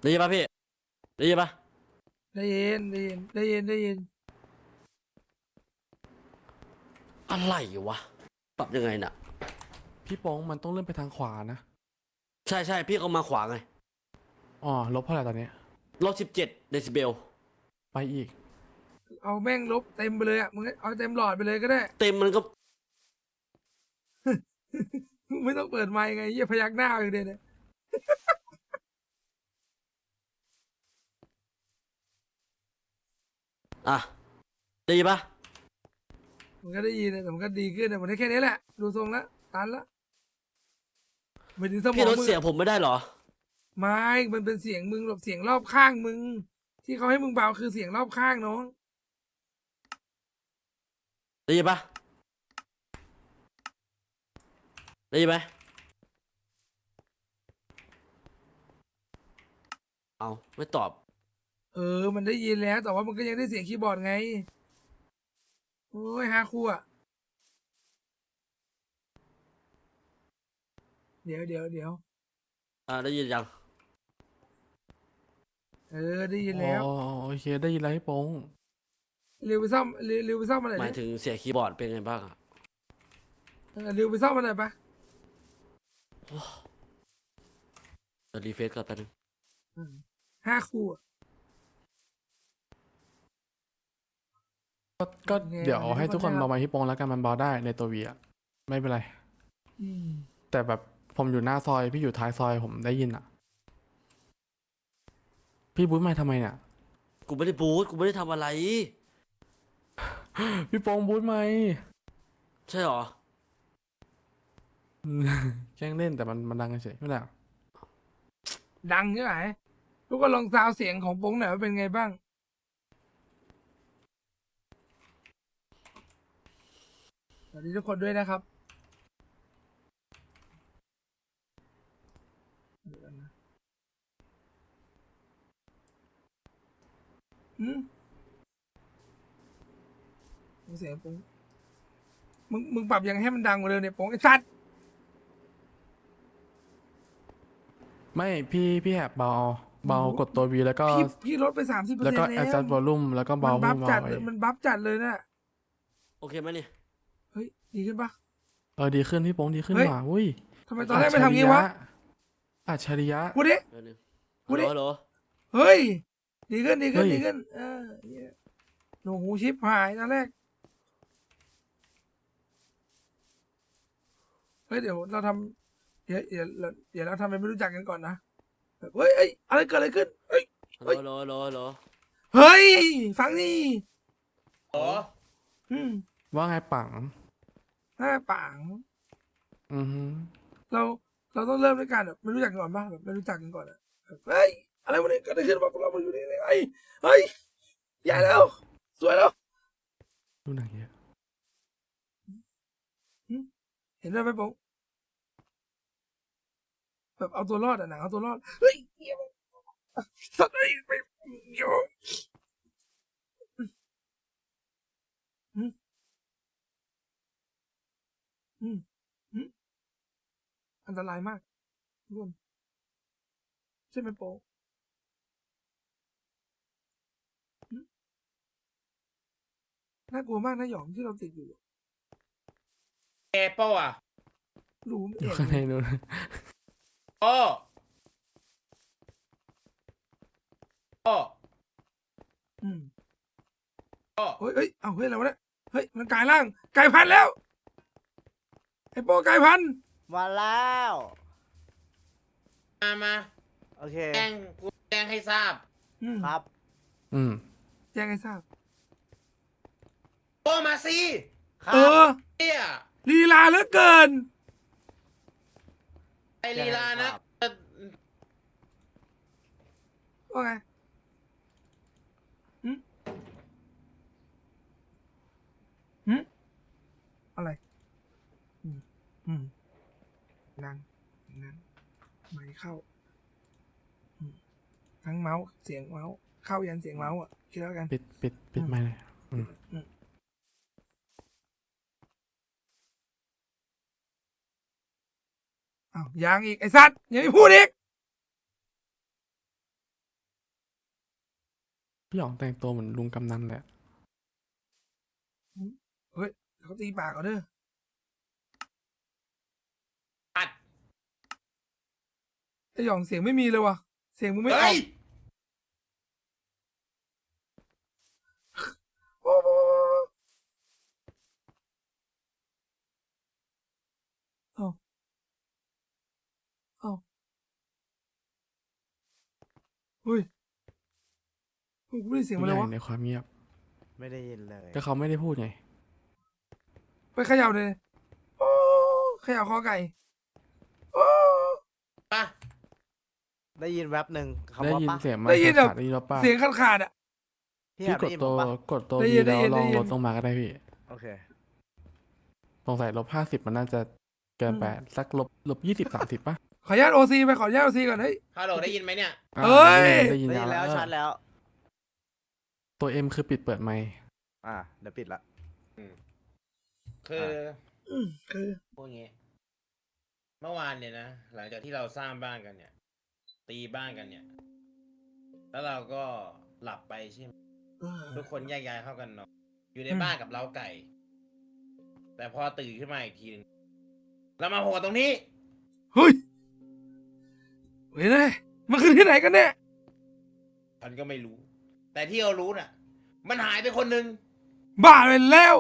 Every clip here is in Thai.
ได้ยินปะพี่ได้ยินปะได้ยินอะไรวะปรับยังไงน่ะพี่โป้งมันต้องเลื่อนไปทางขวานะใช่พี่เขามาขวาไงอ๋อลบเท่าไหร่ตอนนี้17 เดซิเบลไปอีกเอาแม่งลบเต็มไปเลยอ่ะมึงเอาเต็มหลอดไปเลยก็ได้ เต็มมันก็ มึงไม่ต้องเปิดไมค์ไงอย่าพยักหน้าอย่างเดียวเนี่ย อ่ะได้ยินปะมันก็ได้ยินนะแต่มันก็ดีขึ้นนะมันได้แค่นี้แหละดูทรงแล้วตันละไม่ถึงสม พี่ อง ลด มึง เสียงผมไม่ได้เหรอไม่มันเป็นเสียงมึงแบบเสียงรอบข้างมึง ที่เขาให้มึงเบาคือเสียงรอบข้างน้อง ได้ยินปะได้ยินไหมเอาไม่ตอบมันได้ยินแล้วแต่ว่ามันก็ยังได้เสียงคีย์บอร์ดไงโอ้ย5 คู่อ่ะเดี๋ยวได้ยินยังได้ยินอ๋อแล้วโอเคได้ยินแล้วพี่โป้งเร็วไปซ่อมเร็วไปซ่อมมาหน่อยหมาดิยถึงเสียงคีย์บอร์ดเป็นไงบ้างอะเร็วไปซ่อมมาหน่อยปะเดี๋ยวรีเฟซก่อนแป๊บนึงอืม5 คู่อะ ก็ไง เดี๋ยวให้ทุกคน มันไม่ เบาไมค์พี่โป้งแล้วกันมันเบาได้ในตัววีอะไม่เป็นไรอืม แต่แบบผมอยู่หน้าซอยพี่อยู่ท้ายซอยผมได้ยินอะพี่บู๊ทไมค์ทำไมเนี่ย กูไม่ได้บูทกูไม่ได้ทำอะไร พี่โป้งบู๊ทไมค์ ใช่เหรอ แกล้งเล่นแต่มันดังเฉยไม่ได้หรอก ดังใช่ไหมทุกคนลองซาวเสียงของโป้งหน่อยว่าเป็นไงบ้างสวัสดีทุกคนด้วยนะครับเดี๋ยวนะอืมเสียงโป้งมึงปรับยังไงให้มันดังกว่าเดิมเนี่ยโป้งไอ้สัตว์ ไม่พี่แหบเบาเอาเบากดตัววีแล้วก็ พี่ลดไป30%แล้วก็ แล้ว adjust volume แล้วก็ มั เบาน บัฟจัด ไว้ มันบัฟจัดเลยนะ โอเคไหมนี่ เฮ้ยดีขึ้นปะ ดีขึ้นพี่โป้งดีขึ้น เฮ้ย ว่ะอุ้ย ทำไมตอนแรกไม่ทำงี้วะ อัจฉริยะ พูดดิ แป๊บนึง พู ฮั ด ลโหล ดิ ฮัลโหล เฮ้ยดีขึ้น เฮ้ย เหี้ยหนูหูชิปหายตอนแรกเฮ้ยเดี๋ยวเราทำเดี๋ยวเราทำเป็นไม่รู้จักกันก่อนนะแบบเฮ้ยอะไรเกิดอะไรขึ้นเฮ้ย ฮัลโหลฮัลโหลฮัลโหล เฮ้ยฟังนี่ อ๋อ อืม ว่าไงปัง หน้าป่าง อือฮึ เราเราต้องเริ่มด้วยการแบบไม่รู้จักกันก่อนป่ะแบบไม่รู้จักกันก่อนอะแบบเฮ้ยอะไรวะเนี่ยเกิดอะไรขึ้นวะพวกเรามาอยู่นี่เฮ้ยใหญ่แล้วสวยแล้ว ดูหนังเยอะ เห็นด้วยไหมโป๊งแบบเอาตัวรอดอะหนังเอาตัวรอดเฮ้ยเหี้ยสัตว์ไอ้ยไปเดี๋ยวอืมอืมอืมอันตรายมากทุกคนใช่ไหมโป๊งอืมน่ากลัวมากนะหยองที่เราติดอยู่ แอร์เปล่าอ่ะ รู้ไม่ อยู่ เห็น ข้างใน เลย นู้น โอ้โอ้ อืม โอ้ เฮ้ยเอาเฮ้ยอะไรวะเนี่ยเฮ้ยมันกลายร่างกลายพันธุ์แล้วไอ้โป๊กลายพันธุ์ มาแล้ว มา โอเค แจ้งให้ทราบ อืม ครับ อืม แจ้งให้ทราบ โอ้มาสิ ครั เอบ อ เนี่ย ลีลาเหลือเกิน ไอลีลานะ ว่าไงหืมหืมอะไร อืมนั่งไม่เข้าทั้งเมาส์เสียงเมาส์เข้ายันเสียงเมาส์อ่ะคิดแล้วกัน ปิดไมค์เลยอืม อ้าวยังอีก ไอ้สัตว์ยังไม่พูดอีก พี่หยองแต่งตัวเหมือนลุงกำนันแหละ เฮ้ยเขาตีปากเอาเด้อ อัด ไอหยองเสียงไม่มีเลยว่ะเสียงมึงไม่ออ เฮ้ ก ย โอ้โหเอาเอาเฮ้ยกูไม่ได้เสียง ผู้ มา ให เล ญ่ ยวะ ในความเงียบ ไม่ได้ยินเลย ก็เขาไม่ได้พูดไง ไปเขย่าเลยโอ้เขย่าคอไก่โอ้ ปะ ได้ยินแว็บหนึ่งคำ ได้ ว่า ยิน ปะ เสียงมา ได้ยินแบบ ขาดได้ยินแล้วป้า เสียงขาดๆอ่ะ พี่ พี่ แอบ ก ได้ ด ยิน ตัว ผมปะ กดตัว ได้ยิ วี นได้ แล้ว ยิน ลอง ได้ยิน ลดลงมาก็ได้พี่ โอเค สงสัย-50มันน่าจะเกินไปสัก-20 30ป่ะ ขออนุญาตโอซีไปขออนุญาตโอซีก่อนเฮ้ย ฮัลโหลได้ยินไหมเนี่ย อ่า เอ้ย ได้ยิน ได้ยินแล้ว เออ ชัดแล้ว ตัว M คือปิดเปิดไมค์ เดี๋ยวปิดละ คือ คือ พูดงี้ เมื่อวานเนี่ยนะ หลังจากที่เราสร้างบ้านกันเนี่ย ตีบ้านกันเนี่ย แล้วเราก็หลับไปใช่ไหมทุกคนแยกย้ายเข้ากันนอนอยู่ในบ้านกับเราไก่ แต่พอตื่นขึ้นมาอีกทีนึงเรามาโผล่ตรงนี้ เฮ้ยเฮ้ยเลยมันคือที่ไหนกันเนี่ย ฉันก็ไม่รู้ แต่ที่เรารู้น่ะ มันหายไปคนหนึ่ง บ้าไปแล้ว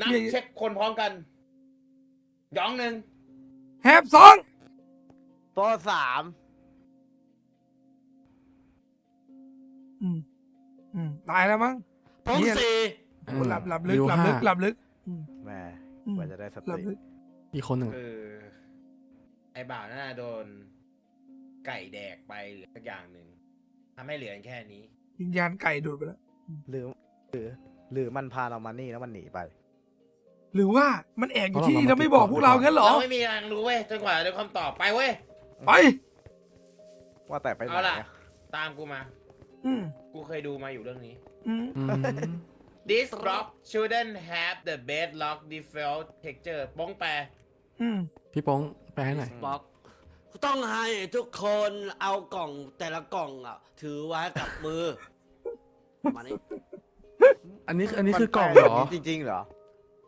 นับเช็คคนพร้อมกันหยองหนึ่ง แฮปสอง โปรสาม ตายแล้วมั้ง พง เหี้ย สี่ หลับลึก ริว หลับลึก 5 หลับลึก แหม่ อืม กว่าจะได้ส หลับ ติ ลึก อีกคนหนึ่ง คือไอ้บ่าวน่าโดนไก่แดกไปหรือสักอย่างหนึ่งทำให้เหลือแค่นี้ วิญญาณไก่ดูดไปแล้ว หรือมันพาเรามานี่แล้วมันหนีไป หรือว่ามันแอบอยู่ที่นี่แล้วไม่บอกพวกเรางั้นเหรอ เราไม่มีทางรู้เว้ยจนกว่าจะได้คำตอบไปเว้ย ไป ว่าแต่ไปไหน เอาล่ะ อะ ตามกูมา อืม กูเคยดูมาอยู่เรื่องนี้ อืม อืม This block shouldn't have the bedrock default texture ป้องแปล อืม พี่โป้งแปลให้หน่อย บอกต้องให้ทุกคนเอากล่องแต่ละกล่องอ่ะ ถือไว้กับมือมานี่ อันนี้คือกล่อง มัน เหรอ แปลจริงๆเหรอ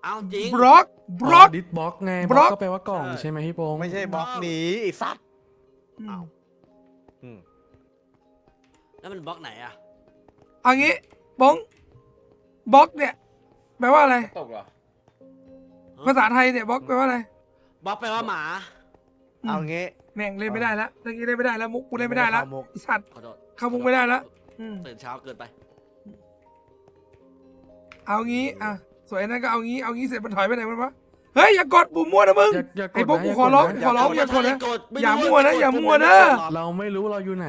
เอาจริง บล็อกบล็อก ดิสบ็อกไง บบ ล็ ล็ อ อก กก็แปลว่ากล่อง ใช่ ใช่ไหมพี่โป้ง ไม่ใช่บล็อกหนีไอ้สัตว์ อืม อืม แล้วมันบล็อกไหนอ่ะ เอางี้บ้องบล็อกเนี่ยแปลว่าอะไร ตกเหรอ ภาษาไทยเนี่ยบล็อกแปลว่าอะไร บล็อกแปลว่าหมา เอางี้ แม่งเล่นไม่ได้แล้วตะกี้เล่นไม่ได้แล้วมุกกูเล่นไม่ได้แล้ว เข้ามุก ไอ้สัตว์ ขอโทษ เข้ามุกไม่ได้แล้วอืม ตื่นเช้าเกินไป เอางี้อ่ะสวยนั่นก็เอางี้เสร็จมันถอยไปไหนมันวะเฮ้ยอย่ากดปุ่มมั่วนะมึง อย่ากด ไอ้พวก นะ กู ย่า ขอร้อง กดนะ ขอร้องอย่ากดนะ อย่ามั่วนะอย่ามั่วนะ เราไม่รู้เราอยู่ไหน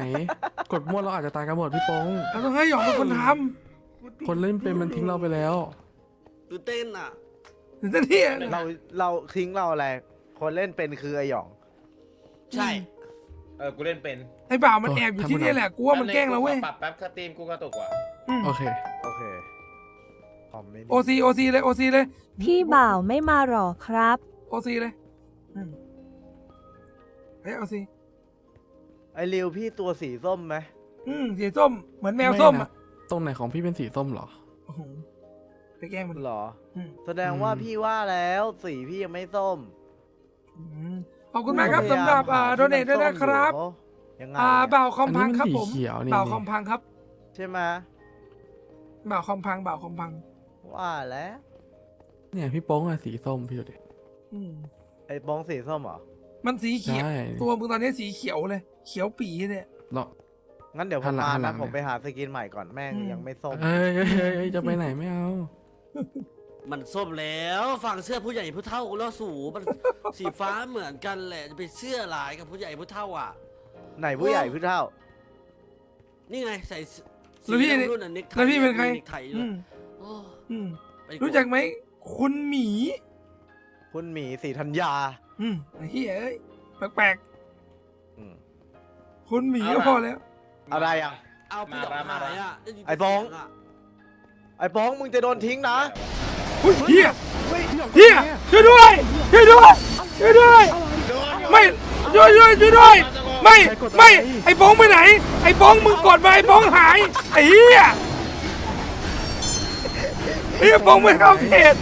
กดมั่วเราอาจจะตายกันหมดพี่โป้ง เราต้องให้หยองเป็นคนท คนเล่นเป็นมันทิ้งเราไปแล้ว ตื่นเต้นอ่ะ ำถึงจะเที่ย เราทิ้งเราอะไร คนเล่นเป็นคือไอหยอง ใช่ กูเล่นเป็น ไอ้บ่าวมันแอบอยู่ที่นี่แหละกูว่ามันแกล้งเราเว้ย ปรับแป๊บสตรีมกูกระตุกว่ะ โอเค โอเคคอมไม่มี โอซีเลยโอซีเลย พี่บ่าวไม่มาหรอครับ โอซีเลยเฮ้ยโอซี ไอริวพี่ตัวสีส้มไหม สีส้มเหมือนแมวส้ม ไนะ อ่ะ ตรงไหนของพี่เป็นสีส้มเหรอ โอ้โหไปแกล้งมัน หรอ อืม แสดงว่าพี่ว่าแล้วสีพี่ยังไม่ส้ม ขอบคุณมากครับสำหรับโดเนทด้วยนะครับ ยังไง บ่าวคอม อัน พั นี้ ง มัน ครับ สี ผม เขียวนี่ บ่าวคอมพังครับ ใช่ไหม บ่าวคอมพัง ว่าแล้ว เนี่ยพี่โป้งอะสีส้มพี่ดูดิ อืม ไอ้บ้องสีส้มเหรอ มันสีเขียว ใช่ ตัวมึงตอนนี้สีเขียวเลย เขียวปีเนี่ย เนาะ งั้นเดี๋ยวผ หั ม นหลัง มา หันหลั นะ ง ผมไปหาสกินใหม่ก่อนแม่งยังไม่ส้ม เอ้ยจะไปไหนไม่เอา มันส้มแล้วฟังเสื้อผู้ใหญ่ผู้เฒ่าแล้วสูมัน สีฟ้าเหมือนกันแหละจะไปเสื้อลายกับผู้ใหญ่ผู้เฒ่าอ่ะ ไหนผู้ใหญ่ผู้เฒ่า นี่ไงใส่ แล้วพี่ รุ่นน่ะเน็กไท แล้วพี่เป็นใคร เน็กไทด้ อื วย ม โอ้ อืม ไป รู้จักไหมคุณหมี คุณหมีสีธัญญา ไอ้เฮ้ยเอ้ยแปลก อืม ๆคุณหมีก็พอแล้ว อะไรอ่ะ เอาพี่ดอกหายอ่ะด้ยิน ไอ้บ้อง เสียะ ไอ้บ้องมึงจะโดนทิ้งนะ อุ้ยเฮีย เฮ้ย เฮียช่วยด้วยช่วยด้วยช่วยด้วย โดนอยู่ ไม่ช่วยด้วย ไม่ ใครกดอะไร ไม่ไอ้บ้องไปไหน ไอ้บ้องมึงกดมาไอ้บ้องหายไอ้เหี้ยไอ้บ้องไม่เข้าเขต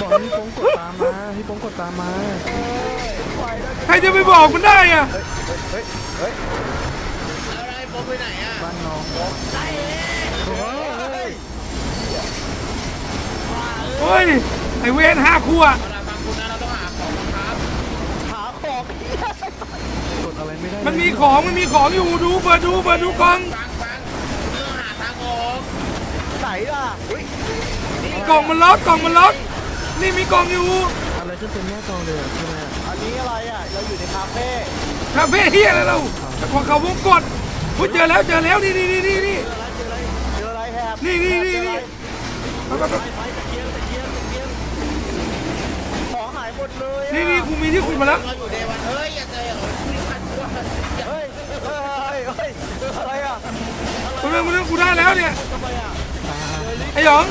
บอกให้พี่โป้งกดตามมาพี่โป้งกดตามมา ใครจะไปบอกมันได้อะ แล้วไอ้โป๊ไปไหนอ่ะ บ้านน้อง เฮ้ยไอ้เวน5 คู่อะ เวลาฟังคุณนะเราต้องหาของครับ หาของ กดอะไรไม่ได้ มันมีของอยู่ดูเปิดดูกล่อง ฟังต้องหาทางออก ไหนล่ะอุ้ย กล่องมันล็อกนี่มีกล่องอยู่ อะไรขึ้นเต็มหน้าจอเลยอะใช่ไหมอะ อันนี้อะไรอ่ะ เราอยู่ในคาเฟ่ คาเฟ่เฮียอะไรเราแต่ของเขาวงกดพูดเจอแล้วนี่ เจออะไรแฮบ นี่ ของหายหมดเลยอะ นี่กูมีที่ขุดมาแล้ว เราอยู่ในวันเฮ้ยอย่าเจอไม่ทันตัว เฮ้ยอะไรอ่ะ มันกูได้แล้วเนี่ย ทำไมอ่ะ ไอ้หยอง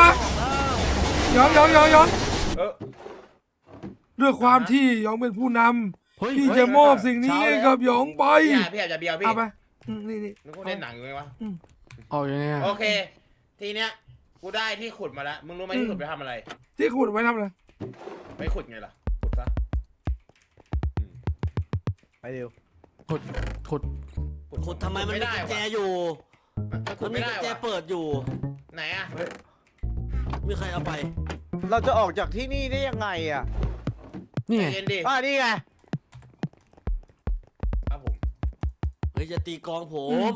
อะหยอง เออ ด้วยความที่หยองเป็นผู้นำ เฮ้ย ที่จะมอบสิ่งนี้ให้กับหยองไป พี่อยากจะเบียวพี่ เอาไปนี่ นึกว่าเล่นหนังอยู่ไหมวะ เอาอย่างเงี้ย โอเค ทีเนี้ยกูได้ที่ขุดมาแล้วมึงรู้ไหมที่ขุดไปทำอะไร ที่ขุดไว้ทำอะไร ไม่ขุดไงล่ะขุดซะ ไปเร็ว ขุด ขุดทำไมมันมีกุญแจอยู่ ขุ มั ด นมี ไม่ได้ กุญแจ วะ เปิดอยู่ ไหนอะ มีใครเอาไป เราจะออกจากที่นี่ได้ยังไงอ่ะ นี่ไง เย็นดิ นี่ไง ครับผม เฮ้ยอย่าตีกองผม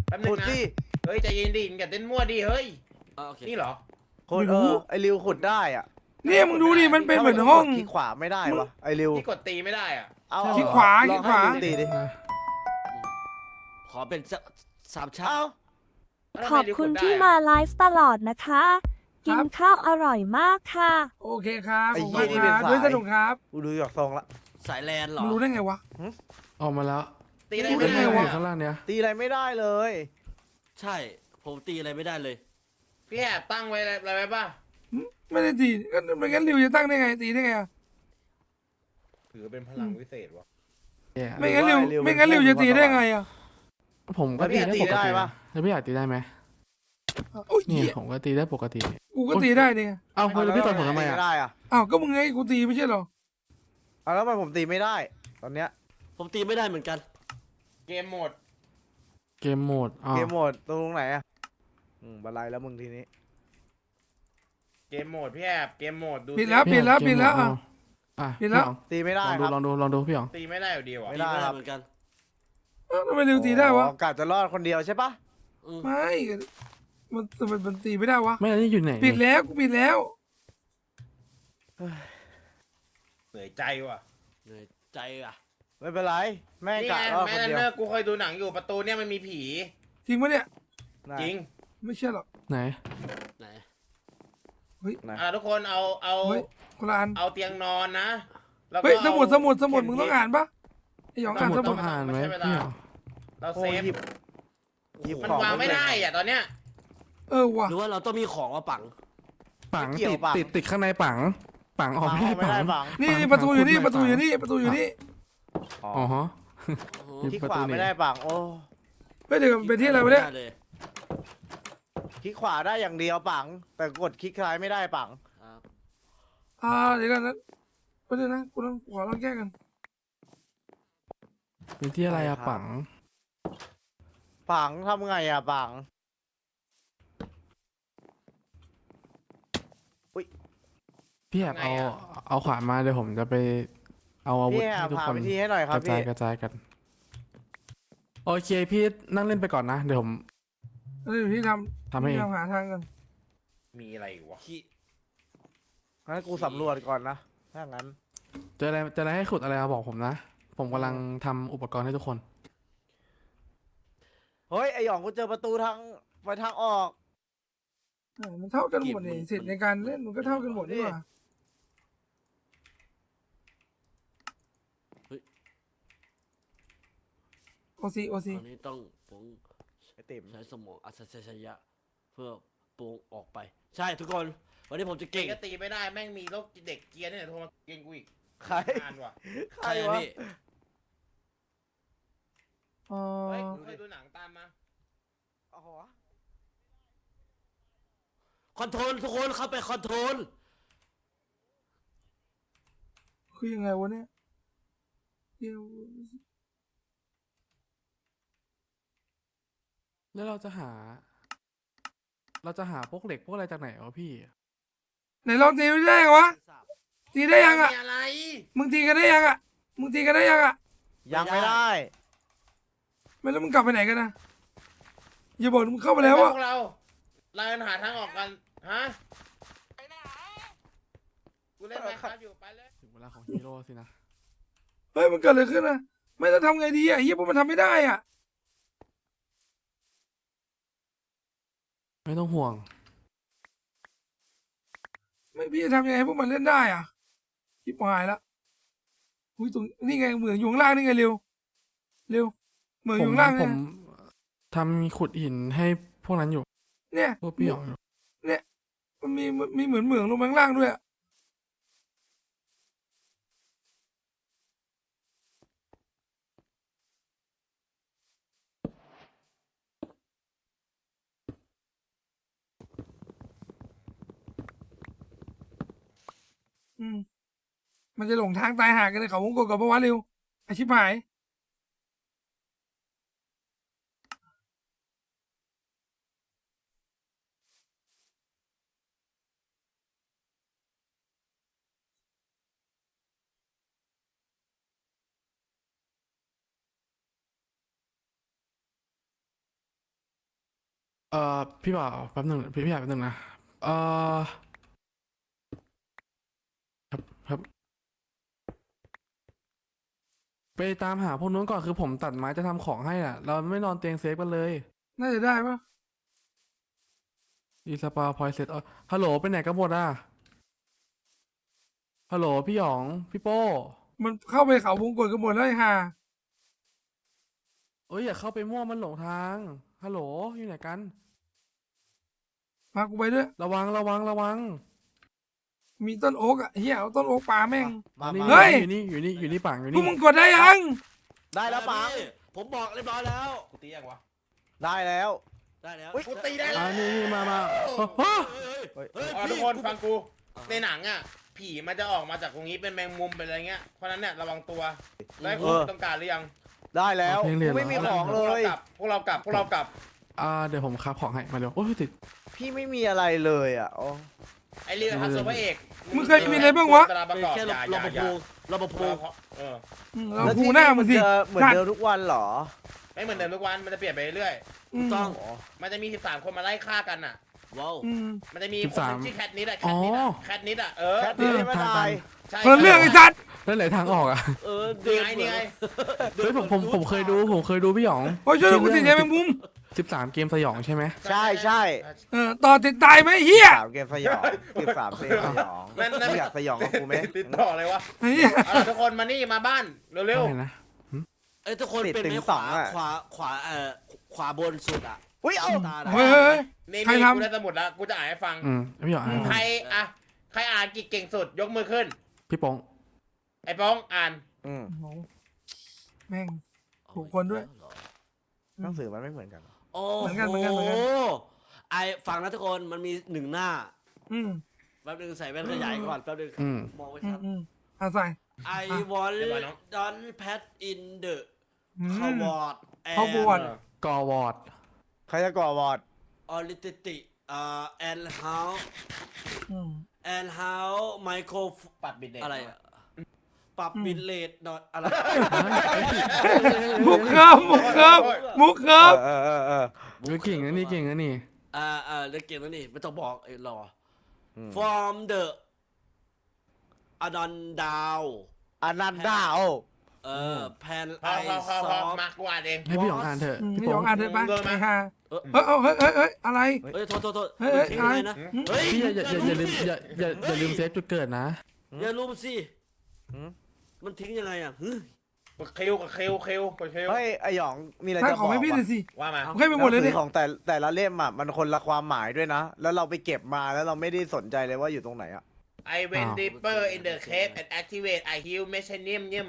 แป๊บนึ ขุ ง ด นะ สิ เฮ้ยใจเย็นดิอย่าเต้นมั่วดิเฮ้ย โอเค นี่เหรอ ขุดไอริวขุดได้อ่ะ เนี่ยมึงดูดิมันเป็นเหมือนห้อง คลิกขวาไม่ได้วะไอริว ที่กดตีไม่ได้อ่ะ เอา คลิกขวา ลองให้ คลิกขวา ริตีดิ นะ ขอเป็นสามชา เอา แล้ว ข ทำ อบ ไริว คุณ กดได้ ที่ อะ มาไลฟ์ตลอดนะคะ กินข้าวอร่อยมากค่ะ โอเคครับ ไอ้ ขอบ เหี้ คุ ย ณ นี่ ค เป็น รับ สาย ด้วยสนุกครับ กูดูจากทรงละ สายแลนเหรอ มึงรู้ได้ไงวะ ออกมาแล้ว ตีอะไร รู้ ไม่ ได้ ได้ ไง อ วะ ยู่ข้างล่างเนี้ย ตีอะไรไม่ได้เลย ใช่ ผมตีอะไรไม่ได้เลย พี่แอบตั้งไว้อะไรไว้ป่ะ ไม่ได้ตีก็ไม่งั้นริวจะตั้งได้ไงตีได้ไงอะ ถือเป็นพลังวิเศษวะ แย่ ไม่งั้นริวจะตีได้ไงอะ ผมก็ตีได้ปกตินะแล้วพี่อยากตีได้ไหม โอ้ย นี่ เหี้ย ผมก็ตีได้ปกติเนี่ย กูก็ตีได้เนี่ย เอ้าแล้วพี่ต่อยผมทำไม ไม่ อ่ะ ได้อ่ะ อ้าวก็มึงไงกูตีไม่ใช่เหรอ เอาแล้วทำไมผมตีไม่ได้ ตอนเนี้ย ผมตีไม่ได้เหมือนกัน เกมโหมด เกมโหมดอ๋อ เกมโหมดตรงไหนอ่ะบันไลแล้วมึงทีนี้ เกมโหมดพี่แอบเกมโหมดดู ปิดแล้ว พี่อ๋อง ปิดแล้ว เกมโหม อ่ะ อ่ะ ปิดแล้ว ตีไม่ได้ พี่อ๋อง ครับ ลองดูพี่อ๋อง ตีไม่ได้อยู่ดีวะ ไม่ ตี ได้ ไม่ ค ได้ รับ เหมือนกัน ทำไมริวตีได้วะ กะจะรอดคนเดียวใช่ปะ อืม ไม่มันทำไมมันตีไม่ได้วะ ไม่แล้วนี่อยู่ไหน ปิดแล้วกูปิดแล้ว เหนื่อยใจว่ะ เหนื่อยใจอ่ะ ไม่เป็นไร แม่ง นี่ กะ ไง รอด แม่ คน นัน เดียว เนอร์กูเคยดูหนังอยู่ประตูเนี่ยมันมีผี จริงปะเนี่ย ไหน จริง ไม่เชื่อหรอก ไหน ไหน ไหน ทุกคนเอา เฮ้ยคนละอัน เอาเตียงนอนนะแล้วก็ เฮ้ยสมุด เอา มึงต้องอ่านปะไอ้หยอง ส อ่าน มุด ส ต้ มุ อ ด งอ่านไหม ไม่ใช่เวลา พี่อ๋อง เรา โอ้ เซ ย ฟ หยิบ มัน ของ วางไม่ได้อ่ะตอนเนี้ย เออว่ะ หรือว่าเราต้องมีของมาปัง ปัง ไม่เกี่ยว ติด ปัง ติดข้างในปังออกไม่ได้ ไม่ได้ ปัง ฝัง นี่ประตูอยู่นี่ประตูอยู่นี่ประตูอยู่นี่ อ๋อ อ๋อฮะ ที่ขวาไม่ได้ฝังโอ้ เฮ้ยเดี๋ยวเป็นที่อะไรวะเนี่ย ม่ด้เลย คลิกขวาได้อย่างเดียวปัง แต่กดคลิกซ้ายไม่ได้ปัง ครับ เดี๋ยวกันนะประเดี๋ยวนะกูต้องขอลองแก้กัน เป็นที่อะไรอะปัง ปังทำไงอ่ะปัง พี่แอบเอาขวานมาเดี๋ยวผมจะไปเอาอาวุธ พี่ ให้ทุก พา คน ไปที่ให้หน่อยค ก รับ ระจา พี่ ยกระจายกันโอเคพี่นั่งเล่นไปก่อนนะเดี๋ยวผม เดี๋ยวพี่ท ทำให้เอง ทำหาทางกัน มีอะไรอีกวะ ขี้ งั้นกูสำรวจก่อนนะ ถ้างั้น เจออะไรให้ขุดอะไรมาบอกผมนะ ผมกำลังทำอุปกรณ์ให้ทุกคน เฮ้ย ไอหยองกูเจอประตูทางไปทางออก มันเท่ากันหมดนี่สิทธิ์ในการเล่นมันก็เท่ากันหมดนี่หว่าโอซี ตอนนี้ต้องผม ไอติม ใช้สมองอัศจรรยะเพื่อปรุงออกไป ใช่ทุกคน วันนี้ผมจะ เก่ เก่ ง ง ก็ตีไม่ได้แม่งมีโรคเด็กเกรียร์เนี่ยโทรมาเก่งกูอีก ใคร อ่านว่ะ ใคร ใช่ วะ พี่ เฮ้ยมึงเคยดูหนังตามมา โอ้โห คอนโทรลทุกคนเข้าไปคอนโทรล คือยังไงวะเนี่ยเดี๋ยว แล้วเราจะหาพวกเหล็กพวกอะไรจากไหนวะพี่ ไหนลองตีได้ยังวะตีได้ยังอ่ะ มีอะไร มึงตีกันได้ยังอ่ะมึงตีกันได้ยังอ่ะ ยังไม่ได้ ไม่แล้วมึงกลับไปไหนกันนะอย่าบอกมึงเข้าไปแล้ว พ อ่ะ วกเราหาทางออกกันฮะกูเล่นไมค์ครับอยู่ไปเลย ถึงเวลาของฮีโร่สินะ เฮ้ยมันเกิดอะไรขึ้นนะไม่ต้องทำไงดีอ่ะเฮียพวกมันทำไม่ได้อ่ะ ไม่ต้องห่วง ไม่พี่จะทำยังไงให้พวกมันเล่นได้อ่ะชิบหายละอุ้ยตรงนี่ไงเหมืองอยู่ข้างล่างนี่ไงเร็วเหมืองอยู่ข้างล่าง ผ เนี่ย มทำขุดหินให้พวกนั้นอยู่ เนี่ย พวกพี่หยองอยู่ เนี่ยมันมีเหมือนเหมืองลงมาข้างล่างด้วยอะมันจะหลงทางตายหากันในเขาวงกตกับปะวะเร็วไอชิบหายพี่บ่าวแป๊บหนึ่งพี่อยากแป๊บหนึ่งนะครับไปตามหาพวกนู้นก่อนคือผมตัดไม้จะทำของให้อ่ะ เราไม่นอนเตียงเซฟกันเลย น่าจะได้ปะ อีสปาพอยเซตฮัลโหลไปไหนกันหมดอ่ะฮัลโหลพี่หยองพี่โป้ มันเข้าไปเขาวงกตกันหมดแล้วไอ้ห่า เอ้ยอย่าเข้าไปมั่วมันหลงทางฮัลโหลอยู่ไหนกัน พากูไปด้วย ระวัง มีต้นโอ๊กอ่ะเฮียเอาต้นโอ๊กปลาแม่ง มา นี่ มา เฮ้ย อยู่นี่ปังอยู่ พวก นี่ มึงกดได้ยัง ได้แล้วปัง ผมบอกเรียบร้อยแล้ว กูตียังวะ ได้แล้ว ได้แล้ว กูตีได้แล้ว นี่มาทุกคนฟังกูในหนังอ่ะผีมันจะออกมาจากตรงนี้เป็นแมงมุมเป็นอะไรเงี้ยเพราะนั้นเนี่ยระวังตัวได้คุณต้องการหรือยัง ได้แล้วกูไม่มีของเลย พวกเรากลับ เดี๋ยวผมคราฟของให้มาเร็วโอ้ยติด พี่ไม่มีอะไรเลยอ่ะโอ้ ไอเรือทัศน์พระเอก มึงเคยมีอะไรบ้างวะ ประกอบ แค่ อย่า รปภ เรา แล้ว ผู ที่ หน้ามึงสิ เหมือนเดิมทุกวันเหรอ ไม่เหมือนเดิมทุกวันมันจะเปลี่ยนไปเรื่อย ต้อง มันจะมี13คนมาไล่ฆ่ากันอ่ะ ว้าว มันจะมีคนชื่อแคทนิดอะแคทนิดอะแคทนี่ไม่ได้ ใช่ คนละเรื่องไอ้สัตว์ แล้วไหนทางออกอ่ะ นี่ไง เฮ้ยผมเคยดูพี่หยอง โอ้ยช่วยกูติดใจแมงมุม 13 เกมสยองใช่ไหม ใช่ ต่อติดตายไหมเฮีย 3 เกมสยอง13 เกมสยองไม่อยากสยองกับกูไหม ติดต่อเลยวะ ไอ้เฮีย เอาล่ะทุกคนมานี่มาบ้านเร็ว อะไรนะ เอ้ยทุกคนเป็นไหมขวาบนสุดอ่ะ อุ้ยเอา ตา เฮ้ย ๆนี่ ใคร กู ทำ ได้สมุดแล้วกูจะอ่านให้ฟัง พี่หยอง ใครอ่านเก่งสุดยกมือขึ้น พี่ปอง ไอ้ป้องอ่าน แม่ง ถูกคนด้วย หนังสือมันไม่เหมือนกัน โอ้ เหมือนกัน ไอฟังนะทุกคนมันมี1 หน้า อืม แป๊บนึงใส่แว่นขยายก่อนแป๊บนึงมองไว้ชัด ใส่ I want don't pat in the cupboard เขาบวช กอวอร์ด ใครจะก่อวอร์ด already and how micro ปัดบิดเด็ก อะไรอะปรับบิตเรทอะไร มุกเคิมมุกเคิม เก่งนะนี่เก่งนะนี่ เรื่องเกมแล้วนี่ไม่ต้องบอกรอ from the อนันดาว อนันดาว แพน พ ไอ อ ซอฟ มากูอ่านเอง ให้พี่หยองอ่านเถอะ นี่ พี่ป ย อ อง งอ่านเถอะปะไอ้ห่า เออ เฮ้ยอะไร เฮ้ยโทษ เฮ้ย ทิ้ง อะไร ไว้นะเฮ้ย พี่อย่าลืมเซฟจุดเกิดนะ อย่าลืมสิมันทิ้งยังไงอ่ะ กดคิวกดคิวกดคิว เฮ้ยไอหยองมีอะไร ถ้า จะ ข บ อ องก ไม่พี่หน่ วะ อยสิ ว่ามา ให้ไปหมดเลย หนั ดิ งสือของแต่ละเล่มอ่ะมันคนละความหมายด้วยนะ แล้วเราไปเก็บมาแล้วเราไม่ได้สนใจเลยว่าอยู่ตรงไหนอ่ะ I went deeper in the cave and activate I heal mechanism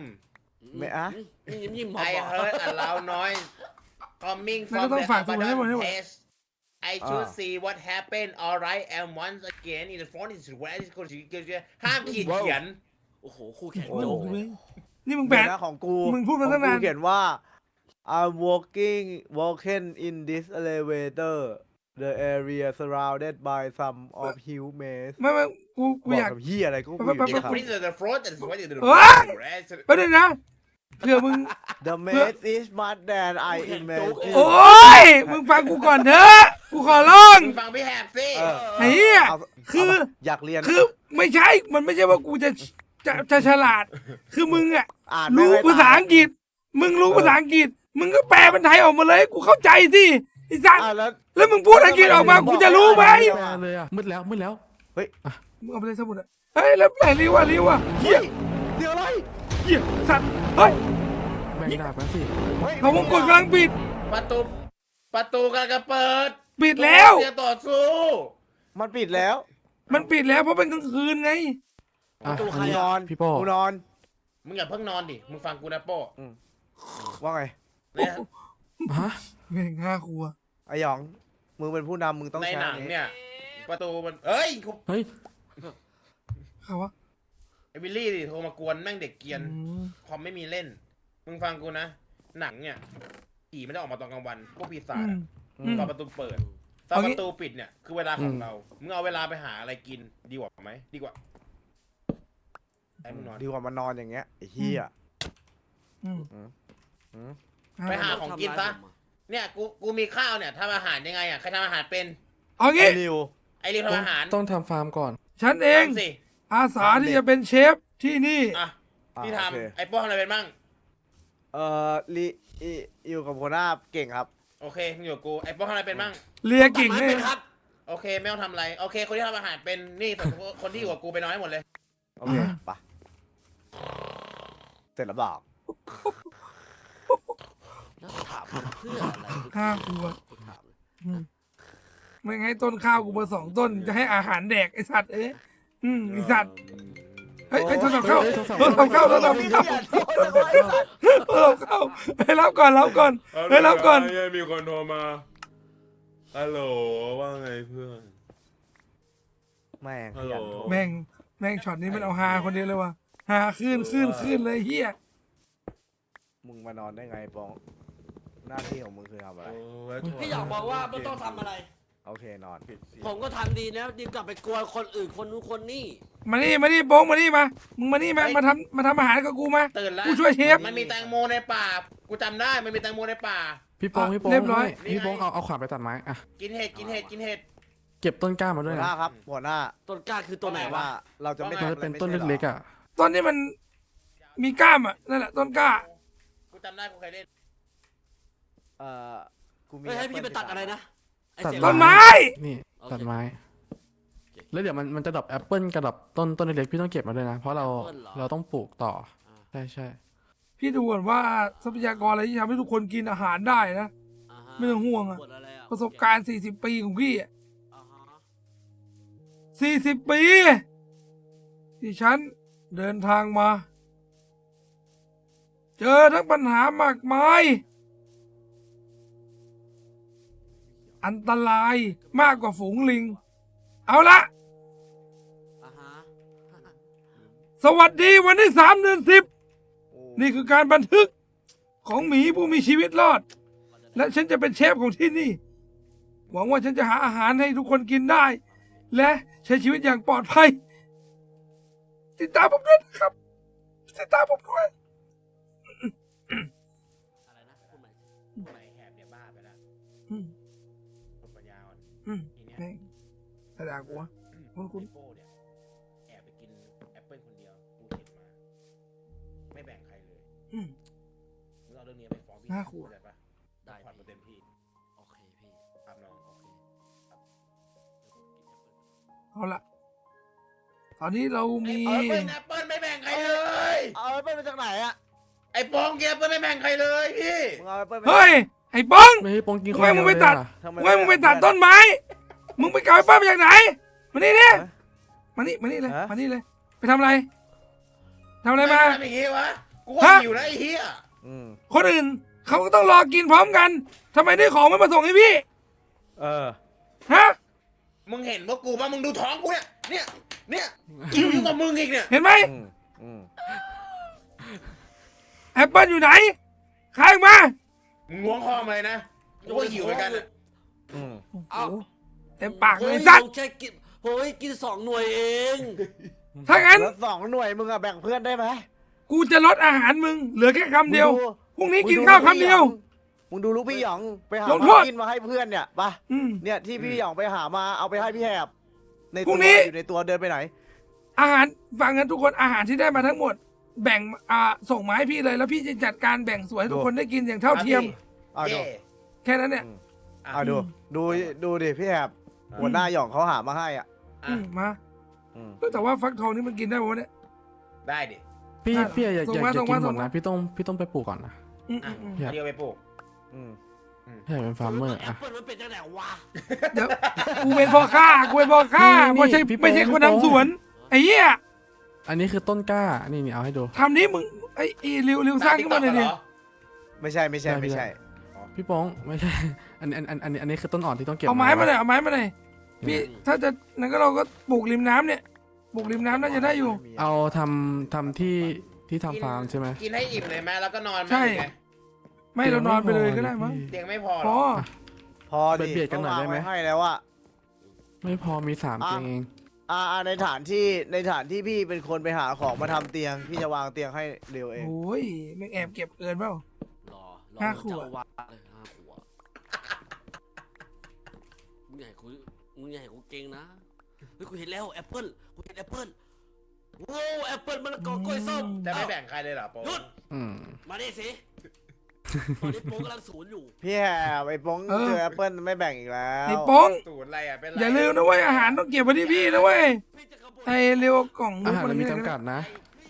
ไม่อะ ยิ้มๆหมอ I heard a loud noise coming แล้วก็ from ต้อง the ฝากตัวให้หมดให้หมด test I should see what happened alright and once again in the front is where is going to ห้ามขีดเขียน โอ้โหคู่แข่ง โอ้ โจ โหนี่มึงแบ เดี๋ย น วนะของกู มึงพูดมาตั้งนาน ของกูเขียนว่า I'm walking in this elevator the area surrounded by some of hill maze ไม่กู บอก อยาก กับเฮียอะไรกู ไป in ไป the front is the front and what is the เฮ้ย rest ประเด็นนะเผื่อมึง The maze is much than I imagine โอ้ยมึงฟังกูก่อนเถอะกูขอร้อง มึงฟังพี่แฮบสิ เออ ไอ้เหี้ย เอา คือ อยากเรียน คือไม่ใช่ มันไม่ใช่ว่ากูจะฉลาด คือมึงอ่ะ อ่าน รู้ ไม่ให้ ภาษาอังกฤษ มึงรู้ภาษาอังกฤษ มึงก็แปลเป็นไทยออกมาเลย กูเข้าใจสิไอ้สัส อ่านแล้ว แล้วมึงพูดอังกฤษออกมา กูจะรู้ไหม แปลเลยอ่ะมืดแล้วมืดแล้ว มึงเอาไปเลยสมุดอ่ะ เฮ้ย แล้วแปลรีว่ะเหี้ย เดี๋ยวอะไร เหี้ยสัตว์ เฮ้ย แบ่งดาบกันสิ ฮ้ย เขาวงกดกำลังปิด ประตูกำลังจะเปิด ปิดแล้ว เตรียมต่อสู้ มันปิดแล้ว มันปิดแล้วเพราะเป็นกลางคืนไง อ่ะ ตัวใคร อันนี้ นอน พี่โป้ กูนอน มึงอย่าเพิ่งนอนดิ มึงฟังกูนะโป้ ว่าไง เนี่ย ฮะ แม่งห้าครัว ไอหยอง มึงเป็นผู้นำมึงต้อง ใน ใช้ หนัง อั เนี่ย ประตูมันเอ้ย เฮ้ย เขาวะ ไอ้วิลลี่ดิโทรมากวนแม่งเด็กเกรียน อืม คอมไม่มีเล่น มึงฟังกูนะ หนังเนี่ยผีไม่ได้ออกมาตอนกลางวัน พวกปีศาจ อื อะ ม อืม ตอนประตูเปิด ตอน เอา ป งี้ ระตูปิดเนี่ย คือเวลาของเรา มึงเอาเวลาไปหาอะไรกิน ดีกว่าไหม ดีกว่าไอ้มึงนอน ดีกว่ามานอนอย่างเงี้ยไอ้เฮีย อืม อืม ไปหาของกินซะ เนี่ยกูมีข้าวเนี่ยทำอาหารยังไงอ่ะ ใครทำอาหารเป็น เอา ไอ งี้ ริว ไอ้รีบทำอาหาร ต้องทำฟาร์มก่อน ฉันเอง ทำสิ อาสาที่จะเป็นเชฟที่นี่ อ่ะพี่ โอเค ทำไอ้โป้ทำอะไรเป็นบ้าง ลีอยู่กับหัวหน้าเก่งครับ โอเคมึงอยู่กับกู ไอ้โป้ทำอะไรเป็นบ้าง เลียกิ่ง ตัด ให้ ไม้เป็นครับ โอเคไม่ต้องทำอะไร โอเค คนที่ทำอาหารเป็น นี่ส่วนคนที่อยู่กับกูไปนอนให้หมดเลย โอเคไปะเสร็จแล้วบอก แล้วถามมันเพื่ออะไร ห้าครัว กูถามเลย อืมไม่งั้นต้นข้าวกูมา2 ต้น จะให้อาหารแดกไอสัตว์ไอสัตว์เฮ้ยโทรศัพท์เข้า เฮ้ย โท โท ร รศั ศั พ พ ท์ ท์ เข้า เข้าโทรศัพท์เข้าโทรศัพท์เข้าให้รับก่อนให้รับก่อน มีคนโทรมา ฮัลโหล ว่าไงเพื่อน แม่ง ฮัลโหล แม่งช็อตนี้มันเอาฮาคนเดียวเลยว่ะฮาขึ้นเลยเฮีย มึงมานอนได้ไงปอง หน้าที่ของมึงคือทำอะไร พี่อยากบอกว่าไม่ต้องทำอะไร โอเคนอน ผมก็ทำดีนะดีกลับไปกลัวคนอื่นคนนู้นคนนี้ มานี่โป้งมานี่มามึงมานี่มาทำอาหารกับกูมา ตื่นแล้ว กูช่วยเชฟ มันมีแตงโมในป่า กูจำได้ มันมีแตงโมในป่า พี่โป้ง อ่ะ พี่โป้ง เรียบร้อย ให้พี่โป้งเอาขวานไปตัดไม้อ่ะ กินเห็ด กินเห็ด กินเห็ด เก็บต้นกล้ามาด้ หั วยว ห นะ น้าครับหัวหน้า ต้นกล้าคือตัวไหนวะ เราจะไม่ มัน ทำ จะ อะไร เป็น ไม่ ต้น ใช่หร เล็กๆอ่ะ ต้นนี้มันมีกล้ามอ่ะนั่นแหละต้นกล้า กูจำได้ กูเคยเล่น เอ่อกูมี เฮ้ยให้พี่ไปตัดอะไรนะไอ้เสียง ต้นไม้ นี่ โอเค ตัดไม้ โอเค แล้วเดี๋ยวมันจะดรอปแอปเปิลกับดรอปต้นเล็กๆพี่ต้องเก็บมาด้วยนะ เพราะเรา แอปเปิ้ลเหรอ เราต้องปลูกต่อ อ่า ใช่ พี่ดูก่อนว่าทรัพยากรอะไรที่ทำให้ทุกคนกินอาหารได้นะ อ่าฮะ ไม่ต้องห่วงอะ บทอะไรอ ประสบการณ์40 ปีของพี่อะ อ่าฮะ 40 ปี ที่ฉันเดินทางมา เจอทั้งปัญหามากมาย อันตรายมากกว่าฝูงลิง เอาละ อ่าฮะ สวัสดีวันที่3 เดือน โอ้ 10 นี่คือการบันทึกของหมีผู้มีชีวิตรอด และฉันจะเป็นเชฟของที่นี่ หวังว่าฉันจะหาอาหารให้ทุกคนกินได้ และใช้ชีวิตอย่างปลอดภัย ติดตามผมด้วยนะครับ ติดตามผมด้วย อะไรนะพูดใหม่สิ ไอ้แฮบเนี่ยบ้าไปแล้ว อืม คนปัญญาอ่อน อืม ทีเนี้ย แม่งกระดาษกูวะ คุณ ไอ้โป้เนี่ยแอบไปกินแอปเปิลคนเดียว กูเห็นมา ไม่แบ่งใครเลย อืม มึงเอาเรื่องนี้ไปฟ้องพี่ น่ากลัว เข้าใจปะ ได้ ผ่อน พี่ มาเต็มที่ โอเคพี่ ครับน้อง โอเคครับเดี๋ยวผมกินแอปเปิ้ล เอาละตอนนี้เรามี แอปเปิลไม่แบ่งใครเลย เอาแอปเปิ้ลมาจากไหนอะ ไอ้ปองกินแอปเปิลไม่แบ่งใครเลยพี่ มึงเอาแอปเปิ้ลมา เฮ้ย ไอ้ป้อง ไม่ให้โป้งกิน ทำไมมึงไม่ตัด ทำไม ไว้มึงไปตัดต้นไม้ มึงไปเกาไอ้ป้ามาจากไหน มานี่ดิมานี่เลย ฮะ มานี่เลย ไปทำอะไร ทำอะไรมา ทำอย่างงี้วะ กูว่า ฮะ หิวนะไอ้เหี้ย อืม คนอื่นเขาก็ต้องรอกินพร้อมกันทำไมได้ของไม่มาส่งให้พี่ เออ ฮะ มึงเห็นว่ากูป่ะมึงดูท้องกูเนี่ยหิวยิ่งกว่ามึงอีกเนี่ย เห็นไหม อืมอืม แอปเปิลอยู่ไหนขายออกมา มึงล้วงคอมาเลยนะกูว่าหิวเหมือนกันอะ อืม เอ้า เต็มปากเล เฮ้ ย ย สัตว์ แค่กินเฮ้ยกิน2 หน่วยเอง ถ้างั้น แล้ว2 หน่วยมึงอะแบ่งเพื่อนได้ไหม กูจะลดอาหารมึงเหลือแค่คำเดียว มึง พรุ่งนี้กินข้าวคำเดียว มึงดูลูกพี่หยองไปหา ลงโทษ กินมาให้เพื่อนเนี่ยปะ อืม เนี่ยที่พี่หยองไปหามาเอาไปให้พี่แหบใน พรุ่ ตัว งนี้ อยู่ในตัวเดินไปไหน อาหารฟังกันทุกคนอาหารที่ได้มาทั้งหมด แบ่งส่งมาให้พี่เลยแล้วพี่จะจัดการแบ่งสวยให้ทุกคนได้กินอย่างเท่าเทียม เอาดู เย่ แค่นั้นเนี่ย เอาดูดิพี่แหบหัวหน้าหยองเขาหามาให้อ่ะ อ่ะ มา อืม แต่ว่าฟักทองนี่มันกินได้ปะวะเนี่ย ได้ดิ พี่ อ่ะ พี่อย่า ส่ง อย่า มา อย่า ส่ง กิ มาน หม ส่ ด งมา นะพี่ต้องไปปลูกก่อนนะ อืม อ่ะ อืม ครับ เดียวไปปลูก อืม พี่อยากเป็นฟาร์มเมอร์ แอ อะ ปเปิลมันเป็นจังไหนวะ เดี๋ยวกูเป็นพ่อค้ากูเป็นพ่อค้า นี่ ไม่ใช่ พี่โป๊ ไม่ใช่คนทำสวนไอ้เหี้ย อันนี้คือต้นกล้านี่เอาให้ดู ทำนี้มึงไอ้ริวสร้างขึ้นมาหน่อยดิ ไม่ใช่ไม่ใช่ไม่ใช่ พี่โป้งไม่ใช่ อันนี้คือต้นอ่อนที่ต้องเก็บ เอาไม้มาหน่อย นะ เอาไม้มาหน่อยพี่ถ้าจะนั่นก็เราก็ปลูกริมน้ำเนี่ยปลูกริมน้ำน่าจะได้อยู่ เอาทำที่ทำฟาร์มใช่ไหม กินให้อิ่มเลยไหมแล้วก็นอนไหม ใช่ หรือไง ไม่เรานอนไปเลยก็ได้มั้ง เตียงไม่พอห พ ร อ อ พอดิ เบียดกันหน่อยได้ไหม ต้งวางว้ให้แล้วอะ ไม่พอมี3เตียงเอง ในฐานที่พี่เป็นคนไปหาของมาทำเตียงพี่จะวางเตียงให้เร็วเอง โอ้ยแม่งแอบเก็บเกินเปล่าร อ ห้าขวด เจ้าวาเลย5 ขวดมึงใหญ่กูเก่งนะเฮ้ยกูเห็นแล้วแอปเปิลกูเห็นแอปเปิลโว้แอปเปิลมะละกอกล้วยส้ม จะไม่แบ่งใครเลยเหรอโป๊ หยุด อืม มาดิสิตอนนี้โป๊กกำลังศูนย์อยู่ พี่แหบไอ้ป้องเจอแอปเปิลไม่แบ่งอีกแล้ว ไอ้โป้ง สูตรอะไรอ่ะเป็นไร อย่าลืมนะเว้ยอาหารต้องเก็บไว้ที่พี่นะเว้ย พี่จะขโมย ไอ้เร็วกล่อง อาหารมันมี ไได้ จำกัดนะ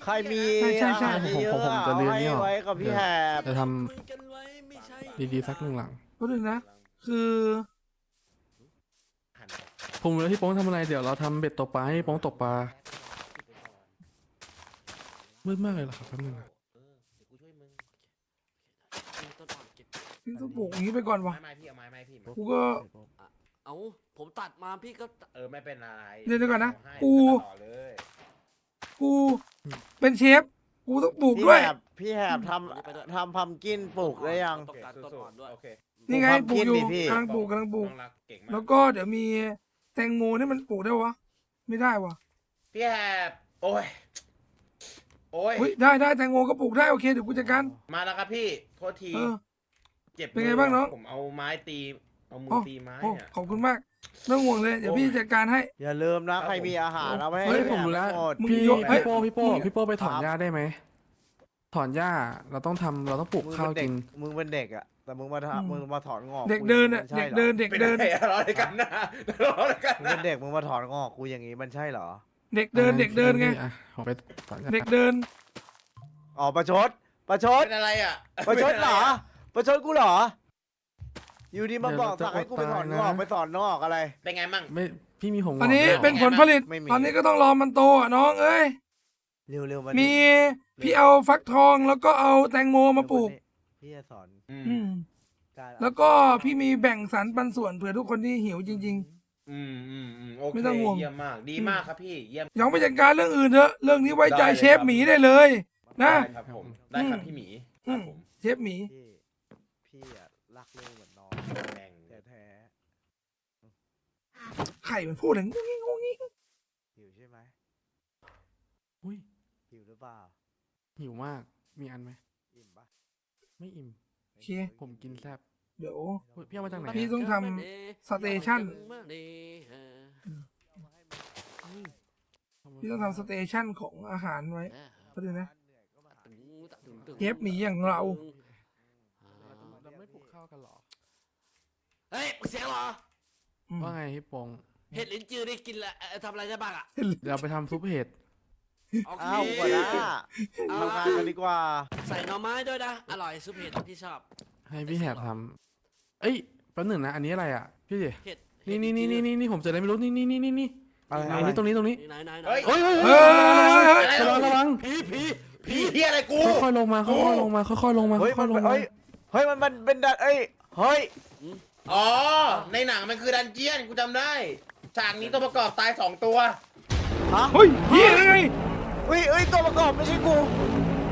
ใครมี ใช่ อาหารเยอะ ผม ๆ จะ เอา เรียน ให้ นี่ออก ไว้กับพี่แหบ จะท คุยกันไว้ไม่ใช่ ำดีๆสัก1 หลัง ก็ดึงนะ คือ ผมแล้วที่โป้งทำอะไรเดี๋ยวเราทำเบ็ดตกปลาให้โป้งตกปลามืดมากเลยเหรอครับแป๊บนึงนะ ต้นอ่อนเก็บ พี่ต้องปลูกอย่างนี้ไปก่อนวะ ไม้พี่เอาไม้พี่ กูก็ เอาผมตัดมาพี่ก็ ไม่เป็นไร เดี๋ยวก่อนนะ ให้ กู ต่อเลย กูเป็นเชฟกูต้องปลูก พี่ ด้วย แหบพี่แหบทำพัมกินปลูกได้ยัง ต้องการต้นอ่อนด้วย โอเค นี่ไงปลูกอยู่ ปลูกความคิดดิพี่ กำลังปลูก น้องรักเก่งมาก แล้วก็เดี๋ยวมีแตงโมนี่มันปลูกได้วะไม่ได้วะ พี่แฮบโอ้ย เฮ้ยได้แตงโมก็ปลูกได้โอเคเดี๋ยวกูจัดการ มาแล้วครับพี่ โทษที เออ เจ็บ เป็นไงบ้างน้อง ผมเอาไม้ตี เอามือ โอ้ ตีไม้ โอ้ เนี่ย ขอบคุณมากไม่ต้องห่วงเลยเดี๋ยวพี่จัดการให้ อย่าลืมนะใครมีอาหารเอาไปให้ เฮ้ย พี่ ผม แหบ รู้แล้ว หมด มึง พี่ โยนเฮ้ย พี่โป้ไปถอนหญ้าได้ไหมถอนหญ้าเราต้องปลูกข้าวกิน มึงเป็นเด็กอะแต่มึงมาถอนงอก เด็กเดินอ่ะ กู เด็ ย่าก ง เดิ นี้ นเด็ก เป็น เดิน ไรอะร้อนกันนะร้อนกัน มึง นะ เป็นเด็กมึงมาถอนงอกกูอย่างนี้มันใช่เหรอ เด็กเดินเด็กเดินไง อ่ะผมไปถอนหญ้า เด็กเดิน อ๋อประชด เป็นอะไรอ่ะ ประชดเหรอประชดกูเหรอ อยู่ดีมาบอกสั่งให้กูไปถอนงอกไปถอนงอกอะไร เป็นไงมั่ง ไม่พี่มีผมง อันนี้ ด้วยหร เป็นผลผลิต ไม่มี ตอนนี้ก็ต้องรอมันโตอ่ะน้องเอ้ย เร็วๆมา มีพี่เอาฟักทองแล้วก็เอาแตงโมมาปลูก พี่จะสอน อืม การเอา แล้วก็พี่มีแบ่งสรรปันส่วนเผื่อทุกคนที่หิวจริง โอเค ไม่ต้องห่วง เยี่ยมมาก ดีมากครับพี่ เยี่ยม ๆยังไปจัดการเรื่องอื่นเถอะเรื่องนี้ไว้ใจ ได้เลย เชฟ ครับ หมีได้เลย นะ ได้ครับผม ได้ครับพี่หมีค อื รับ ม ผม เชฟหมี พี่อะรักลูกเหมือนน้อง แม่ง แท้ ไข่มันพูดอย่างงี้งงงี้ ๆหิวใช่ไหม อุ้ย หิวหรือเปล่า หิวมากมีอันไหม อิ่มปะ ไม่อิ่ม โอเค ผมกินแซ่บ เดี๋ยว เฮ้ยพี่เอามาจากไหน พี่ อะ ต้องทำสเตชัน พี่ต้องทำสเตชันของอาหารไว้ก็ดูนะเชฟหมีอย่างเรา เราไม่ปลูกข้าวกันเหรอ เฮ้ยเสียงเหรอ อืม ว่าไงพี่โปง เห็ดลิ้นจือนี่กินละทำอะไรได้บ้างอ่ะ เดี๋ยวไปทำซุปเห็ด โอเค อ้าวกว่านะทำงานกันดีกว่า ใส่หน่อไม้ด้วยนะ อร่อยซุปเห็ดที่ชอบ ให้พี่แหบทำเอ้ยแป๊บหนึ่งนะอันนี้อะไรอ่ะพี่ เห็ด นี่ผมเจออะไรไม่รู้นี่ อะไร อันนี้ตรงนี้ ไหน เฮ้ย เฮ้ย เฮ้ย ระวัง ผี ผีเฮียอะไรกู ค่อยๆลงมาค่อยๆลงมาค่อยๆลงมา เฮ้ย ค่ มั อน ยๆลงมา เฮ้ยมันเป็นดันเฮ้ย อ๋อในหนังมันคือดันเจียนกูจำได้ฉากนี้ตัวประกอบตาย2 ตัว ฮะ เฮ้ยเฮียยังไง เฮ้ยตัวประกอบไม่ใช่กู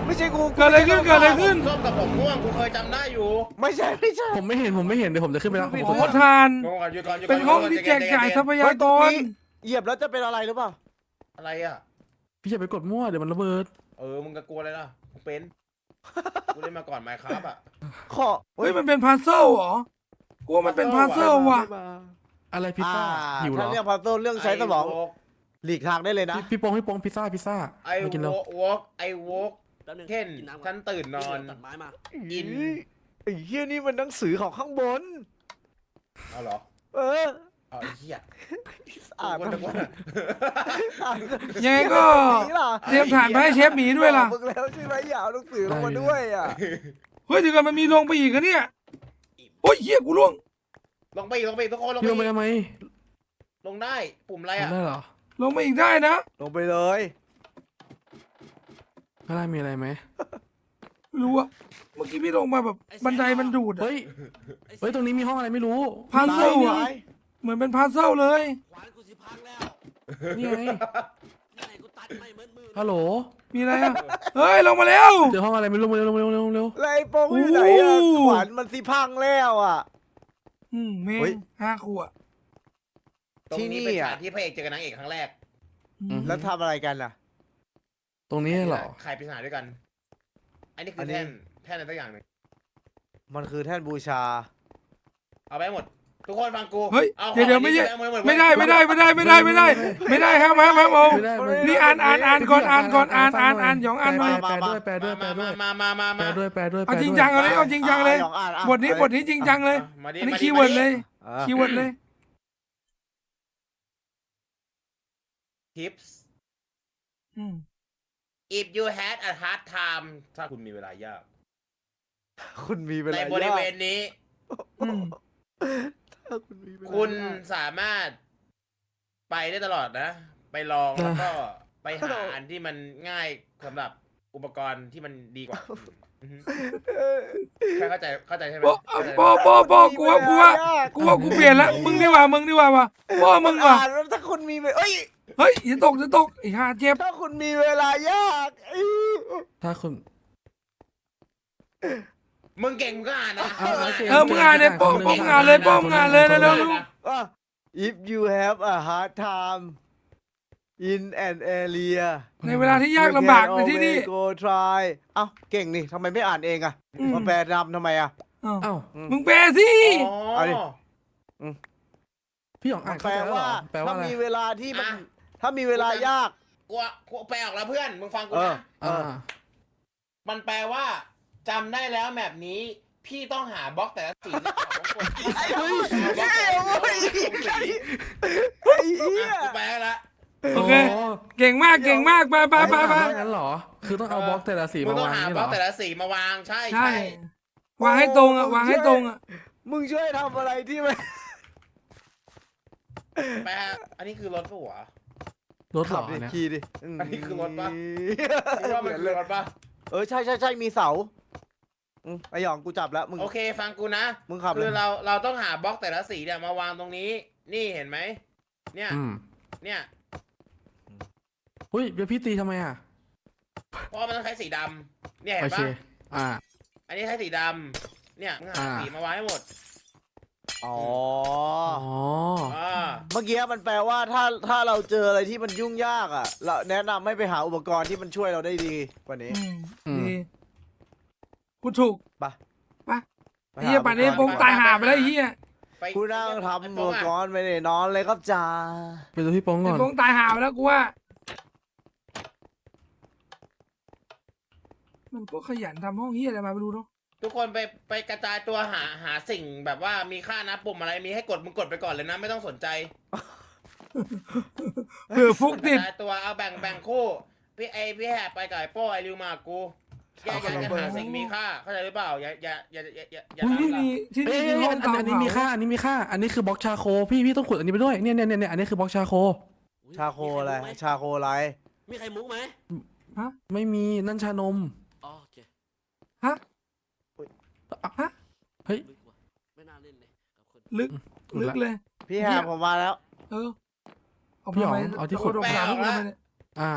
ไม่ใช่กู เกิดอะไรขึ้นเกิดอะไรขึ้น ส้มกับผมม่วงกูเคยจำได้อยู่ ไม่ใช่ ผมไม่เห็นเดี๋ยวผมจะขึ้นไปแล้ว ขอทาน งงก่อนอยู่ก่อนอยู่ก่ เป็นห้องที่แจกจ่ายทรัพยากร เหยียบแล้วจะเป็นอะไรหรือเปล่า อะไรอ่ะ พี่อย่าไปกดมั่วเดี๋ยวมันระเบิด มึงก็กลัวอะไรล่ะกูเป็นกูเล่นมาก่อนไมค์ครับอ่ะ ขอ เฮ้ยมันเป็นพัซเซิลเหรอกูว่ามันเป็นพัซเซิลว่ะ อะไรพิซซ่าหิวเหร ถ้า อ เรื่องพัซเซิลเรื่องใช้สมองหลีกทางได้เลยนะ พี่โป้งพิซซ่า ไอ มากินแล้ว วอล์กแป๊บนึง เช่น กิน้ำก่อ ฉันตื่นนอน ตัดไม้มา อิน ไอ้เหี้ยนี่มันหนังสือของข้างบน เอาเหรอ เออ เอาไอ้เหี้ย อ่าน กูนึกว่า ยังไงก็ เตรียมฐานมาให้เชฟหมีด้วยล่ะ มึงแล้วใช่ไหมอย่าเอาหนังสือลงมาด้วยอ่ะ เฮ้ยเดี๋ยวก่อนมันมีลงไปอีกอะเนี่ยโอ้ยเฮียกูล่วง ลงไปอีกทุกคนลง พี่ลง ไป ไป อีก ทำไม ลงได้ปุ่มอะไร ทำ อ่ะ ได้เหรอ ลงมาอีกได้นะ ลงไปเลย ข้างล่างมีอะไรไหม ไม่รู้อะเมื่อกี้พี่ลงมาแบบบันไดมันดูดอะ เฮ้ยตรงนี้มีห้องอะไรไม่รู้ พัซเซิลอะ ไหน เหมือนเป็นพัซเซิลเลย ขวานกูสิพังแล้ว นี่ไง นี่ไงกูตัดไม่เหมือนมือ ฮัลโหล มีอะไรอะเฮ้ยลงมาแล้ว เจอห้องอะไรไม่รู้เร็ว แล้วไอ้โป้งอยู่ไหนอ่ะ โอ้ ขวานมันสิพังแล้วอ่ะ เม เฮ้ย ง5 ขวด ตรง ที่นี่ นี้เป็น อ่ะ ฉากที่พระเอกเจอกับนางเอกครั้งแรก แล้วทำอะไรกันล่ะ ตรงนี้เหรอ ใครปริศนาด้วยกัน อันนี้คื อั อน นี้ แท่นอะไรสักอย่างหนึ่ง มันคือแท่นบูชา เอาไปให้หมด ทุกคนฟังกู เฮ้ย อา เดี๋ยว ของ ไม่ อัน ใช่ นี้ปเอาหด ไม่ได้ไม่ได้ไม่ได้ไม่ได้ไม่ได้ไม่ได้ครับเอา ไม่ได้ นี่อ่านก่อนอ่านหยองอ่านหน่อย แปลด้วยแปลด้วย มา แปลด้วย เอาจริงจังเอาเลยเอาจริงจังเลย หยองอ่านอ่ะ บทนี้จริงจังเลย มาดิ อันนี้ มาดิ คีย์เวิร์ดเลย อ่ะ คีย์เวิร์ดเลย ทิปส์ อืม if you had a hard time ถ้าคุณมีเวลายาก คุณมีเว ใน ลา บริเวณ ยาก นี้ อืม ถ้าคุณมีเวลา คุณ ยาก สามารถไปได้ตลอดนะ ไปลองแล้วก็ไปหาอันที่มันง่ายสำหรับอุปกรณ์ที่มันดีกว่าอือฮึ แค่เข้าใจใช่ไหม โป้กูว่ากูเปลี่ยนละมึงดีกว่าว่ะพ่อมึงว่ะ อ่านแล้วถ้าคุณมีเวลาเอ้ย เฮ้ยอย่าตกไอ้ห่าเจ็บ ถ้าคุณมีเวลายากเอ้ย ถ้าคุณ มึงเก่งมึงก็อ่านนะ มึงอ่านเลยโป้มึงอ่านเลยเร็ว อ่ะ if you have a hard time in an area ในเวลาที่ยากลำบากในที่นี่ you can always go try เอ้าเก่งนี่ทำไมไม่อ่านเองอ่ะมาแปลนำทำไมอ่ะ เอ้า มึงแปลสิ เอาดิ พี่หยองอ่าน แปล เข้าใจแล้วเหร ว่า อแปลว่า ถ้า อะไร มีเวลาที่มันถ้ามีเวลายาก กูแปลออกแล้วเพื่อน มึงฟังกู เออ นะ อ่า มันแปลว่าจำได้แล้วแมปนี้ พี่ต้องหาบล็อกแต่ละสีในของกด เฮ้ย บล็อกแต่ละสี ไอ้เหี้ย กูแปลแล้ว โอเคเก่งมากไป งั้นเหรอ คือต้องเอาบล็อกแต่ละสี มึง มา ต้อง วาง หา นี่ บ เห ล็ ร อก อ แต่ละสีมาวางใช่ ใช่วางให้ตรงอ่ะ มึงช่วยทำอะไรที่มัน แปลอันนี้คือรถปะวะ รถเหร ขั อบ ดิ เนี่ย ขี่ดิ อันนี้คือรถปะ คิดว่ามันคือรถปะ เออใช่มีเสาไอหยองกูจับแล้วมึง โอเคฟังกูนะ มึงขับ คือ เลย เราต้องหาบล็อกแต่ละสีเนี่ยมาวางตรงนี้ นี่เห็นไหมเนี่ย อืม เนี่ย อุ้ยเดี๋ยวพี่ตีทำไมอ่ะ เพราะมันต้องใช้สีดำเนี่ยเห็ โอนเค ปะ อ่า อันนี้ใช้สีดำเนี่ยมึงหา อ่า สีมาวางให้หมด อ๋อ อ๋อ เมื่อกี้มันแปลว่าถ้าเราเจออะไรที่มันยุ่งยากอ่ะเราแนะนำให้ไปหาอุปกรณ์ที่มันช่วยเราได้ดีกว่านี้ ดีกูถูก ไป เฮียป่านนี้โป้งตายหาไปแล้วเฮีย ไป กูนั่งทำอุปกรณ์ไม่ได้นอนเลยครับจ่า ไปดูพี่โป้งก่อน โป้งตายหาไปแล้วกูว่ามันก็ขยันทำห้องเฮียอะไรมาไปดูเนาะ ทุกคนไปกระจายตัวหาสิ่งแบบว่ามีค่านะปุ่มอะไรมีให้กดมึงกดไปก่อนเลยนะไม่ต้องสนใจ เผื่อฟุก ก ติด ระจายตัวเอาแบ่งคู่พี่แหบไปกับไอ้โป้ไอ้ริวมากูแยกย้ายกันหาสิ่งมีค่าเข้าใจหรือเปล่าอย่า อุ้ยที่ ทำ นี่ที่ เอ้ นี่ ย มีห้องเตา อันนี้มีค่า อันนี้มีค่า อันนี้คือบล็อกชาโค พี่ต้องขุดอันนี้ไปด้วย เนี่ยอันนี้คือบล็อกชาโค ชาโคอะไรชาโคอะไร มีใครมุกไหม ฮะ ไม่มีนั่นชานม อ๋อโอเค ฮะ ฮะ เฮ้ย ลึกว่ะไม่น่าเล่นเลยกับคน ลึก อืม ลึกเลย พี่แฮมผมมาแล้ว เออ พี่อ๋อง ทำไม เอาที่ขุด โดนด่าพวกเราทำไมเนี่ย อ่า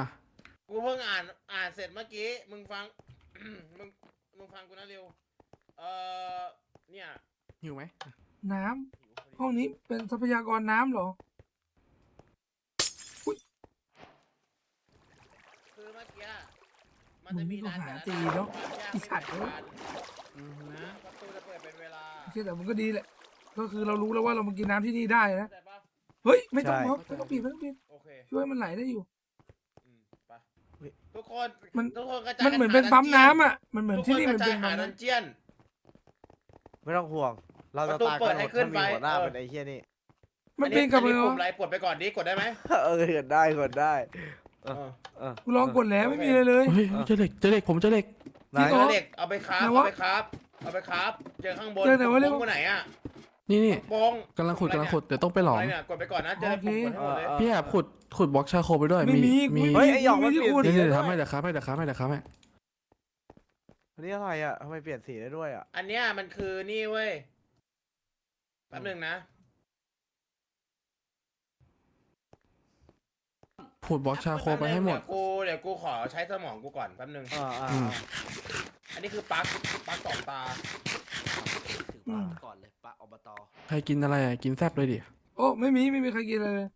กูเพิ่งอ่านเสร็จเมื่อกี้ มึงฟัง มึงฟังกูนะเร็ว เนี่ย หิวไหม น้ำห้องนี้เป็นทรัพยากรน้ำเหรอ คือเมื่อกี้มันจะมีร้าน มึงนี่ก็หาตีเนอะไอ้สัตว์เอ้ย นะประตูจะเปิดเป็นเวลา โอเคแต่มันก็ดีแหละ ก็คือเรารู้แล้วว่าเรามากินน้ำที่นี่ได้นะ เข้าใจปะ เฮ้ย ไม่ต้อง ใช่ บล็อกไม่ต้องปิดไม่ต้องปิด โอเค ช่วยมันไหลได้อยู่ ไปทุกคน มัน ทุกคนกระจาย มันเหมือนเป็นปั๊มน้ำอ่ะ มันเหมือนที่นี่มันเป็น หา ปั๊ม ดัน น้ำ เจียน ไม่ต้องห่วง เราจะ ประตู ตาย เปิ กั ด นหม ให้ ด ขึ้ ถ้าน มี ไป หัวหน้า เออ เป็นไอ้เฮียนี่ มันเป็นกับ อั อะไร ปุ่ม วะ อะไรกดไปก่อนดิกดได้ไหม เออกดได้กดได้ เออ กูลองกดแล้วไม่มีอะไรเลย เฮ้ยเจอเหล็กเจอเหล็กผมเจอเหล็ก ไหน จริงเหรอ เด็กเอาไปคราฟ ไหน เอา วะ ไปคราฟเอาไปคราฟเจอข้างบน เจอไหนวะเรียก โป้งไหนอ่ะ นี่นี่ โป้ง กำลังขุดเดี๋ยวต้องไปหลอ อะ ม ไรเนี่ยกดไปก่อนนะเจอ โอเค ปุ่มกดให้หมดเลย พี่แอบขุดบล็อกชาโคไปด้วย ไม่มี มี เฮ้ยไอ้หยองมันเปลี่ยนสี เดี๋ยว ได้ เดี๋ยว ด้ว ทำให้ ย เดี๋ยวครับให้เดี๋ยวครับให้เดี๋ยวครับให้ อันนี้อะไรอ่ะทำไมเปลี่ยนสีได้ด้วยอ่ะ อันเนี้ยมันคือนี่เว้ยแป๊บหนึงนะ ขุดบล็อกชาโคไปให้หมด เดี๋ยวกูขอใช้สมองกูก่อนแป๊บหนึง อืม อันนี้คือปลั๊กสองตา ถึงปากก่อนเลยปะอบต ใครกินอะไรอ่ะกินแซ่บเลยดิ โอ้ไม่มีใครกินเลย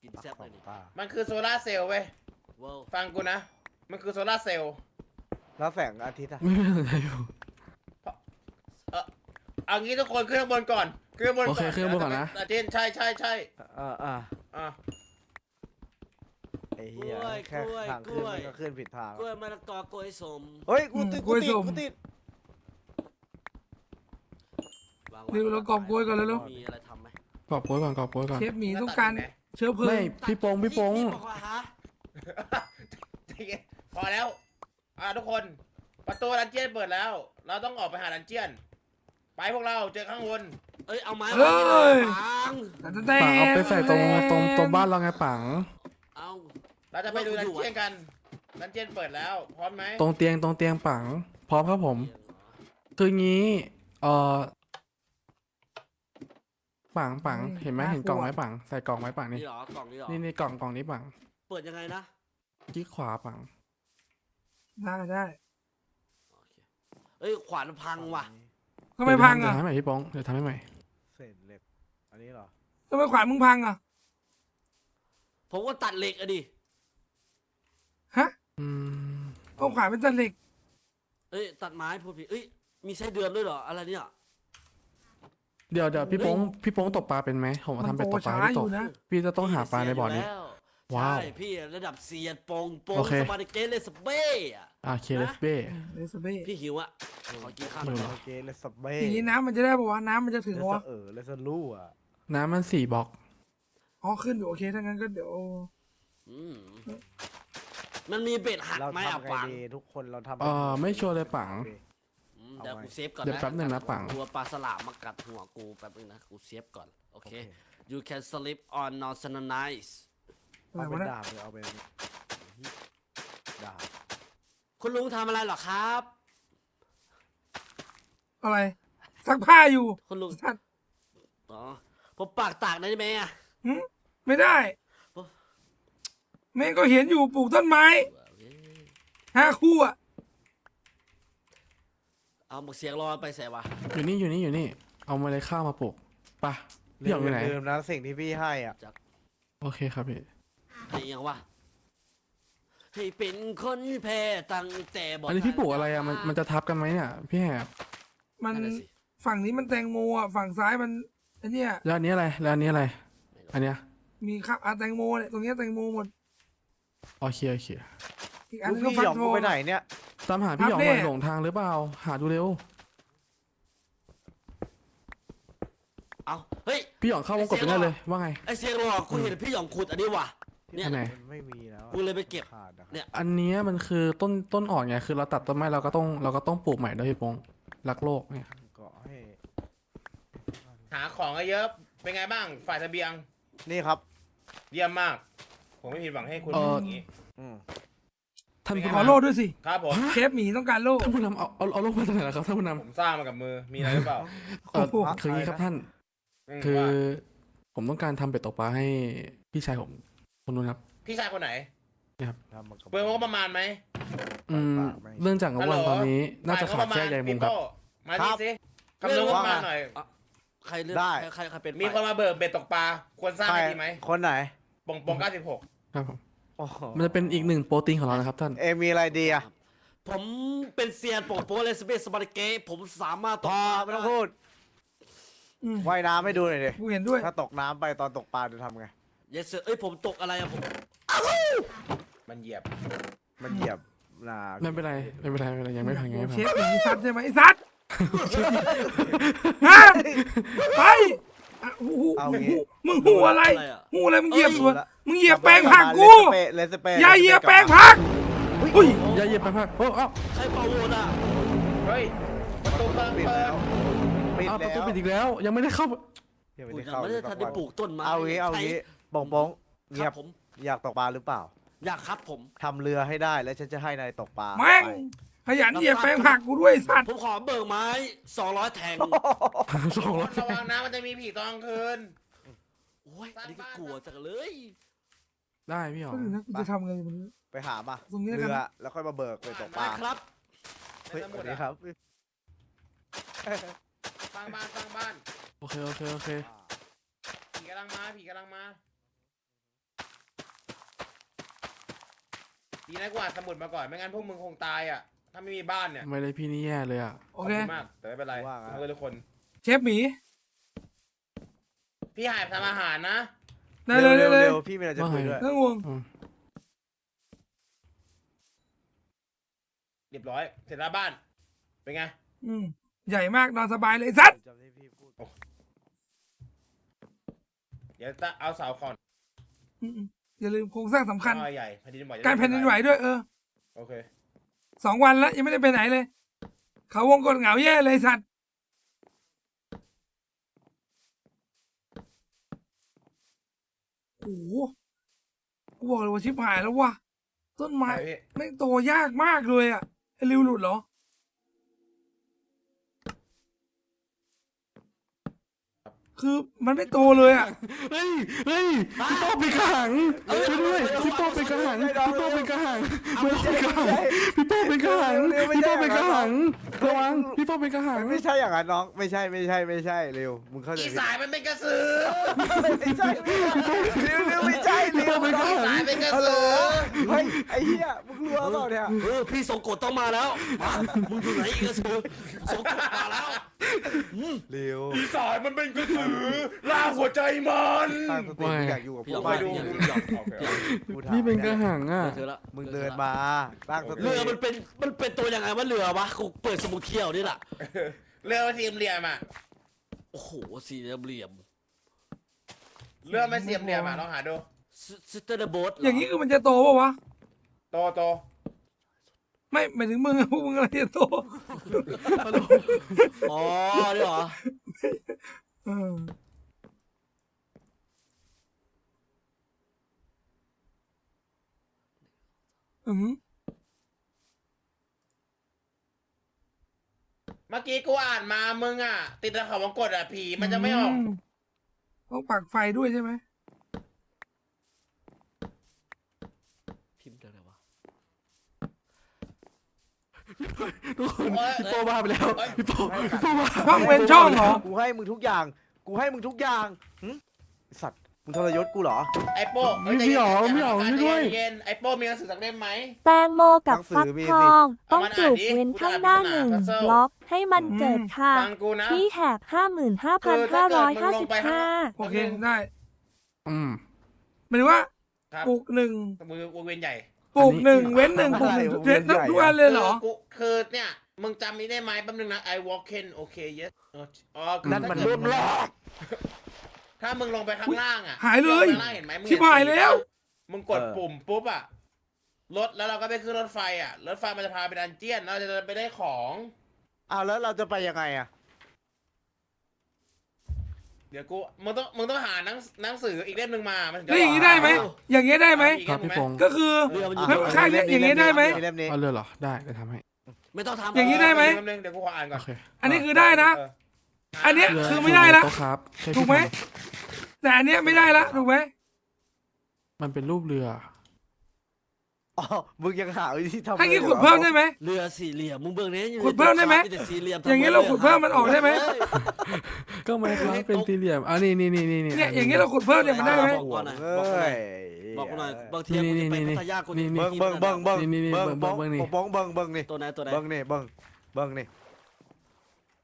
กินแซ่บเลยนี่ มันคือโซลาร์เซลล์เว้ย ว้าว ฟังกูนะ มันคือโซลาร์เซลล์ แล้วแสงอาทิตย์อ่ะ ไม่เป็นไรอยู่ เอางี้ทุกคนขึ้นข้างบนก่อนขึ้นข้างบนก่อน โอเคขึ้นข้างบนก่อนนะ อาทิตย์ใช่ อ่า อ่ะ ไอ้เหี้ย กล้วย แค่ กล้วย ทาง ก ขึ้น ล้วย มันก็ขึ้นผิดทาง กล้วยมะละกอกล้วยสม เฮ้ยกูติด กล้วยส้ม กูติด วาง เร็วเรากอบกล้วยก่อนเร็ว มีอะไรทำไหม กรอบโป้ยก่อนกรอบโป้ยก่อน เชฟหมีต้องการเชื้อเพลิ ไม่ ง พี่โป้ง พี่บอกว่าฮะ ใจเย็นพอแล้วทุกคน ประตูดันเจียนเปิดแล้ว เราต้องออกไปหาดันเจียน ไปพวกเราเจอข้างบน เอ้ยเอาไม้ เอ้ วาง ย ปัง แต่ ปังเอาไปใส่ตรงบ้านเราไงปัง เอา เราจะไปดูดันเจียนกัน ดันเจียนเปิดแล้ว พร้อมไหม ตรงเตียงปังพร้อมครับผม คืองี้ปังเห็นไหมเห็นกล่องไหมปังใส่กล่องไหมปังนี่ นี่เหรอกล่องนี้เหรอ นี่กล่องนี้ปัง เปิดยังไงนะ คลิกขวาปัง ได้ โอเคเอ้ยขวานพังว่ะ ทำไมพังอ่ะ เดี๋ยวทำให้ใหม่พี่โป้งเดี๋ยวทำให้ใหม่ เศษเหล็ก อันนี้เหรอ ทำไมขวานมึงพังอ่ะ ผมก็ตัดเหล็กอะดิ ฮะ อืม เอาขวานเป็นตะเหล็ก เอ้ยตัดไม้พูดผิดเอ้ยมีไส้เดือนด้วยเหรออะไรเนี่ย เดี๋ยวพี่โป้งตกปลาเป็นไหมผม มัน ทำเป็ด โต ตกปลา ช้า ให้ อ ตก ยู่นะ พี่จะต้องหาปลาในบ่อนี้ เซียยู่แล้ว ว้าว ใช่พี่ระดับเซียนโปง โอเค สมาร์ทเกตเลสเบ้อะ เคเลสเบ้ เลสเบ้ พี่หิวอะขอกินข้าวห หิ น่อ ว ย โอเคเลสเบ้ อย่างนี้น้ำมันจะได้ปะวะน้ำมันจะถึง เล ปะ ส วะ เลสลู่อ่ะ น้ำมัน4บล็อก อ๋อขึ้นอยู่โอเคถ้างั้นก็เดี๋ยว อืมมันมีเบ็ดหัก เรา ไหมอ่ะ ทำไง ปัง ดีทุกคนเราทำ ไม่ชัวร์เลยปัง เดี๋ยวกูเซฟก่อน เดี๋ยวแป๊บหนึ่งนะปัง ตัวปลาสลามมากัดหัวกูแป๊บนึงนะกูเซฟก่อนโอเค you can sleep on non nice อะไร เอาเป็ วะ น เนี่ย ดาบหรือเอาเป็นดาบ คุณลุงทำอะไรเหรอครับ อะไรซักผ้าอยู่ คุณลุง สัตว์ อ๋อผมปากตากได้ไหมอ่ะ หึไม่ได้ โอ้ แม่งก็เห็นอยู่ปลูกต้นไม้5 คู่อ่ะ เอาหมกเสียงรอไปใส่วะ อยู่นี่เอาเมาเลยข้าวมาปลูกไปะพี่หยองอยู่ไหน ลืมนะสิ่งที่พี่ให้อ่ะ โอเคครับพี่ ให้ยังวะให้เป็นคนแพ้ตั้งแต่บอก อันนี้พี่ปลูกอะไรอ่ะมันจะทับกันไหมเนี่ยพี่แหบ มัน นั่นน่ะสิ ฝั่งนี้มันแตงโมอ่ะฝั่งซ้ายมันอันเนี้ย แล้วอันนี้อะไรอันเนี้ย มีครับแตงโมเนี่ยตรงเนี้ยแตงโมหมด โอเค อีกอัน ลูก นึงก็ พี่ ฟั หย ก อง ท กู อง ไปไหนเนี่ย ตามหาพี่หยองหน่อย ครับ หลงทางหรือเปล่าหาดูเร็ว เอาเฮ้ย พี่หยองเข้าวงกดไปได้เลยว่าไง ไอเสียงรอกูเห็นพี่หยองขุดอันนี้ว่ะเนี่ย อันไหน มันไม่มีแล้ว กูเลยไปเก็บ ขาดนะครับ เนี่ย อันเนี้ยมันคือต้นอ่อนไงคือเราตัดต้นไม้เราก็ต้องปลูกใหม่ด้วยพี่โป้งรักโลกเนี่ย เกาะให้ หาของเยอะเป็นไงบ้างฝ่ายเสบียง นี่ครับ เยี่ยมมาก ผมไม่ผิดหวังให้คุณ เออ อย่างนี้ อืม ท่านผู้ ขอน โล่ด้วยสิ ครับผม เชฟหมีต้องการโล่ ท่านผู้นำเอาโลกมาจากไหนล่ะครับท่านผู้น ผมสร้างมากับมือ มีอะไรหรือเปล่า ำ โอ้โห คืออย่างนี้ครับท่าน คือ ว่า ผมต้องการทำเป็ดตกปลาให้พี่ชายผมคนนู้นครับ พี่ชายคนไหน ทำมากับ เปิดงบประมาณไหม อืม ปากไม่ เรื่องจากงบประมาณตอนนี้น่าจะขาดแค่ใยมุมครับ มาดิสิคำนวณงบประมาณหน่อย ใครเลือก ได้ ใครเป็น มีคนมาเบิกเบ็ดตกปลา ควรสร้าง ใคร ให้ดีไหม คนไหน ปง96 ครับผม โอ้โห มันจะเป็นอีกหนึ่งโปรตีนของเรานะครับท่าน เองมีอะไรดีอ่ะ ผมเป็นเซียนโปโปเลสเบสบาร์เกตผมสามารถ พอไม่ต้องพูด อืม ว่ายน้ำให้ดูหน่อยดิ กูเห็นด้วย ถ้าตกน้ำไปตอนตกปลาจะทำไง เยสเอ้ยผมตกอะไรอะผม มันเหยียบ มันเหยียบนา ไม่เป็นไรไม่เป็นไรไม่เป็นไรยังไม่พังยังไม่พั เช ง ฟหมีซัดใช่ไหมไอ้ซัดฮะไปอ่ะมึงหูอะไรหูอะไรมึงเหยียบสวนมึงเหยียบแปลงผักกู เลสเปย์ อย่าเหยียบแปลงผักอุ้ย อย่าเหยียบไปพักโอ้เอ้า ใครเป่าโหวตอะ เฮ้ย ประตูกำลัง ปิด เปิ แล้ ด วปิด อ้าวป แล้ ระตู ว ปิดอีกแล้ว ยังไม่ได้เข้า ยังไม่ อุ้ย ได้ ยัง เข้า ไม่ได้ทันได้ปลูกต้นไม้ เอางี้ ใช้ โป่งเงี ค ย รั บบ ผม อยากตกปลาหรือเปล่า อยากครับผม ทำเรือให้ได้แล้วฉันจะให้นายตกปลา แม่งขยันเหยียบแปลงผักกูด้วยไอ้สัตว์ ผมขอเบิกไม้200แทง สองร้อย ระวังนะมันจะมีผีตอนกลางคืน โอ้ยอันนี้ก็กลัวจังเลย ได้พี่หรอ ก็ถึงนะกูจะทำไงมัน ไปหามา ตรงนี้แล้ว เรื กัน อ นะ แล้วค่อยมาเบิกไปตกป ได้ ลา ครับ เฮ้ย ในส ส มุ วั ด สดี อะ ครับ สร้างบ้านสร้างบ้าน โอเคโอเคโอเค ผีกำลังมาผีกำลังมาดีนะกูอ่านสมุดมาก่อนไม่งั้นพวกมึงคงตายอ่ะ ถ้าไม่มีบ้านเนี่ย ไม่ได้พี่นี่แย่เลยอ่ะ โอเค ขบณมากแต่ไม่เป็นไรเพื่อนทุกคน เชฟหมี พี่หายทำอาหารนะ ได้เลยได้เลย เร็วๆพี่มีอะไรจะคุยด้วย ไม่ต้องห่วง อืม เรียบร้อยเสร็จแล้วบ้านเป็นไง อืมใหญ่มากนอนสบายเลยไอ้สัตว์ จำที่พี่พูด เดี๋ยวจะเอาเสาก่อน อืมอย่าลืมโครงสร้างสำคัญ อ้อยใหญ่แผ่นดินไหว การแผ่นดินไหวด้วยโอเค 2 วันแล้วยังไม่ได้ไปไหนเลย เขาวงกดเหงาแย่เลยสัตว์โอ้โหกูบอกเลยว่าชิบหายแล้วว่ะต้นไม้ ไปพี่ ไม่งโตยากมากเลยอ่ะไอ้ริวหลุดเหรอ คือมันไม่โตเลยอ่ะ เฮ้ยเฮ้ยพี่โป้เป็นกระหังช่วยด้วยพี่โป้เป็นกระหังพี่โป้เป็นกระหังพี่โป้เป็นกระหังพี่โป้เป็นกระหังพี่โป้เป็นกระหังระวังพี่โป้เป็นกระหัง ไม่ใช่อย่างนั้นน้องไม่ใช่เร็วมึงเข้าใจ อี ผิด สายมันเป็นกระสือ ไม่ใช่เร็วไม่ใช่เร็ว อีสายเป็นกระ ฮัลโหล สือ เฮ้ยไอ้เหี้ยมึงรัวเปล่าเนี่ย พี่สงกดต้องมาแล้วมามึงอยู่ไหนอีกกระสือสงกดมาแล้ว เร็ว อีสายมันเป็นกระสือล่าหัวใจมัน ตั้งสติมึงอยากอยู่กับ พี่ กู ออก ไหม มา ดู พี่ ดู กูถาม นี่เป็นกระหังอ่ะ เจอละ มึงเดินมาตั้งสติ เรือมันเป็นตัวยังไงวะเรือวะกูเปิดสมุดเที่ยวนี่แหละ เรือมันสี่เหลี่ยมอ่ะ โอ้โหสี่เหลี่ยม เรือมันสี่เหลี่ยมอ่ะลองหาดู ซิสเตอร์โบ๊ท อย่างนี้คือมันจะโตป่าวะ โต ไม่หมายถึงมึงอะพวกมึงอะไรจะโต อ๋อนี่เหรอ เอออืม เมื่อกี้กูอ่านมามึงอ่ะ ติดตะเขาวงกดอ่ะผีมันจะไม่ออก ต้องปักไฟด้วยใช่ไหม พิมพ์อะไรวะ ทุกคนพี่โป้บ้าไปแล้วพี่โป้บ้า ช่องเว้นช่องเหรอ กูให้มึงทุกอย่างหึไอ้สัตว์มึงทรยศกูเหรอ ไอ้โป้ พี่หรอพี่หรอช่วยด้วย เย็นไอ้โป้มีหนังสือสักเล่มไหม แตงโมกับฟักทอง ต้องปลูกเว้นข้างหน้าหนึ่งบล็อกให้มันเกิดค่ะ ฟังกูนะ ที่แหก55,555 โอเคได้ อืม หมายถึงว่า ครับ ปลูกหนึ่ง มือวงเวียนใหญ่ ปลูกหนึ่งเว้นหนึ่งปลูกหนึ่งทุกเทสทุกวันเลยเหรอ คือเนี่ย มึงจำนี้ได้ไหมแป๊บนึงนะ I walk in โอเค yes อ๋อคือ นั่นมัน ถ้าเกิด ร่วมรอบ ถ้ามึงลงไปข้างล่างอ่ะ หายเลย ข้างล่างเห็นไหมมึง ชิบหายแล้ว มึงกดปุ่มปุ๊บอ่ะ รถแล้วเราก็ไปขึ้นรถไฟอ่ะ รถไฟมันจะพาไปดันเจียนเราจะไปได้ของ อ้าวแล้วเราจะไปยังไงอะ เดี๋ยวกูมึงต้องหาหนังสืออีกเล่มหนึ่งมามันถึงจะ แล้วอย่างนี้ได้ไหมอย่างเงี้ยได้ไหม อีก ครั เล่ บ มหนึ่ พี่ ง พ ไหม งษ์ ก็คือ เรือมันอยู่ ข้างเนี้ยอย่างเงี้ยได้ไหม เล่มนี้ เอาเลยเหรอได้เดี๋ยวทำให้ ไม่ต้องทำ อย่างนี้ได้ไหม เล่มหนึ่งเดี๋ยวกูขออ่านก่อน โอเค อันนี้คือได้นะ เออ อันเนี้ย เรือ คือไม่ได้ละ โต๊ะครับใช่พี่ ถูกไหม ท แต่อันเนี้ยไม่ได้ละถูกไหม ำมันเป็นรูปเรือ อ๋อมึงยังหาวิธีทำ ให้งี้ขุดเพิ่มได้ไหม เรือสี่เหลี่ยมมึงเบิ่งนี้ ขุดเพิ่มได้ไหม แต่สี่เหลี่ยม อย่างเงี้ยเราขุดเพิ่มมันออกได้ไหม ก็ไม่ครับเป็นสี่เหลี่ยมอ่ะนี่ เนี่ยอย่างเงี้ยเราขุดเพิ่มเนี่ยมันได้ไหม บอกก่อนหน่อย เอ้ย บอกกูหน่อยบางทีมึงจะไปพัทยากู นี่ เบิ้งเบิ้งเบิ้งเบิ้ง นี่ เบิ้ง เบิ้ เบิ้ ง ง นี่ ผมเบิ้งเบิ้งนี่ ตัวไหนตัวไหน เบิ้งนี่เบิ้งเบิ้งนี่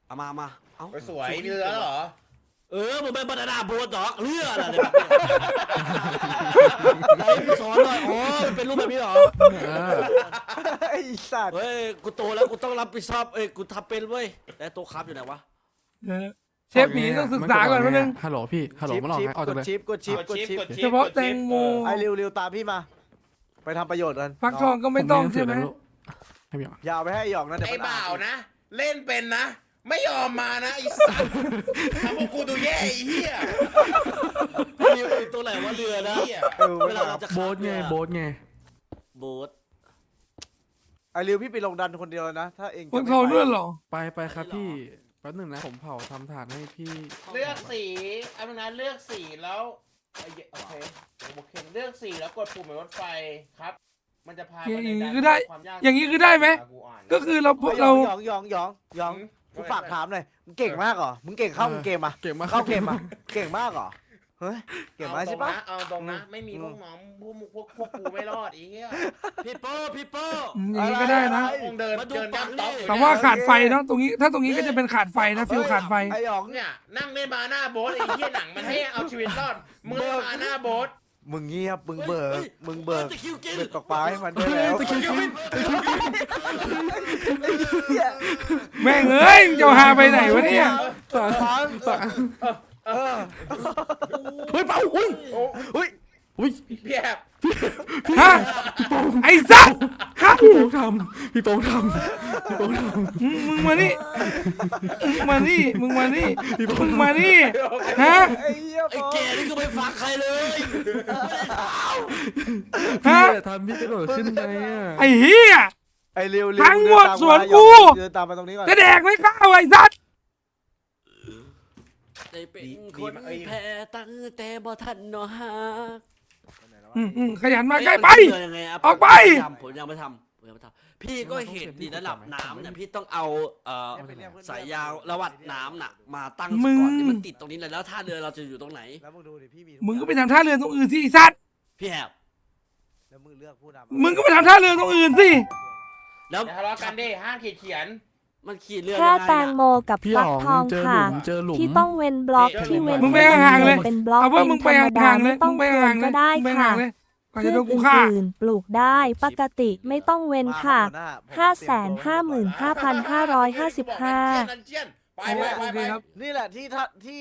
เอามาเอ้า ไปสวยมีเรือแล้วเหรอ มึงเป็นบรรดาโบสดอกเรืออะไรเนี่ยไหนพี่สอนหน่อยอ๋อมันเป็นรูปแบบนี้เหรอ ไอ้สัตว์ เฮ้ยกูโตแล้วกูต้องรับผิดชอบกูทำเป็นเว้ยแต่ตัวครับอยู่ไหนวะ เชฟหมีต้องศึกษาก่อนนิดนึง ฮัลโหลพี่ฮัลโหลมันออกไงออก ก จาก ด เลย ชิปกดชิปกดชิป เฉพาะแตงโม ไอ้เร็วๆตามพี่มา ไปทำประโยชน์กัน ฟักทองก็ไม่ต้องใช่ไหม ให้พี่อ่ะ อย่าเอาไปให้หยอกนะเดี๋ยว ไอ้ มัน บ่าว อ่าน นะ เล่นเป็นนะ ไม่ยอมมานะไอ้สัสทำพวกกูดูแย่ไอ้เหี้ย มีตัวไหนว่าเรือนะ เหี้ย เวลาเราจะ โบ๊ทไงโบ๊ทไง โบ๊ท ไอ้เร็วพี่ไปลงดันคนเดียวนะถ้าเองจะ ฟัก ไม่ ทอง ไป ด้วยเหรอ ไปครับพี่แป๊บหนึ่งนะผมเผาทำฐานให้พี่ เลือกสีอันนั้นเลือกสีแล้วโอเคโอเคเลือกสีแล้วกดปุ่มเหมือนรถไฟครับ มันจะพา อย่าง ไป นี้ ใน คือได้ ความยาก อย่างนี้คือได้ไหม กูอ่าน ก็คือเรา หย เรา องหยองหยองหยองกูฝากถามหน่อยมึงเก่งมากเหรอมึงเก่งเข้าเกมอ่ะ เก่งมาก เข้าเกมอ่ะเก่งมากเหรอเฮ้ยเก่งมากใช่ปะ เอาตรงนะไม่มีพวกน้องพวกกูไม่รอดไอ้เหี้ย พี่โป้ อย่างนี้ก็ได้นะ คงเดิน มาดู เดินย่ำต๊อกอยู่ แต่ว่าขาดไฟเนาะตรงนี้ถ้าตรงนี้ก็จะเป็นขาดไฟนะฟิลขาดไฟ ไอ้หยอง เนี่ยนั่งเล่นบาหน้าโบ๊ทไอ้เหี้ยหนังมันให้เอาชีวิตรอดมึงเล่นบาหน้าโบ๊ท มึงเงียบมึงเบิกมึงเบิก ตะคิวกิน เบิกตกปลาให้มันด้วยแล้ว แม่งเอ้ยมึงจะหาไปไหนวะเนี่ย เฮ้ยเปล่าอุ้ย อุ้ย อุ้ย พี่แอบ ฮะไอ้สัสฮะ พี่โป้งทำพี่โป้งทำพี่โป้งทำ มึงมานี่มึงมานี่มึงมานี่มึงมานี่ฮะ ไอ้เหี้ย ไอ้แกนี่ก็ไม่ฟังใครเลย ฮะ พี่ทำพี่กระโดดขึ้นไงอ่ะ ไอ้เหี้ย ไอ้เร็ว ทั้งหมดสวนกู เดินตามมาตรงนี้ก่อน จะแดกไม่กล้าไอ้สัส ได้เป็นคนแพ้ตั้งแต่บ่ทันเนาะฮะ ขยันมาใกล้ไป ยังไง ออกไป ผมยังไม่ทำพี่ก็เห็นดีระดับน้ำเนี่ยพี่ต้องเอาสายยาวระวัดน้ำน่ะมาตั้ง มึง ก่อนที่มันติดตรงนี้เลยแล้วท่าเรือเราจะอยู่ตรงไหน แล้วมึงดูดิพี่มี มึงก็ไปทำท่าเรือตรงอื่นสิไอ้สัส พี่แหบ แล้วมึงเลือกผู้นำ มึงก็ไปทำท่าเรือตรงอื่นสิ แล้ว อย่าทะเลาะกันดิห้ามเขียน มันขี่เรือ แค่ ยังไง แตง น่ะ โมกับ พี่ ฟั อ๋ ก อง ทอง เจอห ค่ะ ลุมเจอหลุม ที่ต้องเว้นบล็อกที่เว้น มึงไปห่างๆเลย เป็นบล็อก เอาว่ามึงไป ธรรมดา ห่างๆเลย ไม่ต้ มึ อง งไป เว้ ห่าน งๆเล ก็ ย ได้ มึงไป ค่ะ ห่างๆเลยก่อน พื จะ ช โดนกู อ ฆ่า ื่นๆปลูกได้ปกติไม่ต้องเว้นค่ะ 555,555 เจียนไป โอเคครับ นี่แหละที่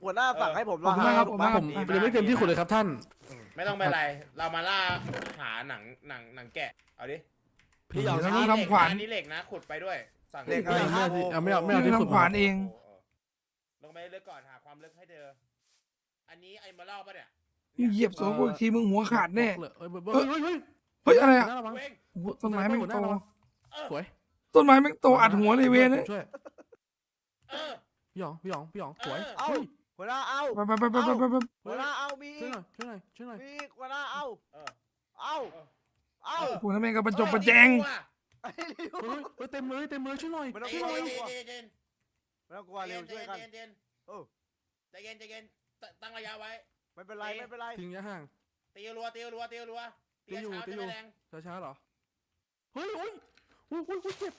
หัวหน้าสั่งให้ผม ขอบคุณมากครับ ถู ผม ปะ ผมยังไม่เต็มที่ขุดเลยครับท่าน ไม่ต้องไปไรเรามาล่าหาหนังแกะเอาดิ พี่หยอง เดี๋ยว ช้า เราทำขวาน อันนี้เหล็กนะขุดไปด้วยสั่ง เด็ก ไม่เอาไม่เอาไม่เอา พี่ ที่ ทำ ขุด ขวานเอง ลงไปลึกก่อนหาความลึกให้เจออันนี้ไอ้มาเล่าปะเนี่ย เหยียบสวนกูอีกทีมึงหัวขาดแน่ เฮ้ย เฮ้ยอะไรอ่ะ ระวัง เว้ง โอ้โหต้นไม้แม่งโต สวย ต้นไม้แม่งโตอัดหัวเลยเวยนะ ช่วย เออ พี่หยองสวย เอาหัวหน้าเอา ไปไปไปไปไปไป หัวหน้าเอามี ช่วยหน่อย มีหัวหน้าเอา เออ เอาเอา กูนั่นแม่งก็บรรจบประแจง ไอ้เร็ว เฮ้ยเต็มเลยช่วยหน่อย ไม่ต้อง ใจ กลัว เย็น ไม่ต้องกลัวเร็วช่วยกัน ใจเย็น เออ ใจเย็นตั้งระยะไว้ ไม่เป็นไรไม่เป็นไร ทิ้งระยะห่าง ตีรัวตีแรง ช้าเหรอเฮ้ยโอ้ย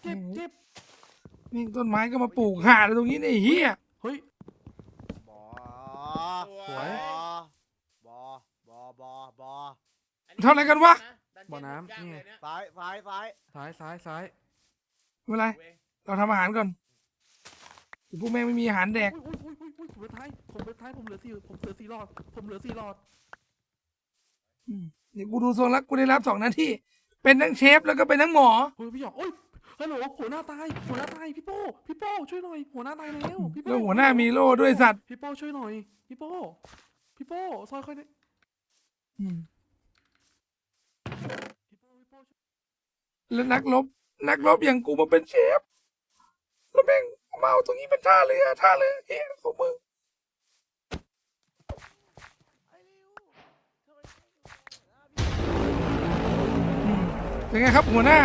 เจ็บ แม่งต้นไม้ก็มาปลูกห่าเลยตรงนี้เนี่ยไอ้เฮีย เฮ้ย บอ สวย บอ เท่าไหร่กันวะ บ่อน้ำนี่ ซ้าย ซ้าย ไม่เป็นไรเราทำอาหารก่อนไอ้พวกแม่งไม่มีอาหารแดก ผมเหลือท้ายผมเหลือ4หลอด เดี๋ยวกูดูโซนแล้วกูได้รับ2 หน้าที่เป็นทั้งเชฟแล้วก็เป็นทั้งหมอ เฮ้ยพี่หยองเฮ้ย ฮัลโหลหัวหน้าตายพี่โป้ช่วยหน่อยหัวหน้าตายแล้วพี่โป้ แล้วหัวหน้ามีโล่ด้วยสัตว์ พี่โป้ช่วยหน่อยพี่โป้ซอยค่อยดิ อืม พี่โป้ช่วย แล้วนักรบอย่างกูมาเป็นเชฟแล้วแม่งมาเอาตรงนี้เป็นท่าเรือเฮ้ยของมึงเป็นไงครับหัวหน้า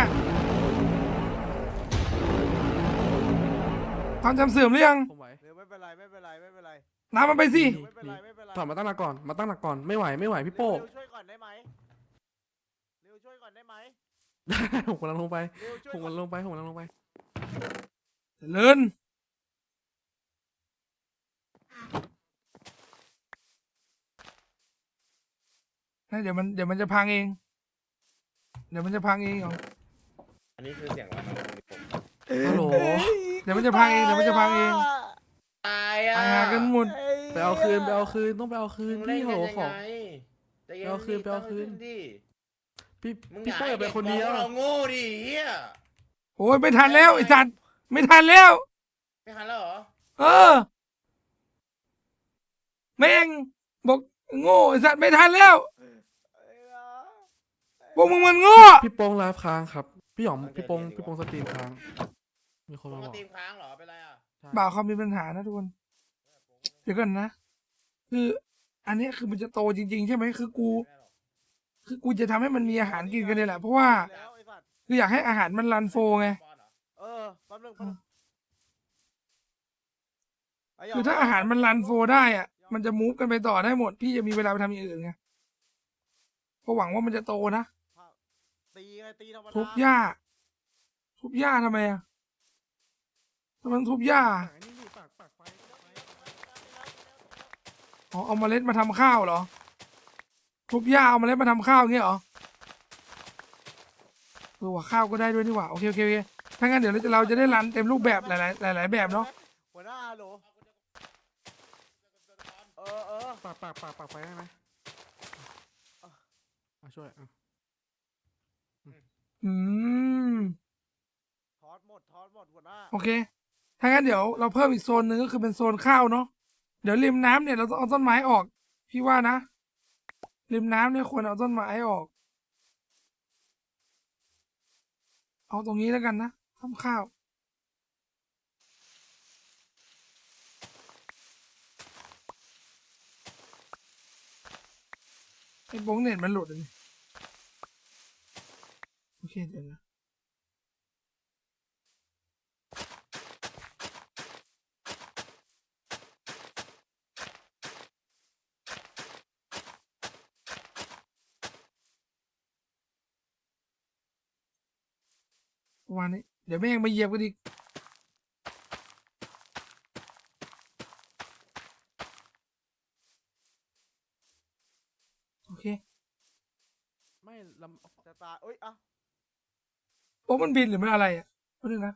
ความจำเสื่อมหรือยัง ผมไหว เร็วไม่เป็นไรไม่เป็นไรไม่เป็นไร น้ำมันไปสิ ไม่เป็นไรไม่เป็นไร ถอดมาตั้งหลักก่อนไม่ไหวพี่โป้ เร็วช่วยก่อนได้ไหมเร็วช่วยก่อนได้ไหม ผมกำลังลงไป เร็วช่วย ผม ก่อน กำลังลงไป เจริญนะเดี๋ยวมันจะพังเอง เดี๋ยวมันจะพังเองเหรอ อันนี้คือเสียงอะไรของผม ฮัลโหล เดี๋ยวมันจะพังเองตาย ตาย ตาย อ่ะ หากันหมด ไปเอาคืนต้องไปเอาคืน มึงเล่ พี่ น ฮัล กัน โหล ยัง ขอ ไงใจเย็น ไปเอาคืน ดิ ไปเอาคืน ตั้งสติดิ พี่ มึง พี่โป้อย่าไปคนเดียว เราโง่ดิเฮีย โอ้ยไม่ทันแล้วไอ้สัตว์ไม่ทันแล้ว ไม่ทันแล้วเหรอ เออ แม่งบอกโง่ไอ้สัตว์ไม่ทันแล้วพวกมึงมันโง่ พี่โป้งไลฟ์ค้างครับพี่หยองพี่โป้งสตรีมค้างมีคน มึง มา มา บอก ตีมค้างเหรอเป็นไรอ่ะ บ่าวเขามีปัญหานะทุกคน เดี๋ยวก่อนนะ คือ อันเนี้ยคือมันจะโตจริงๆใช่ไหมคือกูจะทำให้มันมีอาหารกินกันเลยแหละ เพราะว่า แล้วไอ้สัตว์ คืออยากให้อาหารมันรันโฟไง บอลเหรอ แป๊บนึงไหยง คือถ้าอาหารมันรันโฟได้อ่ะ มันจะมูฟกันไปต่อได้หมด พี่จะมีเวลาไปทำอย่างอื่นไงก็หวังว่ามันจะโตนะ ตีไงตีธรรมดา ทุบหญ้าทำไมอ่ะทำไมต้องทุบหญ้า นี่ปากไฟ อ๋อเอาเมล็ดมาทำข้าวเหรอ ทุบหญ้าเอาเมล็ดมาทำข้าวอย่างเงี้ยเหรอว่าข้าวก็ได้ด้วยนี่หว่าโอเคถ้างั้นเดี๋ยวเราจะได้รันเต็มรูปแบบหลายแบบเนาะ หัวหน้าฮัลโหลปากไฟได้ไหมช่วย อืม ทอดหมดหัวหน้า โอเคถ้างั้นเดี๋ยวเราเพิ่มอีกโซนหนึ่งก็คือเป็นโซนข้าวเนาะเดี๋ยวริมน้ำเนี่ยเราต้องเอาต้นไม้ออกพี่ว่านะริมน้ำเนี่ยควรเอาต้นไม้ออก เอาตรงนี้แล้วกันนะทำข้าวไอ้บงเน็ตมันหลุดเลยโอเคเดี๋ยวนะประมาณนี้เดี๋ยวแม่งมาเหยียบกันอีกโอเค ไม่ลำ จะตายเอ้ยอ่ะ โอ้มันบินหรือมันอะไรอ่ะพูดถึงนะ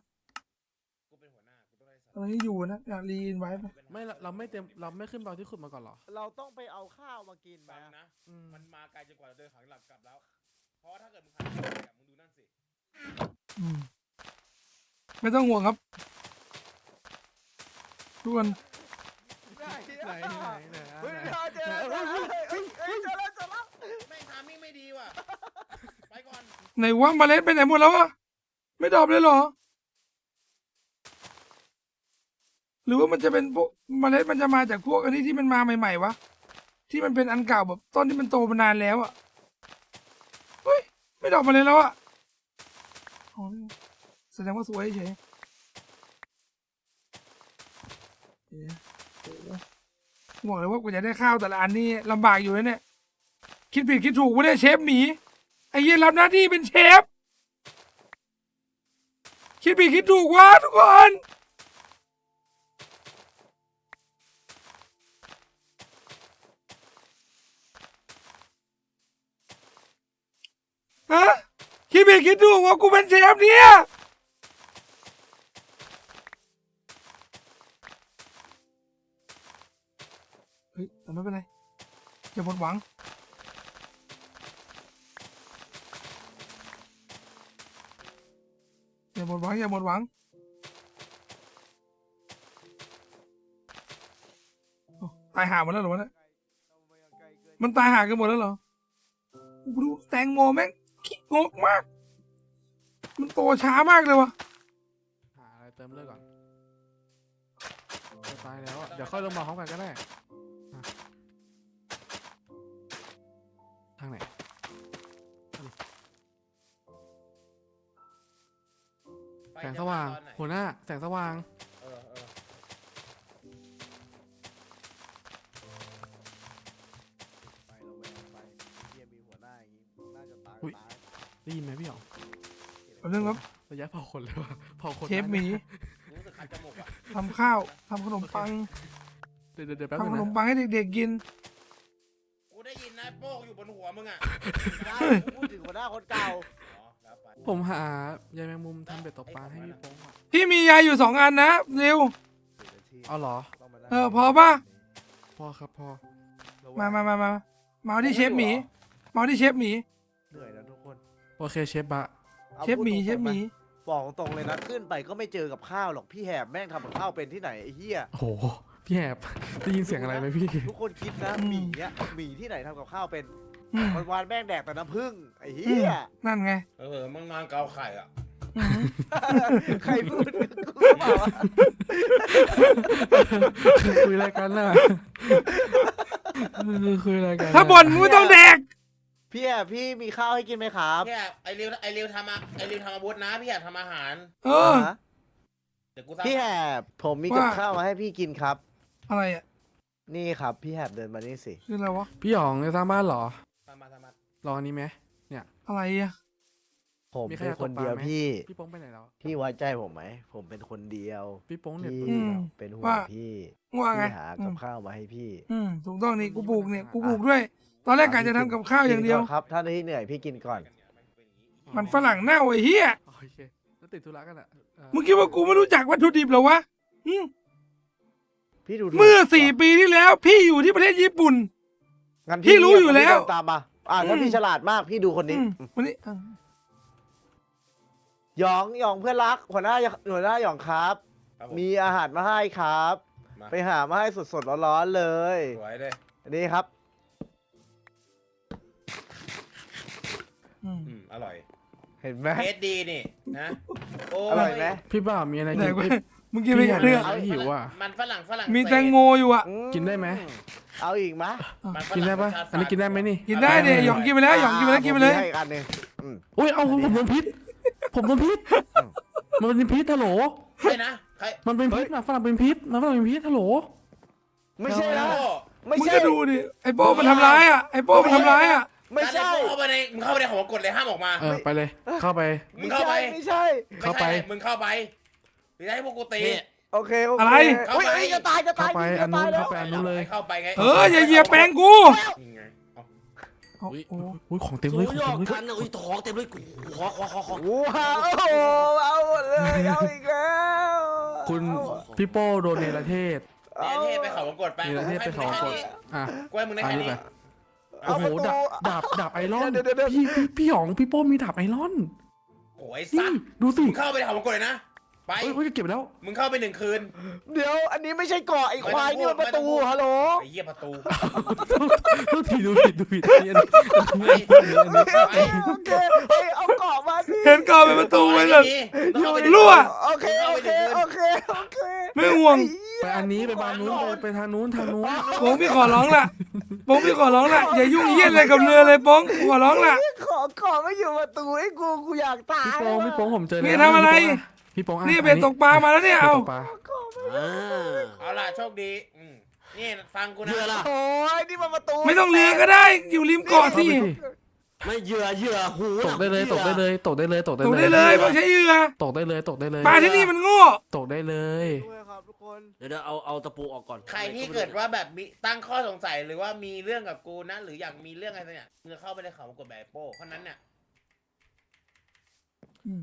กูเป็นหัวหน้ากูต้องได้สัต ตอนนี้อยู่นะอยากรีนไว้ไหม ไม่เราไม่ขึ้นไปเอาที่ขุดมาก่อนเหรอ เราต้องไปเอาข้าวมากินไหม ฟัง อะ นะ มันมาไกลจนกว่าเราเดินขังหลักกลับแล้ว เพราะถ้าเกิดมึงหันไปเนี่ยมึงดูนั่นสิ อืมไม่ต้องห่วงครับทุกคน ไหนเฮ้ยเจอแล้วเฮ้ยเจอแล้ว แม่งทามิ่งไม่ดีว่ะ ไปก่อน ไหนว่าเมล็ดไปไหนหมดแล้วอะไม่ดรอปเลยเหรอ หรือว่ามันจะเป็นพวกเมล็ดมันจะมาจากพวกอันนี้ที่มันมาใหม่ๆวะที่มันเป็นอันเก่าแบบต้นที่มันโตมานานแล้วอะเฮ้ยไม่ดรอปมาเลยแล้วอะอ๋อนี่แสดงว่าสวยเฉยบอกเลยว่ากว่าจะได้ข้าวแต่ละอันนี่ลำบากอยู่นะเนี่ยคิดผิดคิดถูกว่าเนี่ยเชฟหมีไอ้เหี้ยรับหน้าที่เป็นเชฟคิดผิดคิดถูกวะทุกคนฮะคิดผิดคิดถูกว่ากูเป็นเชฟเนี่ยเฮ้ยแต่ไม่เป็นไรอย่าหมดหวังเดี๋ อย่าหมดหวังอย่าหมดหวังโอ้ตายห่าหมดแล้วเหรอวะเนี่ยมันตายห่ากันหมดแล้วเหรอกูดูแตงโมแม่งขี้งกมาก มันโตช้ามากเลยวะ หาอะไรเติมเลือดก่อนจะตายแล้วอะเดี๋ยวค่อยลงมาพร้อมกันก็ได้อ่ะทางไหน ไป แสงสว่าง จะมตอนไหน หัวหน้าแสงสว่าง เออเออ ไประแวงไปเฮียมีหัวหน้าอย่างงี้น่าจะตาย อุ๊ย ตาย ได้ยินไหมพี่หยอง เอาเรื่องครับ ระยะเผาขนเลยว่ะเผาขน เชฟหมี รู้สึกคันจมูกอ่ะ ทำข้าวทำขนมปัง เดี๋ยวแป๊บนึ ทำ ง ขนม นะ ปังให้เด็กๆกิน กูได้ยินนะโป้งอยู่บนหัวมึงอ่ะ ได้พูดถึงหัวหน้าคนเก่า อ๋อแล้วไป ผมหายายแมงมุมทำเบ็ดตกปลาให้พี่โป้งอ่ะ พี่มียาอยู่2 อันนะเร็ว เอาเหรอ ต้องมานั่ง พอป่ะ พอครับพอ มาเอาที่เชฟหมีมาเอาที่เชฟหมี เหนื่อยนะทุกคน โอเคเชฟบะ อา เชฟหมี พูด เช ตรงๆ ฟหมี นะบอกตรงเลยนะขึ้นไปก็ไม่เจอกับข้าวหรอกพี่แหบแม่งทำกับข้าวเป็นที่ไหนไอ้เหี้ย โอ้โหพี่แอบได้ยินเสียงอะไรไหมพี่ ทุกคนคิดนะหมีอ่ะหมีที่ไหนทำกับข้าวเป็น อืม วันๆแม่งแดกแต่น้ำผึ้งไอ้เหี้ย นั่นไง มึงนอนเกาไข่อ่ะ อืม ใครพูดกับกูเปล่าวะ คุยอะไรกันน่ะคุยอะไรกัน ถ้าบ่นมึงไม่ต้องแดก พี่แหบพี่มีข้าวให้กินไหมครับ พี่อะไอริวทำอาวุธนะพี่อยากทำอาหาร เออ ฮะ เดี๋ยวกูทำ พี่แหบผมมีกับ ว่า ข้าวมาให้พี่กินครับ อะไรอ่ะ นี่ครับพี่แหบเดินมานี่สิ คืออะไรวะ พี่หยองจะสร้างบ้านเหรอ ทำมา รออันนี้ไหม อะไรอ่ะ ผม มีใคร เป็น อยาก คน ตกปลา เดียว ไหม พี่ พี่โป้งไปไหนแล้ว พี่ไว้ใจผมไหมผมเป็นคนเดียว พี่โป้งเนี่ย พี่ เปิด เป็นห่ว ว่า งพี่ ว่าไง พี่หากับข้าวมาให้พี่ ถูกต้องนี่กูปลูกเนี่ยกูปลูกด้วย ตอนแรกกะจะทำกับข้าวอย่างเดียว กินก่นครับถ้าที่เหนื่อยพี่กินก่อน มันฝรั่งเน่าไอ้เหี้ย โอเคแล้วติดธุระกันอ่ะ มึงคิดว่ากูไม่รู้จักวัตถุดิบเหรอวะอืม พี่ดูถูก เมื่อ4 ปีที่แล้ว พี่อยู่ที่ประเทศญี่ปุ่น งั้น พี่รู้อยู่แล้ว เดินตามมาถ้าพี่ฉลาดมากพี่ดูคนนี้ วันนี้ หยองเพื่อนรักหัวหน้าหยองครับ ครับผม มีอาหารมาให้ครับ มา ไปหามาให้สดๆร้อนๆเลย สวยเลย อันนี้ครับ อร่อย เห็นไหม เทสดีนี่นะโอ้ อร่อยไหม พี่บ่าวมีอะไร ไหน กิน วะ เอ้ย มึงกินไป พี่ กี่เรื่อง เอาหิวอ่ะ มันฝรั่ง มีแตงโมอยู่อ่ะ กินได้ไหม เอาอีกมะ มันฝ กิน รั่ง ได้ปะ รสชาติ อันนี้กินได้ไหมนี่ กินได้เนี่ยหยองกินไปแล้วหยองกินไปแล้วกินไปเลย ผมมีให้อีกอันหนึ่ง อุ้ยเอาผมโดนพิษ ผมโดนพิษ มันเป็นพิษฮัลโหล ใช่นะใคร มันเป็นพิษนะฝรั่งเป็นพิษนะฝรั่งเป็นพิษฮัลโหล ไม่ใช่นะ โอ้ ไม่ มึง ใช่ ก็ดูดิไอ้โป้มันทำร้ายอ่ะไอ้โป้มันทำร้ายอ่ะ ไม่ใช่ มึงเข้าไปในของกฎเลยห้ามออกมา ไปเลย เข้าไป มึงเข้าไป ไม่ใช่ เข้าไป ม่ใช่มึงเข้าไปหรือให้พวกกูตี โอเคโอเค อะไร อุ้ยไอ้จะตาย เข้าไป ยิง อันนู้น จะตายแล้ว เข้าไปอันนู้นเลย เข้าไปไง อย่าเหยียบแปลงกู นี่ไงเอา เอา อุ๊ย โอ้ อุ้ยของเต็ม สู เลย ง ของ หย เต็ อก มเลย กันนะอุ้ยท้องเต็มเลยขอ ว้าวโอ้โหเอาหมดเลยเอาอีกแล้ว คุณพี่โป้โดนเนรเทศ เนี่ยเทพไปเขาวงกดไป เนรเทศไปเขากดอ่ะ กูให้มึงได้ อัน แค่ นี้ นี้ ไปโอ้โหดาบไอรอน เดี๋ยว พี่หยองพี่โป้มีดาบไอรอน โอ้ย นี่ สัตว์ ดูสิ มึงเข้าไปในเขาวงกดเลยนะ ไป เฮ้ยเก็บไปแล้ว มึงเข้าไป1 คืน เดี๋ยวอันนี้ไม่ใช่เกาะไอ้ควายนี่มันประตู ไม่ต้องพูด ฮัลโหล ไอ้เหี้ยประตู ดูผิดดูผิดอันนี้ ไป โอเคเฮ้ยเอาเกาะมาสิ เห็นก่อนเป็นประตูไว้เลย ต้องเข้าไป รั่ว โอเคโอเค ไม่ห่วง ไปอันนี้ไปบานนู้นไปทางนู้นทางนู้น โป้งพี่ขอร้องละโป้งพี่ขอร้องละอย่ายุ่งเยี่ยนอะไรกับเรือเลยโป้งขอร้องละ ขอเกาะไม่อยู่ประตูไอ้กูอยากตาย พี่โป้งผมเจอแล้ว นี่ทำอะไร พี่โป้ง นี่เบ็ดตกปลามาแล้วเนี่ยเอา ตกปลา เอาล่ะโชคดีนี่ฟังกูนะ เหยื่อล่ะ โอ้ยนี่มันประตู ไม่ต้องเรือก็ได้อยู่ริมเกาะสิ ไม่เหยื่อหู ตกได้เลยตกได้เลยตกได้เลยตกได้ ตก เล ได้ ย เลยไม่ใช่เหยื่อ ตกได้เลยตกได้เลย ปลาที่นี่มันโง่ ตกได้เลย ด้วยครับทุกคน เดี๋ยวเอาตะปูออกก่อน ใครที่เกิดว่าแบบมีตั้งข้อสงสัยหรือว่ามีเรื่องกับกูนะหรืออยากมีเรื่องอะไรสักอย่างมึงเข้าไปในเขาวงกดแบบโป้เพราะนั้นเนี่ย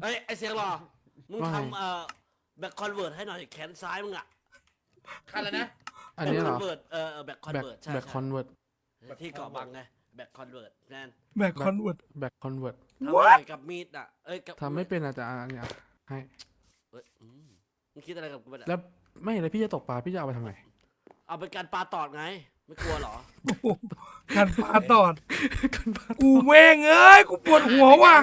เอ้ยไอเสียงหรอมึงทำแบ็คคอนเวิร์ตให้หน่อยแขนซ้ายมึงอ่ะ ขั้นแล้วนะ อันนี้เหรอ แบ็คคอนเวิร์ตแบ็คคอนเวิร์ตใช่ แบ็คคอนเวิร์ต ที่เกาะบังไงแบ็คคอนเวิร์ตนั่น แบกคอนเวิร์ต แบ็คคอนเวิร์ต ทำอะไรกับมีดอ่ะเอ้ยกับ ทำไม่เป็นอาจารย์เนี่ย ให้ เฮ้ยมึงคิดอะไรกับกูไปเนี่ย แล้วไม่แล้วพี่จะตกปลาพี่จะเอาไปทำไม เอาเป็นการปลาตอดไง ไม่กลัวเหรอ กันปลาตอด กูแม่งเอ้ยกูปวดหัวว่ะ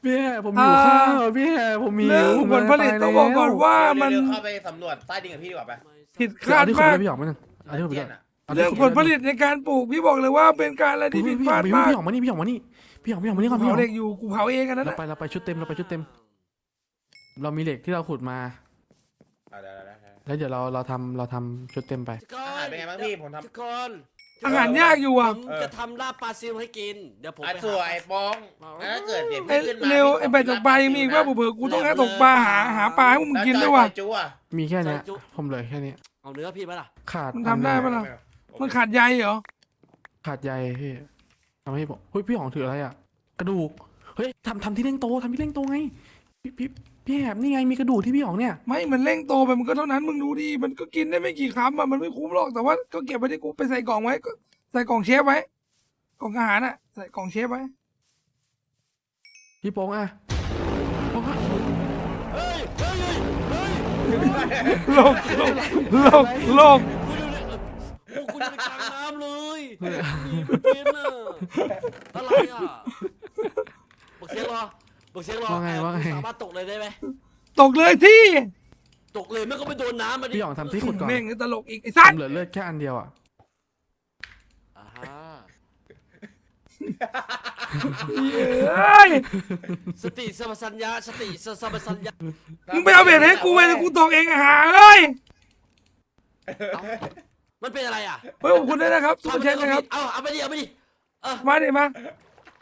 พี่แห่ผมหิวข้าวพี่แห่ผมหิว เรื่องผลผลิตต้องบอกก่อนว่ามัน เดี๋ยวเข้าไปสำรวจใต้ดินกับพี่ดีกว่าไป ผิด คา คา ด ด มาม าก พี่หยอกมาหนึ่งอันนี้ผม เจี จะ ยนอะ เรื่องผลผลิตในการปลูกพี่บอกเลยว่าเป็นการอะไรที่ผิดพลาดมาก พี่หยอกมานี่พี่หยอกมานี่พี่หยอกมานี่ก่อนพี่หย เผา อก เหล็กอยู่กูเผาเองกันนั่น เรา แหละ ไปชุดเต็มเราไปชุดเต็ม เรามีเหล็กที่เราขุดมา ได้ แล้วเดี๋ยวเราทำชุดเต็มไป ทุกค อาหารเป็นไงบ้างพี่ผมทำ ทุกคน อาหารยากอยู่ ผ อ่ะ มจะทำลาบปลาซิลให้กิน เดี๋ยวผม อ่ะ ไป สวย หา ป้องถ้าเกิดเดี๋ยว ไอ้ พี่ขึ้นมา เร็วไอ้ใบตกปลายังมีอีกว่าเผื่อๆกูต้องหาตกปลาหาปลาให้มึงกินด้วยว่ะ แล้จอยจู้อะ มีแค่เนี้ยผมเหลือแค่นี้ เอาเนื้อพี่ไหมล่ะ ขาด มึงทำได้ปะล่ะ มันขาดใยเหรอ ขาดใยพี่ทำให้ผมเฮ้ยพี่หยองถืออะไรอ่ะกระดูกเฮ้ยทำที่เล่งโตทำที่เล่งโตไงพี่แหบนี่ไงมีกระดูกที่พี่หยองเนี่ย ไม่มันเร่งโตไปมันก็เท่านั้นมึงดูดิมันก็กินได้ไม่กี่คำอ่ะมันไม่คุ้มหรอกแต่ว่าก็เก็บไว้ที่กูไปใส่กล่องไว้ก็ใส่กล่องเชฟไว้กล่องอาหารอ่ะใส่กล่องเชฟไว้ พี่โป้งอ่ะโป้งอ่ะ เฮ้ยเฮ้ยเฮ้ย โลกโลก โอ้คุณอยู่ในกลางน้ำเลยมีไม่เป็นอ่ะอะไรอ่ะบอกเสียงรอบอกเสียงรอ ว่าไง สามารถตกเลยได้ไหม ตกเลยที่ ตกเลยไม่ก็ไปโดนน้ำมาดิ พี่หยองทำที่ขุดก่อน แม่งนี่ตลกอีกไอ้สั ผ ต ม ว์ เหลือเลือดแค่อันเดียวอ่ะ อ่าฮะ เอ้ย สติสัมปชัญญะสติสัมปชัญญะ มึงไปเอาเบ็ดให้กูไปแต่กูตกเองอะหาเอ้ย เอ้ามันเป็นอะไรอ่ะ เฮ้ยขอบคุณด้วยนะครับสุภาเชษนะครับ เอาไปดิเอาไปดิเออ มาดิมา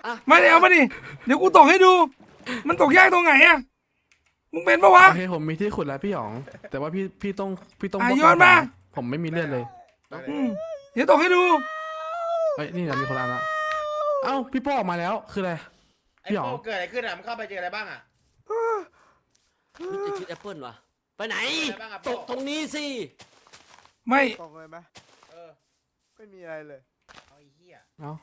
อ่ะ มาดิเอามาดิเดี๋ยวกูตกให้ดู มันตกยากตรงไหนอะมึงเป็นปะวะ โอเคผมมีที่ขุดแล้วพี่หยอง แต่ว่าพี่ต้อง อ่ะ บล็อก โยนมา ผมไม่มีเลือดเลย อืมเดี๋ยวตกให้ดู เฮ้ยนี่นะมีคนละอันละเอ้าพี่โป้ออกมาแล้วคืออะไร ไอ้ พี่หยอง โป้เกิดอะไรขึ้นอ่ะมันเข้าไปเจออะไรบ้างอ่ะ นี่จะคิดแอปเปิลวะไปไหน อะไรบ้างอ่ะ ตกตรงนี้สิ ไม่ ตรงเลยไหม เออ ไม่มีอะไรเลย เอาไอ้เหี้ย เอ้า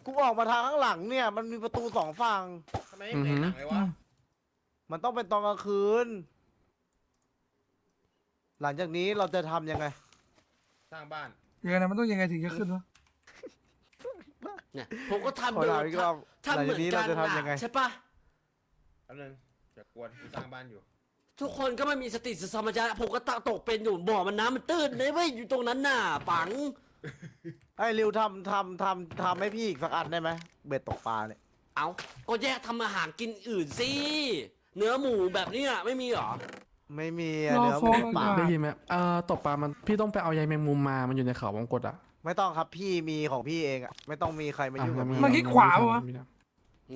กูออกมาทางข้างหลังเนี่ย มันมีประตูสองฝั่ง ทำไมไม่เหมือนในหนังเลยวะ มันต้องเป็นตอนกลางคืน หลังจากนี้เราจะทำยังไง สร้างบ้าน ยังไงนะมันต้องยังไงถึงจะขึ้นวะ เนี่ยผมก็ทำ ขอถามอีกรอบ ทำเหมือน หลังจากนี้ กั เรา น จะทำยังไง ใช่ปะ แป๊บนึงอย่ากวนกูสร้างบ้านอยู่ ทุกคนก็ไม่มีสติสัมปชัญญะผมก็ตกเป็นอยู่บ่อมันน้ำมันตื้นเลยเว้ยอยู่ตรงนั้นน่ะปัง ไอ้ริวทำให้พี่อีกสักอันได้ไหมเบ็ดตกปลาเนี่ย เอาก็แยกทำอาหารกินอื่นสิเนื้อหมูแบบเนี้ยไม่มีเหรอ ไม่มีอะ รอ เนื้อห ฟ้ มู อง ปลา อากาศ ได้ยินไหมตกปลามันพี่ต้องไปเอาใยแมงมุมมามันอยู่ในเขาวงกตอ่ะ ไม่ต้องครับพี่มีของพี่เองอะไม่ต้องมีใครมายุ่งกับพี่ เมื่อกี้ขวาปะวะ เ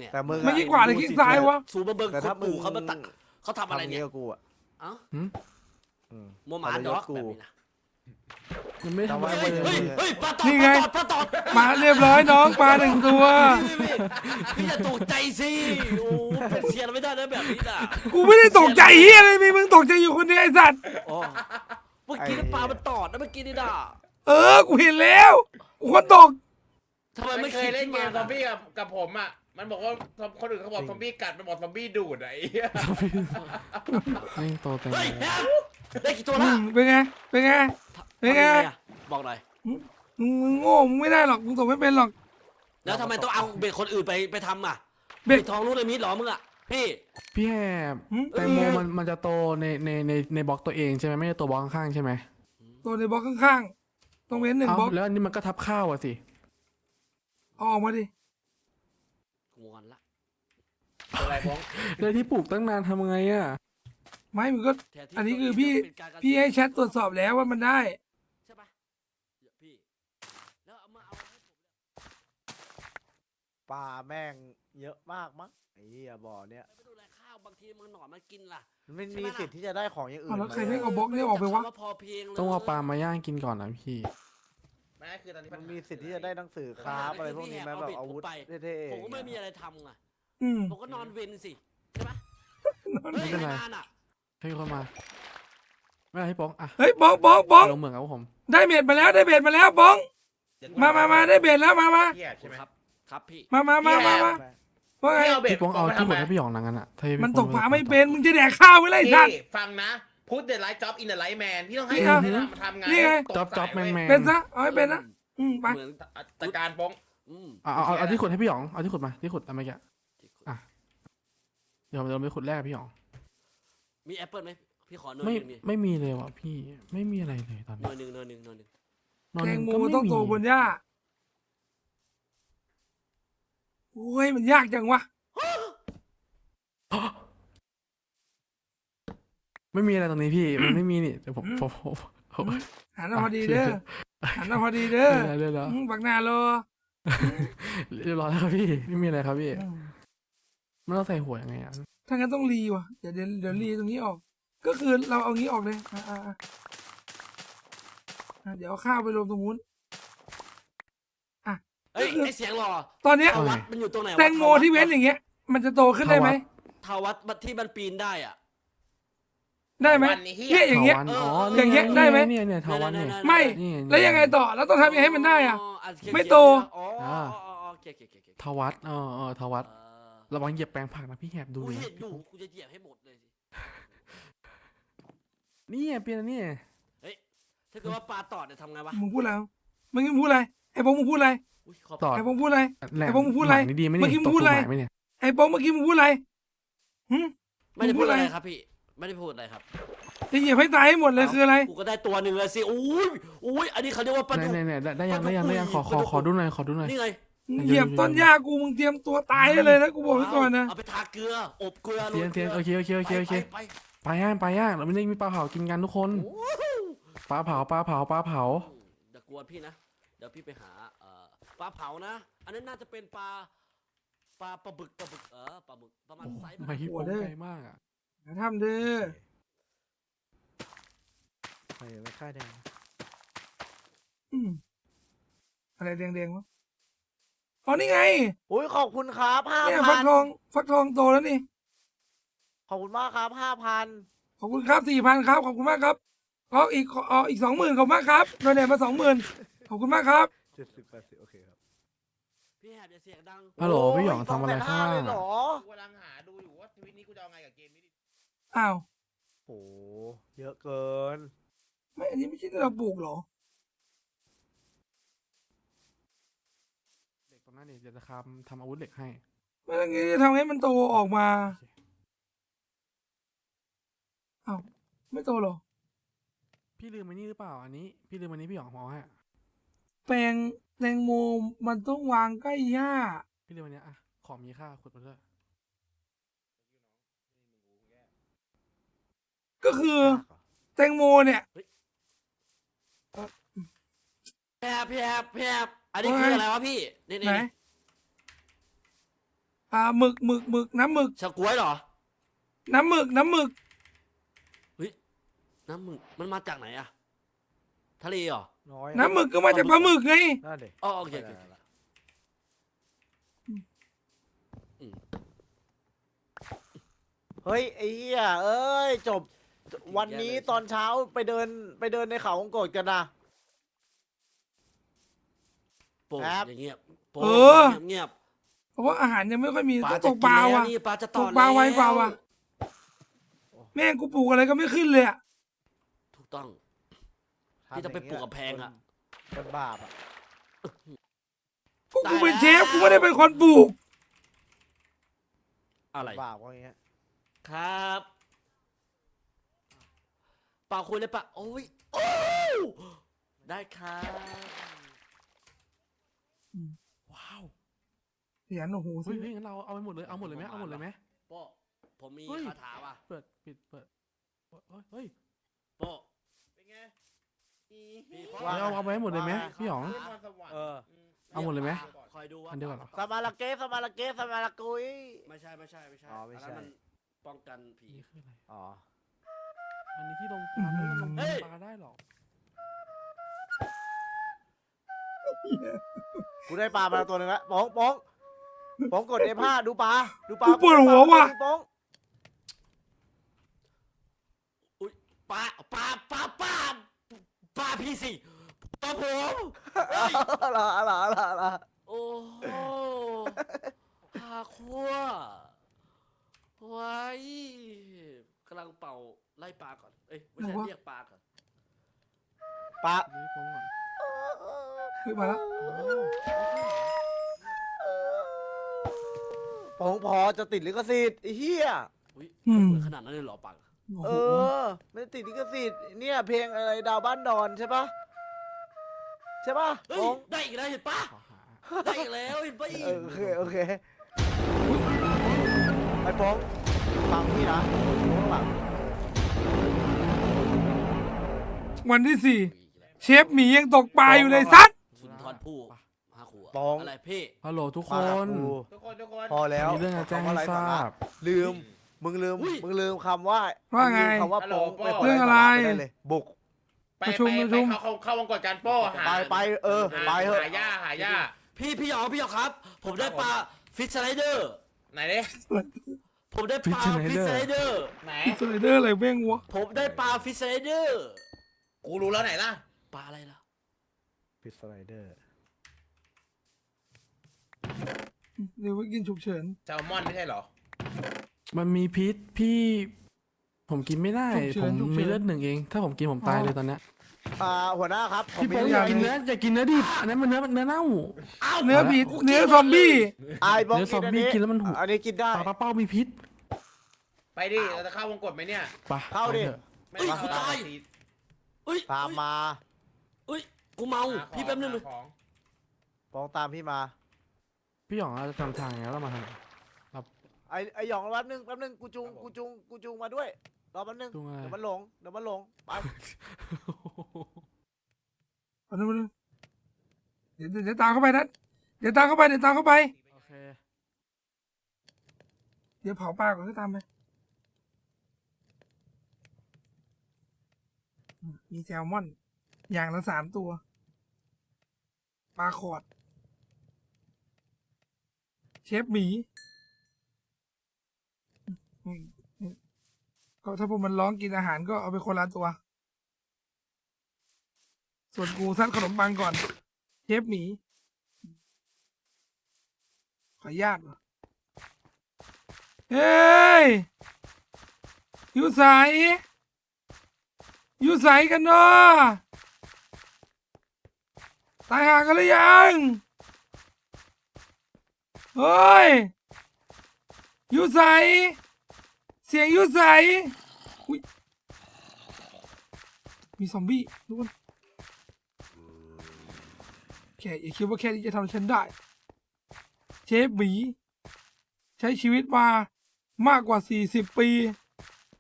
นี่ย แต่มึง เมื่อกี้ขวาหรือคลิกซ้ายวะ สูบเบิง แต่ ค ถ้าน มึ ปู่ ง เขามาตักเขาทำอะไร ทำ เนี่ย กับกูอะ เอ้า หืม อืม โมหมาดอกแบบนี้นะ มันไม่ทำ ทำไม อะไร เฮ้ย เลย เฮ้ยเฮ้ยปลาตอด นี่ ป ไง ลาตอดปลาตอด มาเรียบร้อยน้องปลาหนึ่งตัว พี่อย่าตกใจสิโอ้เป็นเชียร์ไม่ได้นะแบบนี้น่ะ กูไม่ได้ตกใจเฮียอะไรมีมึงตกใจอยู่คนเดียวไอ้สัตว์ อ๋อเมื่อกี้นี่ปลามันตอดนะเมื่อกี้นี่น่ะ เออกูเห็นแล้วกูคนตก ทำไม มัน ไม่ เค คิ ย ด เล่น ขึ้น เก มาม ซอมบี้กับผมอ่ะ มันบอกว่าคนอื่นเขาบอกซอมบี้กัดมันบอกซอมบี้ดูดอะไอ้เหี้ย แม่งโตเต็ม เฮ้ย เลย แฮมได้กี่ตัว อื ละ มเป็นไงเป็นไง เป็นไง ทำยัอะบอกหน่อย มึงโง่มึงไม่ได้หรอกมึงตกไม่เป็นหรอก แล้วทำไมต้องเอาเบ็ดคนอื่นไปทำอ่ะ เบ็ด ทองลูกในมิดเหรอมึงอ่ะพี่ พี่แหบ หืม แตงโมมันจะโตในบล็อกตัวเองใช่ไหมไม่ใช่ตัวบล็อกข้างๆใช่ไหม ตัวในบล็อกข้างๆต้องเว้นหนึ่ง เอ้า บล็อก แล้วอันนี้มันก็ทับข้าวอ่ะสิ เอาออกมาดิ งอนละ อะไรพ้อง แล้วที่ปลูกตั้งนานทำไงอ่ะ ไม่มึงก็ แทที่ อันนี้คือพี่ เป็นการกระ พี่ให้แชทตรวจสอบแล้วว่ามันได้ ใช่ปะเดี๋ยวพี่แล้วเอามาเอาให้ผม ปลาแม่งเยอะมากมั้งไอ้เหี้ยบ่อเนี่ย ไม่ดูแลข้าวบางทีมันหนอนมันกินล่ะ มัน ใช่ มี ไหมล่ะ สิทธิ์ที่จะได้ของอย่างอื่น อ้าวแล้ว มา ใครไม่เอาบล็อกนี่ออกไปวะ คำาพอเพียงเลย ต้องเอาปลามาย่างกินก่อนนะพี่ ไม่คือตอนนี้ มันมีสิทธิ์ที่จะได้หนังสือคราฟอะไรพวกนี้ไหมแบบอาวุธเท่ๆ ผมก็ไม่มีอะไรทำไง อืม ผมก็นอนเวนสิใช่ปะ ไม่เป็นไร ฮ้ยนานอ่ะ ให้คนมา ไม่เป็นไรพี่โป้งอ่ะ เฮ้ยบ้องบ้องบ้อง ลงเหมืองกับผม ได้เบ็ดมาแล้วได้เบ็ดมาแล้วบ้องมาได้เบ็ดแล้วมา เหี้ยใช่ไหม ครับ ครับพี่ มา ว่าไง พี่เอาเบ็ด พี่โป้งเอา ไป ที่ ทำ ขุ ไม ดให้พี่หยองนังกันอะถ้าพี่ มัน โป้ ต ง กปลาไม่เป็นมึงจะแดกข้าวไว้เลยสัตว์ พี่ฟังนะ put the right job in the right man พี่ต้องให้ นี่ คน ไง นี้มาทำงาน นี่ไง ต จ๊อบ สาย จ๊อบแมน เว้ย แมน เป็นซะเอาให้เป็นนะไป เหมือน จัดการโป้ง อืม เอาที่ขุดให้พี่หยองเอาที่ขุดมาที่ขุดอะไรเงี้ยเดี๋ยวเราไปขุดแรกพี่หยอง มีแอปเปิลไหมพี่ขอหน่อย ไม่ หนึงดิ ไม่มีเลยว่ะพี่ไม่มีอะไรเลยตอน หน่ นี้ อยหนึ่งหน่อยหนึ่งหน่อยหนึ่ง นอน แต หนึ่ งโม ก็ไม่ ต้องโตบนหญ้าโอ้ยมันยากจังวะ ไม่มีอะไรตรงนี้พี่มันไม่มีนี่เดี๋ยวผม หันมาพอดีเด้อหันมาพอดีเด้อ เรียบร้อย บักหน้ารอ เรียบร้อยแล้วครับพี่ไม่มีอะไรครับพี่ไม่ต้องใส่หัวยังไงอ่ะ ถ้างั้นต้องรีว่ะเดี๋ยวรีตรงนี้ออก ก็คือเราเอางี้ออกเลยเดี๋ยวเอาข้าวไปรวมตรงนู้น เอ้ยไอเสียงหล่อ ตอนเนี้ย ทวัดมันอยู่ตรงไหนวะ แตงโมที่เว้นอย่างเงี้ย มันจะโตขึ้นได้ไหม ทวัดที่มันปีนได้อ่ะ ได้ไหม วันนี้เฮี เนี่ย ย อย่างเงี้ย ถวันอ๋อ อย่างเงี้ยได้ไหม เนี่ยถาวันเนี่ย ไม่ นี่ แล้วยังไงต่อแล้วต้องทำยังไงให้มันได้อะ อันเขียวๆ ไม่โต อ๋ออ๋ออ๋อโอเคโอเคโอเค ทวัดทวัด เออ ระวังเหยียบแปลงผักนะพี่แหบดู กู เลย เห็นอยู่กูจะเหยียบให้หมดเลยสิ นี่เปลี่ยนนี่ เฮ้ยถ้าเกิดว่าปลาตอดเนี่ยทำไงวะ มึงพูดอะไรมึงพูดอะไรไอ้โป๊งมึงพูดอะไร อุ้ยขอบ ต่อ ไอ้โป๊งพูดอะไร แหลม ไอ้โป้งมึงพูดอะไร หนังนี่ดีไหม เมื่ เนี่ อย กี้มึงพูดอะไร ตกกฎหมายไหมเนี่ย ไอ้โป๊งเมื่อกี้มึงพูดอะไรหึ ไม่ได้ มึงพู พู ด ด อะไร อะไรครับพี่ไม่ได้พูดอะไรครับ จะเหยียบให้ตายให้หมดเลยคืออะไร กูก็ได้ตัวหนึ่งเลยสิอุ้ยอันนี้เขาเรียกว่าปลาดุก เนี่ยได้ยังขอดูหน่อยขอดูหน่อย นี่ไง มึงเหยียบต้นหญ้ากูมึงเตรียมตัวตายได้เลยนะกูบอกไว้ก่อนนะ เอาไปทาเกลืออบเกลือ เทียนโอเค ไป ไปย่างเราไม่ได้มีปลาเผากินกันทุกคน โอ้โห ปลาเผา อย่ากวนพี่นะเดี๋ยวพี่ไปหาปลาเผานะ อันนั้นน่าจะเป็นปลาบึกปลาบึกประมาณไซส์ ไม่ฮิปโปไกลมากอ่ะ อย่าทำเด้อ ไปไม่ค่าแดง อืมอะไรแดงๆวะอ๋อนี่ไง อุ้ยขอบคุณครับ เนี่ยฟัก 5,000 ทองโตแล้วนี่ ขอบคุณมากครับ 5,000 ขอบคุณครับ4,000ครับขอบคุณมากครับอีก 20,000ขอบคุณมากครับโดนเนี่ยมา20,000ขอบคุณมากครับ 70-80โอเคครับ พี่แหบอย่าเสียงดัง ฮัลโหลพี่หยองทำอะไรข้าง เลยเหรอ กูกำลังหาดูอยู่ว่าชีวิตนี้กูจะเอาไงกับเกมนี้ดิ อ้าว โหเยอะเกิน ไม่อันนี้ไม่ใช่ที่เราปลูกเหรอ เหล็กตรงนั้นเดี๋ยวจะทำอาวุธเหล็กให้ ไม่แล้วงี้จะทำให้มันโตออกมาอ้าวไม่โตเหรอ พี่ลืมอันนี้หรือเปล่าอันนี้พี่ลืมอันนี้พี่หยองบอกให้ แตงโมมันต้องวางใกล้หญ้า พี่ลืมอันนี้อ่ะของมีค่าขุดมาด้วย ก็คือแตงโมเนี่ย พี่แหบอันนี้คืออะไรวะพี่นี่ ไหนหมึกน้ำหมึก ชะกล้วยเหรอ น้ำหมึก น้ำหมึกมันมาจากไหนอะทะเลเหรอ น้อย น้ำหมึกก็มาจากปลาหมึกไง นั่นเด็ อ๋อโอเคโอเค เฮ้ยไอ้เหี้ยเอ้ยจบวันนี้ตอนเช้าไปเดินในเขาองโกดกันนะ โป่ง ครับ อย่างเงียบโป่ง เออ เงียบ เพราะว่าอาหารยังไม่ค่อยมี ปลา ต้องต จะ ก กิ ป น ลา แล้ว ว่ะ นี่ปลาจะต ต อก ปลาไวกว่า แล้ ว่ะแม่งกูปลูกอะไรก็ไม่ขึ้นเลยอ่ะ ถูกต้อง ที่จะไปปลูกกับแพงอะ คนบาปอ่ะ กูเป็นเชฟกูไม่ได้เป็นคนปลูก อะไร บาปว่าอย่างเงี้ย ครับเปล่าคุยเลยปะโอ้ยโอ้ได้ครับ ว้าว เหรียญโอ้โห เฮ้ยงั้นเราเอาไปหมดเลยเอาหมดเลยไหม โป้ผมมี เฮ้ย คาถาว่ะ เปิดเฮ้ย โป้ เป็นไง พี่ เอาไปให้หมดเลยไหมพี่หยอง ขึ้นมาสวรรค์ เออ เอาหมดเลยไหม คอยดูว่า อันเดียวกันเหรอ สมาลาเกสมาลาเกสมาลากุย ไม่ใช่ อ๋อไม่ใช่ นนั้นมันป้องกันผี นี่คืออะไร อ๋อ อันนี้ที่ลงปลามันลง เฮ้ย ปลาได้เหรอ กูได้ปลามาตัวหนึ่งแล้วป๋องกด F5 ดูปลา กูปวดหัวว่ะ ป๋อง อุ้ยปลาพี่สิปลาผม อะไร โอ้โหหา คั่วไว้กำลังเป่าไล่ปลาก่อน เอ้ยไม่ใช่เรียกปลาก่อน ปะ นี่ผมก่อน เฮ้ยมาแล้ว ผงพอจะติดลิขสิทธิ์ไอ้เหี้ย อุ้ย อืม ขนาดนั้นเลยเหรอปัง โอ้ เอ โห อไม่ติดลิขสิทธิ์เนี่ยเพลงอะไรดาวบ้านดอนใช่ปะใช่ปะ เฮ้ ผ ย ง ได้อีกแล้วเห็นปะ ขอหา ได้อีกแล้วเห็นปะ โอเคโอเคไอ้ผงฟังพี่นะผงข้างหลัง วันที่สี่เชฟหมียังตกปลาอยู่เลยซัด สุนทรภู่ห้าขวบ ปอง อะไรพี่ ฮัลโหลทุกค มากับ น กู ทุกคน พอแล้ว มีเรื่องจะแจ้งให้ทราบ ลืมมึงลืมคำว่า ว่าไง มึลืมคำว่าโป้งไป เรื่องอะไร ปด้เลยบุก ไป ประชุม ไป ประชุม เข้าวงกฏการโป้หา ไปเออไปเถอะ หาย่า พี่หยองครับ ผมได้ปลาฟิชสไลเดอร์ ไหนดิ ผมได้ปลา Fish ฟิชสไลเดอ Slider ร์ ไหน สไลเดอร์อะไรแม่งวะ ผมได้ปลาฟิชสไลเดอร์ กูรู้แล้วไหนล่ะ ปลาอะไรล่ะ พิสไลเดอร์ เดี๋ยวไปกินฉุกเฉิน แซลมอนไม่ใช่เหรอ มันมีพิษพี่ ผมกินไม่ได้ ฉุกเฉิ ผ น ม ฉุกเฉิน มีเลือดหนึ่งเอง ถ้าผมกินผมตายเลยตอนเนี้ย หัวหน้าครับผม พี่ มี โป๊ก เรื่ อ อย่าง กินเนื้ออย่ากินเนื้อดิบอันนั้นมันเนื้อเน่า เนื้อผีเนื้อซอมบี้ ไอ้บอก เนื้อซอมบี้กินแล้วมันหู อันนี้กินได้ ปลาเป้ามีพิษ ไปดิเราจะเข้าวงกฏไหมเนี่ย ไป เข้าดิ ไปถอะ ไม่ เอ้ย เข้า กูตาย สิ เอ้ย ตามมา เอ้ยกูเมา หาของ พี่แป๊บนึง หาของ ปองตามพี่มา พี่หยองเราจะทำทางไงเรามาทางไหน ไอหยองแป๊บนึงกูจูงมาด้วยรอแป๊บนึง จูงอะไร เดี๋ยวมันหลงไป เอาหนึ่งเดี๋ยวตามเข้าไปนัดเดี๋ยวตามเข้าไป โอเค เดี๋ยวเผาปลาก่อนก็ตามไปมีแซลมอน อย่างละ3 ตัว ปลาขอด เชฟหมีก็ถ้าพวกมันร้องกินอาหารก็เอาไปคนละตัว ส่วนกูซัดขนมปังก่อน เชฟหมี ขออนุญาตว่ะเฮ้ย อยู่ใสกันเนาะตายหากันหรือยังเฮ้ย อยู่ใสเสียงอยู่ใสอุ๊ยมีซอมบี้ทุกคนแค่อย่าคิดว่าแค่นี้จะทำฉันได้ เชฟหมี ใช้ชีวิตมามากกว่า40 ปี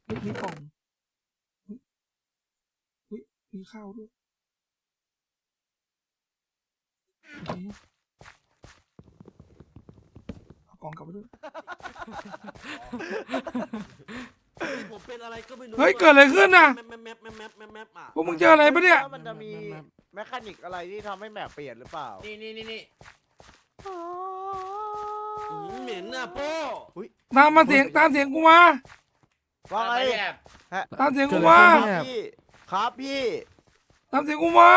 เฮ้ยมีกล่องเฮ้ยมีข้าวด้วยโอเคเอากล่องกลับมาด้วย ผมเป็นอะไรก็ไม่รู้ เฮ้ยเกิดอะไรขึ้นน่ะ แมปอ่ะ พวกมึงเจออะไรปะเนี่ย มันจะมีแมคานิกอะไรที่ทำให้แมปเปลี่ยนหรือเปล่า นี่ เหม็นน่ะโป้ ตามเสียงกูมา ว่าไง ไปแอบ ตามเสียง เกิ กู ดอะไร มา ขึ้นเนี่ย พี่ครับพี่ ตามเสียงกูมา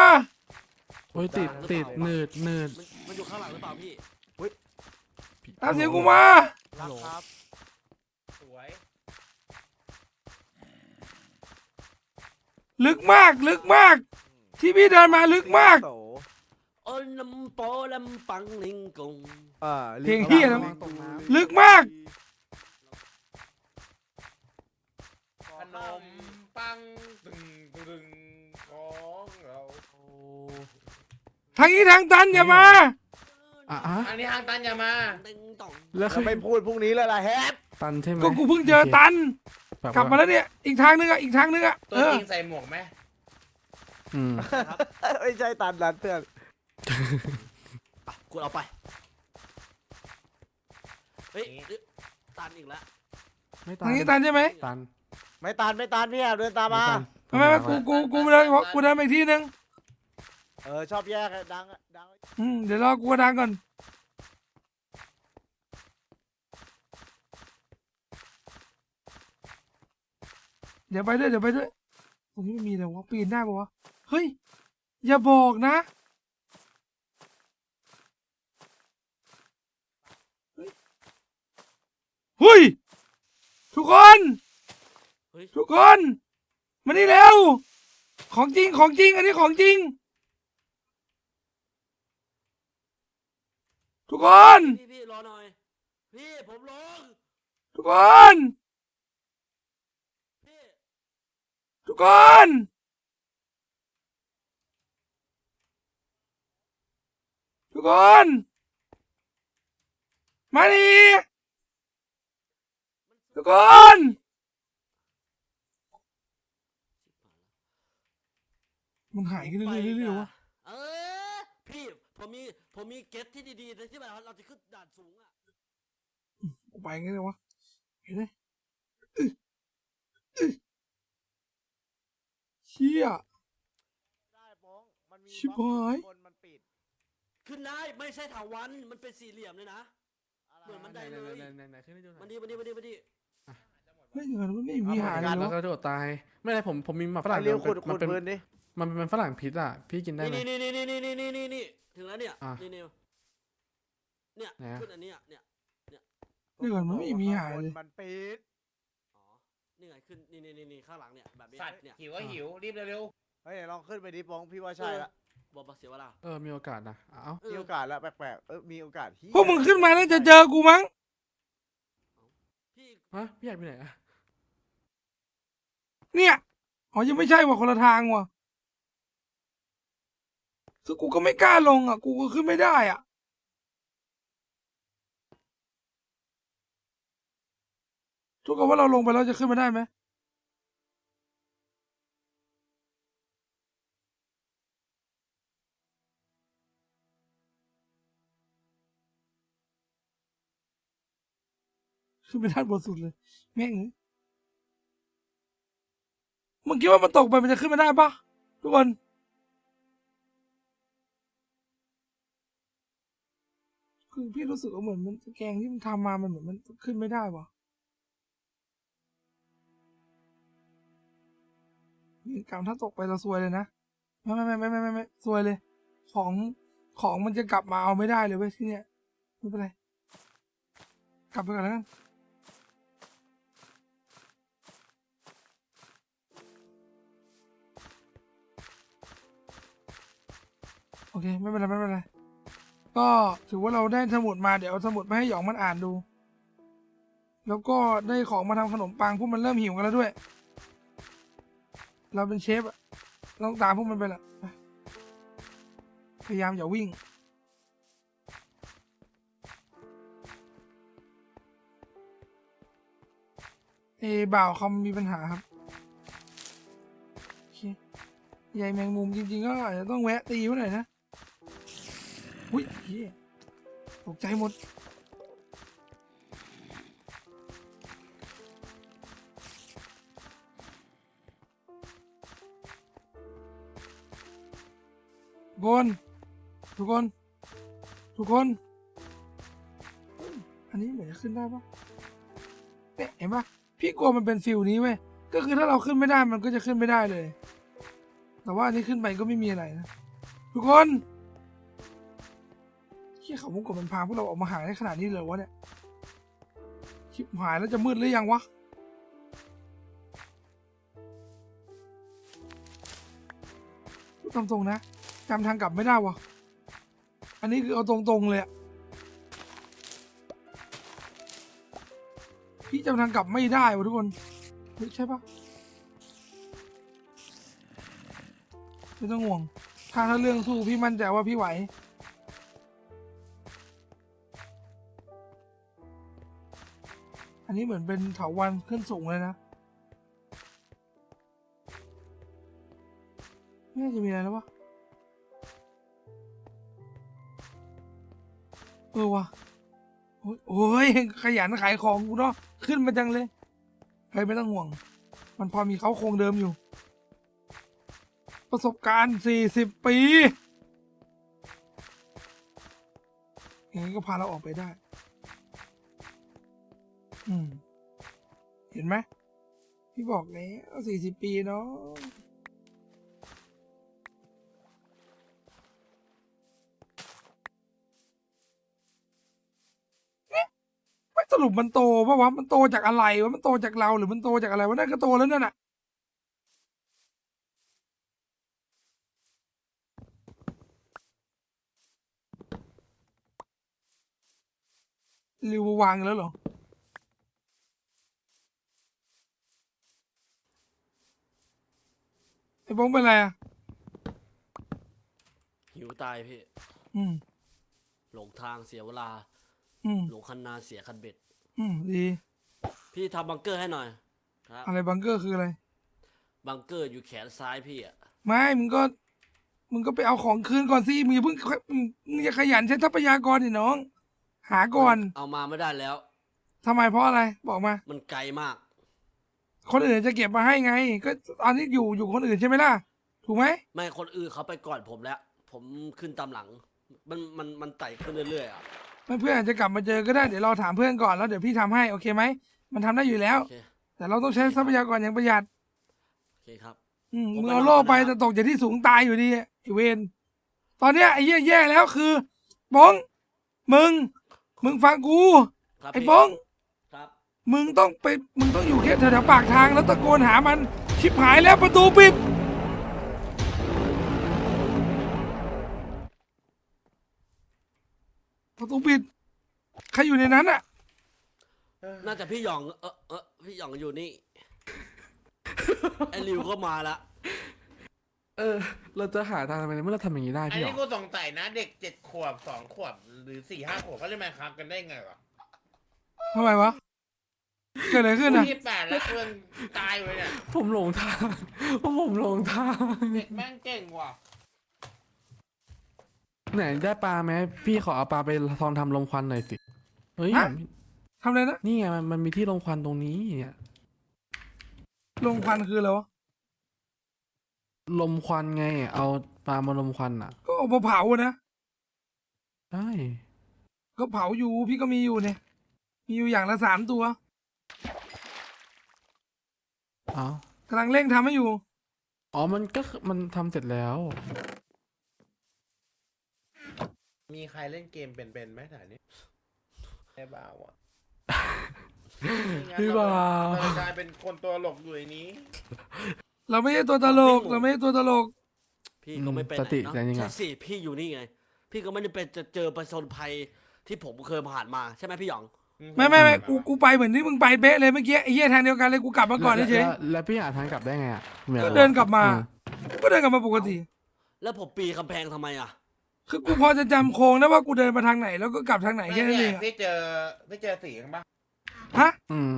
โอ้ยติดหนืด มันอยู่ข้างหลังหรือเปล่าพี่ ตามเสียงกูมา รักครับ สวย ลึกมาก ที่พี่เดินมาลึกมาก โส โอ้ลำโปลำปังลิงกง เพลงเหี้ยนะ ตกน้ ลึกมาก ขนมปังตึงของเรา ำโอ้ ทางนี้ทางตันอย่ามา อ่ะ อันนี้ทางตันอย่ามา ติงต่อง แล้ว จะ คือ ไม่พูดพรุ่งนี้แล้วล่ะแฮป ตันใช่ไหม ก็กูเพิ่งเจอตัน แบบ กลับมาแล้วเนี่ย อีกทางนึงอ่ะ ตัวจริงใส่หมวกไหม อืม ไม่ใช่ตันร้านเพื่อน อ่ะกูเอาไป เฮ้ยตันอีกแล้ว ไม่ตั ทาน งนี้ตันใช่ไหม ตัน ไม่ตันพี่แอบเดินตามมา ไม่กูเดินไปอีกที่นึง ชอบแยกดัง เดี๋ยวรอกูดังก่อน เดี๋ยวไปด้วยตรงนี้ไม่มีเลยวะปีนได้ปะวะ เฮ้ย อย่าบอกนะ เฮ้ย เฮ้ยทุกคน เฮ้ย ทุกคนมานี่เร็วของจริงของจริงอันนี้ของจริง ทุกคน พี่รอหน่อยพี่ผมลง ทุกคน พี่ ทุกคนทุกคนมาดิทุกคนมันหายกันเรื่อยๆเรื่อยๆวะ เออพี่ผมมีเก็ตที่ดีๆแต่ที่แบบเราจะขึ้นด่านสูงอ่ะ กูไปไงเลยวะเห็นไหมเชี่ย ได้ป้องมันมี ชิบหาย บนมันปิด ขึ้นได้ไม่ใช่ถาวันมันเป็นสี่เหลี่ยมเลยนะ อะไร เหมือนมันได้เลย ไหนขึ้นให้ดูหน่ มั อน ย ดี ไม่อย่างนั้นมันไม่มีหายเล แล้ ยว วะ ก็โดดตายไม่ได้ผมมีหมาฝรั่ง ไอ้เรียวขุด มันเป็น พื้นดิ มันเป็นฝรั่งพิษอ่ะพี่กินได้ไหม นี่ถึงแล้วเนี่ย อ่ะ นี่เนี่ย ไหนอะ ขึ้นอันนี้อ่ะเนี่ย เดี๋ยวก่อนมันไม่มีหายเลย มันปิด อ๋อนี่ไงขึ้นนี่ข้างหลังเนี่ยแบบนี้ สัตว์ เนี่ย หิวก็หิว รีบเร็ว เฮ้ยลองขึ้นไปดิป้องพี่ว่าใช่ละ บอกเสียเวลา มีโอกาสนะเอ้า มีโอกาสแล้วแปลกๆมีโอกาสที่ พวกมึงขึ้นมาแล้วจะเจอกูมั้ง พี่ ฮะพี่อยากไปไหนอะ เนี่ยอ๋อยังไม่ใช่ว่ะคนละทางว่ะคือกูก็ไม่กล้าลงอ่ะกูก็ขึ้นไม่ได้อ่ะทุกคนว่าเราลงไปแล้วจะขึ้นมาได้ไหมขึ้นไปด้านบนสุดเลยแม่งเอ้ยมึงคิดว่ามันตกไปมันจะขึ้นมาได้ปะทุกคนคือพี่รู้สึกว่าเหมือนมันแกงที่มันทำมามันเหมือนมันขึ้นไม่ได้วะนี่กรรมถ้าตกไปเราซวยเลยนะไม่ซวยเลย ของมันจะกลับมาเอาไม่ได้เลยเว้ยที่เนี้ยไม่เป็นไรกลับไปก่อนแล้วกันโอเคไม่เป็นไรก็ถือว่าเราได้สมุดมาเดี๋ยวเอาสมุดมาให้หยองมันอ่านดู แล้วก็ได้ของมาทำขนมปังพวกมันเริ่มหิวกันแล้วด้วย เราเป็นเชฟอะต้องตามพวกมันไปแหละไปพยายามอย่าวิ่งบ่าวคอมมีปัญหาครับโอเคใยแมงมุมจริงๆก็อาจจะต้องแวะตีไว้หน่อยนะอุ้ยเฮียตกใจหมดทุกคนอันนี้เหมือนจะขึ้นได้ปะเนี่ยเห็นปะพี่กลัวมันเป็นฟิลนี้เว้ยก็คือถ้าเราขึ้นไม่ได้มันก็จะขึ้นไม่ได้เลย แต่ว่าอันนี้ขึ้นไปก็ไม่มีอะไรนะทุกคนที่เขาวงกลมมันพาพวกเราออกมาหาได้ขนาดนี้เลยวะเนี่ยชิบหายแล้วจะมืดหรือยังวะพูดตามตรงนะจำทางกลับไม่ได้วะอันนี้คือเอาตรงๆเลยอะพี่จำทางกลับไม่ได้วะทุกคนใช่ปะไม่ต้องห่วงถ้าเรื่องสู้พี่มั่นใจว่าพี่ไหวอันนี้เหมือนเป็นเถาวัลย์ขึ้นสูงเลยนะไม่น่าจะมีอะไรแล้ววะวะโอ้ยขยันขายของกูเนาะขึ้นมาจังเลยใครไม่ต้องห่วงมันพอมีเขาโครงเดิมอยู่ประสบการณ์40 ปีอย่างนี้ก็พาเราออกไปได้เห็นไหมพี่บอกแล้ว40 ปีเนาะไม่ส รุปมันโตปะวะมันโตจากอะไรวะมันโตจากเราหรือมันโตจากอะไรวะนั่นก็โตแล้วนั่นน่ะริววางแล้วเหรอไอ้บ้องเป็นไรอ่ะ หิวตายพี่ อืม หลงทางเสียเวลา อืม หลงคันนาเสียคันเบ็ด ดี พี่ทำบังเกอร์ให้หน่อยครับ อะไรบังเกอร์คืออะไร บังเกอร์อยู่แขนซ้ายพี่อ่ะ ไม่มึงก็ไปเอาของคืนก่อนสิมึงอย่าเพิ่งมึงอย่าขยันใช้ทรัพยากรดิน้อง หาก่อน เอามาไม่ได้แล้ว ทำไมเพราะอะไรบอกมา มันไกลมาก คนอื่นจะเก็บมาให้ไง ก็ตอนนี้อยู่คนอื่นใช่ไหมล่ะ ถูกไหม ไม่คนอื่นเขาไปก่อนผมแล้ว ผมขึ้นตามหลัง มันไต่ขึ้นเรื่อยๆอ่ะ เพื่อนอาจจะกลับมาเจอก็ได้เดี๋ยวเราถามเพื่อนก่อนแล้วเดี๋ยวพี่ทำให้โอเคไหมมันทำได้อยู่แล้ว โอเค แต่เราต้องใช้ทรัพยากรอย่างประหยัด โอเคครับ มึงเอาโล่ไปแต่ตกจากที่สูงตายอยู่ดีไอเวนตอนเนี้ยไอ้เหี้ยแย่แล้วคือบ้องมึงฟังกู ครับ ไอ้ พี่ บ้อง ครับ มึงต้องอยู่แค่แถวๆปากทางแล้วตะโกนหามันชิบหายแล้วประตูปิดประตูปิดใครอยู่ในนั้นอ่ะ น่าจะพี่หยองพี่หยองอยู่นี่ ไอ้ริวก็มาละ เราจะหาทางทำไมเมื่อเราทำอย่างนี้ได้ อัน พี่หร นี้ อ กูสงสัยนะเด็ก7 ขวบ2 ขวบหรือ4-5 ขวบเขาเล่นไมค์ครับกันได้ไงวะ ทำไมวะเกิดอะไรขึ้นอ่ะ ที่8แล้วเพื่อนตายเลยเนี่ย ผมหลงทางผมหลงทาง เด็กแม่งเก่งว่ะ ไหนได้ปลาไหมพี่ขอเอาปลาไปทองทำลมควันหน่อยสิเฮ้ย ฮะ ทำอะไรนะ นี่ไงมันมีที่ลมควันตรงนี้เนี่ย ลงควันคืออะไรวะ ลมควันไง เอาปลามาลมควันอ่ะ ก็เอามาเผาอะนะ ได้ ก็เผาอยู่พี่ก็มีอยู่เนี่ยมีอยู่อย่างละ3 ตัว เอา กำลังเร่งทำให้อยู่ อ๋อมันทำเสร็จแล้ว มีใครเล่นเกมเป็นไหมแถวนี้แค่บ้าวะ พี่บ่าว เราจะกลายเป็นคนตัวหลกอยู่ในนี้ เราไม่ใช่ตัวตลก เราไม่ใช่ตัวตลก พี่ก็ไม่ไปไห ส น ติ เนาะ แต่ยังไง ใช่สิพี่อยู่นี่ไง พี่ก็ไม่ได้เป็นจะเจอประสบภัยที่ผมเคยผ่านมาใช่ไหมพี่หยอง ไม่กูไปเหมือนที่มึงไปเป๊ะเลยเมื่อกี้ไอ้เหี้ยทางเดียวกันเลยกูกลับมาก่อนเฉย แล้วพี่หาทางกลับได้ไงอ่ะผมอยา ก็ รู้ เดินกลับมา อื ก็เดินกลับมาปกติ แล้วผมปีกำแพงทำไมอ่ะ คือกูพอจะจำโค้งนะว่ากูเดินมาทางไหนแล้วก็กลับทางไหนแค่นั้นเองอะ พี่เจอสีกันปะ ฮะ อืม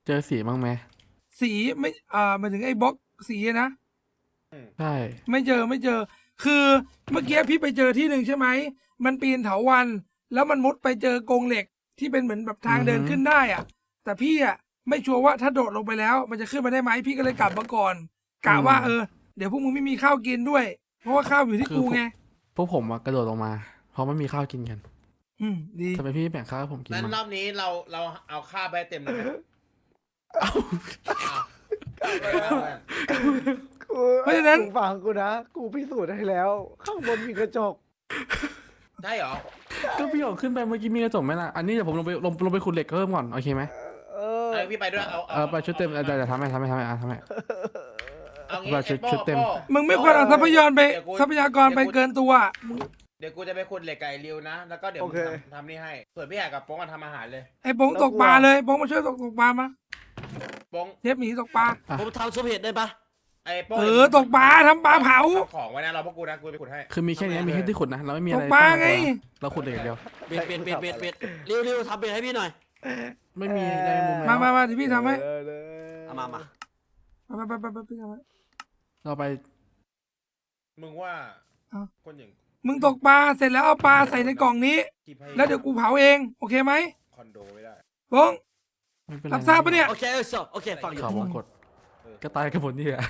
เจอสีบ้างไหม สีไม่หมายถึงไอ้บล็อกสีนะ ใช่ ไม่เจอ คือเมื่อกี้พี่ไปเจอที่หนึ่งใช่ไหม มันปีนเถาวัลย์แล้วมันมุดไปเจอกรงเหล็กที่เป็นเหมือนแบบทางเดินขึ้นได้อ่ะ แต่พี่อ่ะไม่ชัวร์ว่าถ้าโดดลงไปแล้ว มันจะขึ้นมาได้ไหมพี่ก็เลยกลับมาก่อนกะว่าเดี๋ยวพวกมึงไม่มีข้าวกินด้วย เพราะว่าข้าวอยู่ที่กูไง พวกผมอะกระโดดลงมา เพราะไม่มีข้าวกินกัน ดี ทำไมพี่ไม่แบ่งข้าวให้ผมกิน นั้น มั้ง รอบนี้เราเอาค่าไปให้เต็มเลยไหม เอ้า เพราะฉะนั้น กูฟังกูนะ กูพิสูจน์ให้แล้ว ข้างบนมีกระจก ได้เหรอ ก็พี่ออกขึ้นไปเมื่อกี้มีกระจกไหมล่ะอันนี้เดี๋ยวผมลงไปขุดเหล็กเพิ่มก่อนโอเคไหม เออ เอาพี่ไปด้วยเอา ไปชุดเต็มเดี๋ยวทำให้เอางี้ ว่าชุด ไอ้โป้ ชุดเต็ม โป้ มึงไม่ควรเอาทรัพยากรไป เดี๋ยวกู ทรัพยากรไปเกินตัวมึง เดี๋ยวกูจะไปขุดเหล็กไก่ริวนะ แล้วก็เดี๋ยว โอ มึ เค งทำนี่ให้ส่วนพี่แหกกับโป้งมาทำอาหารเลย ไอ้โป้งตกปลาเลยโป้งมาช่วยตกปลามา โป้ง เทปหมีตกปลา ผมทำซุปเห็ดได้ปะ ไอ้โป้ง ตกปลาทำปลาเผา อของไว้นะเราพวกกูนะกูไปขุดให้ คือมีแค่นี้มีแค่ที่ขุดนะเราไม่มีอะไร ตกปลาไง เราขุดเหล็กอย่างเดียว เบ็ดเร็วทำเบ็ดให้พี่หน่อย ไม่มีอะไรมุม มาเดี๋ยวพี่ทำให้ เอามา ไปพี่ทำให้ เราไป มึงว่า เอ้า คนอย่าง มึงตกปลาเสร็จแล้วเอาปลาใส่ในกล่องนี้ ที่ให้ แล้วเดี๋ยวกูเผาเองโอเคไหม คอนโดไม่ได้ โป้ง ไม่เป็นไร รับทราบปะเนี่ย โอเคโอเคฟังอยู่ ข่าววงกดก็ตายกันหมดนี่แหละ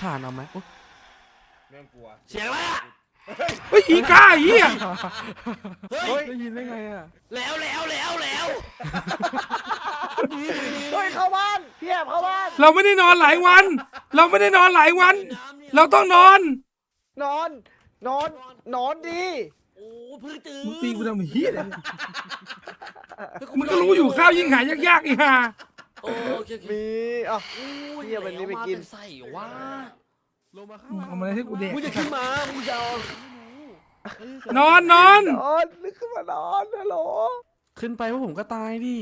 ผ่านเอาไหมโอ๊ย ไม่ต้องกลัว เสียงอะไรอ่ะ เฮ้ยอีกาเหี้ย เฮ้ย ได้ยินได้ไงอ่ะ แล้ว เฮ้ยเข้าบ้านพี่แอบเข้าบ้าน เราไม่ได้นอนหลายวัน เราต้องนอน นอนดี อ้เพิ่งตื่น มึงตีกูทำเฮียอะไรมึงก็รู้อยู่ข้าวยิ่งหายากๆอีห่า โอเคโอเค มีอ่ะ โอ้ย เหี้ยวันนี้ไปกิน เอามาแต่ใส่วะ ลงมาข้าง มึง ล่าง เอามาเลยให้กูแดก มึงจะขึ้นมามึงจะเอา นอนนอน นอนนึกขึ้นมานอนฮัลโหล ขึ้นไปว่าผมก็ตายดิ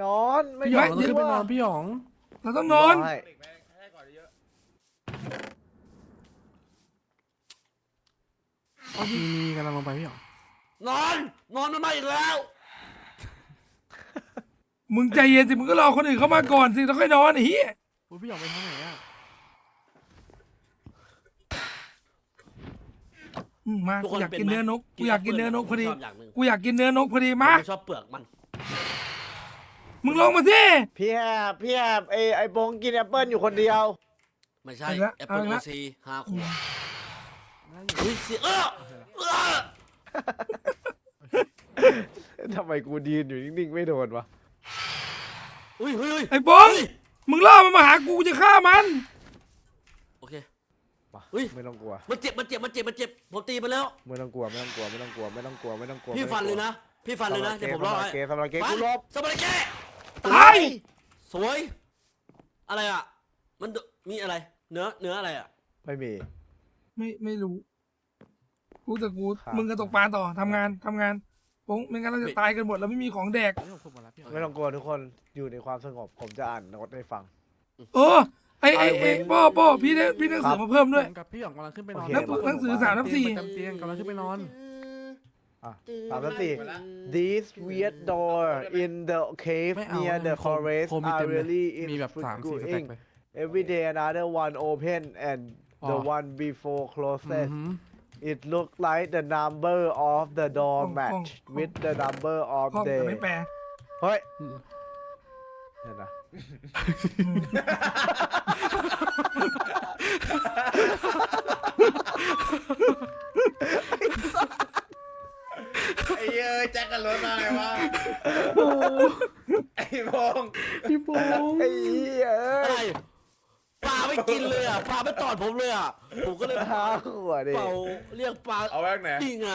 นอนไม่ พี่หยอง ย เราขึ้นไปนอนพี่หยอง เราต้องนอน ให้ ให้ก่อนเยอะ มีกำลังลงไปพี่หยอง นอนมันมาอีกแล้ว มึงใจเย็นสิมึงก็รอคนอื่นเข้ามาก่อนสิแล้วค่อยนอนไอ้เฮีย โอ้ยพี่หยองไปทางไหนอะ มา ทุก กู คน อยาก เป็น กิน ไหม เนื้อนกกูอยากกินเนื้อนกพอดี ชอบอย่างหนึ่ง กูอยากกินเนื้อนกพอดีมา ผมชอบเปลือกมัน มึงลงมาสิ พี่แอบไอ้บงกินแอปเปิลอยู่คนเดียว ไม่ใช่ เอาละ แอปเปิล เอา โอ ละ ซี5 ขวดเฮ้ยเสียทำไมกูยืนอยู่นิ่งๆไม่โดนวะ อุ้ย ไอ้บองมึงล่อมันมาหากูกูจะฆ่ามัน โอเค มา อุ๊ย ไม่ต้องกลัว มันเจ็บผมตีมันแล้ว ไม่ต้องกลัวไม่ต้องกลัวไม่ต้องกลัวไม่ต้องกลัวไม่ต้องกลัว พี่ฟันเลยนะเดี๋ยวผมรอให้ สำหรับเกกูลบ สบายแก ตาย สวย อะไรอ่ะ มันมีอะไร เนื้ออะไรอ่ะ ไม่มี ไม่รู้กูแต่กู ครับ มึงก็ตกปลาต่อทำงานปงไม่งั้นเราจะตายกันหมดแล้วไม่มีของแดก พี่หยองขึ้นมาแล้วพี่หยอง ไม่ต้องกลัวทุกคนอยู่ในความสงบผมจะอ่านโน้ตให้ฟัง เออไอ้ป้อพี่ได้หนังสือมาเพิ่มด้วย ผมกับพี่หยองกำลังขึ้นไปนอน โอเค หนังสือ3 4 เตียงประจำเตียงกำลังขึ้นไปนอน อ่ะ3 4 This weird door in the cave ไม่เอา near the forest โคมมี are เต็มเลย really มีแบบ3-4 สแต็ก intriguing เลย every day another one open and the อ๋อ one before อื closes อหือ it looked like the number of the door ห้อง match with the number of ห้องแต่ day ไม่แปล เฮ้ย อืม เดี๋ยวนะ ไอ้เอ้ยแจ็คกันรถมาไงวะไอ้พงษ์ พี่โป้ง ไอ้เหี้ย อะไรปลาไม่กินเลยอ่ะ ปลาไม่ตอดผมเลยอ่ะ ผมก็เลย ห้าขวดดิ เป่าเรียกปลา เอาแว้งไหน นี่ไง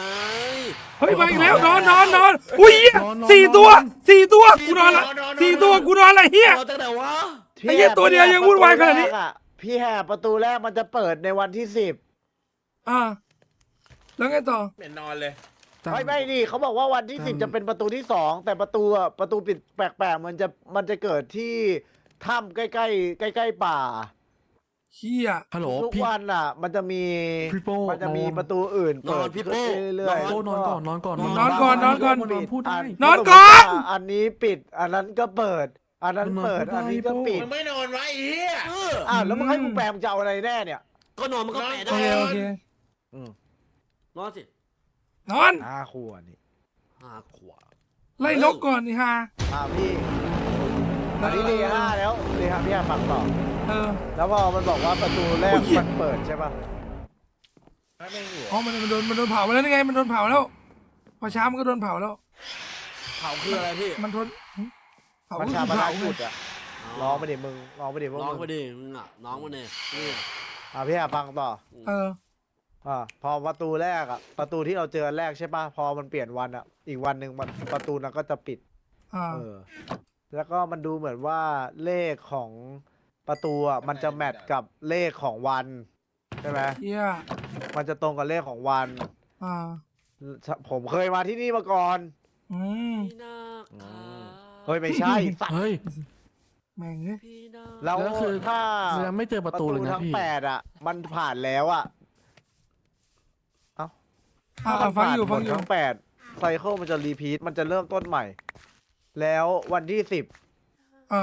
เฮ้ยมาอีกแล้วนอนอุ้ยเหี้ย4 ตัวกูนอนละ4 ตัวกูนอนละเฮีย เราตั้งแต่ว่า ไอ้เหี้ยตัวเดียวยังวุ่นวายขนาดนี้ พี่แหบประตูแรกมันจะเปิดในวันที่10 อ่าแล้วไงต่อ เหม็นนอนเลย ไม่ดิเขาบอกว่าวันที่10จะเป็นประตูที่2แต่ประตูปิดแปลกๆมันจะเกิดที่ถ้ำใกล้ป่า เฮีย ฮัลโหล ทุก พี่ วันอ่ะ มันจะมี พี่โป้ มันจะมี นอน ประตูอื่นเปิด พี่โป้ ขึ้นเรื่อย โป้นอนก่อนนอนก่อน นอนก่อน พูดได้ นอนก่อน อันนี้ปิด อันนั้นก็เปิด อันนั้นเปิด นอน อันนี้ก็ปิด มึงไม่นอนวะไอ้เหี้ย อ้าวแล้วมึงให้กูแปลมึงจะเอาอะไรแน่เนี่ย ก็นอนมันก็แปะ โอ ได้ เคโอเค นอนสิ นอน ขวดนี่ 5 ขวด ไล่นกก่อนนี่ฮะ พี่อันนี้เดย์5แล้วเดย์5พี่ฟังต่อ เออ แล้วพอมันบอกว่าประตูแรก โอ้ยเหี้ย มันเปิดใช่ป่ะ ไม่อยู่ อ๋อมันโดนเผาไปแล้วนี่ไงมันโดนเผาแล้วพอเช้ามันก็โดนเผาแล้ว เผาคืออะไรพี่ มันทนเผา มัน ก็ ชา คือ ปน เผา กิจอะร้องไปดิมึงร้องไปดิพวก น้อง มึง มาดิมึงอ่ะน้องมาดินี่ พี่ฟังต่อ เออ พอประตูแรกอะประตูที่เราเจออันแรกใช่ป่ะพอมันเปลี่ยนวันอะอีกวันหนึ่งมันประตูนั้นก็จะปิด อ่า แล้วก็มันดูเหมือนว่าเลขของประตูอะมันจะแมทกับเลขของวันใช่ไหม เฮีย มันจะตรงกับเลขของวัน อ่า ผมเคยมาที่นี่มาก่อน อืม พี่นาคา เฮ้ยไม่ใช่สัตว์ เฮ้ย แม่งเนี่ย พี่นา แล้ว แล้วคือ ถ้า ยังไม่เจอประตูเลยนะ ทั้ง พี่ 8อะมันผ่านแล้วอะ ฟังอยู่ ผ่านหมดทั้ง8ไซเคิลมันจะรีพีทมันจะเริ่มต้นใหม่ แล้ววันที่10 อ่า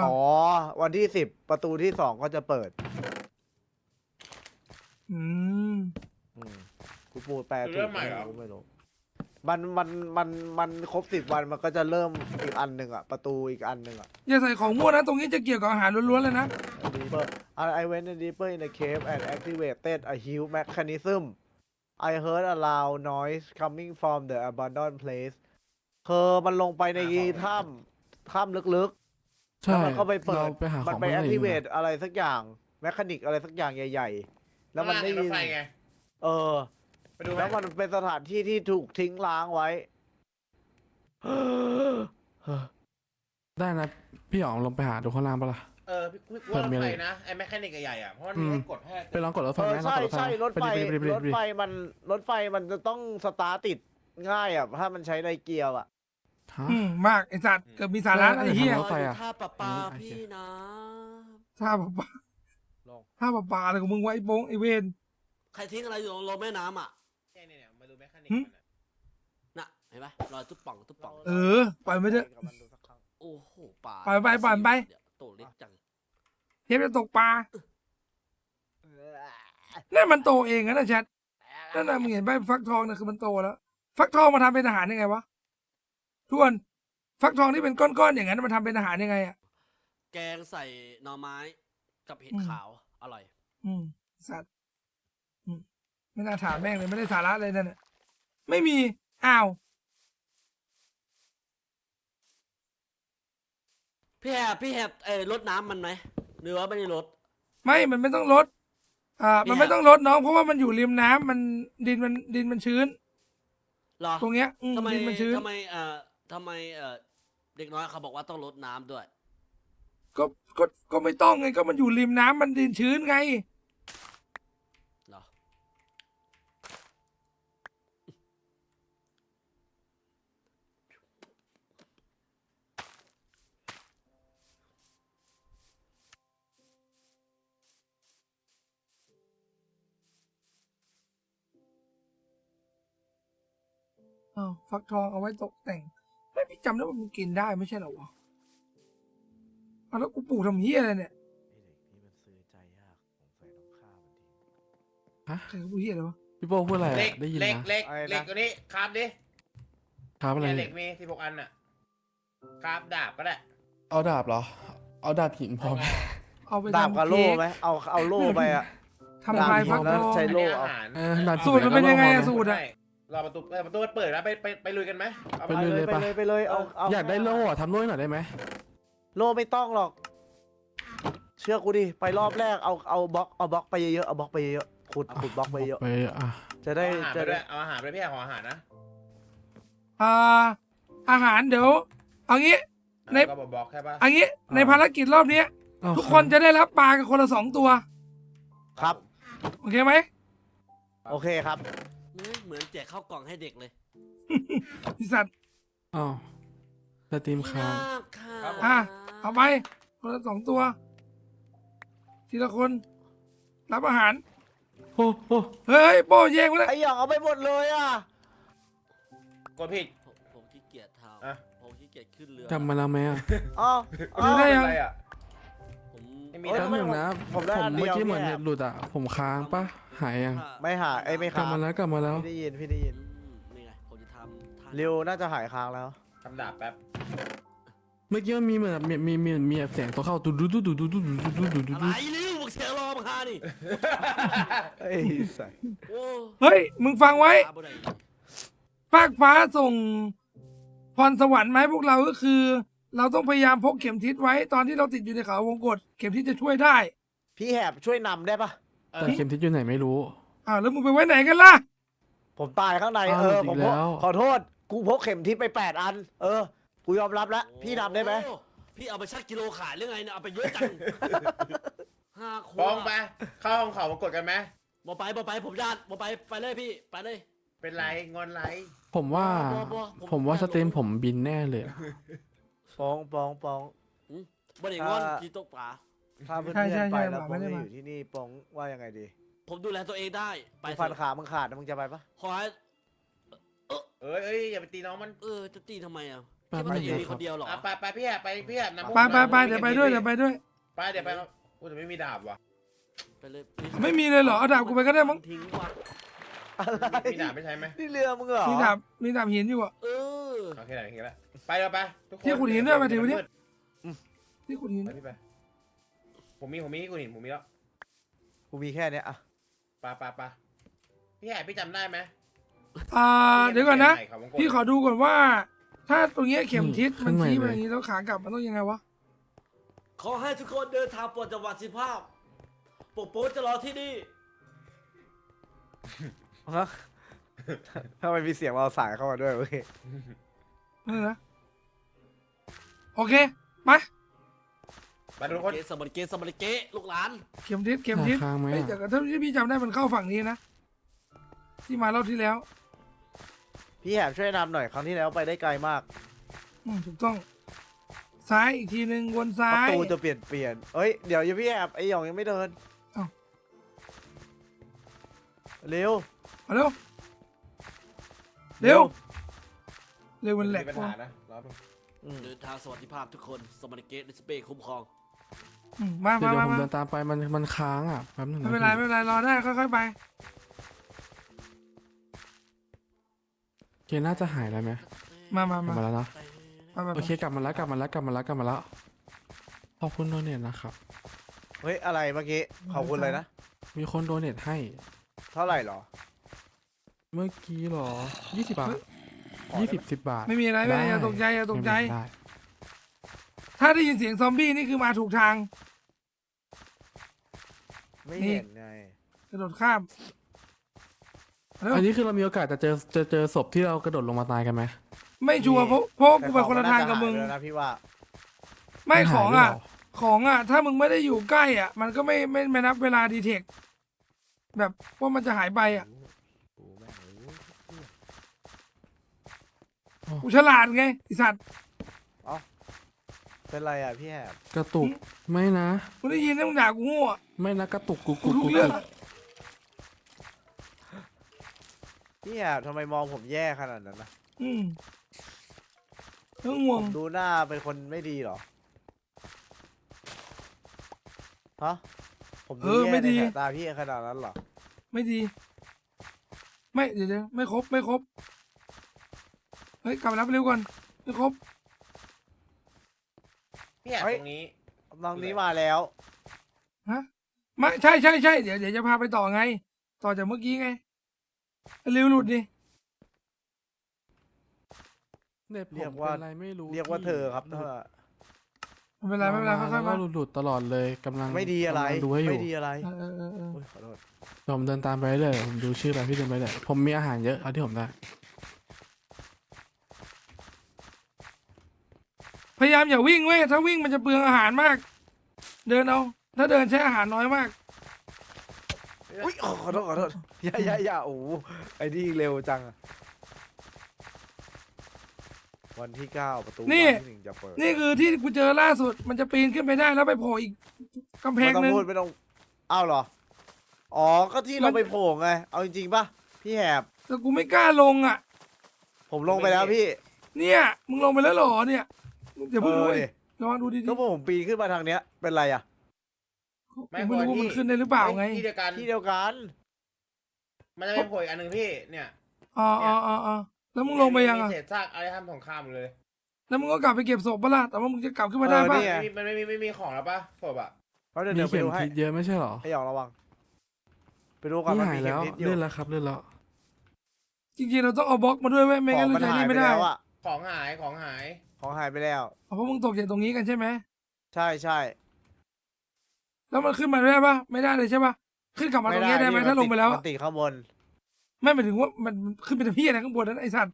วันที่10ประตูที่2ก็จะเปิด อืม กูปูแปลถู เริ่ ก มใหม่เหรอ ไม่รู้มันครบ10 วันมันก็จะเริ่มอีกอันหนึ่งอะประตูอีกอันหนึ่งอะ อย่าใส่ของมั่วนะ ตรงนี้จะเกี่ยวกับอาหารล้วนๆเลยนะ deeper I went deeper in the cave and activated a huge mechanism I heard a loud noise coming from the abandoned place มันลงไปในถ้ำลึกๆ ใช่ แล้วมันก็ไปเปิ เรา ด ไปหาข มัน อง ไป มา แอ ให้ คทีเวตอะไรสักอย่างแมคานิกอะไรสักอย่างใหญ่ๆ แล้วมันได้ ร ยิ ถ น ไฟไง เออ ไปดูไหม แล้วมันเป็นสถานที่ที่ถูกทิ้งล้างไว้ ได้นะพี่อ๋องลงไปหาดูข้างล่างปะล่ะ พี่กลัวรถไฟนะไอ้แมคคานิกใหญ่อะเพราะมันมีให้กดให้ ไปลองกดรถไฟ เอ ไห อ มลอง ใช่ กดรถไฟ ใช่ ไหม รถไฟ ไปดิ รถไฟมันจะต้องสตาร์ทติดง่ายอ่ะถ้ามันใช้ในเกียร์อ่ะ ฮะ มากไอ้สัตว์เกือบมีสาระนะไอ้เหี้ย รถไฟอะ ท่าปะปาพี่นะ ท่าปะปาท่าปะปาอะไรของมึงไวะไอ้โป้งไอ้เวน ใครทิ้งอะไรอยู่ลงแม่น้ำอ่ะ เนี่ยมาดูแมคคานิกมันอะ น่ะเห็นไหมรอยตุ๊บป่องตุ๊บป่อง เออปล่อยไปเถอะ โอ้โหปลา ปล่อยไปปล่อยไป เดี๋ยวโตเล็กจัง เทปจะตกปลานั่นมันโตเองนะแชทนั่นน่ะมึงเห็นใบฟักทองน่ะคือมันโตแล้ว ฟักทองมาทำเป็นอาหารยังไงวะทวนฟักทองที่เป็นก้อนๆอย่างนั้นมันทำเป็นอาหารยังไงอ่ะ แกงใส่หน่อไม้กับเห็ดขาวอร่อย สัตว์ไม่น่าถามแม่งเลยไม่ได้สาระเลยนั่นน่ะไม่มีอ้าว พี่แฮบลดน้ำมันไหมหรือว่าไม่ได้ลด ไม่มันไม่ต้องลดมันไม่ต้องลดน้องเพราะว่ามันอยู่ริมน้ำมันดินมันชื้น เหรอ ตรงเนี้ย ทำไม ดินมันชื้น ทำไมเด็กน้อยเขาบอกว่าต้องลดน้ำด้วย ก็ไม่ต้องไงก็มันอยู่ริมน้ำมันดินชื้นไง เหรอ อ้าวฟักทองเอาไว้ตกแต่ง ไม่พี่จำได้ว่ามันกินได้ไม่ใช่เหรอวะเอาแล้วกูปลูกทำเหี้ยอะไรเนี่ย ฮะ ใครเขาปลูกเหี้ยอะไรวะ พี่โป้พูดอะไร เหล็ อะ ก ได้ยิน เหล็ก นะ เหล็กเหล็กตัวนี้คราบดิ ครับอะไร เนี่ยเหล็กมี16อันอะคราบดาบก็ได้ เอาดาบเหรอ เอาดาบหินพอไหม เอาไป ดาบ ทำ กับโล่ เค้ก ไหมเอาโล่ไปอ่ะ ทำลายฟักท แล้ว อง ใช้ อัน โล่ นี้อา เอา หาร ดาบหิ สูตรมันเป็นยังไงอะสูตร ใช่รอประตูมันเปิดแล้วไปลุยกันไหมเอา ไป ไป ลุย ไปเลยเอา อยากได้โล่อะทำโล่ให้หน่อยได้ไหม โล่ไม่ต้องหรอก เชื่อกูดิไปรอบแรกเอาบล็อกไปเยอะๆเอาบล็อกไปเยอะๆขุดบล็อกไปเยอะ ไปอ่ะ จะได้ เอาอาหารไปด้วยเอาอาหารไปพี่ขออาหารนะ อาหารเดี๋ยวเอางี้ ใน ก็บอกแค่ป่ะ เอางี้ในภารกิจรอบเนี้ย อ้าว ทุกคนจะได้รับปลากันคนละ2 ตัว ครับ โอเคไหม โอเคครับ เหมือนแจกข้าวกล่องให้เด็กเลย พี่สัตว์ อ้าวสตรีมค้าง อ่ะเอาไปคนละ2 ตัว ทีละคน รับอาหาร โอ้โห เฮ้ยโป้แย่งไปแล้ว ไอ้หยองเอาไปหมดเลยอ่ะ กดผิด ผมขี้เกียจท อ่ะ ำผมขี้เกียจขึ้นเรือ กลับมาแล้วไหมอ่ะ อ๋อ ดูได้ยัง อะไรอะ ผม ไม่มี แป๊บหนึงนะ ผมได้อันเดี เมื่อ ยว กี้เหมือน เนี่ย เน็ตหลุดอ่ะ ผมค้างปะหายยัง ไม่หาไอ้ไม่ กลับ ค้าง มาแล้วกลับมาแล้ว พี่ได้ยิน นี่ไงผมจะทำท่า เร็วน่าจะหายค้างแล้ว ทำดาบแป๊บ เมื่อกี้มันมีเหมือนแบบมีเสียงตัวเข้าดูดูดูดูดูดูดูดูดูดู อะไรลิ้วมึงเสียงรอมาฮานี่ เอ้ยใส่ โอ้ เฮ้ยมึงฟังไว้ ตาบ่ได้ ฟากฟ้าส่งพรสวรรค์มาให้พวกเราก็คือ เราต้องพยายามพกเข็มทิศไว้ตอนที่เราติดอยู่ในเขาวงกฏเข็มทิศจะช่วยได้ พี่แหบช่วยนำได้ปะ แต่เข็มทิศอยู่ไหนไม่รู้ อ้าวแล้วมึงไปไว้ไหนกันล่ะ ผมตายข้างใน อ้าว ผม อีกแล้ว ขอโทษ กูพกเข็มทิศไป8 อัน กูยอมรับแล้ว พี่นำได้ไหม โอ้พี่เอาไปชั่งกิโลขายหรือไงเนี่ยเอาไปเยอะจัง5 ขว ป้อง ด ไปเข้าห้องเขามากดกันไหม บอไปผมญาติบอไปเลยพี่ไปเลย เป็นไรงอนไร ผมว่า บ่ ผมว่าสตรีมผมบินแน่เลยอะ ปอง บ่ได้งอนพี่ตกปลา ถ้าเพื่อน ใช่ใช่ ๆไป ใช่ แล้ว บอก ป ไม่ อง ได้ จะ มา อยู่ที่นี่ปองว่ายังไงดี ผมดูแลตัวเองได้ไป มึง เถ ฟัน อะ ขามึงขาดนะมึงจะไปปะ ขอให้ เอ้ยอย่าไปตีน้องมัน จะตีทำไมอ่ะ ไป ที่ ไป มันตัวเอง ไป มีคนเดียวเหรอ อ่ะไปพี่อะไปพี่อะนำพวก ไปเดี๋ยวไปด้วยเดี๋ยวไปด้วย ไปเดี๋ยวไปพูดแต่ไม่มีดาบว่ะ ไปเลย ไม่มีเลยเหรอเอาดาบกูไปก็ได้มั้ง ทิ้งว่ะ อะไร มีดาบไม่ใช่ไหม นี่เรือมึงเหรอ มีดาบหินอยู่อ่ะ เออ โอเคไหนโอเคแล้วไปเราไปทุกคน ที่ขุดหินด้วยมาถึงวันนี้ ที่คุณหิน ไปพี่ไปผมมีขุดหินผมมีแล้ว กูมีแค่เนี้ยอะ ไปพี่แหบพี่จำได้ไหม เดี๋ยวก่อนนะ เขาวงกต พี่ขอดูก่อนว่า ถ้าตรงเนี้ยเข็มทิศมัน ข้างใน ชี้ไป เลย อย่างนี้แล้วขากลับมันต้องยังไงวะ ขอให้ทุกคนเดินทางปลอดจากหวัดสิภาพปกโป๊จะรอที่นี่ ฮะ ถ้ามันมีเสียงเราสายเข้ามาด้วยโอเค นั่นนะโอเคมา ไปทุกคน สมบัติเกสมบัติเกลูกหลาน เข็มทิศเข็มทิศ ค้างไหม เฮ้ย อะ แต่ถ้าที่พี่จำได้มันเข้าฝั่งนี้นะ ที่มารอบที่แล้ว พี่แหบช่วยนำหน่อยครั้งที่แล้วไปได้ไกลมาก ถูกต้อง ซ้ายอีกทีหนึ่งวนซ้า ประ ย ตูจะเปลี่ยนเอ้ยเดี๋ยวอย่าพี่แหบไอ้หยองยังไม่เดิน เอ้า เร็ว มาเร็ว เร็ว เร็วมันแหล มี ก ปัญหานะรอดู เดินทางสวัสดิภาพทุกคนสมบัติเกดิสเปย์คุ้มครอง มา เดี๋ยวผม มา เดินตามไปมันค้างอ่ะแป๊บนึง ไม่ นะ เป็นไรไม่ พี่ เป็นไรรอได้ค่อยๆไป โอเคน่าจะหายแล้วไหม มาก ลับ มา มาแล้วเนอะ ไป โอเคกลับมาแล้วขอบคุณโดเนทนะครับ เฮ้ยอะไรเมื่อกี้ขอบคุณเลยนะ มี มีคนโดเนทให้ เท่าไหร่หรอ เมื่อกี้เหรอ20 บาท10 บาท ไม่มีอะไรไม่มีอะไรอย่าตกใจอย่าตกใจ ได้ ถ้าได้ยินเสียงซอมบี้นี่คือมาถูกทาง ไม่ นี่ เห็นไง กระโดดข้ามเร็ว อันนี้คือเรามีโอกาสจะเจอศพที่เรากระโดดลงมาตายกันไหม ไม่ชัวร์เพราะกูไปคนละทางกับมึง แต่ขอน่าจะหายไปแล้วนะพี่ว่า ไม่ มัน ข หา อย ง หรือ อ่ะ เปล่า ของอ่ะ ถ้ามึงไม่ได้อยู่ใกล้อ่ะ มันก็ไม่นับเวลาดีเทค แบบว่ามันจะหายไปอ่ะ โอ้แม่งเอ้ย กูฉลาดไงไอสัตว์ เป็นไรอ่ะพี่แหบ กระตุกไม่นะ กูได้ยินนะมึงด่ากูโง่อะ ไม่นะกระตุก กูทุกเรื่องอะ พี่แหบทำไมมองผมแย่ขนาดนั้นนะ อืมต้องห่ว ผ ง มดูหน้าเป็นคนไม่ดีเหรอฮะผมดูแย่ในสายตาพี่ขนาดนั้นเหรอ ไม่ดี ไม่เดี๋ยวไม่ครบไม่ครบ เฮ้ยกลับมารับเร็วก่อนไม่ครบ พี่แอบ เฮ้ย ตรงนี้ น้องนี้มาแล้ว ฮะไม่ใช่เดี๋ยวจะพาไปต่อไง ต่อจากเมื่อกี้ไงเร็วหลุดดิ เน็ตผม เรียกว่า เป็นอะไรไม่รู้ เรียกว่าเธอครับ หลุด ไม่เป็นไรไม่เป็นไร มา ค่อยๆ แล้ มา วก็หลุดตลอดเลยกำลัง ไม่ดีอะไร กำลังดูให้อยู่ ไม่ดีอะไร เออ โอ้ยขอโทษ ผมเดินตามไปเลยผมดูชื่อไปพี่เดินไปเลยผมมีอาหารเยอะเอาที่ผมได้ พยายามอย่าวิ่งเว้ยถ้าวิ่งมันจะเปลืองอาหารมาก เดินเอาถ้าเดินใช้อาหารน้อยมาก อุ้ยขอโทษอย่าโอ้โหไอ้นี่เร็วจังอะวันที่ 9 ประตู นี่ บานที่หนึ่งจะเปิด นี่คือที่กูเจอล่าสุด มันจะปีนขึ้นไปได้แล้วไปโผล่อีกกำแพ ไม่ ง ต้อง หนึง พูดไม่ต้องอ้าวเหรอ อ๋อ ก็ที่เราไปโผล่ไง เอาจริงๆป่ะ พี่แหบ แต่กูไม่กล้าลงอ่ะ ผมลงไปแล้วพี่ เนี่ยมึงลงไปแล้วเหรอเนี่ยเดี๋ยวเพิ่ง เอ รู้ อ ดิ ดิ ระวังดูดีๆ ก็ผมปีนขึ้นมาทางเนี้ย เป็นไรอ่ะ ผมไม่รู้ว่ามันขึ้นได้หรือเปล่าไง ที่เดียวกัน ที่เดียวกัน มันจะเป็นโผล่อีกอันหนึ่งพี่ เนี่ย อ๋อแล้วมึงลงไปยังอ่ะ มีเศษซากอะไรทำสงครามเลย แล้วมึงก็กลับไปเก็บศพปะล่ะแต่ว่ามึงจะกลับขึ้นมาได้ เออ ปะ นี่ไง มันไม่มีของแล้วปะศพอะ เพราะเดี๋ยว มี เดี๋ยวไป เข็ม ดูให้ ทิศเยอะไม่ใช่เหรอ ให้หยองระวัง ไปดูก่อน นี่ มัน หาย มีเข็ แล้ ม ว ทิศอยู่ เลื่อนแล้วครับเลื่อนแล้ว จริงๆเราต้องเอาบล็อกมาด้วยเว้ยไม่ ขอ งั้ ง น มัน เราจะ หาย นี่ ไป ไม่ได้ แล้วอ่ะ ของหายของหาย ของหายไปแล้ว เพราะมึงตกจากตรงนี้กันใช่ไหม ใช่ใช่ แล้วมันขึ้นมาได้ปะไม่ได้เลยใช่ปะขึ้นกลับมาตรงนี้ได้ไหม พี่ ถ้าลงไปแล้ว มั อะ นติดข้างบน ไม่หมายถึงว่ามันขึ้นไปทำพี่อะไรข้างบนนั้นไอ้สัตว์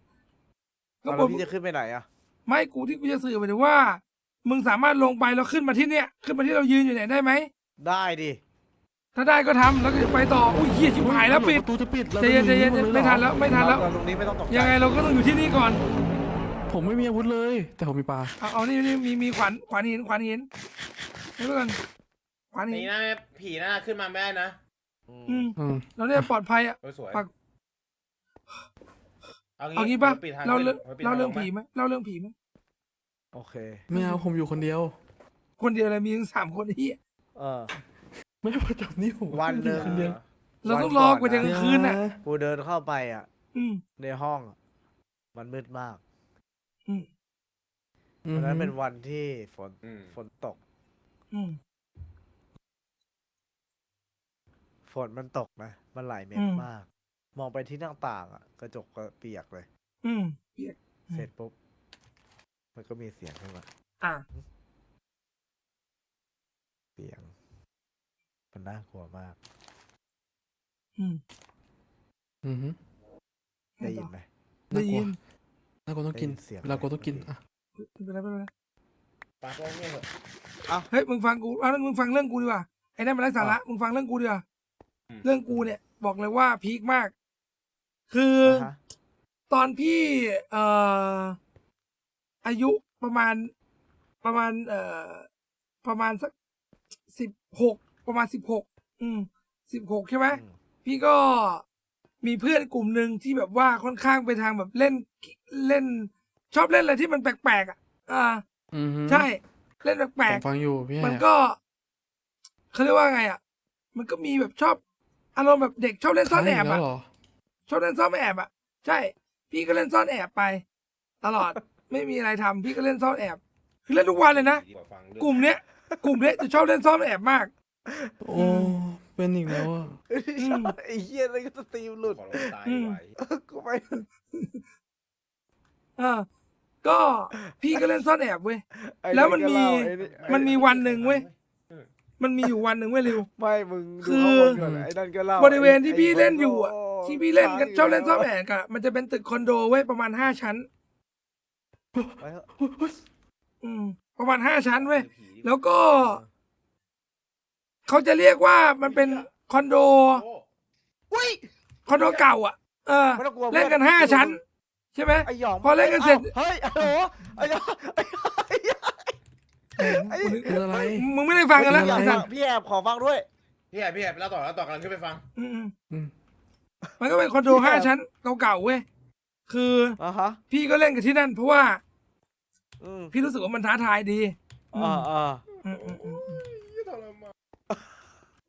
ข้างบ แล้ว น พี่จะขึ้นไปไหนอ่ะ ไม่กูที่กูจะสื่อหมายถึงว่า มึงสามารถลงไปแล้วขึ้นมาที่เนี้ยขึ้นมาที่เรายืนอยู่เนี่ยได้ไหม ได้ดิ ถ้าได้ก็ทำแล้วก็จะไปต่ออุ้ยเหี้ยชิบหายแล้วปิด ประตูจะปิดเรา ใจเย็นใจเย็น จะห ไม่ทันแล้วไม่ทันแล้ว เราตรงนี้ไม่ต้องตกใจ ยังไงเราก็ต้องอยู่ที่นี่ก่อน ผมไม่มีอาวุธเลย แต่ผมมีปลา เอานี่มีขวานหินนี่ก่อนขวานหิน นี่นะผีน่าขึ้นมาไม่ได้นะ อืม อืม เราได้ปลอดภัยอ่ะ โอ้ยสวย ปัก เอา งี้ปะ ปิดทาง เรา ขึ้น เล่าเรื่อง ปิดท ผีไหมเล่าเรื่องผีไหม โอเค ไม่เอาผมอยู่คนเดียว คนเดียวอะไรมีถึง3 คนที่ เออ ไม่ประจำนี่ผม วันหนึ่ง คนเดียว เราต้องรอกูจะกลางคืนน่ะ กูเดินเข้าไปอ่ะ อืม ในห้องอะมันมืดมาก อืม วันนั้นเป็นวันที่อืม ฝนตก อืม ฝนมันตกนะ มันหลายเม็ดมาก มองไปที่หน้าต่างอ่ะ กระจกก็เปียกเลย อืมเปียก เสร็จปุ๊บ มันก็มีเสียงขึ้นมา อ่ะ เสียง มันน่ากลัวมาก อืม อือฮึ ได้ยินไหม ได้ยิน น่ากลัวต้องกิน ได้ยินเสียง เวลากลัวต้องกินอ่ะ ไม่เป็นไรไม่เป็นไร ปากโป้งเนี่ยเหรอ เฮ้ยมึงฟังกูเอามึงฟังเรื่องกูดีกว่าไอ้นั่นมันไร้สาระมึงฟังเรื่องกูดีกว่าเรื่องกูเนี่ย บอกเลยว่าพีคมาก คืออ ฮะ ตอนพี่อายุประมาณสัก16ประมาณ1616ใช่ไหมพี่ก็มีเพื่อนกลุ่มหนึ่งที่แบบว่าค่อนข้างไปทางแบบเล่นชอบเล่นอะไรที่มันแปลกๆอ่ะอือฮึ ใช่เล่นแปล ผ ก มฟังอยู่พี่ ๆมันก็เขาเรียกว่าไงอ่ะ มันก็มีแบบชอบอารมณ์แบบเด็กชอบเล่นซ่อนแอบ แล้ อ่ะ วเหรอ ชอบเล่นซ่อนแอบอ่ะใช่ พี่ก็เล่นซ่อนแอบไป ตลอด ไม่มีอะไรทำพี่ก็เล่นซ่อนแอบคือเล่นทุกวันเลยนะ ดีกว่าฟังเรื่อง กลุ่มเนี้ยจะชอบเล่นซ่อนแอบมาก โอ้เป็นอีกแล้วอ่ะ ไอ้เหี้ยเลยก็สตรีมหลุด ขอร้องตายดีกว่า กูไป ก็พี่ก็เล่นซ่อนแอบเว้ย ไอ้ แล้วมันมี ไอ้นี่ มันมีวันหนึ่งเว้ย มันมีอยู่วันหนึ่งเว้ยริว ไม่มึง คื ดู อ ข้างบนก่อนไอ้นั่นก็เล่า บริเวณที่พี่เล่นอยู่อ่ะ ไ ที่พี่เล่นกัน ค้าง ชอบเล่นซ่อนแอบกันมันจะเป็นตึกคอนโดเว้ยประมาณ5 ชั้น ไปเถอะ ประมาณ5 ชั้นเว้ย แล้วก็ เขาจะเรียกว่ามันเป็นคอนโด อุ้ย คอนโดเก่าอ่ะ ไม่ต้องกลัว เล่นกัน เพื่อน 5 ชั้น ใช่ไหม ไอ้หยอง พอเล่นกันเสร็จ เฮ้ยโอ้โหไอ้หยองไอ้ เป็นอะไร มึงไม่ได้ฟังกันแล้ว เป็น ไอ้ ไร สัตว์ พี่แอบขอฟังด้วย พี่แอบแล้วต่อกำลังขึ้นไปฟัง อืม อืม มันก็เป็นคอนโด5 ชั้นเก่าๆเว้ย คือ อ่ะฮะ พี่ก็เล่นกันที่นั่น เพราะว่า อืม พี่รู้สึกว่ามันท้าทายดี อ่า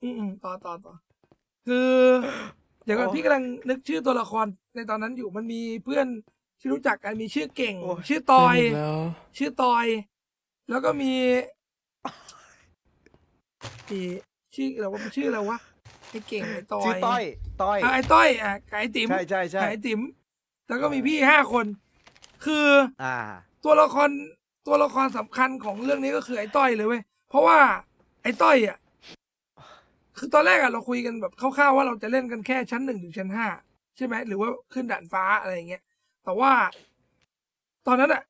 อืมต่อคือเดี๋ยวก่อนพี่กำลังนึกชื่อตัวละครในตอนนั้นอยู่มันมีเพื่อนที่รู้จักกันมีชื่อเก่ง ชื่อตอย เป็นอีกแล้ว ชื่อตอย แล้วก็มีชื่ออะไรวะมันชื่ออะไรวะไอ้เก่งไอ้ตอย ชื่อต้อยต้อย ไอ้ต้อยกับไอ้ติ๋ม ใช่ใช่ใช่ กับไอ้ติ๋มแล้วก็มีพี่5 คน คือ อ่า ตัวละครสำคัญของเรื่องนี้ก็คือไอ้ต้อยเลยเว้ย เพราะว่าไอ้ต้อยอ่ะ คือตอนแรกอ่ะเราคุยกันแบบคร่าวๆว่าเราจะเล่นกันแค่ชั้น1 ถึงชั้น 5ใช่ไหมหรือว่าขึ้นด่านฟ้าอะไรอย่างเงี้ย แต่ว่า ตอนนั้นอ่ะ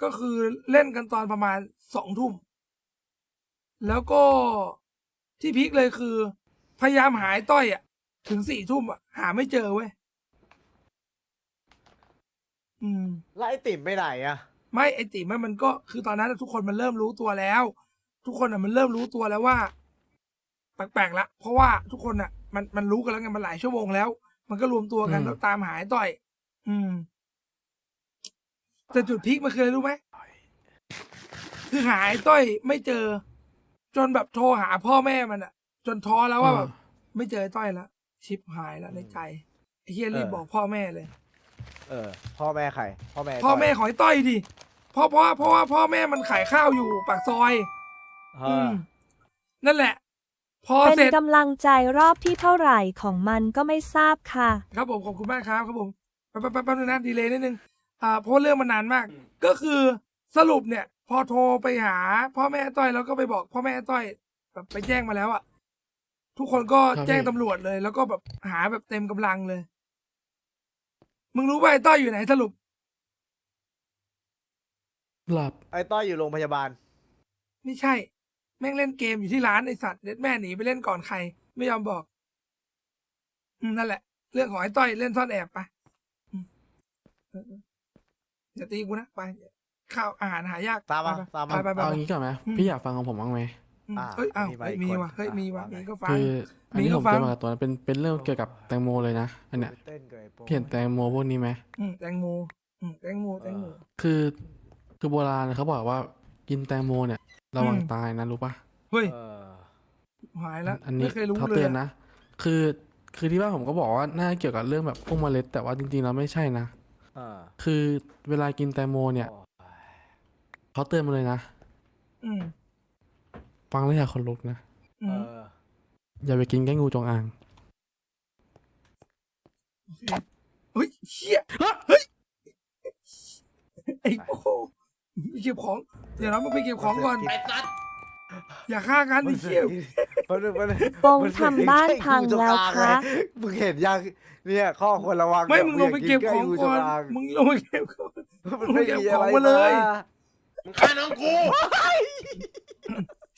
ก็คือเล่นกันตอนประมาณ2 ทุ่ม แล้วก็ที่พีคเลยคือ พยายามหาไอ้ต้อยอ่ะ ถึง4 ทุ่มอ่ะ หาไม่เจอเว้ย แล้วไอ้ติ่มไปไหนอ่ะ ไม่ไอติมันก็คือตอนนั้นทุกคนมันเริ่มรู้ตัวแล้ว ทุกคนอ่ะมันเริ่มรู้ตัวแล้วว่า แปลกๆละเพราะว่าทุกคนอ่ะ มันรู้กันแล้วไงมันหลายชั่วโมงแล้ว มันก็รวมตัวกันแล้วตามหาไอ้ต้อย แต่จุดพีคมันคืออะไรรู้ไหมคือหาไอ้ต้อยไม่เจอ จนแบบโทรหาพ่อแม่มันอ่ะ จนท้อแล้วว่าแบบไม่เจอไอ้ต้อยแล้วชิปหายแล้วในใจไอ้เฮียรีบบอกพ่อแม่เลย พ่อแม่ใครพ่อแม่ พ่อแม่ ต้ย ของไอ้ต้อยดิเพราะว่าพ่อแม่มันขายข้าวอยู่ปากซอย นั่นแหละ พอ เป็ เสร็ น จ กำลังใจรอบที่เท่าไหร่ของมันก็ไม่ทราบค่ะ ครับผมขอบคุณมากครับผมแป๊บนึงนะดีเลยนิดนึงเพราะเรื่องมันนานมาก ก็คือสรุปเนี่ย พอโทรไปหา พ่อแม่ต้อยแล้วก็ไปบอกพ่อแม่ต้อยแบบไปแจ้งมาแล้วอ่ะทุกคนก็แจ้งตำรวจเลย แล้วก็แบบหาแบบเต็มกำลังเลย มึงรู้ป่ะไอ้ต้อยอยู่ไหนสรุป หลับ ไอ้ต้อยอยู่โรงพยาบาล ไม่ใช่ แม่งเล่นเกมอยู่ที่ร้านไอสัตว์เด็ดแม่หนีไปเล่นก่อนใคร ไม่ยอมบอก นั่นแหละ เรื่องของไอ้ต้อยเล่นซ่อนแอบไปอย่าตีกูนะไปข้าวอาหารหายาก ตามมา ไป ตามมา ไป เอางี้ก่อนไหมพี่อยากฟังของผมบ้างไหม เฮ้ยอ้าว มีไหม เฮ้ยมี คน ว่ะเฮ้ยมีว่ะ ว่าไง มีก็ฟัง คืออันนี้ มีก็ ผม ฟัง เจอมากับตัวนั้นเป็นเรื่องเกี่ยวกับแตงโมเลยนะอันเนี้ย เต้นกับไอ้โป้ พี่เห็นแตงโมพวกนี้ไหม แตงโมแตงโม คือโบราณเขาบอกว่ากินแตงโมเนี่ยระวังตายนะรู้ปะ เฮ้ย เออ หายแล้ว อันนี้ ไม่เคยรู้ เขา เล เตื ย อนนะ คือที่บ้านผมก็บอกว่าน่าเกี่ยวกับเรื่องแบบพวกเมล็ดแต่ว่าจริงๆแล้วไม่ใช่นะ คือเวลากินแตงโมเนี่ยเขาเตือนมาเลยนะ อืม ฟังแล้วอย่าขนลุกนะ อืม อย่าไปกินแกงงูจงอาง เฮ้ยเชี่ยเฮ้ยไอ้โอ้โหไปเก็บของเดี๋ยวเราไปเก็บของก่อน ไอ้สัตว์ อย่าฆ่ากันไอ้เหี้ย ปงทำบ้านพังแล้วคะ มึงเห็นยังเนี่ยข้อควรระวัง ไม่มึงลงไปเก็บของก่อนมึงลงไปเก็บของ มันไม่มีอะไร มาเลย มึงฆ่าน้องกู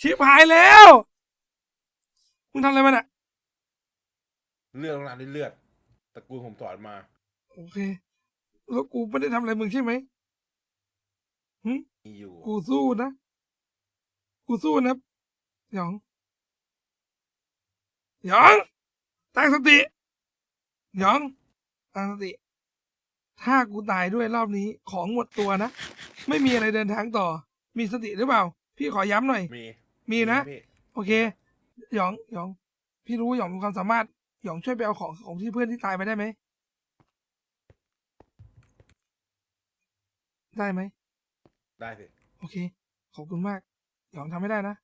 ชิบหายแล้วมึงทำอะไรมันอ่ะ เลือดลงน้ำด้วยเลือดตระกูลผมถอดมา โอเคแล้วกูไม่ได้ทำอะไรมึงใช่ไหม มีอยู่ กูสู้นะหยองตั้งสติหยองตั้งสติ ถ้ากูตายด้วยรอบนี้ของหมดตัวนะไม่มีอะไรเดินทางต่อ มีสติหรือเปล่า พี่ขอย้ำหน่อย มีนะ พี่ โอเคหยองพี่รู้หยองมีความสามารถหยองช่วยไปเอาของที่เพื่อนที่ตายไปได้ไหมได้ไหม ได้สิ โอเคขอบคุณมากหยองทำไม่ได้นะ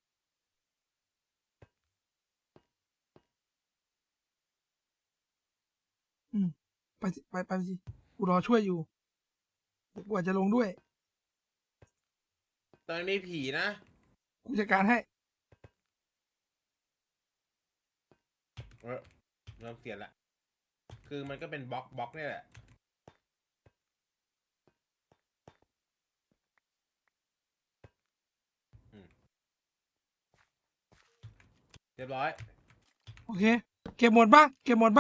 ไปสิไปสิกูรอช่วยอยู่เดี๋ยวกูอาจจะลงด้วย ตอนนี้ผีนะ กูจัดการให้ เริ่มเสียนละคือมันก็เป็นบล็อกนี่แหละเรียบร้อย โอเคเก็บหมดปะ หมด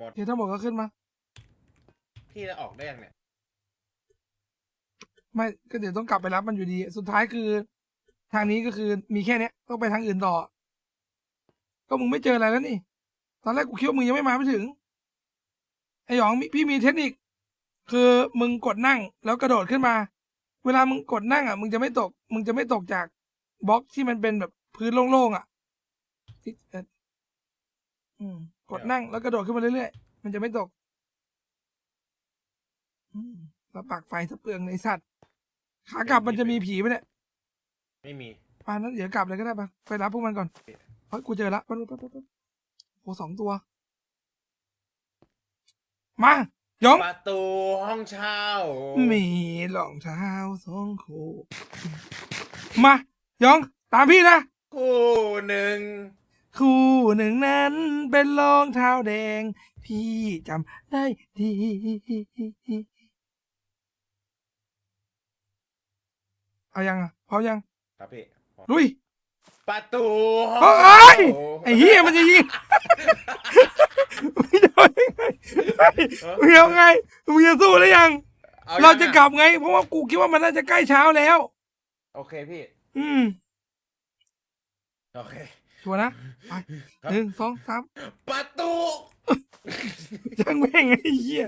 โอเคถ้าหมดก็ขึ้นมา พี่จะออกได้ยังเนี่ย ไม่ก็เดี๋ยวต้องกลับไปรับมันอยู่ดี สุดท้ายคือ ทางนี้ก็คือมีแค่เนี้ยต้องไปทางอื่นต่อ ก็มึงไม่เจออะไรแล้วนี่ ตอนแรกกูคิดว่ามึงยังไม่มาไม่ถึงไอ้หยองพี่มีเทคนิค คือมึงกดนั่งแล้วกระโดดขึ้นมา เวลามึงกดนั่งอ่ะมึงจะไม่ตกจากบล็อกที่มันเป็นแบบพื้นโล่งๆอ่ะกดนั่งแล้วกระโดดขึ้นมาเรื่อยๆมันจะไม่ตกแล้วปักไฟสะเปลืองในสัตว์ขากลับมันจะมีผีไหมเนี่ย ไม่มี ป่านนั้นเดี๋ยวกลับเลยก็ได้ปะไปรับพวกมันก่อนเฮ้ยกูเจอละปั๊บโอ้2 ตัว มาหยอง ประตูห้องเช่า มีรองเท้า2 คู่มาหยองตามพี่นะ คู่หนึ่ง คู่หนึ่งนั้นเป็นรองเท้าแดง พี่จำได้ดีเอายังอ่ะพร้อมยัง ครับพี่ ลุย ประตูห้อง โอ้ เช่าย ไอ้เหี้ยมันจะยิงมึงจะเอายังไงมึงเอาไงมึงจะสู้หรือยัง อ เราจะ ยัง กลับไง เพราะว่ากูคิดว่ามันน่าจะใกล้เช้าแล้ว โอเคพี่ โอเค ชัวร์นะไป ครับ 1 2 3 ประตู ช่างแม่งไอ้เหี้ย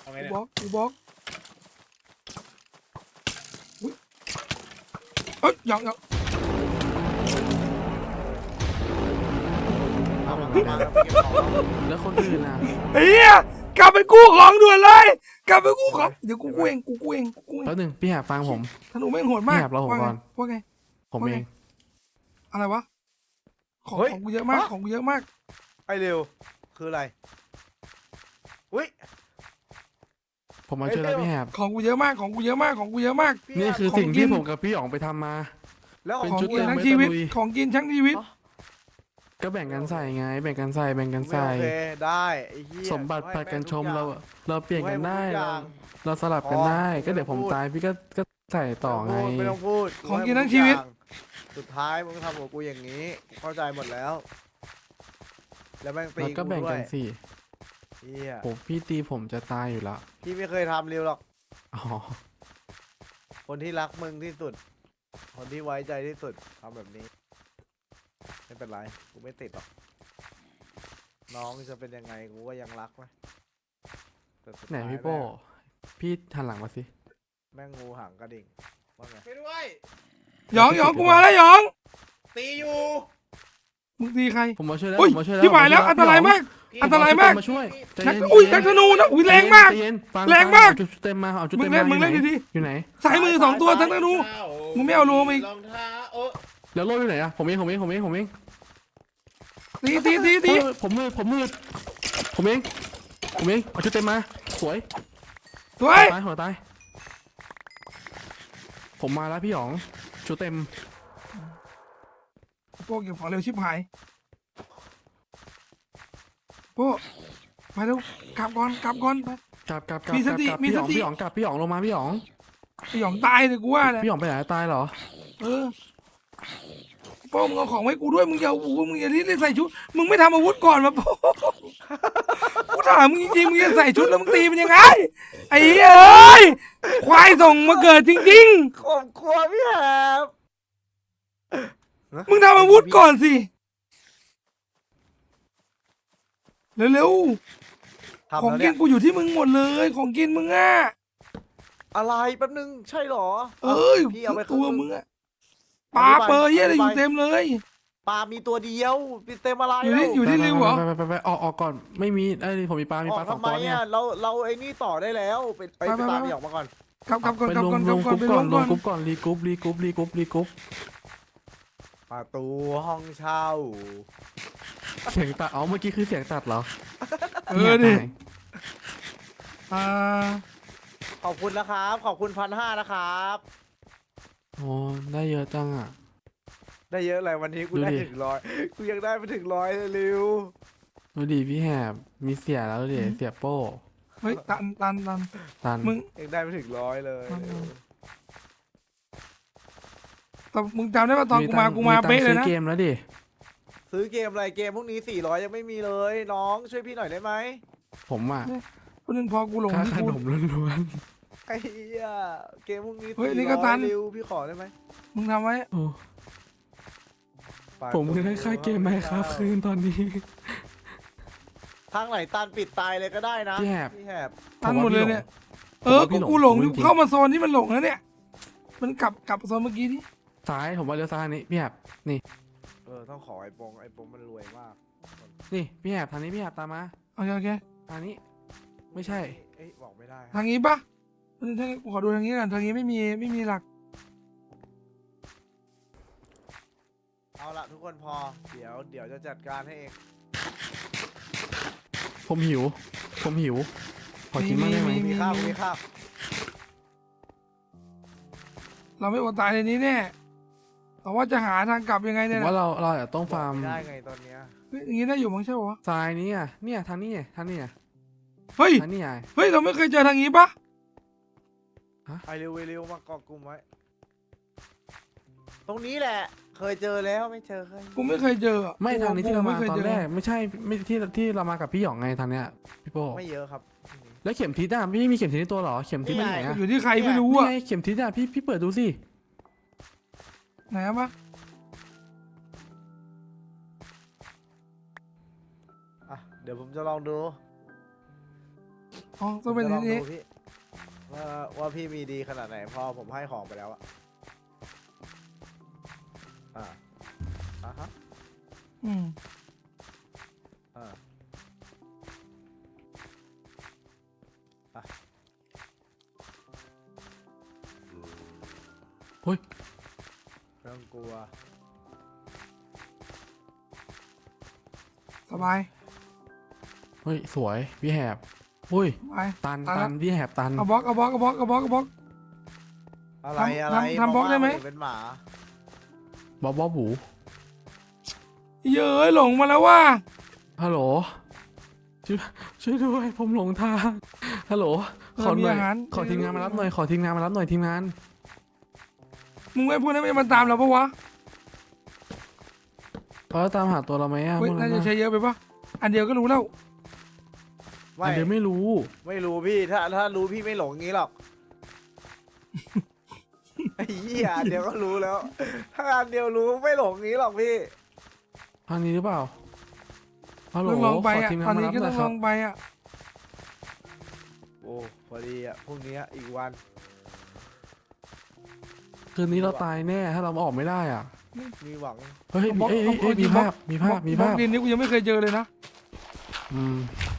เอาไง กู เนี่ย บล็อกอุ๊ยเอ้ยหยอง แล้วคนอื่นอ่ะ ไอ้เหี้ยกลับไปกู้ของด่วนเลยกลับไปกู้ของเดี๋ยวกูกู้เอง แป๊บนึงพี่แหบฟังผม ธนูแม่งโหดมาก แอบเราผมก่อน ว่าไง ผมเอง อะไรวะของ เฮ้ย กูเยอะมาก ฮะ ของกูเยอะมาก ไอเร็วคืออะไรอุ้ย ผมมาช่วยแล้วพี่แหบ ของกูเยอะมากของกูเยอะมากของกูเยอะมาก พี่ นี่คือ ของ สิ่ง กิ ที่ น ผมกับพี่อ๋องไปทำมา แล้ว เป็น ของ ชุด กิน เต็ม ทั้ง ไว้ ชีวิต ตะลุย ของกินทั้งชีวิต ก็แบ่งกันใส่ไง แบ่งกันใส่ ไม่โอเคได้ไอ้เหี้ย สมบัติผัดกันชมเราเปลี่ยนกันได้ ให้หม เรา ทุกอย่าง เราสลับกันได้ พอ ก็เดี๋ยวผม ไม่ต้องพูด ตายพี่ก็ใส่ต่อไง ไม่ต้องพูด ของกิน ให้ ทั้งชีวิต ทุกอย่างสุดท้ายมึงทำกับกูอย่างนี้กูเข้าใจหมดแล้ว แล้วแม่งตี เราก็แบ่ง ด้ว กั ย นสิ เหี้ย ผมพี่ตีผมจะตายอยู่แล้ว พี่ไม่เคยทำเร็วหรอก อ๋อ คนที่รักมึงที่สุด คนที่ไว้ใจที่สุดทำแบบนี้ ไม่เป็นไร กูไม่ติดหรอก น้องจะเป็นยังไงกูก็ยังรักนะแต่สุด ไหน ท้าย พี่โป้พี่หันหลังมาสิ แม่งงูหางกระดิ่งว่าไง ช่วยด้วย หยองกูมาแล้วหยอง ตีอยู่ มึงตีใคร ผมมาช่วยแล้ว อุ้ย ผมมาช่วยแล้ว ที่หมายแล้ว ผ อันตรายมาก พี่ อันตรายมาก ผมมาช่วยใจ นัก เย็น อุ้ย ใจ นักธ เย็น นูนะอุ้ยแรงมาก ใจเย็นฟัง แรงมาก เอจุดเต็มมาเอาจุด มึ เต็ ง ม เล่ มาน มึงเล่น อยู่ไหน ดี อยู่ไหน ๆสายมือ2 ตัวทั้งธนู มึงไม่เอาโลมาอีก รองเท้าโอ้ แล้วโล่อยู่ไหนอะผมเอง ตี ผมมืดผมเองเอาชุดเต็มมาสวย สวย หัวตาย ผมมาแล้วพี่หยองชุดเต็ม โป้เก็บของเร็วชิบหายโป้ไปเร็วกลับก่อนไป กลับ มีสติ กลับ มีสติ พี่หยองกลับพี่หยองลงมาพี่หยอง ไอ้หยองตายเลยกูว่าเนี่ย พี่หยองไปไหนตายเหรอ เออโป้มึงเอาของไว้กูด้วยมึงอย่ามึงอย่ารีบใส่ชุดมึงไม่ทำอาวุธก่อนมาโป้กูถามมึงจริงๆมึงจะใส่ชุดแล้วมึงตีมันยังไงไอ้เอ้ยควายส่งมาเกิดจริง ขอบคุณพี่แฮบ ๆมึงทำอาวุธก่อนสิเร็วๆ ทำ ของ แล้ว กิ เนี่ น ย กูอยู่ที่มึงหมดเลยของกินมึงอ่ะ อะไรแป๊บนึงใช่เหรอ เอ้ย พี่เอาไป ตัว ครึ่ง มึงอ่ะปลาเปอร์เหี้ยอะไรอยู่เต็มเลย ปลามีตัวเดียวมีเต็มอะไร อยู่นี่ แล้ว อยู่ที่ริวเหรอ ไปออกก่อนไม่มีไอ้ยผมมีปลา อ มี อ ปลาก สอง ทำไม ตัวเนี่ย อ่ะเราไอ้นี่ต่อได้แล้วไปตามพี่หยองมาก่อน กลับก่อน ไป กลับ ลง ก่อน ล กลับ ง ก่อน กรุ๊ป ไป ก่ ล อน ง ล ก่ ง อน กรุ๊ปก่อนรีกรุ๊ป ประตูห้องเช่า เสียงตัดเมื่อกี้คือเสียงตัดเหรอ เออดิอ่า ขอบคุณนะครับขอบคุณ1,500นะครับ โอ้ได้เยอะจังอ่ะ ได้เยอะเลยวันนี้กู ดู ได้ ดิ ถึง100กูยังได้ไปถึง100เลยริว ดูดิพี่แหบมีเสียแล้วดิเสียโป้ เฮ้ยตัน ตัน มึง ยังได้ไปถึง100เลย แต่มึงจำได้ป่ะตอนกูมา ตัง เป๊ะ ค์ เล ซื้ ย อ นะ เกมแล้วดิ ซื้อเกมอะไรเกมพวกนี้400ยังไม่มีเลยน้องช่วยพี่หน่อยได้ไหม ผมอ่ะ คนหนึ่งพอกูหลง ค่า ที่ ข กู นมล้วน ไอ้เหี้ยเกมพวกนี้ เฮ้ยนี่ก็ตัน ริวพี่ขอได้ไหม มึงทำไว้ ๆโอ้ผมคือได้ค่าเกมไหมครับคืนตอนนี้ ทางไหนตันปิดตายเลยก็ได้นะ พี่แหบ พี่แหบ ตันหมดเลยเนี่ย ผมว่า กูหลง พี่หลงจริงๆ เข้ามาโซนที่มันหลงแล้วเนี่ย มันกลับโซนเมื่อกี้นี่ ซ้ายผมว่าเลี้ยวซ้ายนี่พี่แหบนี่ ต้องขอไอ้ปงมันรวยมาก นี่พี่แหบทางนี้พี่แหบตามมา โอเค ทางนี้ไม่ใช่ เอ้ยบอกไม่ได้ ทางนี้ปะกูขอดูทางนี้กันทางนี้ไม่มีหลัก เอาละทุกคนพอเดี๋ยวจะจัดการให้เอง ผมหิวขอกินบ้างได้ไหม มีข้าวมีข้าว เราไม่อดตายในนี้แน่แต่ว่าจะหาทางกลับยังไง ผ เนี่ย ม นะ ว่าเราอาจจะต้องฟาร์ม ไม่ได้ไงตอนเนี้ย เฮ้ยอย่างนี้ได้อยู่มั้งใช่ปะวะ ซ้ายนี้อ่ะเนี่ยทางนี้ทางนี้ เฮ้ย ทางนี้ไง เฮ้ยเราไม่เคยเจอทางนี้ปะ ไอเร็วมาเกาะกลุ่มไว้ ตรงนี้แหละ เคยเจอแล้วไม่เจอเคย กูไม่เคยเจออะ ไม่ทางนี้ที่เรามา ไคย ตอน จ แรกไม่ใช่ไม่ที่เรามากับพี่หยองไงทางเนี้ยพี่โป้ ไม่เยอะครับ แล้วเข็มทิศอ่ะไม่มีเข็มทิศในตัวเหรอเข็มทิศไปไหนอ่ะ อยู่ที่ใครไม่รู้ นี่ อะ ไงเข็มทิศอ่ะพี่เปิดดูสิ ไหนอะปะ อ่ะเดี๋ยวผมจะลองดู อ๋อต้องเป็น ผมจะล นี้ ดูพี่ว่าพี่มีดีขนาดไหนพอผมให้ของไปแล้วอะฮะ อืม อ่า เฮ้ย ไม่ต้องกลัว สบาย เฮ้ยสวยพี่แหบอุ้ย สบาย ตัน ตันละ พี่แหบตัน เอาบล็อก อะไร ทำทำบล็อกได้ไหม เป็นหมา บ๊อบบู เย้ยหลงมาแล้วว่า ฮัลโหลช่วยด้วยผมหลงทางฮัลโหลขอหน่อยขอทีมงานมารับหน่อยทีมงาน มึงไม่พูดนะไม่มันตามเราปะวะ เขาจะตามหาตัวเราไหมอ่ะ เฮ้ย พวก น่า นั้น จะ น่ะ ใช้เยอะไปปะอันเดียวก็รู้แล้ว อันเดียวไม่รู้ ไม่รู้พี่ถ้ารู้พี่ไม่หลงงี้หรอก ไอ้เหี้ยอันเดียวก็รู้แล้ว ถ้าอันเดียวรู้ไม่หลงงี้หรอกพี่ ทางนี้หรือเปล่าฮัลโหล ต้องลองไป ขอ อ่ะ ทีมงา ตอน น มา นี้ รับ ก็ หน่ ต้ อ อย ง ค ล รับ องไปอ่ะ โอ้พอดีอ่ะพรุ่งนี้อีกวัน คืนนี้เราตายแน่ถ้าเราออกไม่ได้อ่ะ มีหวัง เฮ้ย บล็อก มีภาพ บล็อกดินนี่กูยังไม่เคยเจอเลยนะ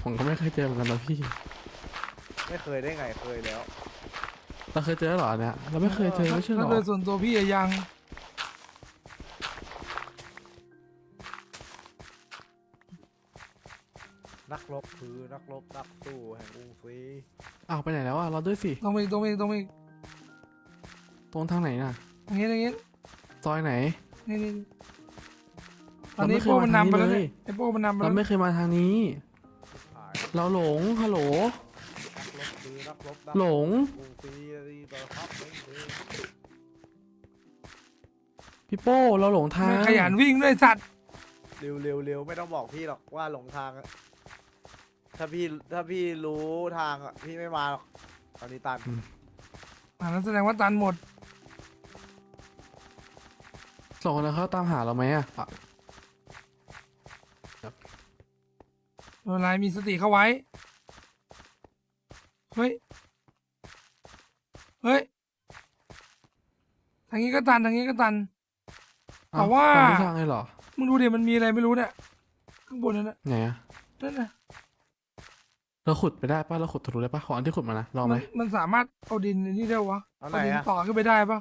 ผมก็ไม่เคยเจอเหมือนกันนะพี่ ไม่เคยได้ไงเคยแล้ว เราเคยเจอเหรอเนี่ยเราไม่เคยเจอไม่ใช่เหร ถ้า อ โดยส่วนตัวพี่อะยัง นักรบคือนักรบนักสู้แห่งกรุงศรี อ้าวไปไหนแล้วอ่ะเราด้วยสิ ต้องมี ตรงทางไหนน่ะ อย่างงี้อย่างงี้ ซอยไหน นี่ตอนนี้ เราไม่เคย โป้มันนำไปแล้ว มาทางนี้ เนี่ยไอ้โป้มันนำไป เรา แล้ว ไม่เคยมาทางนี้ เราหลงฮัลโหล นักรบ หลง กูฟรีดีต่อครับไม่ฟรี พี่โป้เราหลงทาง แม่งขยันวิ่งด้วยสัตว์ เร็วไม่ต้องบอกพี่หรอกว่าหลงทางอะถ้าพี่รู้ทางอะพี่ไม่มาหรอกตอนนี้ตัน นั่นแสดงว่าตันหมด ส่งแล้วเขาตามหาเราไหมอะ เวลามีสติเข้าไว้ เฮ้ย เฮ้ย ทางนี้ก็ตัน ทางนี้ก็ตัน เอ้ แต่ว่า ตามทางเลยเหรอ มึงดูดิมันมีอะไรไม่รู้เนี่ย ข้างบนนั่นน่ะ ไหนอะ นั่นน่ะ เราขุดไปได้ปะเราขุดทะลุได้ปะขออันที่ขุดมานะลองไหม มันสามารถเอาดินในนี่ได้วะ เอาไหน ดิน อะ ต่อขึ้นไปได้ปะ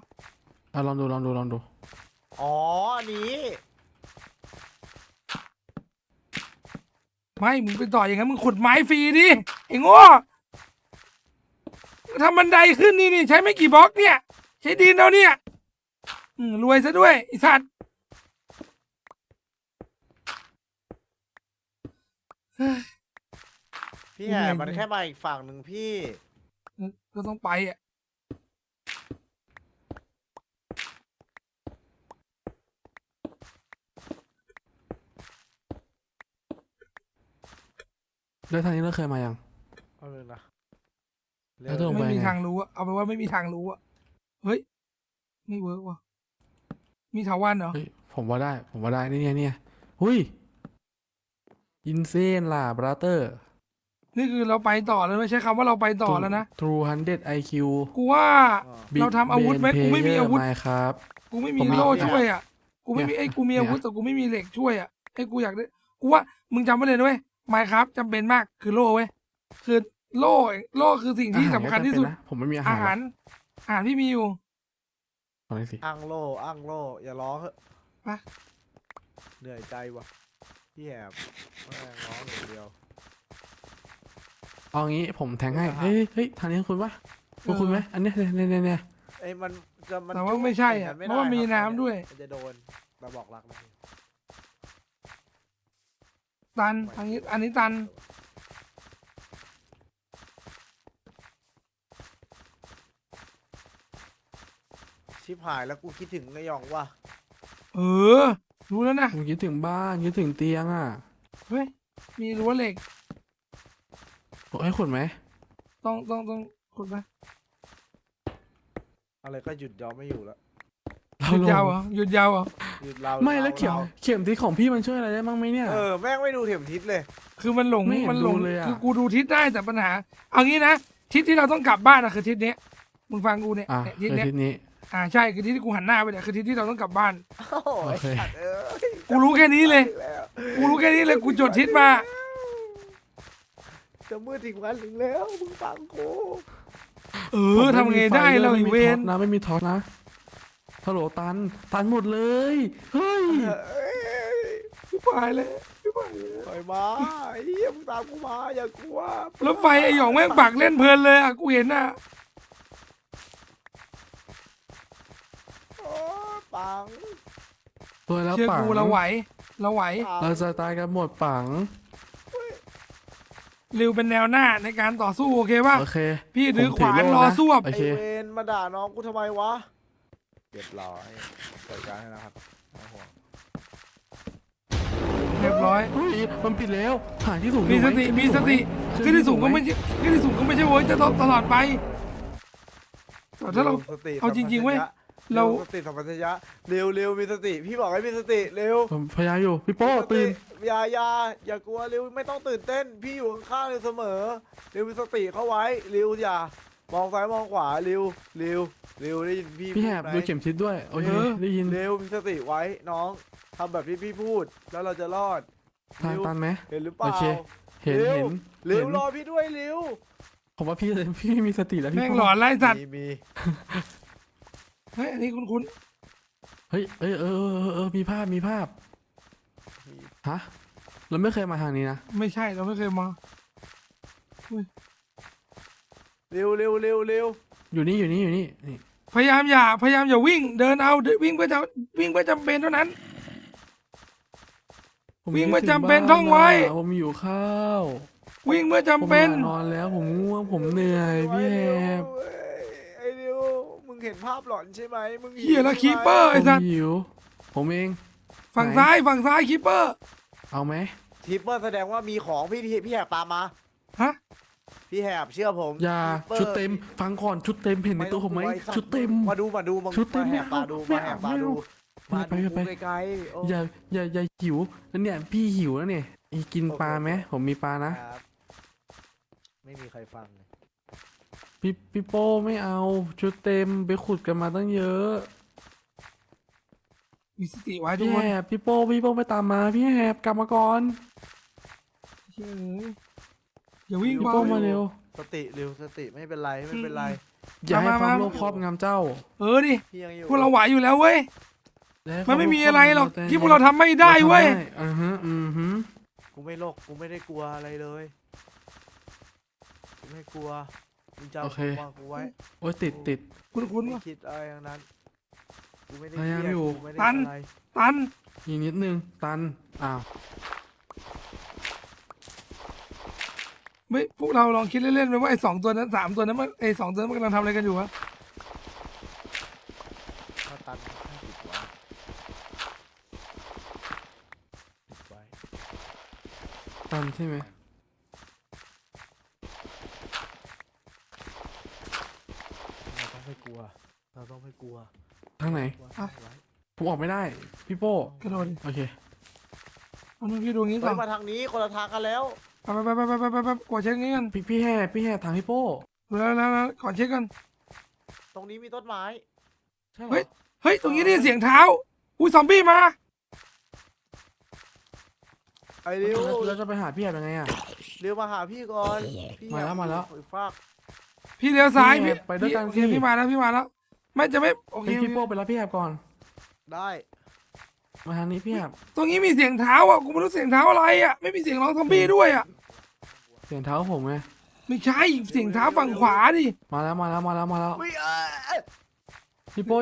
ลองดูลองดูลองดู อ๋ออันนี้ ไม่ มึงไปต่ออย่างนั้นมึงขุดไม้ฟรีดิไอ้โง่ทำบันไดขึ้นนี่ใช้ไม่กี่บล็อกเนี่ย ใช้ดินเอาเนี่ยรวยซะด้วยไอ้สัตว์ พี่แหบมันแค่มาอีกฝั่งหนึ่งพี่ ก็ต้องไปอ่ะ แล้วทางนี้เราเคยมายัง เอาเลยนะ แล้วตรง ไม่มี ไปไง ทางรู้อะเอาไปนว่าไม่มีทางรู้อะเฮ้ย ไม่เวิร์กว่ะ มีเถาวันเหรอ เฮ้ยผมว่าได้เนี่ยหุยอินเซนล่ะบราเตอร์ นี่คือเราไปต่อแล้วไม่ใช่คำว่าเราไปต่อแล้วนะ True 100 IQ กูว่าเราทำอาวุธไหมกูไม่มีอาวุธ ไม่ครับ กูไม่มี ผมมี โล่ เนี่ย ช่วยอ่ะ กูไม่มี เนี่ย กูมีอาวุธ เนี่ย แต่กูไม่มีเหล็กช่วยอ่ะกูอยากได้ กูว่ามึงจำไว้เลยนะเว้ยไมค์ครับจำเป็นมากคือโล่เว้ย คือโล่คือสิ่งที่สำคัญที่สุด อาหารก็จำเป็นนะผมไม่มีอา อา หาร หารที่มีอยู่ ตอนนี้สิ อ้างโล่อย่าร้องเถอะ ไป เหนื่อยใจว่ะพี่แหบแม่งร้องอย่างเดียว เอางี้ผมแทงให้ เออ เฮ้ยทางนี้คุณปะคุณไหมอันเนี้ยเนี่ย ไอ้มันจะมัน แต่ว่าไม่ใช่อ่ะ จุ่ เพราะว่ามีน้ำด้วย มันจะโดนเราบอกรักนะ ตันอันนี้ตัน ชิบหายแล้วกูคิดถึงไอ้หยองว่ะ เออ รู้แล้วนะ ผมคิดถึงบ้านคิดถึงเตียงอ่ะ เฮ้ย มีรั้วเหล็ก ให้ขุดไหม ต้องขุดไป อะไรก็หยุดยอมไม่อยู่แล้ว เรา หยุด ล ยาว ง เหรอหยุดยาวเหรอ หยุดเรา ไม่แล้วเข็ม รา เข็มทิศของพี่มันช่วยอะไรได้บ้างไหมเนี่ย แม่งไม่ดูเข็มทิศเลย คือมันหลง ไม่เห็น มันหลง ดูเลยอะ คือกูดูทิศได้แต่ปัญหา เอางี้นะ ทิศที่เราต้องกลับบ้านอะคือทิศเนี้ย มึงฟังกูเนี่ย อ่ะ เนี่ยทิศเนี้ย ทิศนี้ ใช่ คือทิศที่กูหันหน้าไปเนี่ยคือทิศที่เราต้องกลับบ้าน โอ้โห โอเค สัตว์เอ้ย กูรู้แค่นี้เลย แล้ว กูรู้แค่นี้เลย กูจดทิศมา จะมืดอีกวันหนึ่งแล้วมึงฟังกู เออทำไงได้เราอีเวน ไม่มีท็อตนะฮัลโหลตันหมดเลย เฮ้ย เอ้ย ชิบหายเลยชิบหายเลย ปล่อยมาไอ้เหี้ยมึงตามกูมาอย่ากลัว แล้วไฟไอหยองแม่งปักเล่นเพลินเลยอะกูเห็นอะ โอ้ปัง ตัวแล้ว เชื่อ ปัง กูเราไหว เราไหว ปัง เราจะตายกันหมดปัง ริวเป็นแนวหน้าในการต่อสู้โอเคป่ะ โอเค พี่ถือ ผม ขวาน โล่ รอ นะ สู้ โอ ไอ เค เวนมาด่าน้องกูทำไมวะเรียบร้อยจัดการให้นะครับไม่ต้องห่วง เรียบร้อย เฮ้ยมันปิดแล้วหาที่สูง มี อยู่ไห สติมีสติขึ้นที่สูงก็ไม่ ไหม ใช่ขึ้นที่สูงก็ไม่ใช่โว้ยจะตลอดไปแต่ถ้าเรา สติ เอาจริงๆเว้ย เรา เรา สติสัมปชัญญะเร็วมีสติ พี่บอกให้มีสติเร็ว ผมพยายามอยู่พี่โป้ มีส ตื่น อย่ากลัวเร็วไม่ต้องตื่นเต้น พี่อยู่ข้างๆเร็วเสมอเร็วมีสติเข้าไว้เร็วอย่ามองซ้ายมองขวาเร็วได้ยินพี่ พี่แหบ พูดไหม ดูเข็มทิศด้วยโอเคได้ยิน เร็วมีสติไว้น้องทำแบบที่พี่พูดแล้วเราจะรอด ทางตันไหม เห็นหรือเปล่า โอเค เห็น เร็ว เห็น รอพี่ด้วยเร็ว ผมว่าพี่ไม่มีสติแล้วพี่ แม่ง โป้ หลอนไล่สัตว์ มี เฮ้ยอันนี้คุ้น เฮ้ยมีภาพฮะเราไม่เคยมาทางนี้นะ ๆไม่ใช่เราไม่เคยมา เร็ว อยู่นี่นี่ พยายามอย่าวิ่งเดินเอาวิ่งเพื่อจำเป็นเท่านั้น ผม วิ่ง คิด เมื่อ ถึ จำเป็นท่องไว้ บ้านอะผมหิวข้าว วิ่งเมื่อ ผม จำเป็น อยากนอนแล้วผมง่วงผมเหนื่อยพี่แฮบ ไอ้ดิวมึงเห็นภาพหลอนใช่ไหมมึง เหี้ยแล้วคีปเปอร์ ผ ไอ้ ม สัส หิวผมเอง ฝั่ง ไหน ซ้ายคิปเปอร์ เอาไหม ทิปเปอร์แสดงว่ามีของพี่แหบตามมา ฮะ พี่แหบเชื่อผม อย่า Keeper ชุดเต็มฟังก่อนชุดเต็มเห็นในตัวผมไหม ไต้องกลัวอ้สัตว์ ชุดเต็ม มาดูมึง ชุดเต็ม มาแหบตาดู ไม่ มาแห เอา บตาดู ไม่ มา เอา ดู ไป กูไกลๆโอ้ อย่าหิวแล้วเนี่ยพี่หิวแล้วเนี่ยอีกินปลาไหมผมมีปลานะครับ ไม่มีใครฟังเลย พี่โป้ไม่เอาชุดเต็มไปขุดกันมาตั้งเยอะ มีสติไว้ทุก พี่ คน แหบพี่โป้ไม่ตามมาพี่แหบกลับมาก่อน เฮ้ยอย่าวิ่ง พี่ ไป โป้มาเร็ว สติเร็วสติไม่เป็นไรไม่เป็นไร อย่าให้ความ มา โลภครอบงำเจ้า ดิ พี่ยังอยู่ พวกเราไหวอยู่แล้วเว้ย อย่าให้ มันไม่ ควา มี โลภ อะไรหรอก คบงำ ที่พวกเราทำไม่ได้เว้ย อือฮึ กูไม่โลกกูไม่ได้กลัวอะไรเลยกูไม่กลัวมึงจะเอากูวางกูไว้ โอ้ยติด คุ้น ไม่ ว่ะ คิดอะไรทั้งนั้นกูไม่ได้ พยายาม เครี อยู่ กูไม่ได้ ตัน อะไร ตัน อีกนิดนึงตันอ้าว ไม่พวกเราลองคิดเล่นๆไปว่าไอ้2 ตัวนั้น3 ตัวนั้นมันไอ้2 ตัวนั้นมันกำลังทำอะไรกันอยู่วะ ถ้าตันให้ติดไว้ติดไว้ ตันใช่ไหม เราต้องไม่กลัวเราต้องไม่กลัว ทางไหน กลัว อ่ะ ไว้ ผมออกไม่ได้ พี่โป้ กระโดดดิ โอเค เอามึงพี่ดูงี้ก่ เฮ้ อย น มาทางนี้คนละทางกันแล้ว ไปกดเช็คงี้กัน พี่แห่ทางพี่โป้ แล้วกดเช็คกัน ตรงนี้มีต้นไม้ ใช่เหร เฮ้ย อ เฮ้ยตรงนี้ได้ยินเสียงเท้าอุ้ยซอมบี้มา ไอ้ริว แล้วจะไปหาพี่แห่ยังไงอ่ะ ริวมาหาพี่ก่อนพี่ มาแล้ว อยก มาแล้ว อยู่ฟาก พี่เลี้ยวซ้าย พี่ พี่ ไปด้วยกัน โอเค สิ พี่มาแล้วไม่จะไม่โอเค พี่โป้ไปรับพี่แห่ก่อน ได้ มาทางนี้พี่แห่ ตรงนี้มีเสียงเท้าอ่ะกูไม่รู้เสียงเท้าอะไรอ่ะไม่มีเสียงร้องซอมบี้ด้วยอ่ะ เสียงเท้าผมไง ไม่ใช่เสียงเท้าฝั่งขวาดิ มาแล้ว อุ๊ยพี่โป้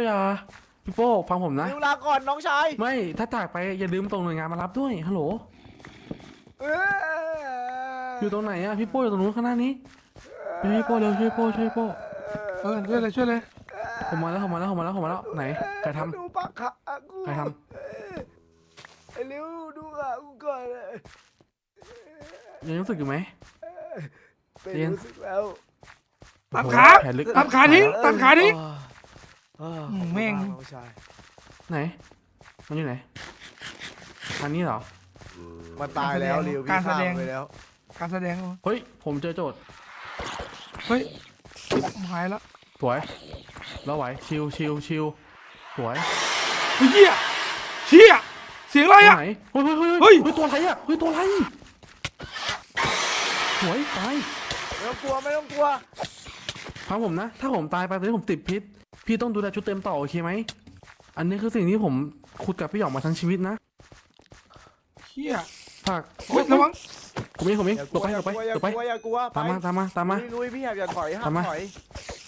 พี่โป้ฟังผมนะ ริวลาก่อนน้องชาย ไม่ถ้าจากไปอย่าลืมตรงหน่วยงานมารับด้วยฮัลโหลอยู่ตรงไหนอ่ะพี่โป้อยู่ตรงนู้นข้างหน้านี้พี่โป้เร็วช่วยโป้ช่วยโป้ ช่วยเลย ผมมาแล้วไหนใครท ดูปากขากู ำใครท ไอ้ริวดูขากูก่อน ำยังรู้สึกอยู่ไหม เป็น เรียน รู้สึกแล้ว ตัดขา แผลลึก ตัดขาทิ้ง แม่ง ขอบคุณากน้องชาย ไหนมันอยู่ไหนอันนี้เหรอ มันตายแล้วริวพี่ การแส ฆ่า ดง มันไปแล้ว การแสดง เฮ้ยผมเจอโจทย์ เฮ้ยหายแล้ว สวยแล้วไหวชิวสวย เฮียเชี่ยเสียงอะไร ตัว อ่ะ ไหนเฮ้ย เฮ้ยตัวอะไรอ่ะเฮ้ยตัวอะไรสวยตาย ไม่ต้องกลัว ฟังผมนะ ถ้าผมตายไปตอนนี้ผมติดพิษพี่ต้องดูแลชุดเต็มต่อโอเคไหมอันนี้คือสิ่งที่ผมขุดกับพี่หยองมาทั้งชีวิตนะ เฮีย ฝาก เฮ้ยระวัง ผมเอง อย่าก หล ลั บ ว ไป อย่า หลบ ก ไป ลัวอย่า หลบ ก ไป ลัวอย่ากลัวไป ตามมา ลุยพี่อย่าถอยห้า ตาม ม มา ถอย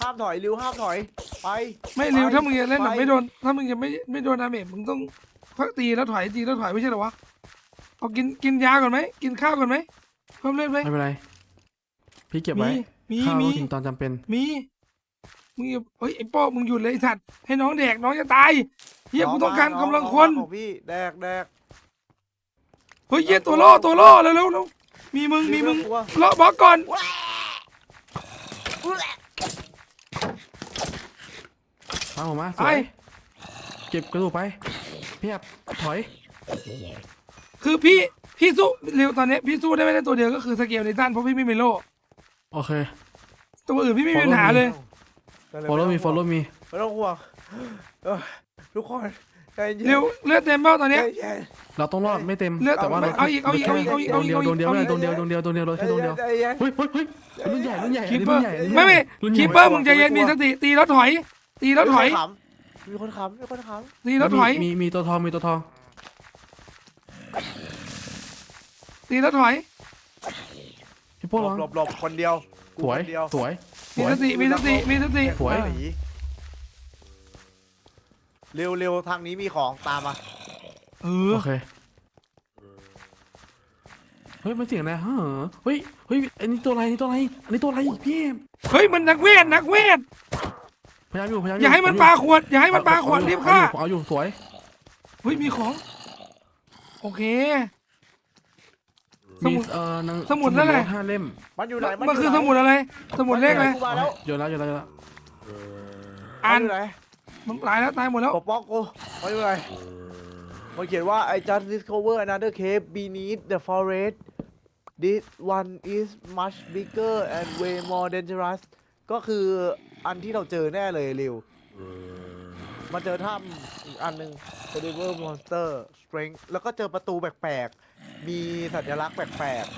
ห้ามถอยริวห้ามถอยไป ไม่เร็ว ไป ถ้ามึงจะเล่นแบบ ไป ไม่โดนถ้ามึงจะไม่โดนดาเมจมึงต้องพักตีแล้วถอยไม่ใช่เหรอวะเอากินยาก่อนไหมกินข้าวก่อนไหมเพิ่มเล่นไหม ไม่เป็นไรพี่เก็บไว้ มี ข้าว มี ถึงตอนจำเป็น มึงอย่าเฮ้ยไอ้ป้อมึงหยุดเลยไอ้สัตว์ให้น้องแดกน้องจะตายเฮียกูต้องการกำลังคน ของพี่แดก เฮ้ยเฮียตัวล่อเร็วมีมึง ริว ล่อบล็อกก่อน ฟังผมมาส ไป วยเก็บกระดูกไปพี่แอบถอย คือพี่สู้เร็วตอนนี้พี่สู้ได้ไม่ได้ตัวเดียวก็คือสเกลในด้านเพราะพี่ไม่มีโล่ โอเค ตัวอื่นพี่ไม่มีปัญหาเลย follow me ไม่ต้องห่วงทุกคนใจเย็น เร็วเลือดเต็มเบ้าตอน ใจ เนี้ย เย็น เราต้องรอดไม่เต็ม เลือด แต่ว่าเรา เอาอีก ใจเย็น โดนเดียวโดนเดียวโดนเดียวเราแค่โดนเดียว ใจเย็น เฮ้ยรุ่นใหญ่ คีเปอร์ รุ่นใหญ่ ไม่ รุ่นใหญ่ คีเปอร์มึงใจเย็นมีสติตีแล้วถอยตีแล้วถอย มีคนขำ ตีแล้วถอย มีตัวทอง ตีแล้วถอย พี่โป้ร้อง หลบคนเดียว สวย คนเดียว สวย มีสติ สวย เร็วทางนี้มีของตามมา เออ โอเคเฮ้ยมันเสียงอะไรฮะเฮ้ยอันนี้ตัวอะไรอันนี้ตัวอะไรพี่ เฮ้ยมันนักเวท พยายามอยู่ อย่าให้มันปาขวดอย่าให้มันปาขวดรีบฆ่า เอาอยู่สวย เฮ้ยมีของ โอเค ส มี มุด หนัง สมุดนั่นแหละ 5 เล่ม มันอยู่ไหน มันคือสมุดอะไร สมุดเลขอะไร กูมาแล้ว เดี๋ยวแล้ว อ่าน มัอยู่ไหน มันตายแล้วตายหมดแล้ว ปกป้องกูมันอยู่ไหนมันเขียนว่า I just discover another cave beneath the forest this one is much bigger and way more dangerous ก็คืออันที่เราเจอแน่เลยริวมาเจอถ้ำอีกอันหนึ่ง The River Monster Strength แล้วก็เจอประตูแปลกๆ มีสัญลักษณ์แปลกๆ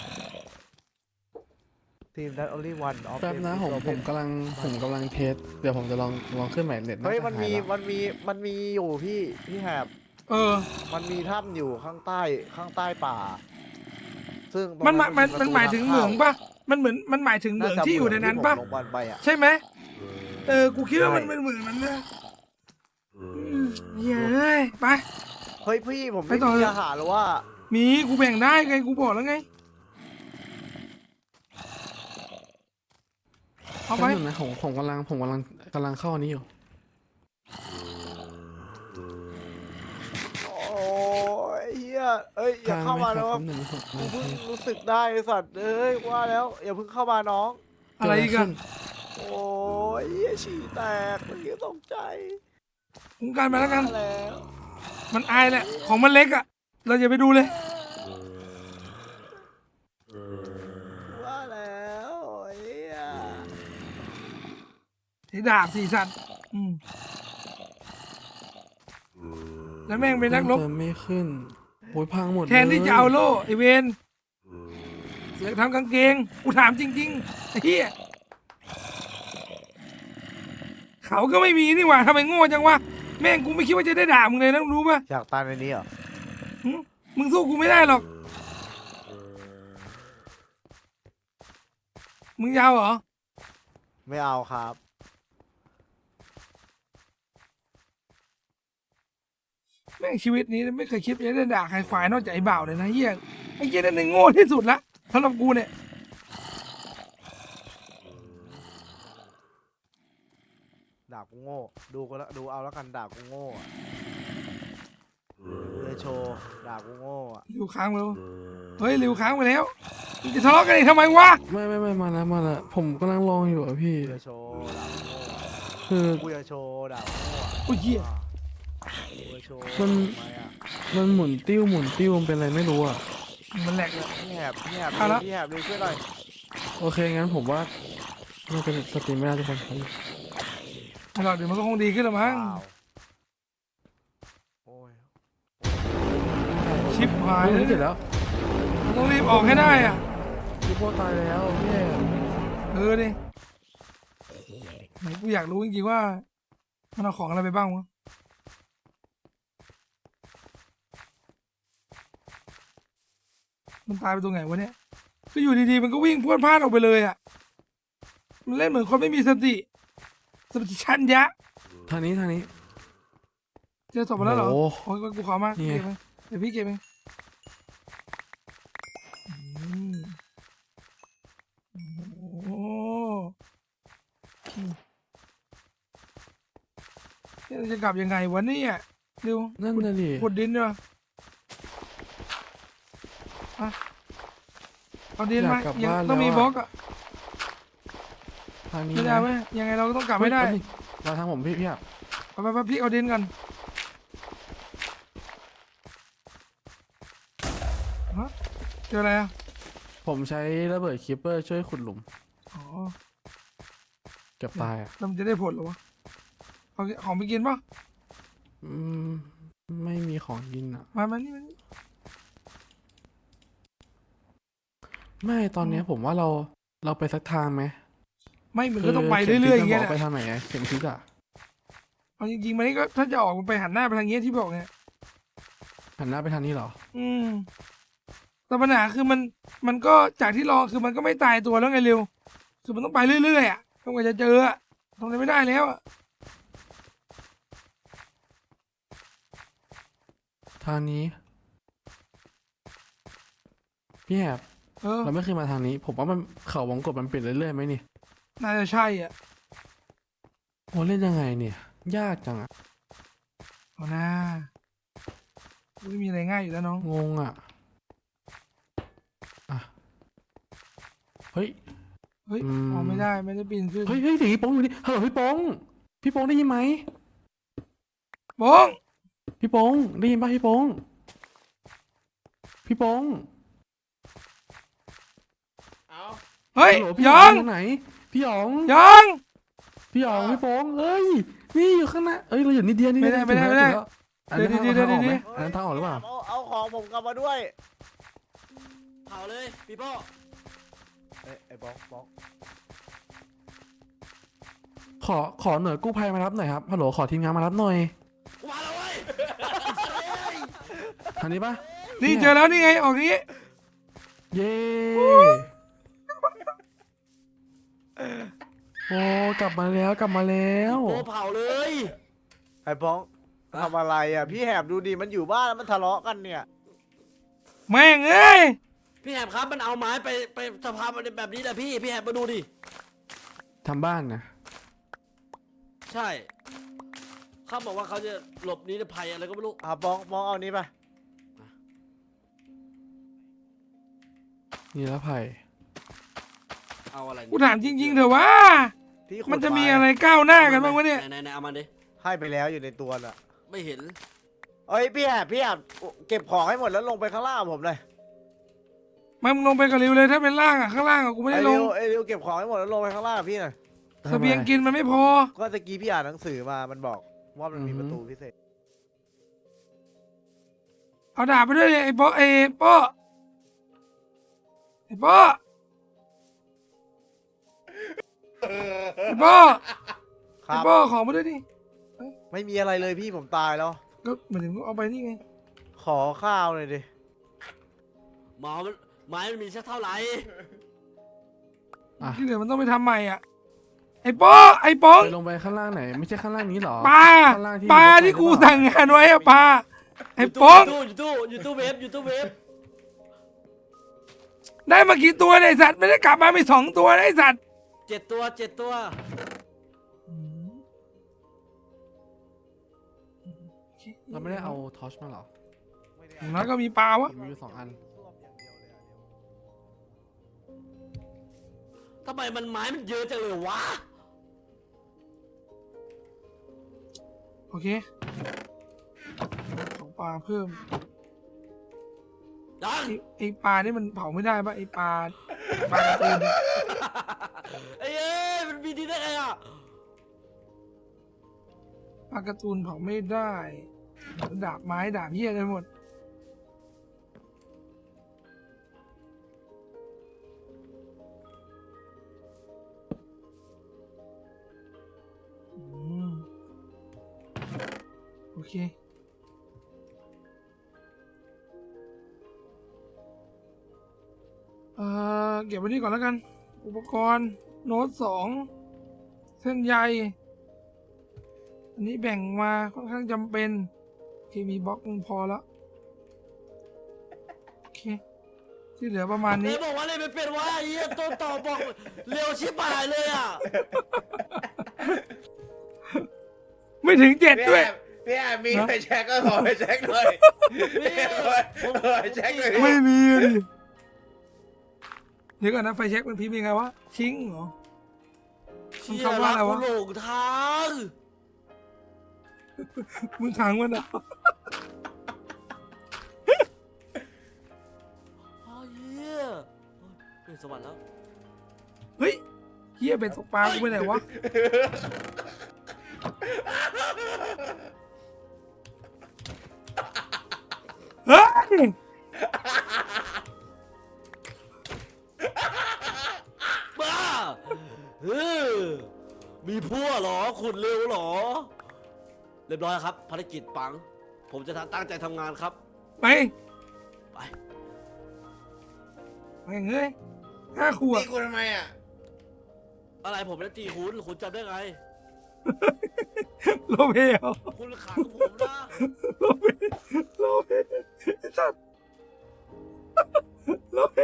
Team that only one of แป๊บ them นะ is ผม open กำลังเทสเดี๋ยวผมจะลองขึ้นใหม่เน็ต เฮ้ย าจะ มันมี หายละ มันมีอยู่พี่แหบ เออ มันมีถ้ำอยู่ข้างใต้ป่า ซึ่งตรง มัน เป็ มันหมายถึงเหมืองปะมันเหมือนมันหมายถึงเหมืองที่อยู่ในนั้นปะ ที่ผมลงไปอ่ะ ใช่ไหมกูคิดว่า ใช่ มันเป็นเหมืองนั้นนะเย้ยไป เฮ้ยพี่ผม ไป ไม่ ต่อ มี เลย อาหารหรือว่า มีกูแบ่งได้ไงกูบอกแล้วไงเอาไป แป๊บนึงนะผมกำลังเข้าอันนี้อยู่ โอ้ยเฮียเอ้ยอย่าเข้ามา ท นะ ง ครับ ไหมครับ กูเพิ่งรู้สึกได้ไอ้สัตว์เอ้ยว่าแล้วอย่าเพิ่งเข้ามาน้อง อะไรอีกัน โอ้ยเฮียฉี่แตกเมื่อกี้ตกใจ วงการไปแล้วกัน ว่าแล้ว มันอายแหละของมันเล็กอ่ะเราอย่าไปดูเลย ว่าแล้วเฮีย ไอ้ดาบสีสันแล้วแม่งเป็นนักรบ เติมไม่ขึ้นโอ้ยพังหมด แทนที่ ลย จะเอาโล่ไอเวนเสือกทำกางเกงกูถามจริงๆไอ้เหี้ยเขาก็ไม่มีนี่หว่าทำไมโง่จังวะแม่งกูไม่คิดว่าจะได้ด่ามึงเลยนะรู้ปะ อยากตายในนี้เหรอ หึมึงสู้กูไม่ได้หรอก มึงยาวเหรอ ไม่เอาครับ แม่งชีวิตนี้ไม่เคยคิดว่าจะได้ด่าใครฝ่ายนอกจากไอ้บ่าวเลยนะเฮียไอ้เฮียนั่นโง่ที่สุดละสำหรับกูเนี่ย ด่ากูโง่ดูก็แล้วดูเอาแล้วกันด่ากูโง่อะเลยโชว์ด่ากูโง่อะ ริวค้างไปแล้วเฮ้ยริวค้างไปแล้วมึงจะทะเลาะกันอีกทำไมวะ ไม่มาแล้วผมกำลังลองอยู่อะพี่ กูจะโชว์ด่ากูโง่อะ คือ กูจะโชว์ด่ากูโง่อะ โอ้ยเหี้ย กูจะโชว์ มัน ทำไมอะ มันหมุนติ้วมันเป็นอะไรไม่รู้อะ มันแหลกเลย พี่แหบ เอาละ พี่แหบเลยช่วยหน่อย โอเคงั้นผมว่าน่าจะสตรีมไม่ได้ทุกคนครับ ไม่หรอกเดี๋ยวมันก็คงดีขึ้นละมั้ง เปล่าโอ้ย ชิปหาย เฮ้ย เลย เสร็จแล้ว มันต้องรีบออกให้ได้อ่ะ พี่โคตายแล้วพี่ ดิไหนกูอยากรู้จริงๆว่า มันเอาของอะไรไปบ้างวะมันตายไปตรงไหนวะเนี่ยก็อยู่ดีๆมันก็วิ่งพรวดพลาดออกไปเลยอ่ะมันเล่นเหมือนคนไม่มีสติชัญญะ ทางนี้ เจอศพมาแล้วเหรอ โอ้ โอ้ยกูขอมา นี่ไง เก็บไหมเดี๋ยวพี่เก็บเองโอ้เนี่ยเราจะกลับยังไงวะเนี่ยเร็ว นั่นน่ะดิ ขุดดินด้วยอ่ะเอาดินมา อยากกลับ ยัง บ้าน ต้องมี แล้วอะ บล็อกอ่ะ ทางนี้ ไม่ได้ไหมยังไงเราก็ต้องกลับไม่ได้ มาทางผมพี่อะ ไปพี่เอาดินกันฮะเจออะไรอ่ะ ผมใช้ระเบิดคิปเปอร์ช่วยขุดหลุม อ๋อ เกือบตายอะ แล้วมันจะได้ผลเหรอวะเอาของไปกินป่ะ อืมไม่มีของกินอะ มานี่ ไม่ตอนเนี้ยผมว่าเราไปสักทางไหม ไม่มันก็ต้องไปเรื่อยๆอย่างเงี้ย บ แห อกไป ละ ทางไหนอะเข็มทิศอะ เอาจริงๆมันก็ถ้าจะออกมันไปหันหน้าไปทางเงี้ยที่บอกเนี่ย หันหน้าไปทางนี้เหรอ แต่ปัญหาคือมันก็จากที่รอคือมันก็ไม่ตายตัวแล้วไงเร็ว คือมันต้องไปเรื่อยๆอ่ะจนกว่าจะเจออ่ะทำอะไรไม่ได้แล้วอ่ะ ทางนี้ พี่แหบ เราไม่เคยมาทางนี้ ผมว่ามันเขาวงกตมันเปลี่ยนเรื่อยๆไหมนี่ น่าจะใช่อ่ะ โอ้เล่นยังไงเนี่ย ยากจังอะ เอานะไม่มีอะไรง่ายอยู่แล้วน้อง งงอะอ่ะ เฮ้ย เฮ้ย อืม มองไม่ได้ไม่ได้ปีนขึ้น เฮ้ยเสียงพี่โป้งอยู่นี่ฮัลโหลพี่โป้งพี่โป้งได้ยินไหม โป้ง พี่โป้งได้ยินป่ะพี่โป้งพี่โป้ง เอา เฮ้ย ฮัลโหลพี่ หย หย อ อง งอยู่ไหน พี่หยอง หยอง พี่หยองพี่โป้งเอ้ย นี่อยู่ข้างหน้าเอ้ย เราอยู่นิดเดียวนี่ ไม่ได้ ถึงแล้ว ไม่ได้ ถึงแล้วอันนั้นทาง เดี๋ยว ออกไหม เดี๋ยว อันนั้นทางออกหรือเปล่า เอาของผมกลับมาด้วย เผาเลยพี่โป้ ไอ้บล็อก ขอหน่วยกู้ภัยมารับหน่อยครับ ฮัลโหลขอทีมงานมารับหน่อย กูมาแล้วเว้ย ทางนี้ป่ะ นี่เจอแล้วนี่ไงออกนี้ เย้โอ้กลับมาแล้วกลับมาแล้ว โป้เผาเลย ไอ้บล็อกทำอะไรอ่ะ พี่แหบดูดิมันอยู่บ้านแล้วมันทะเลาะกันเนี่ย แม่งเอ้ย พี่แหบครับมันเอาไม้ไปสภาพมันแบบนี้แหละพี่แหบมาดูดิ ทำบ้านนะ ใช่เขาบอกว่าเขาจะหลบหนีภัยอะไรก็ไม่รู้ บล็อกเอานี้ไป นี่แล้วไผ่ เอาอะไร กูถามจริงๆเถอะว่า ที่ขุด มันจะมี ไ อะไรก้าวหน้ากันบ้างวะเนี่ย ไหนเอามันดิ ให้ไปแล้วอยู่ในตัวน่ะ ไม่เห็น เอ้ยพี่แหบเก็บของให้หมดแล้วลงไปข้างล่างกับผมเลย มึงลงไปกับริวเลยถ้าเป็นล่างอ่ะข้างล่างอ่ะกูไม่ได้ลง ไอ้ริวเก็บของให้หมดแล้วลงไปข้างล่างกับพี่หน่อย เสบียงกินมันไม่พอ ก็ตะกี้พี่อ่านหนังสือมามันบอกว่ามันมีประตูพิเศษ เอาดาบไปด้วยดิไอ้โป้ไอ้โป้ไอ้โป้ไอ้โป้ ครั ไอ้ บ โป้ของมาด้วยดิ ไม่มีอะไรเลยพี่ผมตายแล้ว ก็เหมือนถึงเอาไปนี่ไง ขอข้าวหน่อยดิ ไม้มันมีสักเท่าไหร่ อ่ะ ที่เหลือมันต้องไปทำใหม่อ่ะไอ้โป้ไอ้โป้ง ไปลงไปข้างล่างไหน ไม่ใช่ข้างล่างนี้หรอ ปลา ข้างล่าง ปลาที่กูสั่งงานไว้อะปลาไอ้โป้ง อยู่ตู้เวฟ ได้มากี่ตัวเนี่ยไอ้สัตว์ไม่ได้กลับมาไม่2 ตัวนะไอ้สัตว์ 7 ตัว เราไม่ได้เอาทอชมาหรอ อย่างน้อยก็มีปลาวะ มีอยู่2 อัน ทำไมมันไม้มันเยอะจังเลยวะ โอเคของปลาเพิ่ม ยัง ไอ้ปลานี่มันเผาไม่ได้ปะไอ้ปลาการ์ตูน ไอ้เอ้ยมันมีดีได้ไงอ่ะ ปลาการ์ตูนเผาไม่ได้ดาบไม้ดาบเหี้ยอะไรหมดโอเคเก็บไว้นี่ก่อนแล้วกัน อุปกรณ์โน้ต2 เส้นใยอันนี้แบ่งมาค่อนข้างจำเป็นโอเคมีบล็อกนึงพอแล้วโอเคที่เหลือประมาณ เอ้ นี้ ยบอกว่าอะไรไม่เป็นวะไอ้เหี้ยต้นต่อบอกเร็วชิบหายเลยอ่ะ ไม่ถึง7ด้วย พี่แอบมีไปแช็กก็ขอไปแช็กหน่อย นี่ผม ขอไปแช็กหน่อย ไม่มีดิเดี๋ยวก่อนนะไฟแช็กมันพิมพ์ยังไงวะชิงเหรอ เชี่ย คำว่าอะไรวะ กูหลงทาง มึงขังมันอ่ะ อ๋อเหี้ยเป็นสวรรค์แล้ว เฮ้ยเฮียเป็นตกปลากูไปไหนวะเฮ้ย บ้ามีพัวเหรอขุดเร็วเหรอ เรียบร้อยแล้วครับภารกิจปัง ผมจะตั้งใจทำงานครับ ไป ไป แม่งเอ้ย5 ขวบ นี่คุณทำไมอ่ะ อะไรผมไม่ได้ตีคุณจำได้ไง โลเพเหรอ คุณขังผมนะ โลเพโลเพไอ้สัตว์โลเพ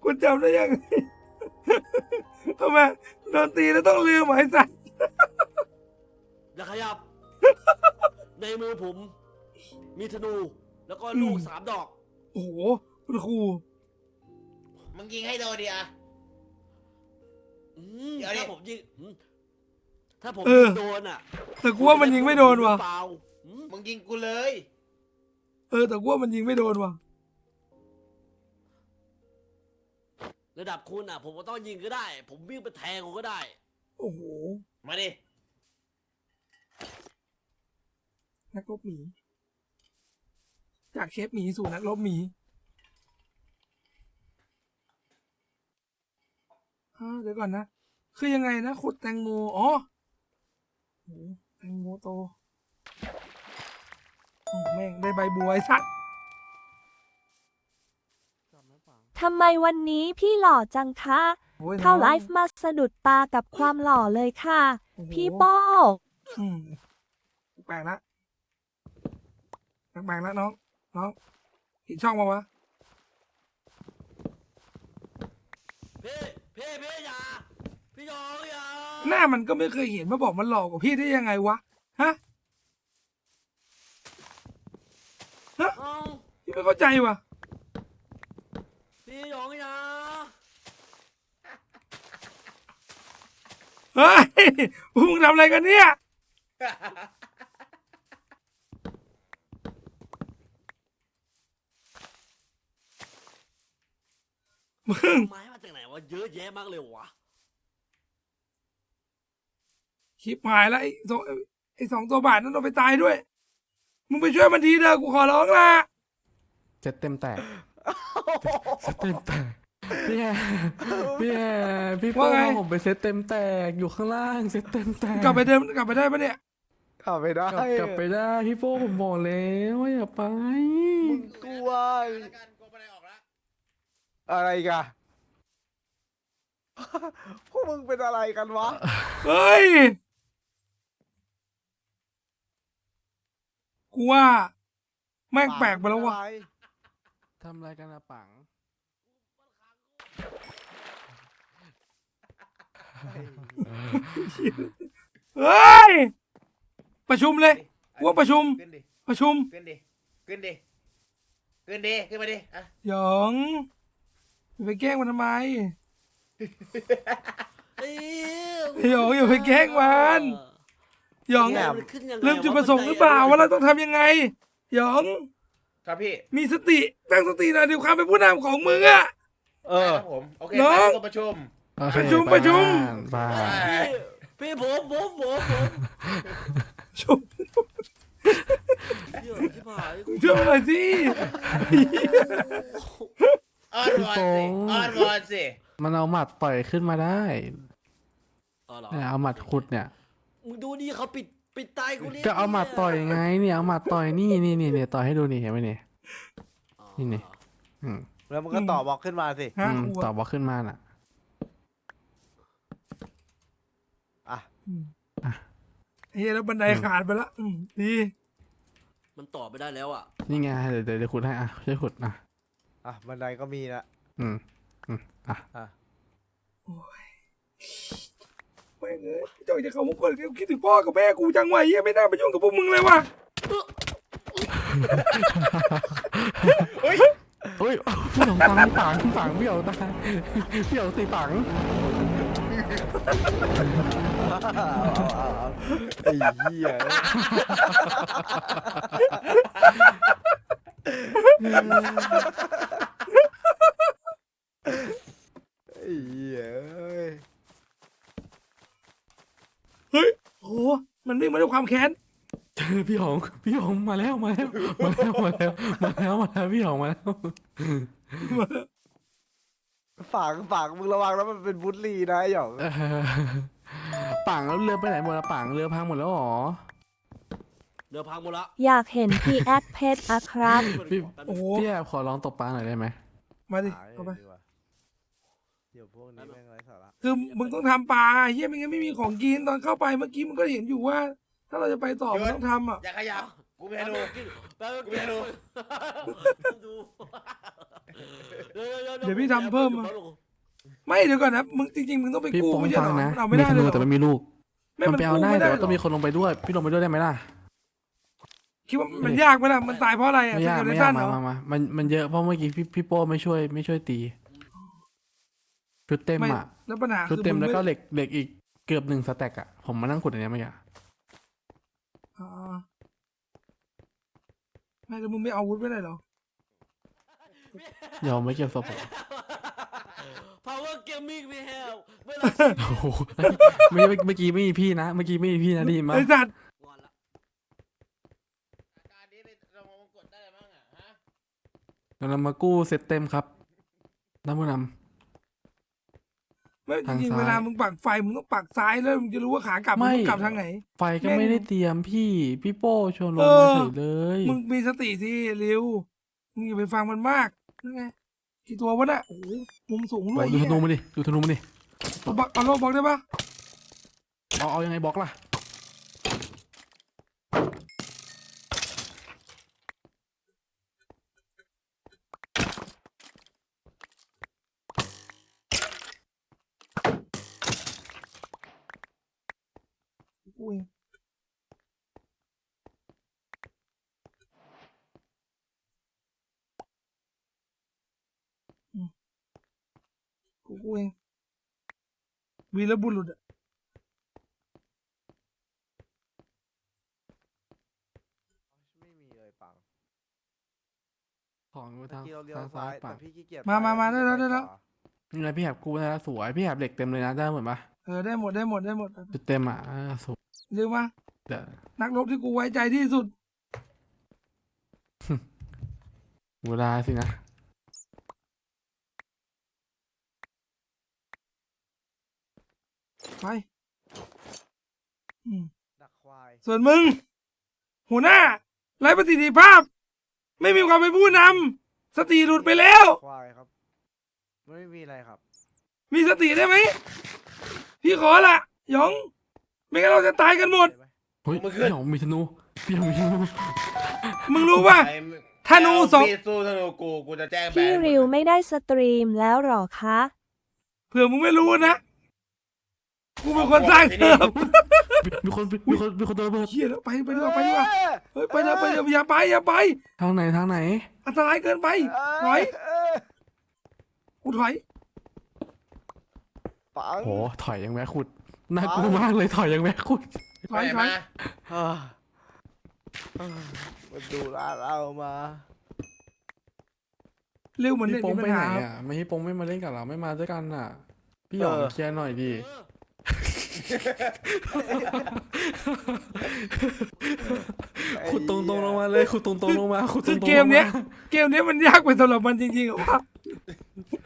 คุณจำได้ยังไงทำไมโดนตีแล้วต้องลืมเหรอไอ้สัตว์ อย่าขยับ ในมือผม มีธนู แล้วก็ลูก3 ดอก โอ้โหคุณครู มึงยิงให้โดนดิอะ อืม เดี๋ยวดิ ถ้าผมยิงถ้าผม เออ ยิงโดนอ่ะ แต่กูว่ามันยิงไม่โดนว่ะ เปล่าอืม มึงยิงกูเลย แต่กูว่ามันยิงไม่โดนว่ะ ระดับคุณอ่ะ ผมก็ต้องยิงก็ได้ ผมวิ่งไปแทงผมก็ได้ โอ้โห มาดิ นักรบหมี จากเชฟหมีสู่นักรบหมีเดี๋ยวก่อนนะ คือยังไงนะขุดแตงโมอ๋อโอ้โหแตงโมโตโอ้แม่งได้ใบบัวไอ้สัตว์ ทำไมวันนี้พี่หล่อจังคะ โอ้ย เข้า น้อง ไลฟ์มาสะดุดตากับความหล่อเลยค่ะ โอ้โห พี่โป้ อืมแปลกละแปลกละน้องอีกช่องมาวะ พี่อย่า พี่ยองอย่า หน้ามันก็ไม่เคยเห็นมาบอกมันหลอกกว่าพี่ได้ยังไงวะ ฮะ เอ้า พี่ไม่เข้าใจวะ พี่ยองอย่า เฮ้ยมึงทำอะไรกันเนี่ย มึง ไม้มาจากไหนวะ เยอะแยะมากเลยวะ ชิบหายแล้วไอ้สองตัวบาทนั้นต้องไปตายด้วย มึงไปช่วยมันทีเถอะกูขอร้องละ เซ็ตเต็มแตกเซ็ตเต็มแตกพี่แอพี่โป้เอาผมไปเซ็ตเต็มแตกอยู่ข้างล่างเซ็ตเต็มแตก กลับไปได้ปะเนี่ย กลับไปได้ กลับไปได้พี่โป้ผมบอกแล้วว่าอย่าไป มึงกลัว แล้วกันกูไปได้ออกแล้ว อะไรกัน พวกมึงเป็นอะไรกันวะ เฮ้ย กูว่าแม่งแปลกไปแล้ววะ ทำอะไรกันอะปัง เฮ้ย ประชุมเลยกูว่าประชุม ขึ้นดิ ประชุม ขึ้นดิ ขึ้นดิ ขึ้นดิ ขึ้นมาดิอ่ะ หยองอย่าไปแกล้งมันทำไม เอ้ย หยองอย่าไปแกล้งมันหยอง เนี่ยมันขึ้นยังไง ลืมจุดประสงค์หรือเปล่าว่าเราต้องทำยังไงหยอง ครับพี่ มีสติตั้งสติหน่อยเดี๋ยวความเป็นผู้นำของมึงอะ ครับผม โอเค น้อง ไปประชุม โอเค ประชุม บ้าน พี่ผม ชุบ เดี๋ยวชิบหาย ช่วยหน่อยสิ อ้อนวอนสิ อ้อนวอนสิ มันเอาหมัดต่อยขึ้นมาได้ อ๋อเหรอ เนี่ยเอาหมัดขุดเนี่ย มึงดูดิเขาปิดตายกูนี่ ก็เอาหมัดต่อยไงเนี่ยเอาหมัดต่อยนี่ต่อยให้ดูนี่เห็นไหมเนี่ย นี่นี่ อืม แล้วมันก็ต่อบล็อกขึ้นมาสิ ฮะ ต่อบล็อกขึ้นมาน่ะ อ่ะ เฮ้ยแล้วบันไดขาดไปละดี มันต่อไม่ได้แล้วอ่ะ นี่ไงเดี๋ยวขุดให้อ่ะช่วยขุดอ่ะ อ่ะ บันไดก็มีละ อืมอ่ะ อ่ะ แม่งเอ้ยเจ้าจะเข้ามุกคนคิดถึงพ่อกับแม่กูจังวะเฮียไม่น่าไปยุ่งกับพวกมึงเลยว่ะ เฮ้ยพี่หลงตังปังพี่หลงตังพี่หลงตีปัง ไอ้เหี้ยไอ้เหี้ยเอ้ย เฮ้ยโหมันวิ่งมาด้วยความแค้น พี่หงมาแล้วพี่หงมาแล้ว ฝากมึงระวังแล้วมันเป็นบุลลีนะไอ้หยอง ปังแล้วเรือไปไหนหมดละปังเรือพังหมดแล้วหรอ เรือพังหมดละ อยากเห็นพี่แอดเพชรอะครับ โอ้โห พี่แอบขอลองตกปลาหน่อยได้ไหม มาดิ หาย เข้าไป ดีกว่าเดี๋ยวพวกนี้แม่งไร้สาระ คือมึงต้องทำปลาเฮียไม่งั้นไม่มีของกินตอนเข้าไปเมื่อกี้มึงก็เห็นอยู่ว่า ถ้าเราจะไปต่อมันต้องทำอ่ะ อย่าขยับ กูไม่ให้ดู แป๊บนึง กูไม่รู้ ดู เดี๋ยวพี่ทำเพิ่มมา ไม่เดี๋ยวก่อนนะมึงจริงๆมึงต้องไป พี่ กู้ โป้ง ไม่ใช่ ฟั เห ง รอ นะ มันเอาไม่ มี ได้ ธ เลย นู เหรอ แต่ไม่มีลูก ไม่ มันไปเอา กู้ ได้ ไม่ แต่ว่า เหร ต้องมีคนลงไปด้วย พี่ลงไปด้วยได้ไหมล่ะ คิดว่ามันยากไหมล่ะมันตายเพราะอะไรอ่ะ ไม่ยาก สเกล ไม่ ตั ยาก นเหร มา อ มามามันเยอะเพราะเมื่อกี้พี่โป้ไม่ช่วยตีชุดเต็ม ไม่ อ่ะ แล้วปัญหา ชุด คือ เต็ม ง แล้วก็ ไ เหล็กอีกเกือบ1 สแต็กอ่ะผมมานั่งขุดอันเนี้ยเมื่อกี้ อ๋อไม่แล้วมึงไม่เอาอาวุธไว้เลยเหรอ เดี๋ยวผมไม่เก็บศพผม Power Gaming ไม่แฮวเวลา โอ้โหเมื่อกี้ไม่มีพี่นะ เมื่อกี้ไม่มีพี่นะไดีมั้ย ไอ้สัตว์ งอนละ การนี้เรามากดได้อะไรบ้างอ่ะฮะ เรามากู้เซตเต็มครับน้ำผู้น ไม่จ ทาง ริงๆ ซ้าย เวลามึงปักไฟมึงต้องปักซ้ายแล้วมึงจะรู้ว่าขากลับมึงต้องกลับทางไหน ำไฟก็ แม่ง ไม่ได้เตรียมพี่โป้ชวนลง เอ มา อ เฉยเลย มึงมีสติสิเร็วมึงอย่าไปฟังมันมากนั่นไงกี่ตัววะน่ะโอ้โหมุมสูงด้วย ดูธนูมาดิดูธนูมาดิ เอาบักเอาโลบอกได้ปะ เอายังไงบล็อกล่ะ อุ้ยอืมกูเองวีรบุรุษอะ ไม่มีเลยปัง ของอยู่ เมื่อ ทาง กี้เราเลี้ยว ทาง ซ้า ซ้าย ย ปะ แต่พี่ขี้เกียจ มา ไป ได้แล้วได้แล้ว ขวา นี่ไงพี่แหบกู้ได้แล้วสวยพี่แหบเหล็กเต็มเลยนะได้เหมือนปะ ได้หมดได้หมดได้หมด จุดเต็มอ่ะสวย เร็วมา เดี๋ยว นักรบที่กูไว้ใจที่สุด เวลาสินะ ไปอืม ดักควาย ส่วนมึง หัวหน้าไร้ประสิทธิภาพ ไม่มีความเป็นผู้นำสติหลุดไปแล้ว ควายครับ ไม่มีอะไรครับ มีสติได้ไหมพี่ขอละหยอง ไม่งั้นเราจะตายกันหมด เฮ้ยพี่หยองมีธนูพี่หยองมีธนู มึงรู้ป่ะ ไอ้ ธนูสอง มีดสู้ธนูกูจะแจ้งแบน พี่ริวไม่ได้สตรีมแล้วหรอคะ เผื่อมึงไม่รู้นะ กูเป็นคนสร้างเติม มีคนโดนระเบิด เชี่ยแล้วไปดีกว่าเฮ้ยไปเถอะอย่าไป ทางไหน อันตรายเกินไปถอยกูถอย ปัง โหถอยยังแวะขุดน่ากลัวมากเลยถอยยังแวะขุด ถอย มา อ่ามาดูร้านเรามา เร็วเหมือนเด็ พี่ ก โป้ง มี ไป ปัญ ไหน หา อ่ะไม่ให้โป้งไม่มาเล่นกับเราไม่มาด้วยกันอ่ะพี่หยองเคลียร์หน่อยดิ ขุดตรงลงมาเลยขุดตรงลงมาขุดตร คือง ๆ เกมเนี้ยมันยากไปสำหรับมันจริงๆเหรอวะ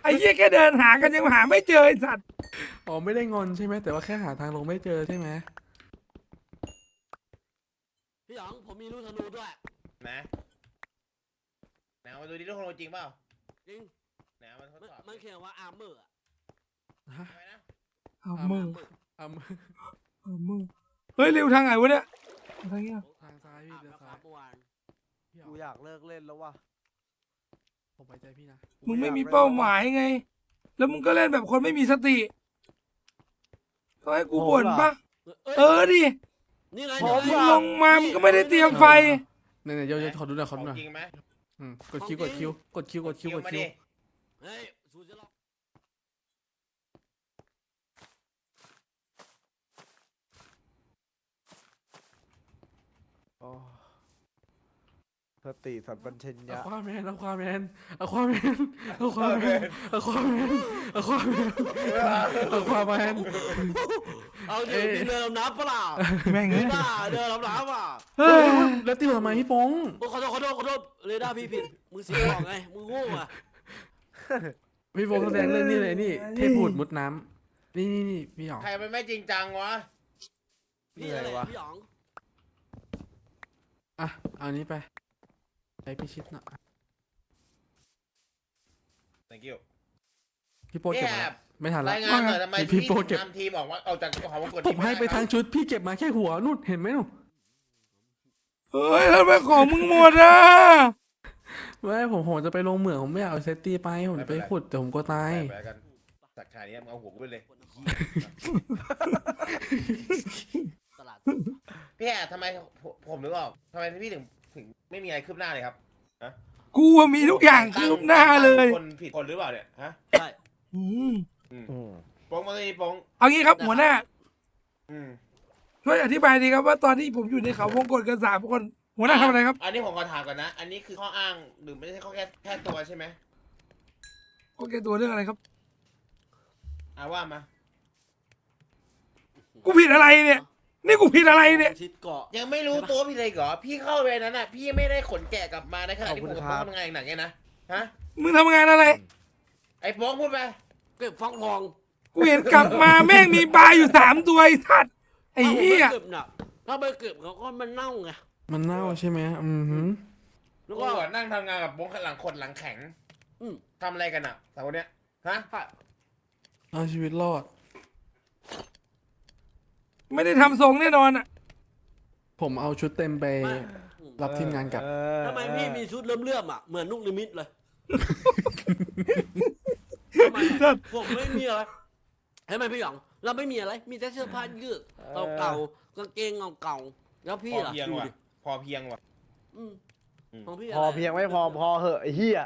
ไอ้เหี้ยแค่เดินหากันยังหาไม่เจอไอ้สัตว์ อ๋อไม่ได้งอนใช่ไหมแต่ว่าแค่หาทางลงไม่เจอใช่ไหม พี่หยองผมมีลูกธนูด้วย นะไหนเอามาดูดิลูกธนูจริงเปล่า จริง ไหนเอามาทดสอบ มันเขียนว่าอาร์เมอร์อะ ฮะ ทำไมนะ เอามือ อ่ะมือ เอามือเฮ้ยเร็วทางไหนวะเนี่ยทางเนี้ย ทางซ้ายพี่ อาบ เดี๋ยว แล้วค ซ้า รั ย บเมื่อวาน พี่หย กู อง อยากเลิกเล่นแล้วว่ะ ผมไว้ใจพี่นะ มึงไม่มีเป้าหมายไง แล้วมึงก็เล่นแบบคนไม่มีสติต้องให้กูบ่นปะเออดิ นี่ไง มึงลงมามึงก็ไม่ได้เตรียมไฟ เนี่ยเดี๋ยวขอดูหน่อยขอดูหน่อย จริงไหม กดคิวกดคิว มาดิ เฮ้ยสูจะล็อก โอ้สติสัมปชัญญะ อะควาแมนเอาเดี๋ยวมีเรือดำน้ำเปล่า แม่ง เร เอ้ย ดาร์เรือดำน้ำอ่ะ เฮ้ย แล้วตีหัวทำไมพี่ปง โอ้ขอโทษเรดาร์พี่ผิดมึงเสียของไงมึงโง่อะ พี่ปงแสดงเรื่องนี้เลยนี่เทพบุตรมุดน้ำนี่พี่หยอง ใครมันไม่จริงจังวะ พี่อะไรพี่หยอง อ่ะเอานี้ไปพิชิตหน่อย thank you พี่โป้เก็บมาไม่ทันละ รายงานหน่อยทำไม พี่โป้เก็บ นำทีมออกมาเอาจากหอมากด ผมให้ไปทางชุดพี่เก็บมาแค่หัวนู่นเห็นไหมนู่น เฮ้ยทำไมของมึงหมดอ่ะ ไม่ผมจะไปลงเหมืองผมไม่อยากเอาเซฟตี้ไปผมจะไปขุดแต่ผมก็ตาย ไปกันสักขนาดนี้มึงเอาหัวกูไปเลย ตลาด พี่แอดทำไมผมนึกออกทำไมพี่ถึงไม่มีอะไรคืบหน้าเลยครับ กูอะมีทุกอย่างคืบหน้าเลย คนผิดคนหรือเปล่าเนี่ยฮะ ใช่ อืม โป้งมาเลยโป้ง เอางี้ครับหัวหน้า อืม ช่วยอธิบายดีครับว่าตอนที่ผมอยู่ในเขาวงกตกัน3 คนหัวหน้าทำอะไรครับ อันนี้ผมขอถามก่อนนะ อันนี้คือข้ออ้างหรือไม่ใช่ข้อแค่ตัวใช่ไหม ก็แกตัวเรื่องอะไรครับ ว่ามา กูผิดอะไรเนี่ย นี่กูผิดอะไรเนี่ย ชิดเกาะ ยังไม่รู้ตัวพี่เลยเหรอ พี่เข้าไปนั้นน่ะ พี่ไม่ได้ขนแกะกลับมาในขณะที่ผมกับโป้งทำงานหนักไงนะ ฮะ มึงทำงานอะไร ไอ้โป้งพูดไป เก็บฟักทอง กูเห็นกลับมาแม่งมีปลาอยู่3 ตัวไอ้สัตว์ไอ้เหี้ย ถ้าไม่เก็บน่ะถ้าไม่เก็บเขาก็มันเน่าไง มันเน่าใช่ไหมอือหือ แล้ว กู ก็ อะนั่งทำงานกับโป้งข้างหลังคนหลังแข็ง อืม ทำอะไรกันอ่ะสาวคนเนี้ย ฮะ เอาชีวิตรอด ไม่ได้ทำทรงแน่นอนอ่ะ ผมเอาชุดเต็มไป ไม่ รับทีมงานกลับ ทำไมพี่มีชุดเลื่อมๆอ่ะเหมือนลูกนิมิตเลยทำไมผมไม่มีอะไรเห็นไหมพี่หยองเราไม่มีอะไร มีแต่เสื้อผ้ายืดเก่าๆกางเกงเก่าๆแล้วพี่ พอ ล่ะ เพียง ดู ว่ะ ดิ พอเพียงว่ะ อืมของพี่ พอเพียงไม่พอเหอะไอ้เหี้ย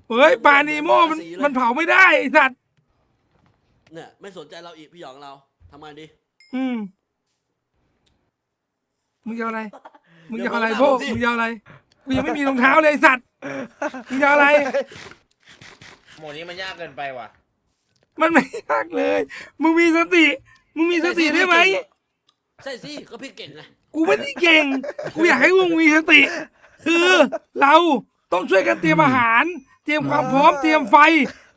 เฮ้ยปลานีโม่มันเผาไม่ได้ไอ้สัตว์ เนี่ยไม่สนใจเราอีกพี่หยองเราทำไงดี อืมมึงจะเอาอะไรมึงจะเอาอะไรพวกมึงจะเอาอะไรกูยังไม่มีรองเท้าเลยไอ้สัตว์มึงจะเอาอะไร หมดนี้มันยากเกินไปว่ะ มันไม่ยากเลย มึงมีสติได้ไหม ใช่สิก็พี่เก่งไง กูไม่ได้เก่ง กูอยากให้มึงมีสติ คือเราต้องช่วยกันเตรียมอาหาร เตรียมความพร้อม เตรียมไฟ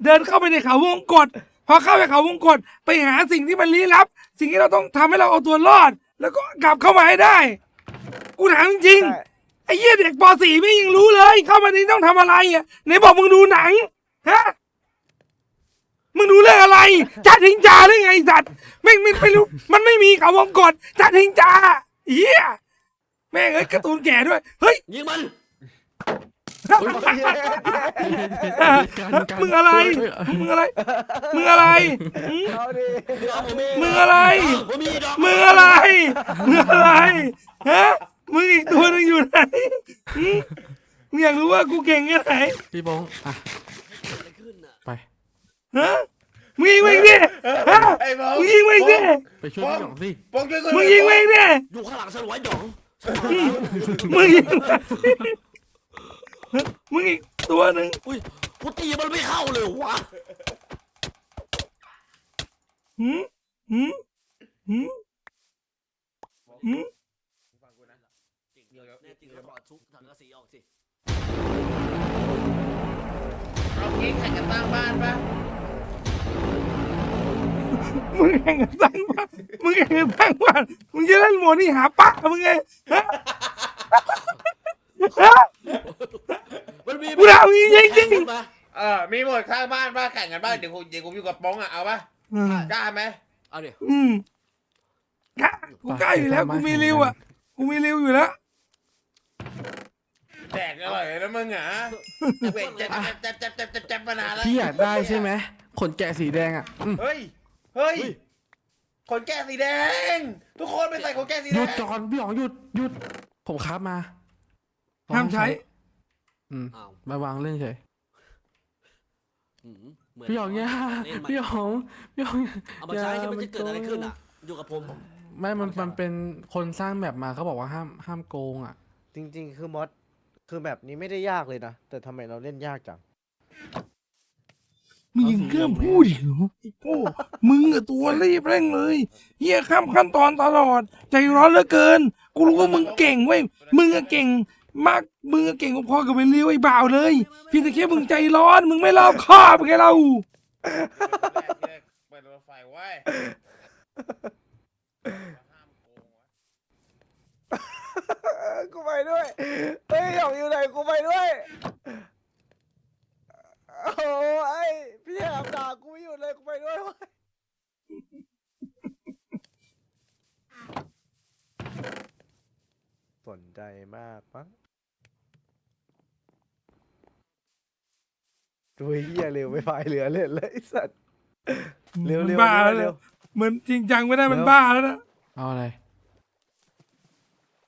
เดินเข้าไปในเขาวงกตพอเข้าไปเขาวงกตไปหาสิ่งที่มันลี้ลับ สิ่งที่เราต้องทำให้เราเอาตัวรอด แล้วก็กลับเข้ามาให้ได้ กูถามจริง ใช่ ๆไอ้เหี้ยเด็กป .4 ไม่ยังรู้เลย เข้ามานี่ต้องทำอะไรอ่ะไหนบอกมึงดูหนัง ฮะ มึงดูเรื่องอะไรจัดทิ้งจาหรือไงสัตว์ไม่รู้มันไม่มีเขาวงกตจัดทิ้งจาเหี้ยแม่งเอ้ยการ์ตูนแก่ด้วย เฮ้ย ยิงมัน มึงอะไร มึงอะไร มึงอะไรหืม เอาดิ มึงอะไร ผมมีดอก มึงอะไร มึงอะไร ฮะ มึงอีกตัวหนึงอยู่ไหนหืมมึงอยากรู้ว่ากูเก่งแค่ไหน พี่บงอ่ะ เกิดอะไรขึ้นอ่ะ ไป ฮะ มึงยิงไปอีกดิฮะ ไอ้โป้ง มึงยิงไปอีกดิ ไปช่วยพี่หยองสิ โป้งช่วยกู มึงยิงไปอีกดิ อยู่ข้างหลังฉันไว้หยอง มึงยิงไปมึงอีกตัวหนึ่ง อุ้ยกูตีมันไม่เข้าเลยวะ หืมหืมหืมหืม ฟังกูนะ แน่จริงก็ขอทุบถังกระสีออกสิ เอางี้แข่งกันสร้างบ้านปะ มึงแข่งกันสร้างบ้านมึงแข่งกันสร้างบ้านมึงจะเล่นโมนี่หาปะมึงไงฮะฮะ มันมี กูถามจริงๆ มา มีหมดข้างบ้านปะแข่งกันบ้างเดี๋ยวกูอยู่กับโป้งอ่ะเอาปะกล้าไหม เอาเดี๋ยว อืมกล้ากูกล้าอยู่แล้ว กูมีริวอ่ะ กูมีริวอยู่แล้ว แดกอร่อยแล้วมึงอ่ะเวทจับมานานแล้ว พี่อยากได้ใช่ไหมขนแกะสีแดงอ่ะเฮ้ยขนแกะสีแดง ทุกคนไปใส่ขนแกะสี ห แด ยุ ง ดจอนพี่หยองหยุดผมคราฟมา ห้ามใช้ อ้าว มาวางเล่นเฉย เหมือน พี่หยองเนี่ย เล่นมัน พี่หยอง เอามาใช้ที่มันจะเกิดอะไรขึ้นอ่ะ อยู่กับผม ไม่มันเป็นคนสร้างแบบมาเขาบอกว่าห้ามโกงอ่ะ จริงๆ คือมอดคือแบบนี้ไม่ได้ยากเลยนะ แต่ทำไมเราเล่นยากจัง มึงยังเริ่มพูดอีกเหรอไอ้โก้มึงอะตัวรีบเร่งเลยเฮียข้ามขั้นตอนตลอด ใจร้อนเหลือเกิน กูรู้ว่ามึงเก่งเว้ย มึงอะเก่งมาก มึงอะเก่งพอๆกับไอ้ริวไอ้บ่าวเลยเพียงแต่แค่มึงใจร้อน มึงไม่รอบคอบไงเรา เปิดรถไฟไว้ห้ามโกงวะ กูไปด้วย เฮ้ยหยองอยู่ไหนกูไปด้วย โอ้ยพี่แหบด่ากูไม่หยุดเลยกูไปด้วยเว้ย ใจมากมั้งดูไอ้เหี้ยเร็วไม่พายเรือเล่นเลยไอ้สัตว์เร็ว มัน เร็ว บ้าแล้ว เร็ เนี่ วย เหมือนจริงจังไม่ได้มัน เร็ว บ้าแล้วนะ เอาอะไร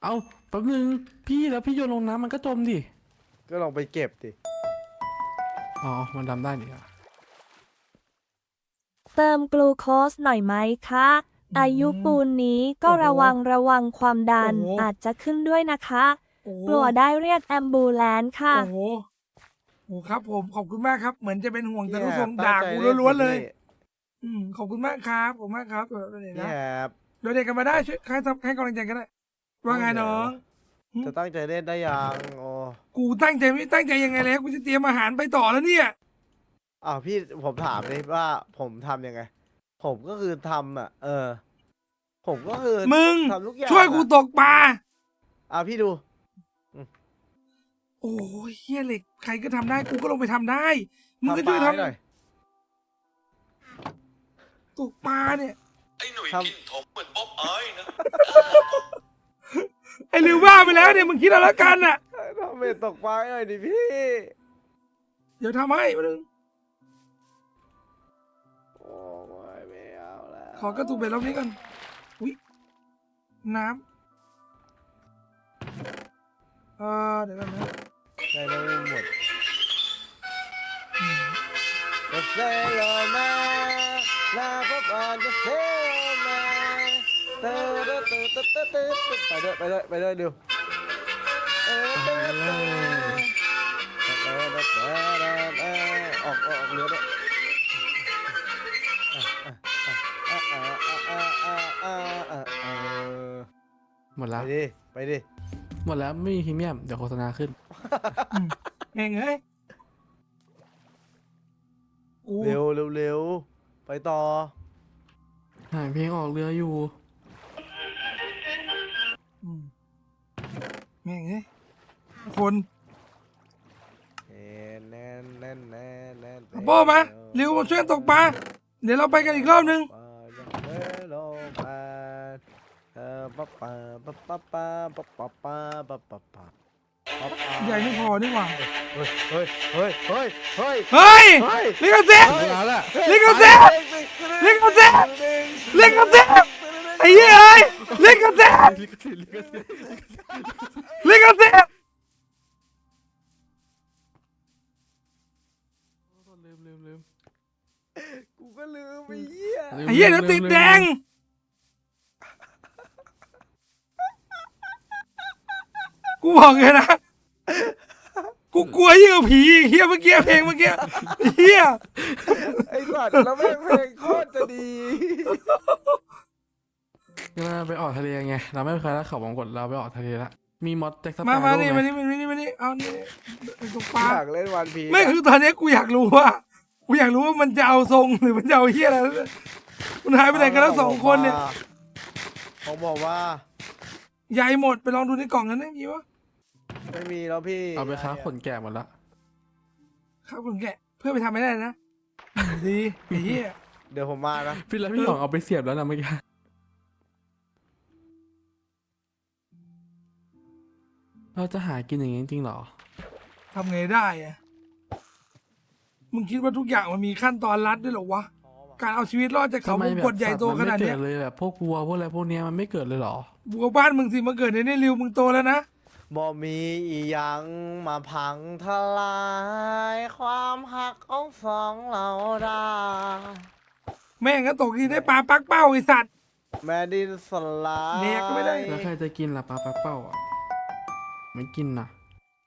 เอาแป๊บนึงพี่แล้วพี่โยนลงน้ำมันก็จมดิ ก็ลองไปเก็บดิ อ๋อ มันดำได้นี่อ่ะ เติมกลูโคสหน่อยไหมคะ อายุปูนนี้ก็ระวังความดันอาจจะขึ้นด้วยนะคะ โอ้โห กลัวได้เรียกแอมบูแลนซ์ค่ะ โอ้โหโอ้ครับผมขอบคุณมากครับ เหมือนจะเป็นห่วงแต่ พี่ รู้ แห ทร บ ง ตั้ ด่าง ใจ กู เล่น ล้วนๆ สิ เลย พี่ ขอบคุณมากครับขอบคุณมากครับเดี๋ยวเดี๋ยว พี่ นะ แหบ เดี๋ยวเด็กกันมาได้ช่วยให้กำลังใจกันได้ว่าไงน้อง จะตั้งใจเล่นได้ยังโอ้ กูตั้งใจไม่ตั้งใจยังไงแล้วกูจะเตรียมอาหารไปต่อแล้วเนี่ย อ้าวพี่ผมถามเลยว่าผมทำยังไง ผมก็คือทำอ่ะ ผมก็คือ มึง ทำทุกอย่าง ช่วยกู อะ ตกปลา พี่ดู โอ้ยเฮียเหล็กใครก็ทำได้กูก็ลงไปทำได้มึงก็ ทำป ช่วย ลา ท ให้หน่อย ำตกปลาเนี่ย ไอ้หนุ่ย ทำ กินถมเหมือนบ๊อบไอ้นะ ไอ้ลิวว่าไปแล้วเนี่ยมึงคิดเอาละกันน่ะ ทำเป็นตกปลาให้หน่อยดิพี่ เดี๋ยวทำให้มาหนึ่ง โอ้ยไม่เอาแล้ว ขอกระตุกเบ็ดรอบนี้ก่อนอุ้ยน้ำเดี๋ยวก่อนนะ ได้แล้วหมดจะเซโลมาลาพบอนจะเซโลมาเตอร์เตอร์เตอร์เตอร์เตอร์ไปด้วยเดี๋ยวออกเรือด้วย หมดแล้ว ไปดิ หมดแล้วไม่มีพรีเมียม เดี๋ยวโฆษณาขึ้น แม่งเอ้ยกู เร็วไปต่อ หายเพลงออกเรืออยู่ แม่งเอ้ยคน โป้มาเร็วมาช่วยกันตกปลาเดี๋ยวเราไปกันอีกรอบนึงใหญ่ไม่พอนี่หว่า เฮ้ย เฮ้ยลิกาเซ่ลิกาเซ่ลิกาเซ่ลิกาเซ่ไอ้เหี้ยเอ้ยลิกาเซ่ลิกาเซ่ ลืม กูก็ลืมไอ้เหี้ย ไอ้เหี้ยเดี๋ยวติดแดงกูบอกเลยนะกูกลัวยิ่งกว่าผีอีกเหี้ยเมื่อกี้เพลงเมื่อกี้เหี้ย ไอ้สัตว์แล้วแม่งเพลงโคตรจะดี ก็ไปออกทะเลไง เราไม่เคยรักเขาวงกดเราไปออกทะเลละ มีมอสแจ็คส มา เปา นี่ ไห มานี่มานี่เอานี่ตกปลา อยากเล่นวันพี ไม่คือตอนนี้กูอยากรู้ว่ามันจะเอาทรงหรือมันจะเอาเหี้ยอะไรมันหายไปไหนกันแล้วสองคนเนี่ย ผมบอกว่า ใหญ่หมดไปลองดูในกล่องนั้นได้มีวะ ไม่มีแล้วพี่ เอาไปค้าขนแกะหมดละ ครับคุณแกะเพื่อไปทำไม่ได้นะดีไอ้เหี้ย เดี๋ยวผมมานะ พี่แล้วพี่หยองเอาไปเสียบแล้วนะเมื่อกี้ เราจะหากินอย่างนี้จริงๆเหรอ ทำไงได้อะมึงคิดว่าทุกอย่างมันมีขั้นตอนลัดด้วยเหรอวะการเอาชีวิตรอดจากเขา ทำไม วง แบบ กดใหญ่โต สัตว์ ข มัน นาด ไม่ เนี้ เกิ ย ดเลยแบบพวกวัวพวกอะไรพวกเนี้ยมันไม่เกิดเลยเหรอ บัวบ้านมึงสิมาเกิดในนี่ริวมึงโตแล้วนะ บ่มีอีหยังมาพังทลายความหักของสองเราได้ แม่งก็ตกทีได้ปลาปักเป้าไอสัตว์ แม่ดินสลาย แดกก็ไม่ได้ แล้วใครจะกินล่ะปลาเป้าอ่ะ ไม่กินนะ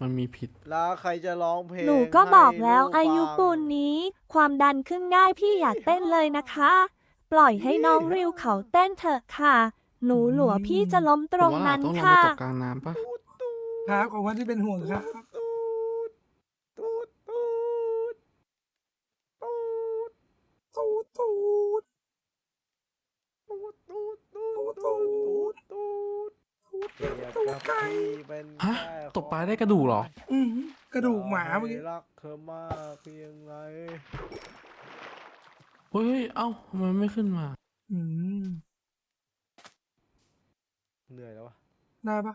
มันมีพิษ แล้วใครจะร้องเพลง หนูก็บอกแล้ว ให้ อายุ ฟัง ปูนนี้ ความดันขึ้นง่ายพี่อยากเต้นเลยนะคะ ปล่อยให้น้องริวเขาเต้นเถอะค่ะ หนูหลัวพี่จะล้มตรงนั้น ผมว่าเราต้องลง ค่ะ ไปตกกลางน้ำปะ ครับขอบคุณที่เป็นห่วงครับ ตูดตูดตูด ตูดตูด ตูดตูดตูด ตูด ตูด ตูด เรียก ตูด กับ ไก่ พี่เป็น ฮะ แค่ ตกปลาได้กระดูกเหรอ กระดูกหมาเมื่อกี้ รักเธอมากเพียงไร เฮ้ย เอ้าทำไมไม่ขึ้นมา อืม เหนื่อยแล้ววะ ได้ปะ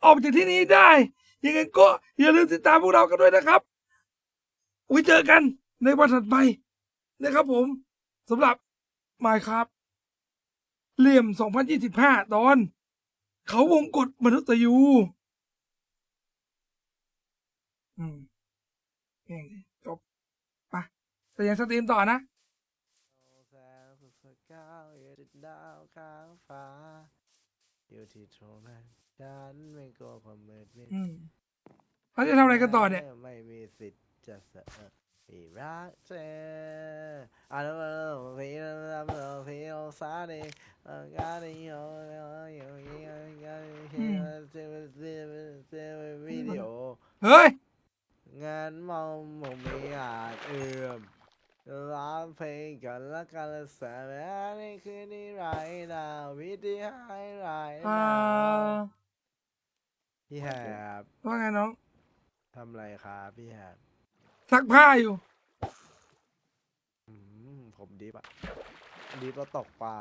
ออกจากที่นี้ได้ยังไงก็อย่าลืมติดตามพวกเรากันด้วยนะครับไว้เจอกันในวันถัดไปนะครับผมสำหรับMinecraft เหลี่ยม 2025 ตอน เขาวงกฏมนุษย์ยูจบไปแต่ยังสตรีมต่อนะ แสงสุดสกาวอยู่ที่ดาวข้างฟ้าอยู่ที่ตรงนั้นฉันไม่กลัวความมืดมิด เขาจะทำอะไรกันต่อเนี่ย ไม่มีสิทธิ์จะเสนอที่รักเธออ่ะแล้วพี่โอซาดิการดิโอวิดีโอ เฮ้ย งานมองผมไม่อาจเอื้อมร้องเพลงกันละกันละแสนนี่คือนี่ไรนะวิธีให้ไรนะพี่แหบ ว่าไงน้อง ทำไรครับพี่แหบ ซักผ้าอยู่ ผมดิฟอะดิฟแล้วตกปลา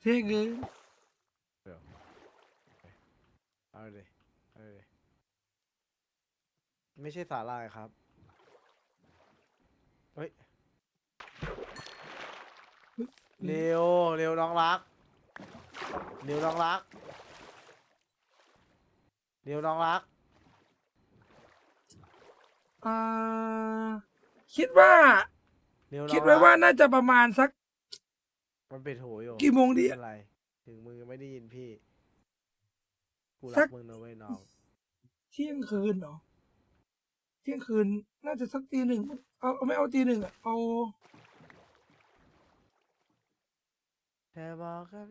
เที่ยงคืน เอาเลยเอาเลยไม่ใช่สาลายครับเฮ้ยเร็วเร็วน้องรักเร็วน้องรักเร็วน้องรัก คิดว่า เร็วน้องรัก คิดไว้ว่าน่าจะประมาณสัก มันปิดหูอยู่ กี่โมงดี ไม่ อะ เป็นไรถึงมือไม่ได้ยินพี่กู สั รั ก กมึงนะเว้ยน้อง เที่ยงคืนเหรอ เที่ยงคืน น่าจะสักตีหนึ่งเอาไม่เอาตีหนึ่งอะเอา แค่บอกกัน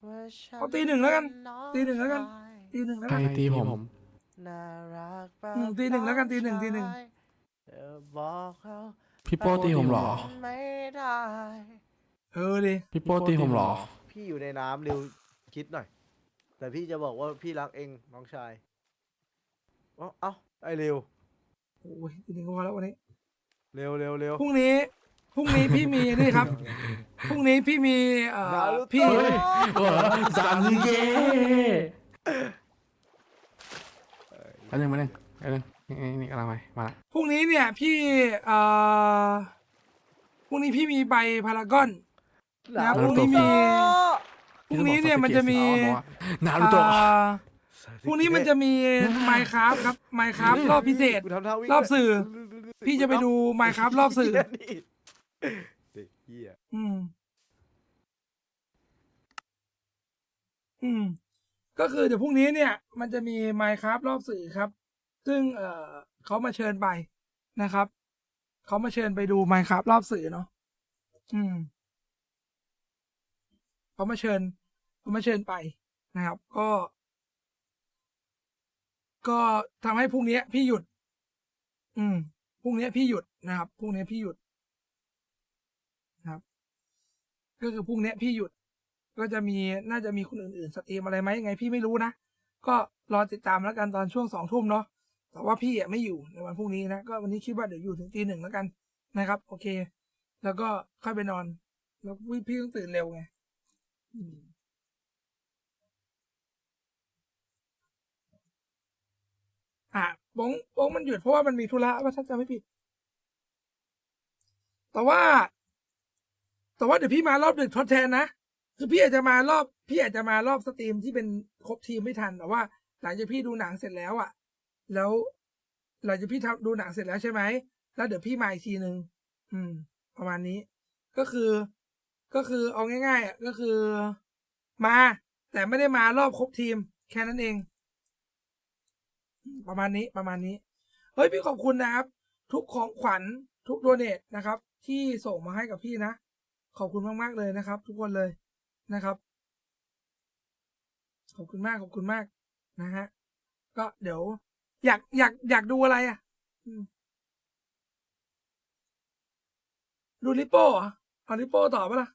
ว่าฉัน เอาตีหนึ่งแล้วกัน น้อง ตีหนึ่งแล้วกัน ชาย ตีหนึ่งแล้ว ใคร กัน ตีผม น่ารัก ตีหนึ่งแล้วกันตีหนึ่ง เธอบอกเขา พี่โป้ตีผมเหรอ ไม่ได้ ดิ พี่โป้ตีผมเหรอ พี่อยู่ในน้ำเร็วคิดหน่อย แต่พี่จะบอกว่าพี่รักเองน้องชายเอ้าไอเร็ว โอ้ยตีหนึ่งก็พอแล้ววันนี้ เร็วเร็วเร็ว พรุ่งนี้พี่มีนี่ครับ พรุ่งนี้พี่มีนารู พี่ โตะ โอ้สามเย่อันนึงนี่กำลังมาละ พรุ่งนี้เนี่ยพี่พรุ่งนี้พี่มีใบพารากอน นะครับพรุ่งนี้มี พรุ่งนี้เนี่ยมันจะมี นารูโตะ พรุ่งนี้มันจะมี Minecraft ครับ Minecraft รอบพิเศษ กูทำท่าวิ่ง รอบสื่อ พี่จะไปดู Minecraft รอบสื่อ เด็กเหี้ย ก็คือเดี๋ยวพรุ่งนี้เนี่ย มันจะมี Minecraft รอบสื่อครับ ซึ่งเขามาเชิญไปนะครับ เขามาเชิญไปดู Minecraft รอบสื่อเนาะเขามาเชิญไปนะครับ ก็ทำให้พรุ่งนี้พี่หยุด พรุ่งนี้พี่หยุดนะครับ พรุ่งนี้พี่หยุดนะครับ ก็คือพรุ่งนี้พี่หยุด ก็จะมีน่าจะมีคนอื่นๆสตรีมอะไรไหมยังไงพี่ไม่รู้นะ ก็รอติดตามแล้วกันตอนช่วง2 ทุ่มเนาะ แต่ว่าพี่ไม่อยู่ในวันพรุ่งนี้นะ ก็วันนี้คิดว่าเดี๋ยวอยู่ถึงตี 1แล้วกันนะครับ โอเค แล้วก็ค่อยไปนอน แล้วพี่ต้องตื่นเร็วไงบ้องมันหยุดเพราะว่ามันมีธุระว่าถ้าจะไม่ผิด แต่ว่าเดี๋ยวพี่มารอบดึกทดแทนนะ คือพี่อาจจะมารอบสตรีมที่เป็นครบทีมไม่ทัน แต่ว่าหลังจากพี่ดูหนังเสร็จแล้วอ่ะ แล้วหลังจากพี่ดูหนังเสร็จแล้วใช่ไหม แล้วเดี๋ยวพี่มาอีกทีนึงประมาณนี้ ก็คือเอาง่ายๆอ่ะก็คือมาแต่ไม่ได้มารอบครบทีมแค่นั้นเอง ประมาณนี้เฮ้ยพี่ขอบคุณนะครับ ทุกของขวัญทุกโดเนทนะครับ ที่ส่งมาให้กับพี่นะ ขอบคุณมากๆเลยนะครับ ทุกคนเลยนะครับ ขอบคุณมากนะฮะ ก็เดี๋ยวอยากดูอะไรอ่ะดูลิโป้เหรอเอาลิโป้ต่อปะล่ะ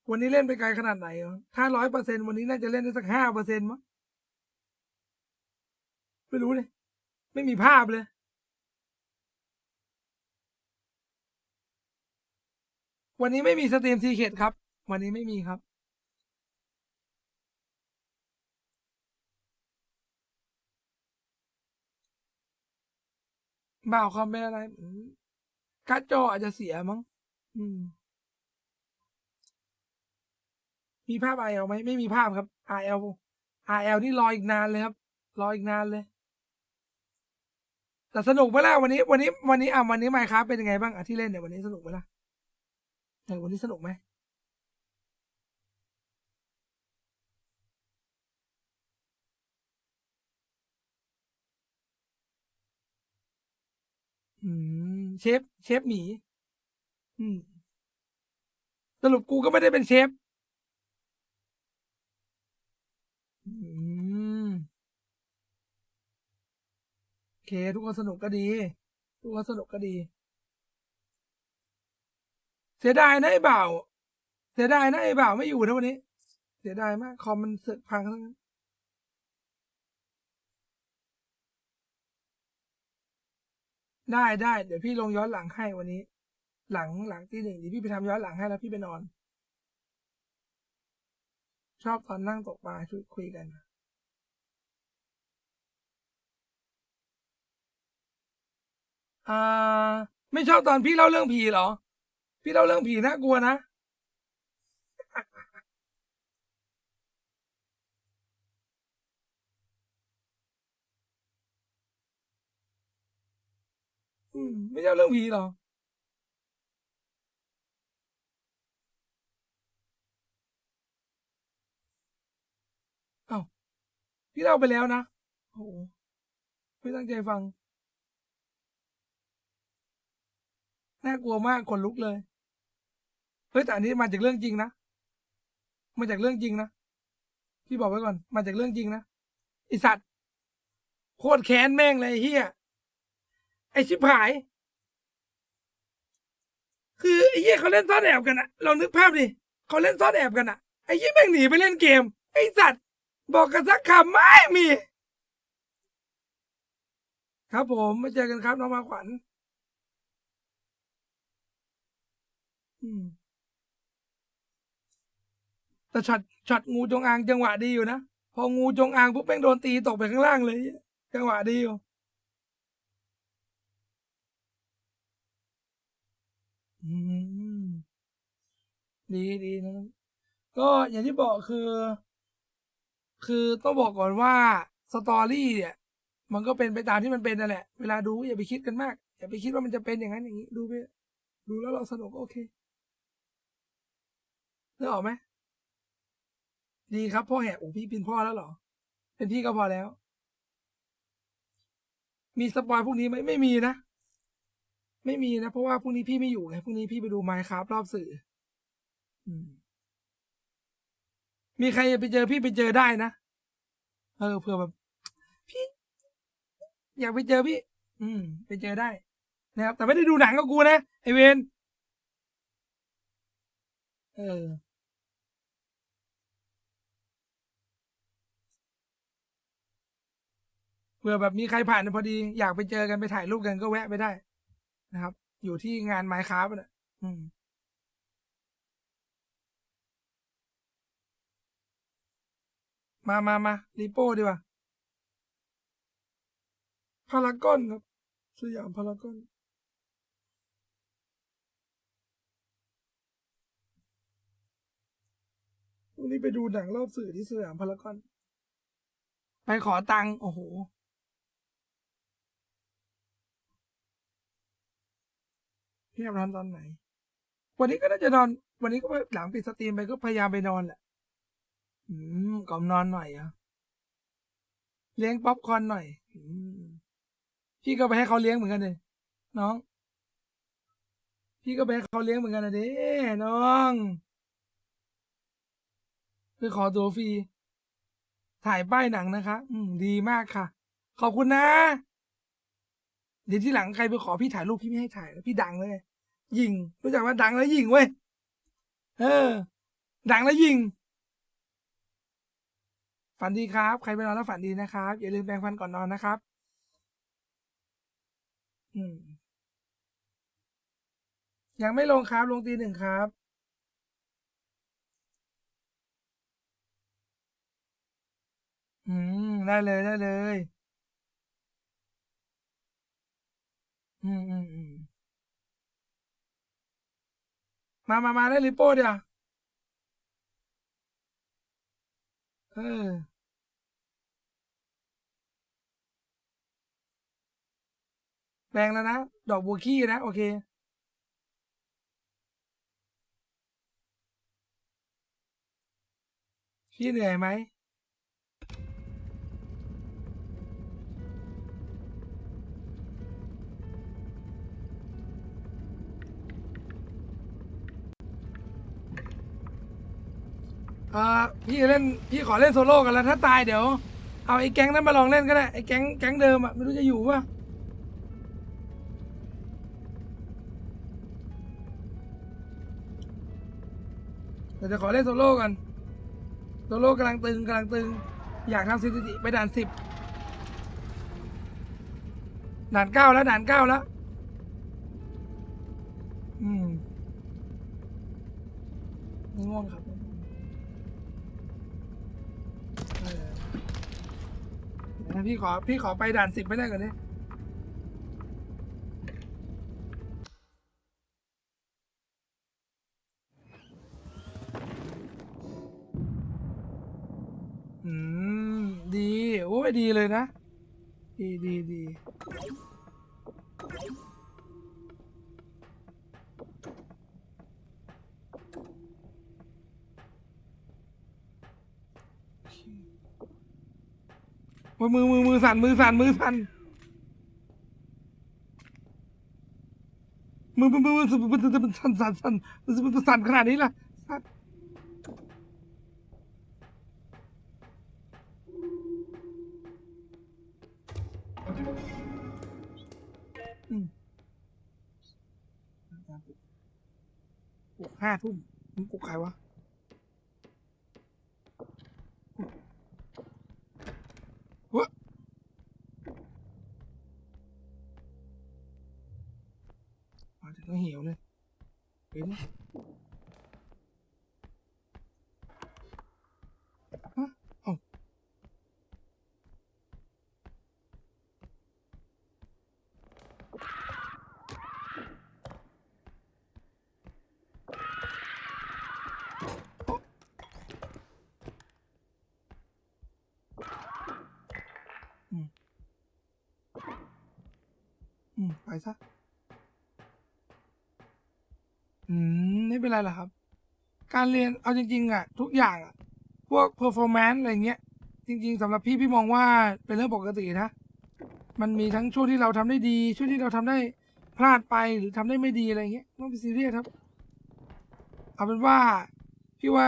วันนี้เล่นไปไกลขนาดไหนถ้า100%วันนี้น่าจะเล่นได้สัก5%มั้งไม่รู้เลยไม่มีภาพเลยวันนี้ไม่มีสตรีมซีเคทครับวันนี้ไม่มีครับ บ่าวคอมเป็นอะไรการ์ดจออาจจะเสียมั้งมีภาพ RL ไหมไม่มีภาพครับ RL นี่รออีกนานเลยครับรออีกนานเลยแต่สนุกไหมล่ะวันนี้ไมค์ครับเป็นยังไงบ้างที่เล่นเนี่ยวันนี้สนุกไหมล่ะวันนี้สนุกไหมเชฟหมีสรุปกูก็ไม่ได้เป็นเชฟโอเคทุกคนสนุกก็ดีทุกคนสนุกก็ดีเสียดายนะไอ้บ่าวไม่อยู่นะวันนี้เสียดายมากคอมมันเสึกพังทั้งนั้นได้เดี๋ยวพี่ลงย้อนหลังให้วันนี้หลังที่1เดี๋ยวพี่ไปทำย้อนหลังให้แล้วพี่ไปนอน ชอบตอนนั่งตกปลาช่วยคุยกันไม่ชอบตอนพี่เล่าเรื่องผีเหรอพี่เล่าเรื่องผีน่ากลัวนะไม่ชอบเรื่องผีเหรออ้าวพี่เล่าไปแล้วนะโอ้โหไม่ตั้งใจฟังน่ากลัวมากขนลุกเลยเฮ้ยแต่อันนี้มาจากเรื่องจริงนะมาจากเรื่องจริงนะพี่บอกไว้ก่อนมาจากเรื่องจริงนะไอสัตว์โคตรแค้นแม่งเลยเฮียไอชิบหายคือไอ้เหี้ยเขาเล่นซ่อนแอบกันอะลองนึกภาพดิเขาเล่นซ่อนแอบกันอะไอ้เหี้ยแม่งหนีไปเล่นเกมไอ้สัตว์บอกกันสักคำไม่มีครับผมมาเจอกันครับน้องมาขวัญแต่ช็อตงูจงอางจังหวะดีอยู่นะพองูจงอางปุ๊บแม่งโดนตีตกไปข้างล่างเลยจังหวะดีอยู่ดีนะก็อย่างที่บอกคือต้องบอกก่อนว่าสตอรี่เนี่ยมันก็เป็นไปตามที่มันเป็นนั่นแหละเวลาดูอย่าไปคิดกันมากอย่าไปคิดว่ามันจะเป็นอย่างนั้นอย่างนี้ดูไปดูแล้วเราสนุกโอเคนึกออกไหมดีครับพ่อแหกพี่เป็นพ่อแล้วเหรอเป็นพี่ก็พอแล้วมีสปอยพวกนี้ไหมไม่มีนะไม่มีนะเพราะว่าพรุ่งนี้พี่ไม่อยู่ไงพรุ่งนี้พี่ไปดูไมค์ครับรอบสื่อมีใครไปเจอพี่ไปเจอได้นะเผื่อแบบพี่อยากไปเจอพี่ไปเจอได้นะครับแต่ไม่ได้ดูหนังกับกูนะไอเวนเผื่อแบบมีใครผ่านพอดีอยากไปเจอกันไปถ่ายรูปกันก็แวะไปได้นะครับอยู่ที่งานไมค์ครับน่ะมารีโป้ดีกว่าพารากอนครับสยามพารากอนวันนี้ไปดูหนังรอบสื่อที่สยามพารากอนไปขอตังค์โอ้โหพี่นอนตอนไหนวันนี้ก็น่าจะนอนวันนี้ก็หลังปิดสตรีมไปก็พยายามไปนอนแหละก่อนนอนหน่อยเลี้ยงป๊อปคอร์นหน่อยพี่ก็ไปให้เขาเลี้ยงเหมือนกันเลยน้องพี่ก็ไปให้เขาเลี้ยงเหมือนกันนะเด้น้องไปขอตัวฟรีถ่ายป้ายหนังนะคะดีมากค่ะขอบคุณนะเดี๋ยวที่หลังใครไปขอพี่ถ่ายรูปพี่ไม่ให้ถ่ายแล้วพี่ดังเลยยิงรู้จักว่าดังแล้วยิงเว้ยดังแล้วยิงฝันดีครับใครไปนอนแล้วฝันดีนะครับอย่าลืมแปรงฟันก่อนนอนนะครับยังไม่ลงครับลงตี 1ครับได้เลย อืมมาได้ลิโป้เดียวเออแปลงแล้วนะ ดอกบัวขี้นะ โอเค พี่เหนื่อยไหม พี่เล่น พี่ขอเล่นโซโล่กันแล้ว ถ้าตายเดี๋ยว เอาไอ้แก๊งนั้นมาลองเล่นก็ได้ ไอ้แก๊งเดิมอะไม่รู้จะอยู่ป่ะแต่จะขอเล่นโซโล่กัน โซโล่กำลังตึง อยากทำสถิติไปด่าน 10 ด่าน 9 แล้ว ด่าน 9 แล้ว ง่วงครับพี่ขอไปด่าน 10ไม่ได้ก่อนเนี่ยดี โอ้ยดีเลยนะ ดี โอ้ยมือสั่นมือสั่นมือสั่นสั่นขนาดนี้ล่ะสั่นปลุก5 ทุ่มมึงปลุกใครวะเว้ยมาถึงก็เหี่ยวเลยเห็นไหมฮะเอ้าไปซะไม่เป็นไรหรอกครับ การเรียนเอาจริงๆอ่ะทุกอย่างอ่ะพวก performance อะไรเงี้ยจริงๆสำหรับพี่มองว่าเป็นเรื่องปกตินะมันมีทั้งช่วงที่เราทำได้ดีช่วงที่เราทำได้พลาดไปหรือทำได้ไม่ดีอะไรเงี้ยไม่ต้องไปซีเรียสครับเอาเป็นว่าพี่ว่า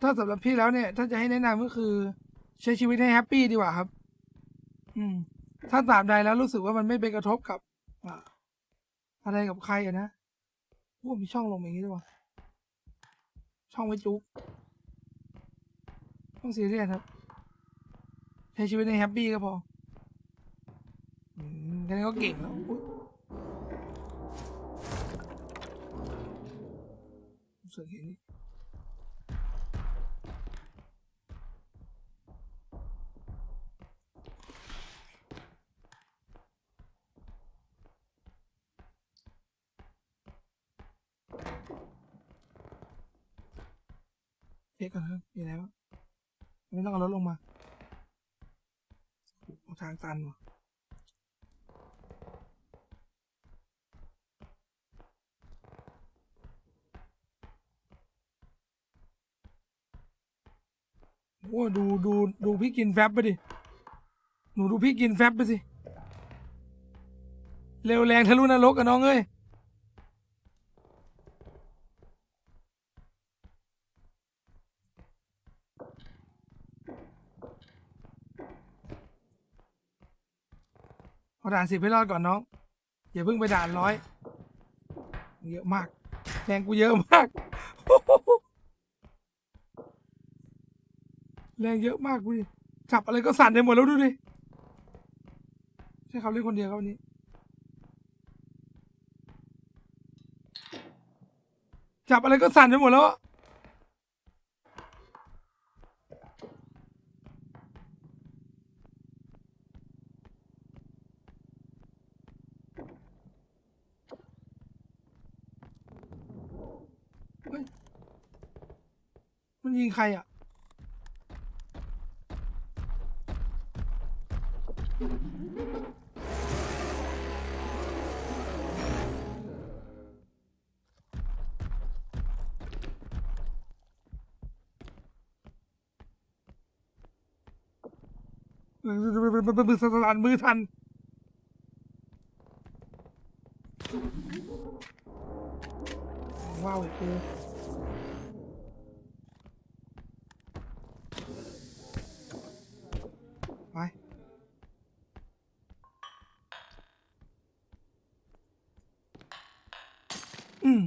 ถ้าสำหรับพี่แล้วเนี่ยถ้าจะให้แนะนำก็คือใช้ชีวิตให้แฮปปี้ดีกว่าครับถ้าตราบใดแล้วรู้สึกว่ามันไม่ไปกระทบกับอะไรกับใครอะนะโอ้มีช่องลงอย่างนี้ด้วยวะช่องไว้จุ๊บต้องซีเรียสครับใช้ชีวิตในแฮปปี้ก็พอแค่นี้ก็เก่งแล้วส่วนนี้เช็คก่อนครับมีอะไรบ้างไม่ต้องเอารถลงมาทางตันว่ะโอ้ดูพี่กินแฟบไปดิหนูดูพี่กินแฟบไปสิเร็วแรงทะลุนรกกับน้องเอ้ยเอาด่าน 10ให้รอดก่อนน้องอย่าเพิ่งไปด่าน100เยอะมากแรงกูเยอะมากแรงเยอะมากกูดิจับอะไรก็สั่นไปหมดแล้วดูดิใช่เขาเล่นคนเดียวครับวันนี้จับอะไรก็สั่นไปหมดแล้ว มันยิงใครอ่ะมือสั่นมือทันว้าวไอ้กูไป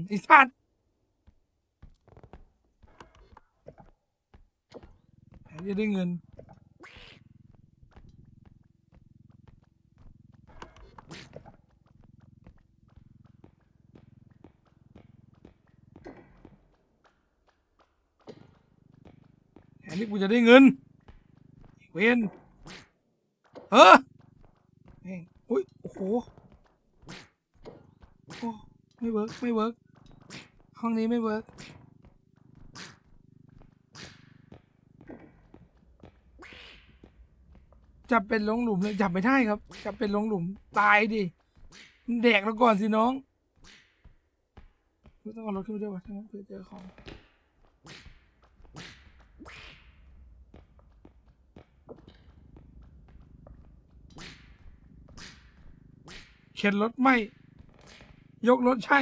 ไอ้สัตว์จะได้เงินแทนที่กูจะได้เงินเวนแม่งอุ้ยโอ้โหโอ้ไม่เวิร์กไม่เวิร์กห้องนี้ไม่เวิร์กจับเป็นลงหลุมเลยจับไม่ได้ครับจับเป็นลงหลุมตายดิแดกแล้วก่อนสิน้องไม่ต้องเอารถขึ้นไปด้วยวะถ้างั้นเพื่อเจอของเข็นรถไม่ยกรถใช่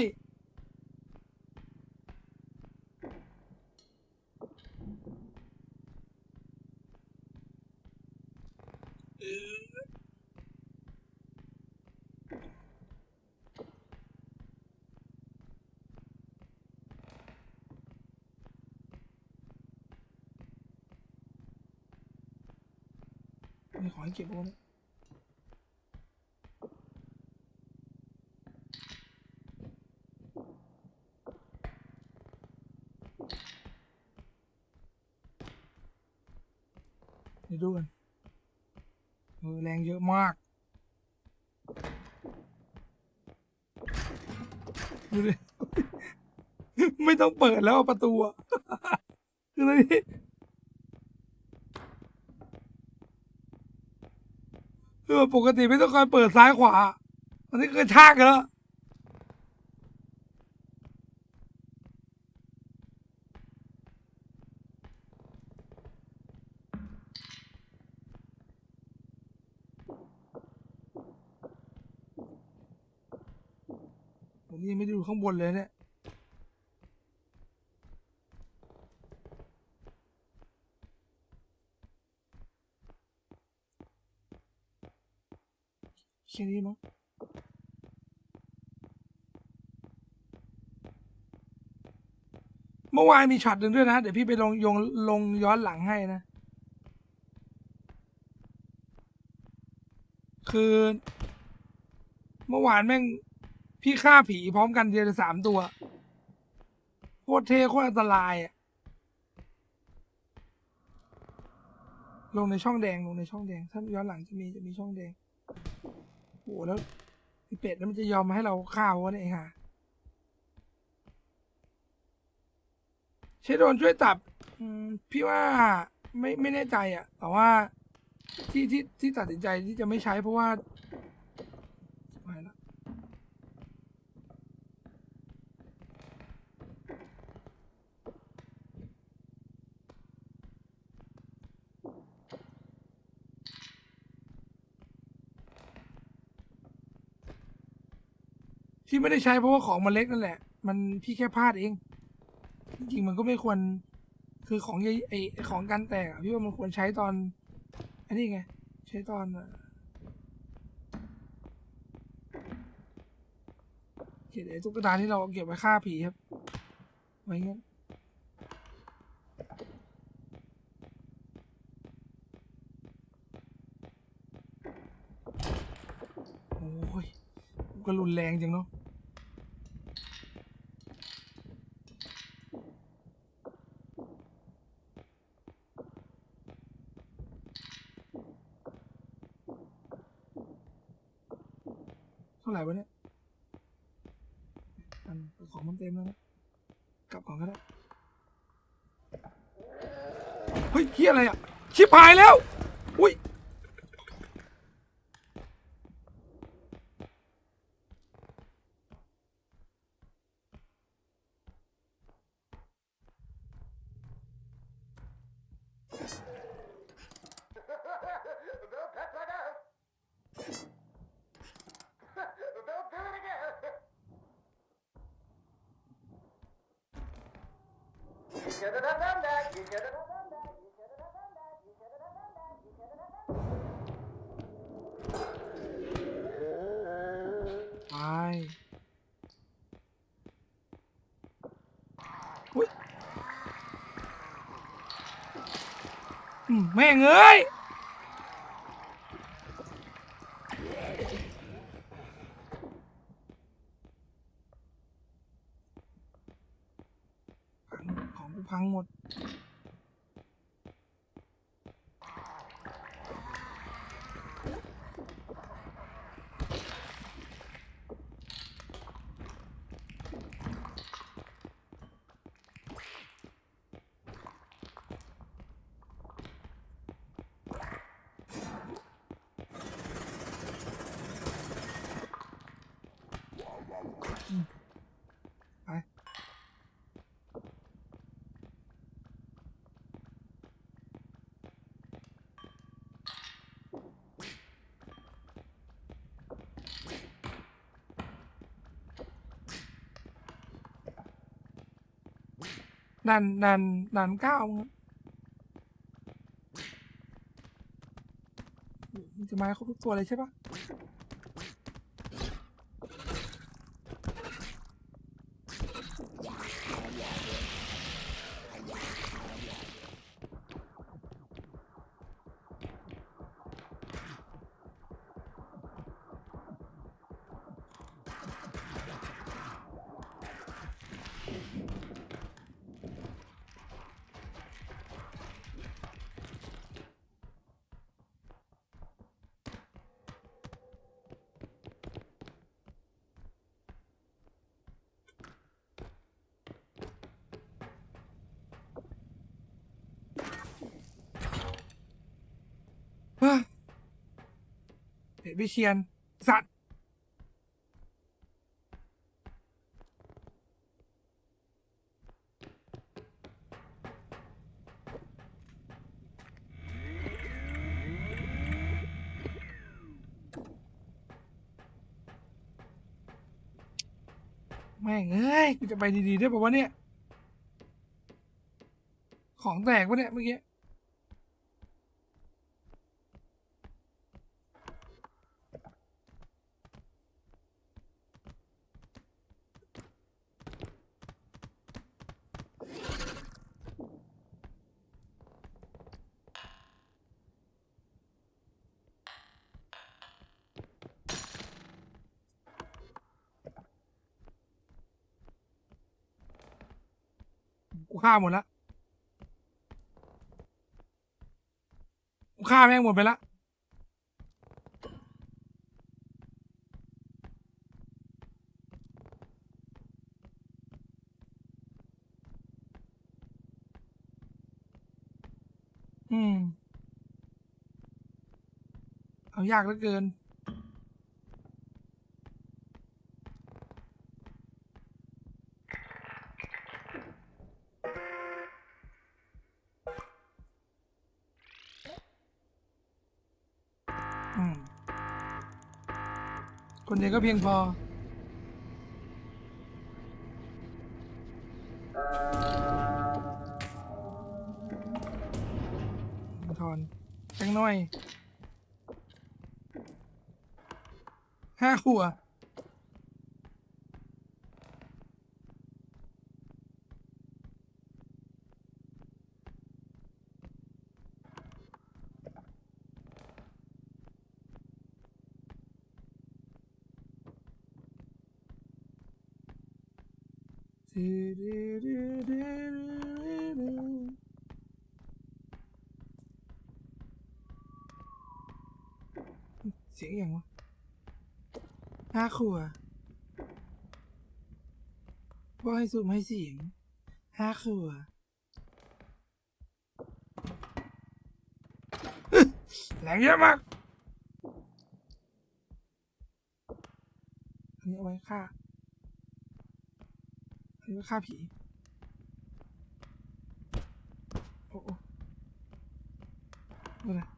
มีของให้เก็บบ้างเดี๋ยวดูกันแรงเยอะมากดูดิ ไม่ต้องเปิดแล้วประตูอะคืออะไรนี่คือปกติไม่ต้องคอยเปิดซ้ายขวาอันนี้คือชากแล้วผมยังไม่ได้ดูข้างบนเลยเนี่ยแค่นี้มั้งเมื่อวานมีช็อตหนึ่งด้วยนะเดี๋ยวพี่ไปลงย้อนหลังให้นะคือเมื่อวานแม่งพี่ฆ่าผีพร้อมกันเดียวเลย3 ตัวโคตรเท่โคตรอันตรายอ่ะลงในช่องแดงถ้าย้อนหลังจะมีช่องแดงโอ้แล้วไอ้เป็ดนั้นมันจะยอมมาให้เราฆ่าวะเนี่ยไอ้ห่าใช้โดรนช่วยจับพี่ว่าไม่แน่ใจอ่ะแต่ว่าที่ตัดสินใจที่จะไม่ใช้เพราะว่าไม่ละที่ไม่ได้ใช้เพราะว่าของมันเล็กนั่นแหละมันพี่แค่พลาดเองจริงๆมันก็ไม่ควรคือของไอของกันแตกอะพี่ว่ามันควรใช้ตอนอันนี้ไงใช้ตอนเก็บไอ้ตุ๊กตาที่เราเก็บไว้ฆ่าผีครับไว้เงี้ยโอ้ยก็รุนแรงจังเนาะเท่าไหร่วะเนี่ยของมันเต็มแล้วนะกลับก่อนก็ได้ เฮ้ยเฮียอะไรอ่ะ ชิบหายแล้ว อุ้ยไปอุ้ยแม่งเอ้ย ของกูพังหมด ไป ด่านเก้ามันจะมาครบทุกตัวเลยใช่ปะว้าเด็กวิเชียนสัตว์แม่งเอ้ยกูจะไปดีๆได้ป่าวะเนี่ย ของแตกปะเนี่ยเมื่อกี้ กูฆ่าหมดละกูฆ่าแม่งหมดไปละเอายากเหลือเกิน คนเดียวก็เพียงพอถอนจังหน่อย5 ขัวเสียงอย่างวะ5 ขัวบอกให้สูมให้เสียง5 ขัว แรงเยอะมากอันนี้เอาไว้ฆ่าอันนี้ไว้ฆ่าผีโอ้โหนี่นะ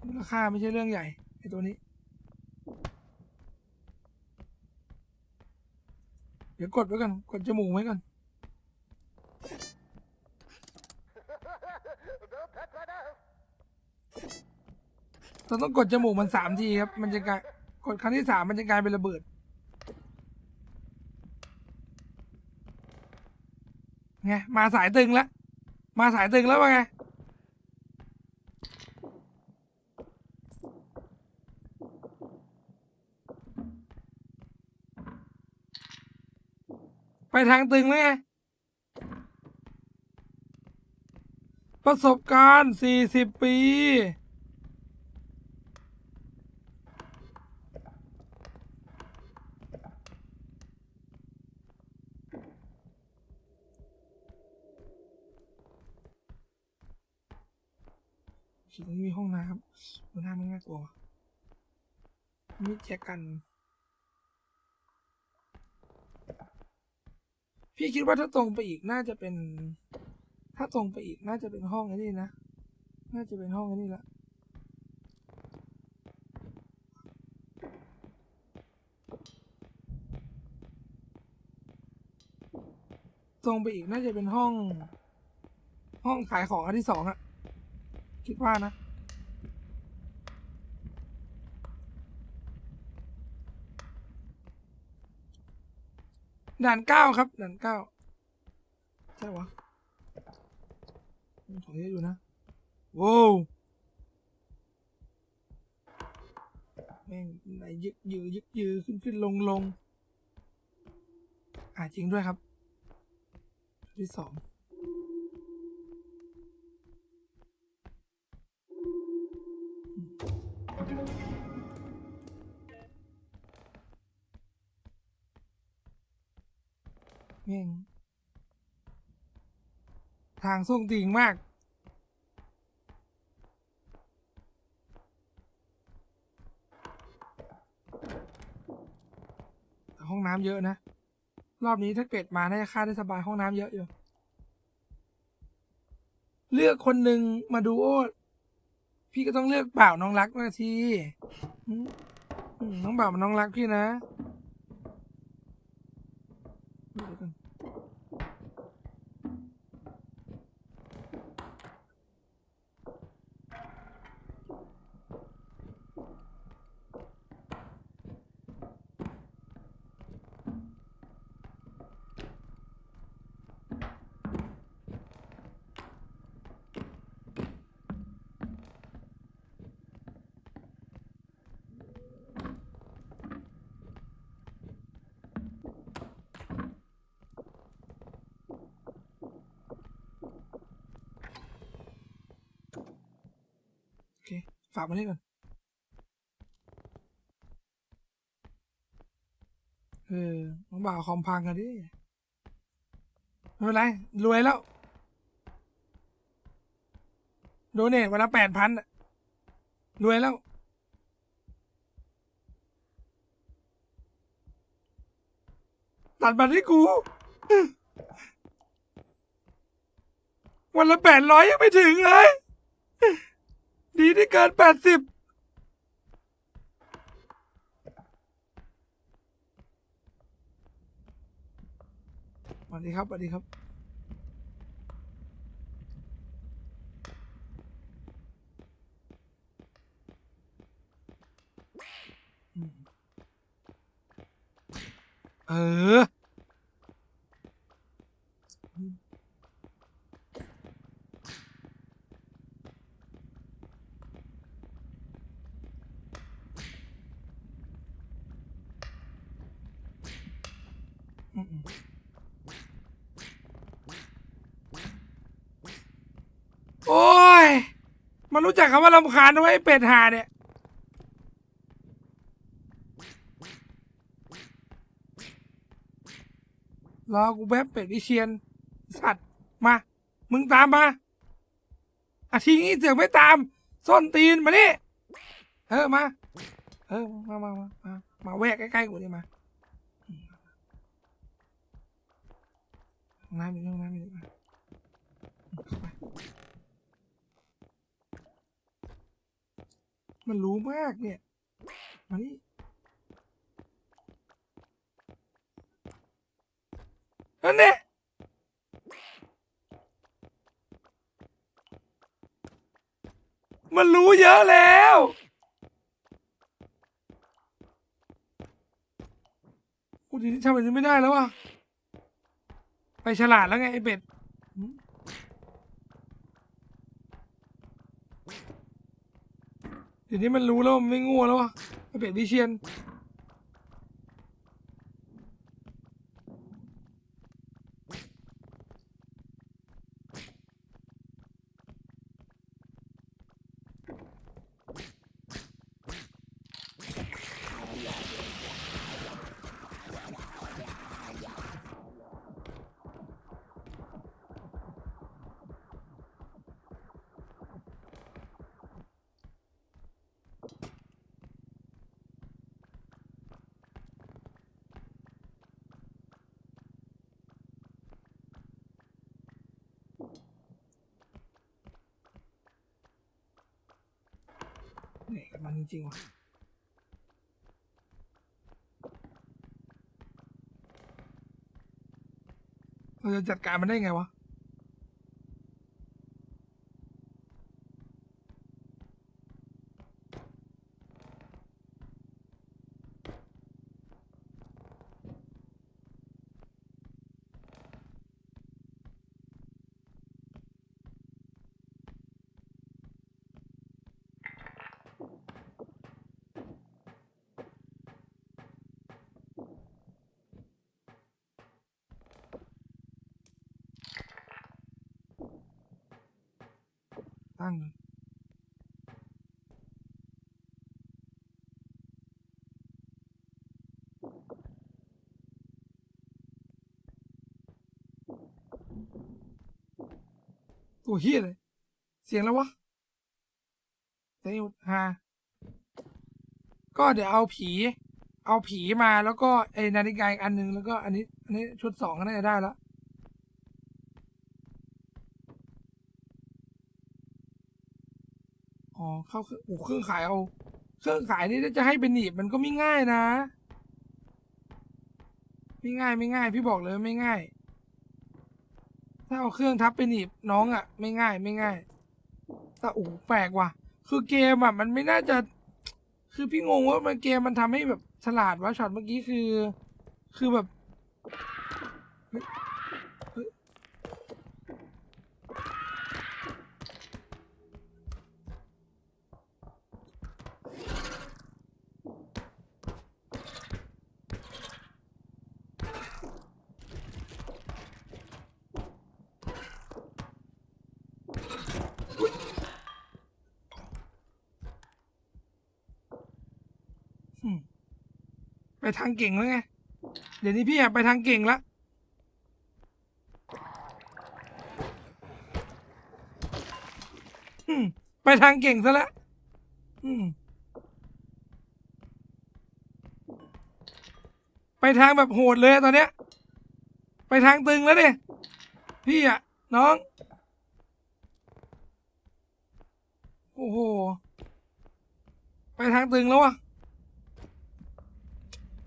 มูลค่าไม่ใช่เรื่องใหญ่ไอ้ตัวนี้เดี๋ยวกดไว้ก่อนกดจมูกไว้ก่อนเราต้องกดจมูกมัน3 ทีครับมันจะกลายกดครั้งที่3มันจะกลายเป็นระเบิดไงมาสายตึงแล้วมาสายตึงแล้วว่าไงไปทางตึงแล้วไงประสบการณ์40 ปีตรงนี้มีห้องน้ำห้องน้ำมันน่ากลัวมีแจกัน พี่คิดว่าถ้าตรงไปอีกน่าจะเป็น ถ้าตรงไปอีกน่าจะเป็นห้องไอ้นี่นะ น่าจะเป็นห้องไอ้นี่ละตรงไปอีกน่าจะเป็นห้องขายของอันที่2อะคิดว่านะด่าน9ครับด่าน9ใช่วะของเยอะอยู่นะโว้วแม่งไหนยึกยือขึ้นลงจริงด้วยครับที่2แม่งทางส่งติ่งมากแต่ห้องน้ำเยอะนะรอบนี้ถ้าเกิดมาน่าจะฆ่าได้สบายห้องน้ำเยอะอยู่เลือกคนหนึ่งมาดูโอ้พี่ก็ต้องเลือกบ่าวน้องรักนาทีน้องบ่าวมันน้องรักพี่นะเดี๋ยวก่อนโอเคฝากมานี่ก่อนน้องบ่าวคอมพังกันดิไม่เป็นไรรวยแล้วโดเนทวันละ8,000รวยแล้วตัดบัตรให้กูวันละ800ยังไม่ถึงเลยดีที่เกิน80สวัสดีครับสวัสดีครับโอ้ยมันรู้จักคำว่ารำคาญด้วยไอ้เป็ดห่าเนี่ยรอกูแป๊บเป็ดวิเชียนสัตว์มามึงตามมาทีนี้เสือกไม่ตาม ส้นตีนมานี่มามาแวกใกล้ๆกูดิมาห้องน้ำมีห้องน้ำมีมาเข้าไปมันรู้มากเนี่ยมานี่นั่นเนี่ยมันรู้เยอะแล้วพูดทีนี้ทำแบบนี้ไม่ได้แล้วว่ะไปฉลาดแล้วไงไอ้เป็ดเดี๋ยวนี้มันรู้แล้วมันไม่งัวแล้วว่ะไอ้เป็ดวิเชียนเหนื่อยกับมันจริงๆว่ะเราจะจัดการมันได้ไงวะตั้งเลยตัวเฮียเลยเสียงแล้ววะเสียงอยู่ก็เดี๋ยวเอาผีมาแล้วก็ไอ้นาฬิกาอีกอันหนึ่งแล้วก็อันนี้ชุด2ก็น่าจะได้แล้วอ๋อเข้าเครื่องขายเอาเครื่องขายนี่จะให้เป็นหนีบมันก็ไม่ง่ายนะไม่ง่ายพี่บอกเลยไม่ง่ายถ้าเอาเครื่องทับไปหนีบน้องอ่ะไม่ง่ายแต่แปลกว่ะคือเกมอ่ะมันไม่น่าจะคือพี่งงว่ามันเกมมันทำให้แบบฉลาดวะช็อตเมื่อกี้คือแบบไปทางเก่งแล้วไงเดี๋ยวนี้พี่ไปทางเก่งแล้วไปทางเก่งซะแล้วไปทางแบบโหดเลยตอนเนี้ยไปทางตึงแล้วเนี่ยพี่อ่ะน้องโอ้โหไปทางตึงแล้ววะ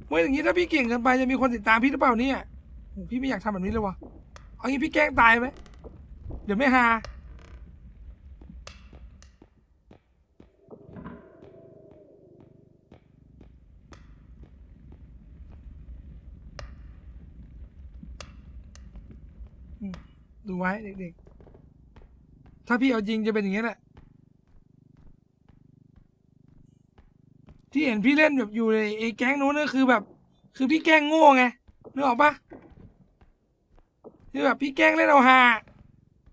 เมื่ออย่างนี้ถ้าพี่เก่งเกินไปจะมีคนติดตามพี่หรือเปล่าเนี่ยพี่ไม่อยากทำแบบนี้เลยวะเอางี้พี่แกล้งตายไหมเดี๋ยวไม่ฮาดูไว้เด็กๆถ้าพี่เอาจริงจะเป็นอย่างนี้แหละที่เห็นพี่เล่นแบบอยู่ในไอ้แก๊งนู้นก็คือแบบคือพี่แกล้งโง่ไงนึกออกปะคือแบบพี่แกล้งเล่นเอาฮา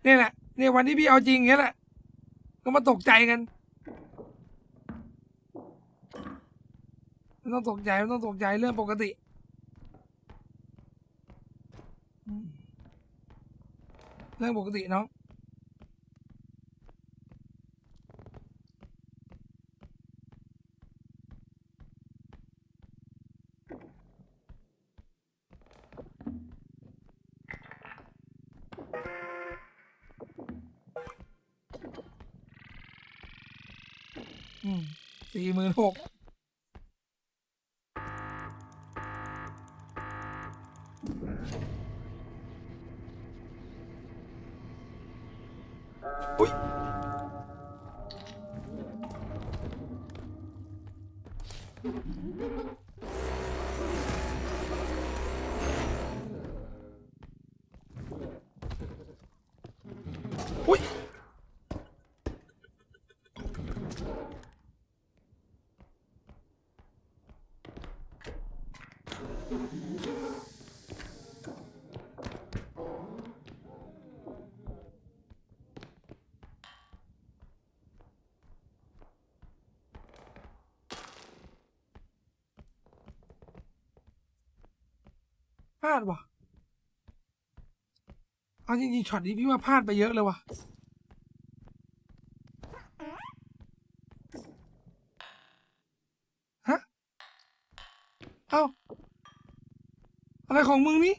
เนี่ยแหละเนี่ยวันที่พี่เอาจริงอย่างนี้แหละก็มาตกใจกันไม่ต้องตกใจเรื่องปกติเรื่องปกติน้อง 46,000อุ๊ยอุ๊ยพลาดว่ะเอาจริงๆช็อตนี้พี่ว่าพลาดไปเยอะเลยว่ะฮะเอ้าอะไรของมึงนี่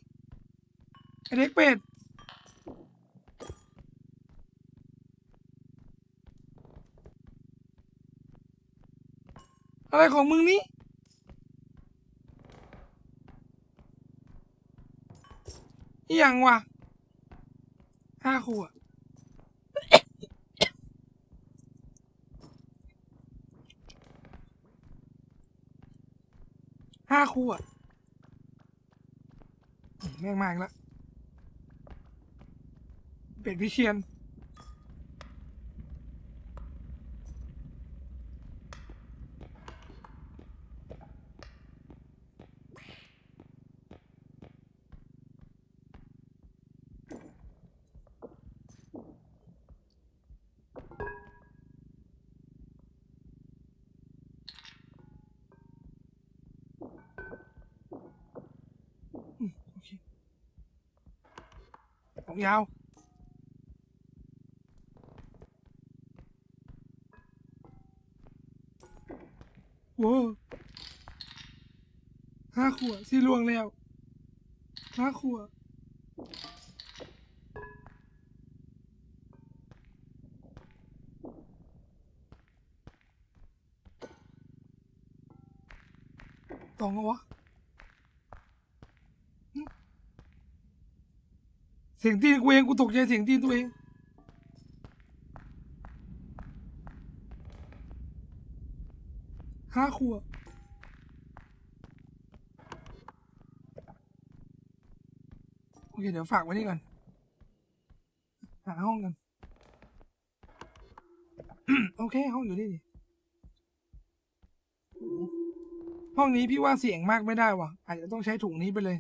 ไอเด็กเป็ดอะไรของมึงนี่อหย่างวะ5 ขวบ5 ขวบแม่งมาอีกแล้วเป็ดพิเชียนโอเคของยาวโว้5 ขวบสี่ลวงแล้ว5 ขวบตองเหรอวะเสียงตีนกูเองกูตกใจเสียงตีนตัวเอง5 ขวบโอเคเดี๋ยวฝากไว้นี่ก่อนหาห้องกัน โอเคห้องอยู่นี่ดิห้องนี้พี่ว่าเสียงมากไม่ได้ว่ะอาจจะต้องใช้ถุงนี้ไปเลย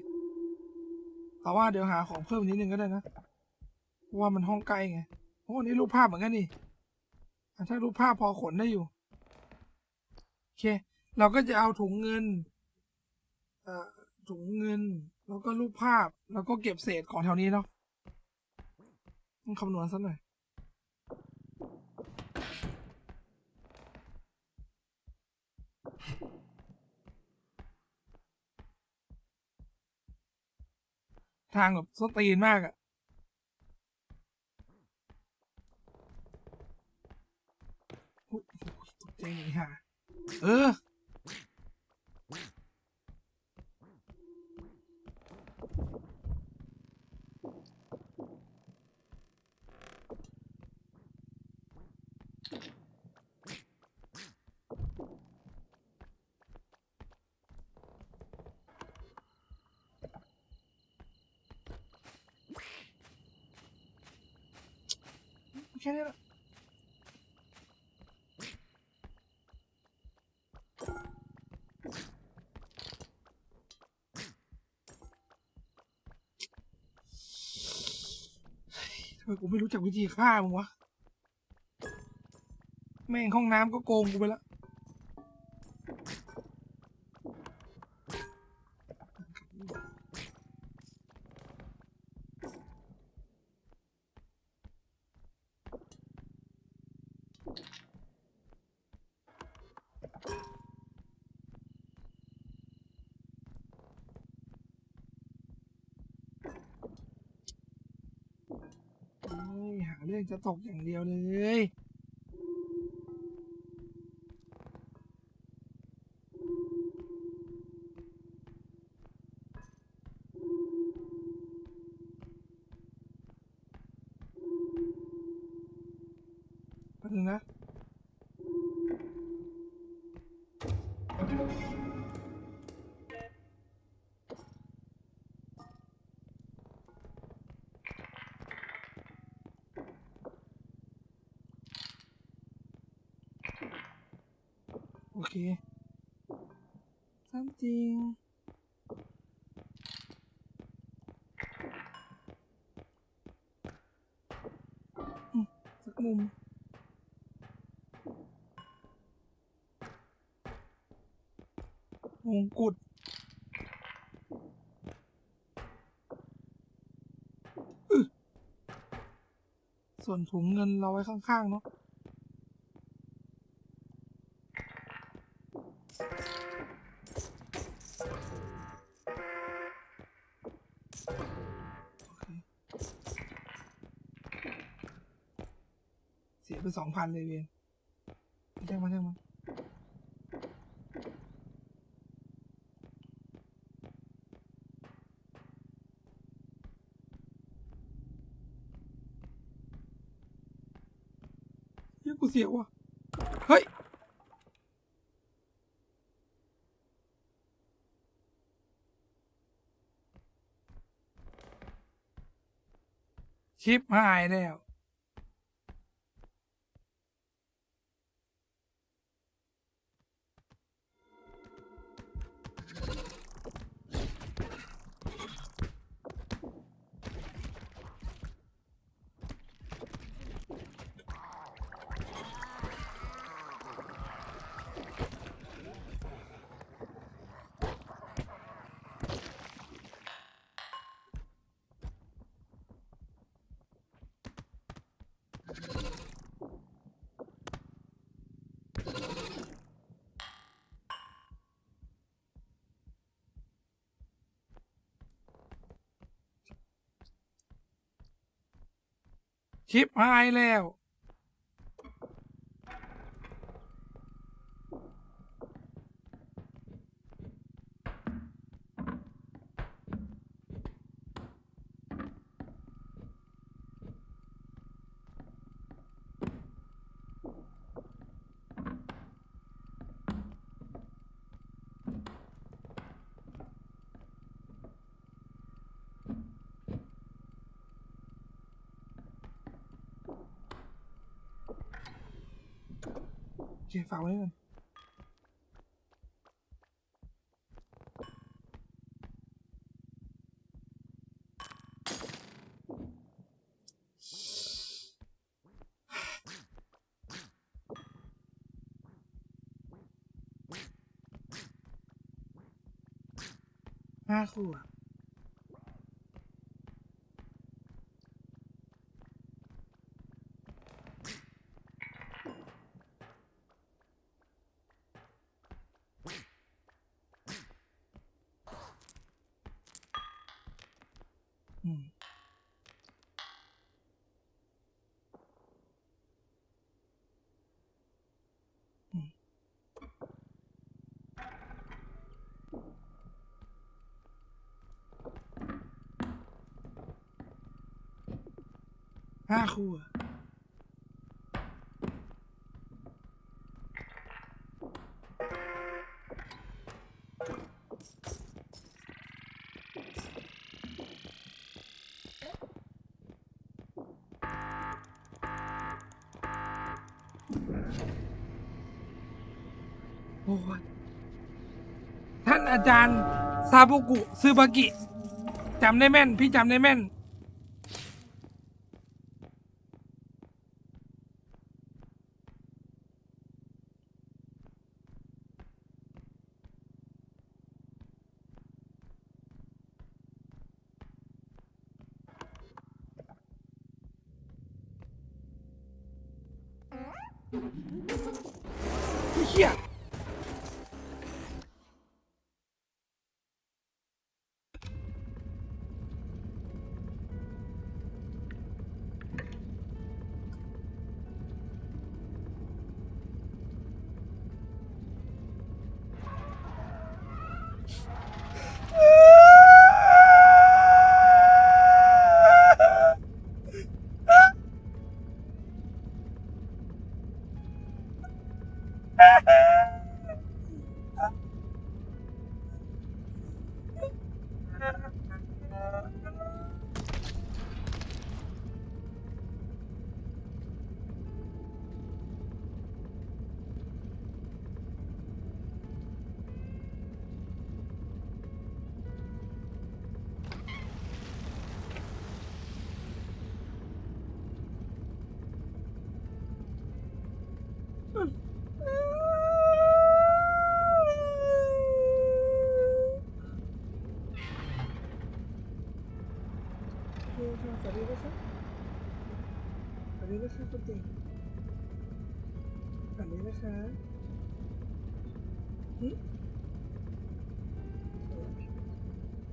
แต่ว่าเดี๋ยวหาของเพิ่มนิดนึงก็ได้นะเพราะว่ามันห้องใกล้ไงโอ้นี่รูปภาพเหมือนกันนี่ถ้ารูปภาพพอขนได้อยู่โอเคเราก็จะเอาถุงเงินถุงเงินแล้วก็รูปภาพแล้วก็เก็บเศษของแถวนี้เนาะต้องคำนวณสักหน่อยทางแบบส้นตีนมากอะอุ๊ยตกใจหน่อยฮะแค่นี้แหละทำไมกูไม่รู้จักวิธีฆ่ามึงวะแม่งห้องน้ำก็โกงกูไปแล้วหาเรื่องจะตกอย่างเดียวเลย เคซ้ำจริงสักมุมมงกุฎส่วนถุงเงินเราไว้ข้างๆเนาะเสียไป2,000เลยเวียนช่างมันเฮ้ยกูเสียว่ะเฮ้ยชิปหายแล้วชิปหายแล้วโอเคฝากไว้ก่อน5 คู่อะ5 คู่อะโอ้ยท่านอาจารย์ซาบุกุซึบากิจำได้แม่น พี่จำได้แม่นเฮีย เคค่ะสวัสดีนะคะสวัสดีนะคะคุณเก่งสวัสดีนะคะ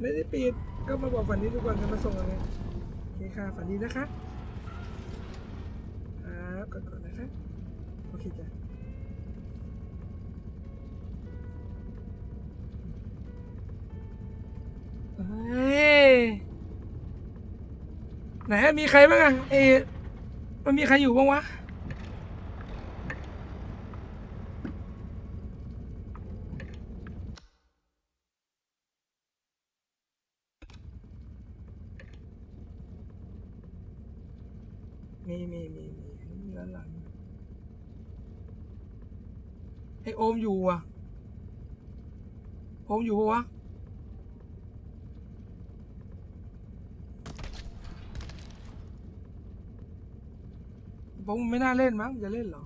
ไม่ได้ปิดก็มาบอกฝันดีทุกวันกันมาส่งอะไรโอเคค่ะฝันดีนะคะครับก่อนนะคะโอเคจ้ะเฮ้ยไหนมีใครบ้างอะมันมีใครอยู่บ้างวะมีด้านหลังไอโอมอยู่อ่ะโอมอยู่ปะวะผมไม่น่าเล่นมั้งจะเล่นเหรอ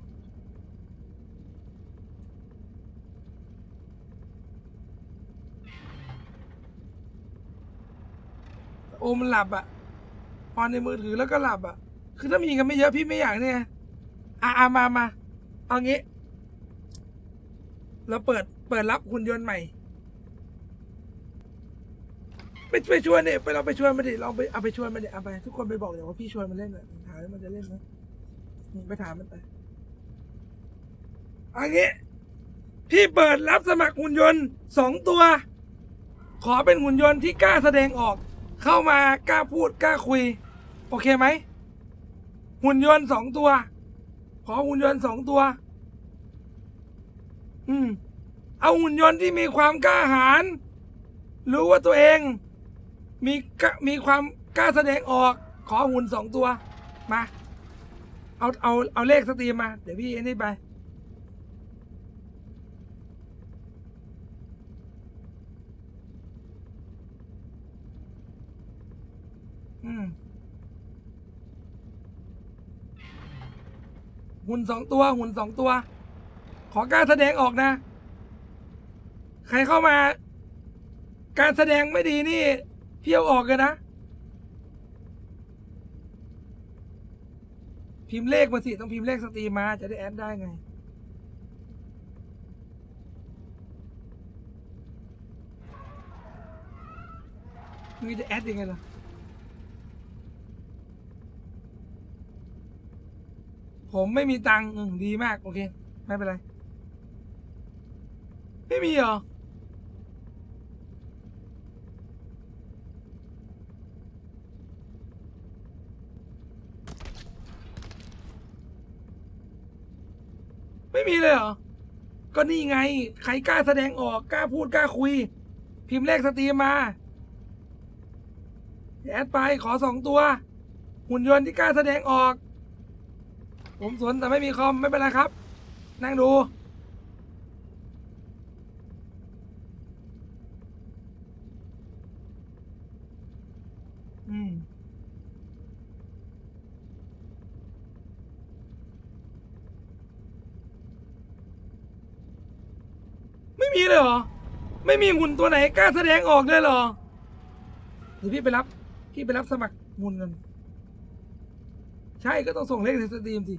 โอมมันหลับอ่ะพอในมือถือแล้วก็หลับอ่ะคือถ้ามีกันไม่เยอะพี่ไม่อยากเนี่ยมาเอางี้เราเปิดรับหุ่นยนต์ใหม่ไปชวนเนี่ยเราไปชวนมันดิเราไปเอาไปชวนมันดิเอาไปทุกคนไปบอกเดี๋ยวว่าพี่ชวนมันเล่นอ่ะถามว่ามันจะเล่นไหมไปถามมันไปเอางี้พี่เปิดรับสมัครหุ่นยนต์2 ตัว ขอเป็นหุ่นยนต์ที่กล้าแสดงออกเข้ามากล้าพูดกล้าคุยโอเคไหมหุ่นยนต์2 ตัวขอหุ่นยนต์2 ตัวเอาหุ่นยนต์ที่มีความกล้าหาญรู้ว่าตัวเองมีความกล้าแสดงออกขอหุ่น2 ตัวมาเอาเลขสตรีมมาเดี๋ยวพี่นี่ไปหุ่น2 ตัวหุ่น2 ตัวขอกล้าแสดงออกนะใครเข้ามาการแสดงไม่ดีนี่พี่เอาออกกันนะพิมพ์เลขมาสิต้องพิมพ์เลขสตรีมมาจะได้แอดได้ไงมึงจะแอดยังไงล่ะผมไม่มีตังค์ดีมากโอเคไม่เป็นไรไม่มีเหรอไม่มีเลยเหรอก็นี่ไงใครกล้าแสดงออกกล้าพูดกล้าคุยพิมพ์เลขสตรีมมาแอดไปขอ2 ตัวหุ่นยนต์ที่กล้าแสดงออกผมสนแต่ไม่มีคอมไม่เป็นไรครับนั่งดูไม่มีเลยเหรอไม่มีหุ่นตัวไหนกล้าแสดงออกเลยเหรอหรือพี่ไปรับสมัครหุ่นกันใช่ก็ต้องส่งเลขในสตรีมสิ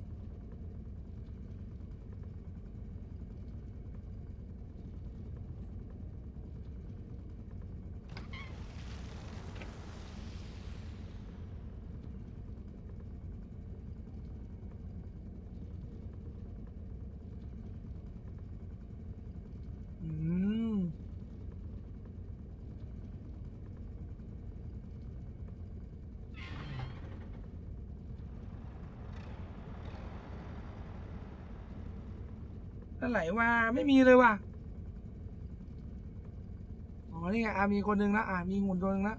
นั่นไหลว่าไม่มีเลยว่ะอ๋อนี่ไงมีคนหนึ่งละมีหุ่นตัวหนึ่งละ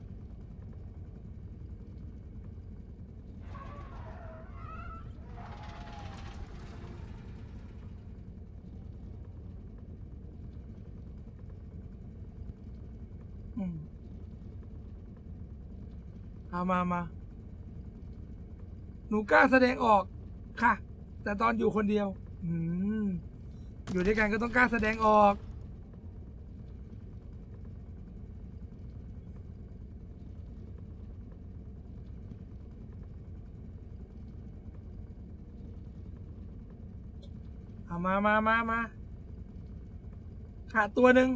เอามาหนูกล้าแสดงออกค่ะแต่ตอนอยู่คนเดียวอยู่ด้วยกันก็ต้องกล้าแสดงออก เอามาขาดตัวหนึ่ง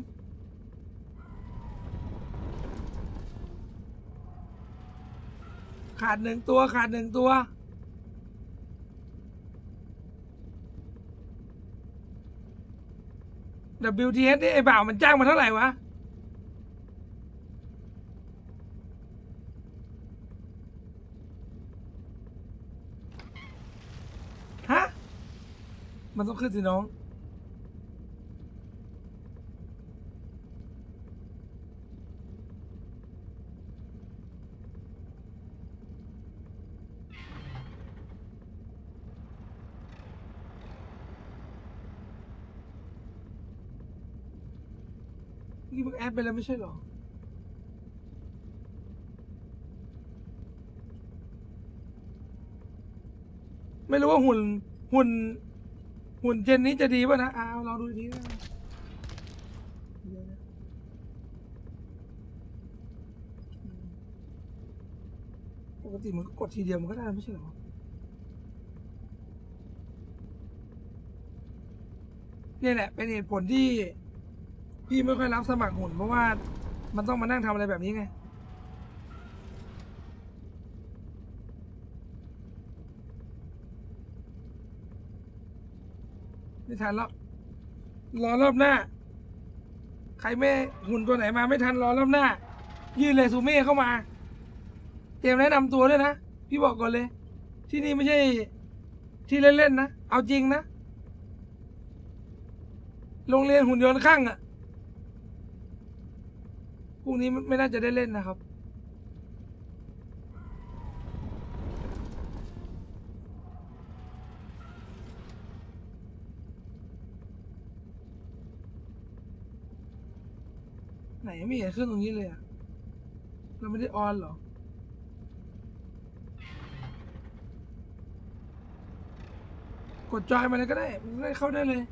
ขาดหนึ่งตัวWTS นี่ไอ้บ่าวมันจ้างมาเท่าไหร่วะฮะมันต้องขึ้นสิน้องนี่มึงแอดไปแล้วไม่ใช่หรอไม่รู้ว่าหุ่นเจนนี้จะดีป่ะนะลองดูดีนะปกติมันก็กดทีเดียวมันก็ได้ไม่ใช่หรอนี่แหละเป็นเหตุผลที่พี่ไม่ค่อยรับสมัครหุ่นเพราะว่ามันต้องมานั่งทำอะไรแบบนี้ไงไม่ทันแล้วรอรอบหน้าใครไม่หุ่นตัวไหนมาไม่ทันรอรอบหน้ายื่นเรซูเม่เข้ามาเตรียมแนะนำตัวด้วยนะพี่บอกก่อนเลยที่นี่ไม่ใช่ที่เล่นๆนะเอาจริงนะโรงเรียนหุ่นยนต์ข้างอ่ะพรุ่งนี้ไม่น่าจะได้เล่นนะครับไหนไม่เห็นเครื่องตรงนี้เลยอ่ะเราไม่ได้ออนหรอกดจอยมาเลยก็ได้มันได้เข้าได้เลย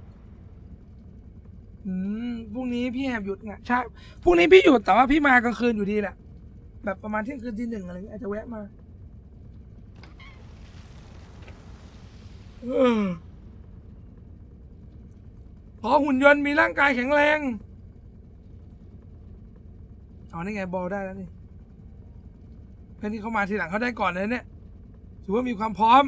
พรุ่งนี้พี่แอบหยุดไงใช่พรุ่งนี้พี่หยุดแต่ว่าพี่มากลางคืนอยู่ดีแหละแบบประมาณเที่ยงคืนตีหนึ่งอะไรเงี้ยอาจจะแวะมาพอหุ่นยนต์มีร่างกายแข็งแรงนี่ไงบอลได้แล้วนี่เพื่อนที่เขามาทีหลังเขาได้ก่อนเลยเนี่ยถือว่ามีความพร้อม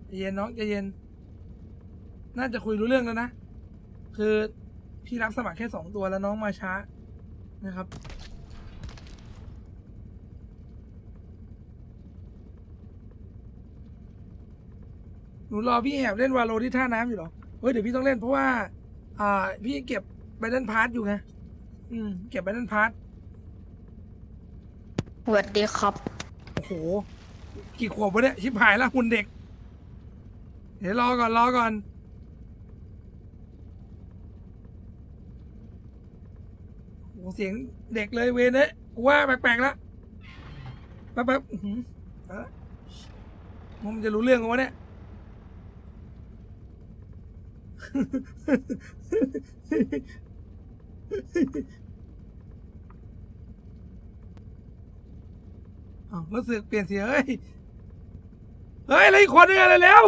ใจเย็นน้องใจเย็นน่าจะคุยรู้เรื่องแล้วนะคือพี่รับสมัครแค่2 ตัวแล้วน้องมาช้านะครับหนูรอพี่แอบเล่นวาโลที่ท่าน้ำอยู่หรอเฮ้ยเดี๋ยวพี่ต้องเล่นเพราะว่าพี่เก็บแบนเดนพาร์ทอยู่ไงเก็บแบนเดนพาร์ท สวัสดีครับ โอ้โหกี่ขวบวะเนี่ยชิบหายแล้วหุ่นเด็กเดี๋ยวรอก่อนโอ้เสียงเด็กเลยเวรเนี่ยกูว่าแปลกๆแล้วแป๊บมันจะรู้เรื่องกันวะเนี่ย แล้วเสือกเปลี่ยนเสียเฮ้ยอะไรอีกคนนึงอะไรแล้ว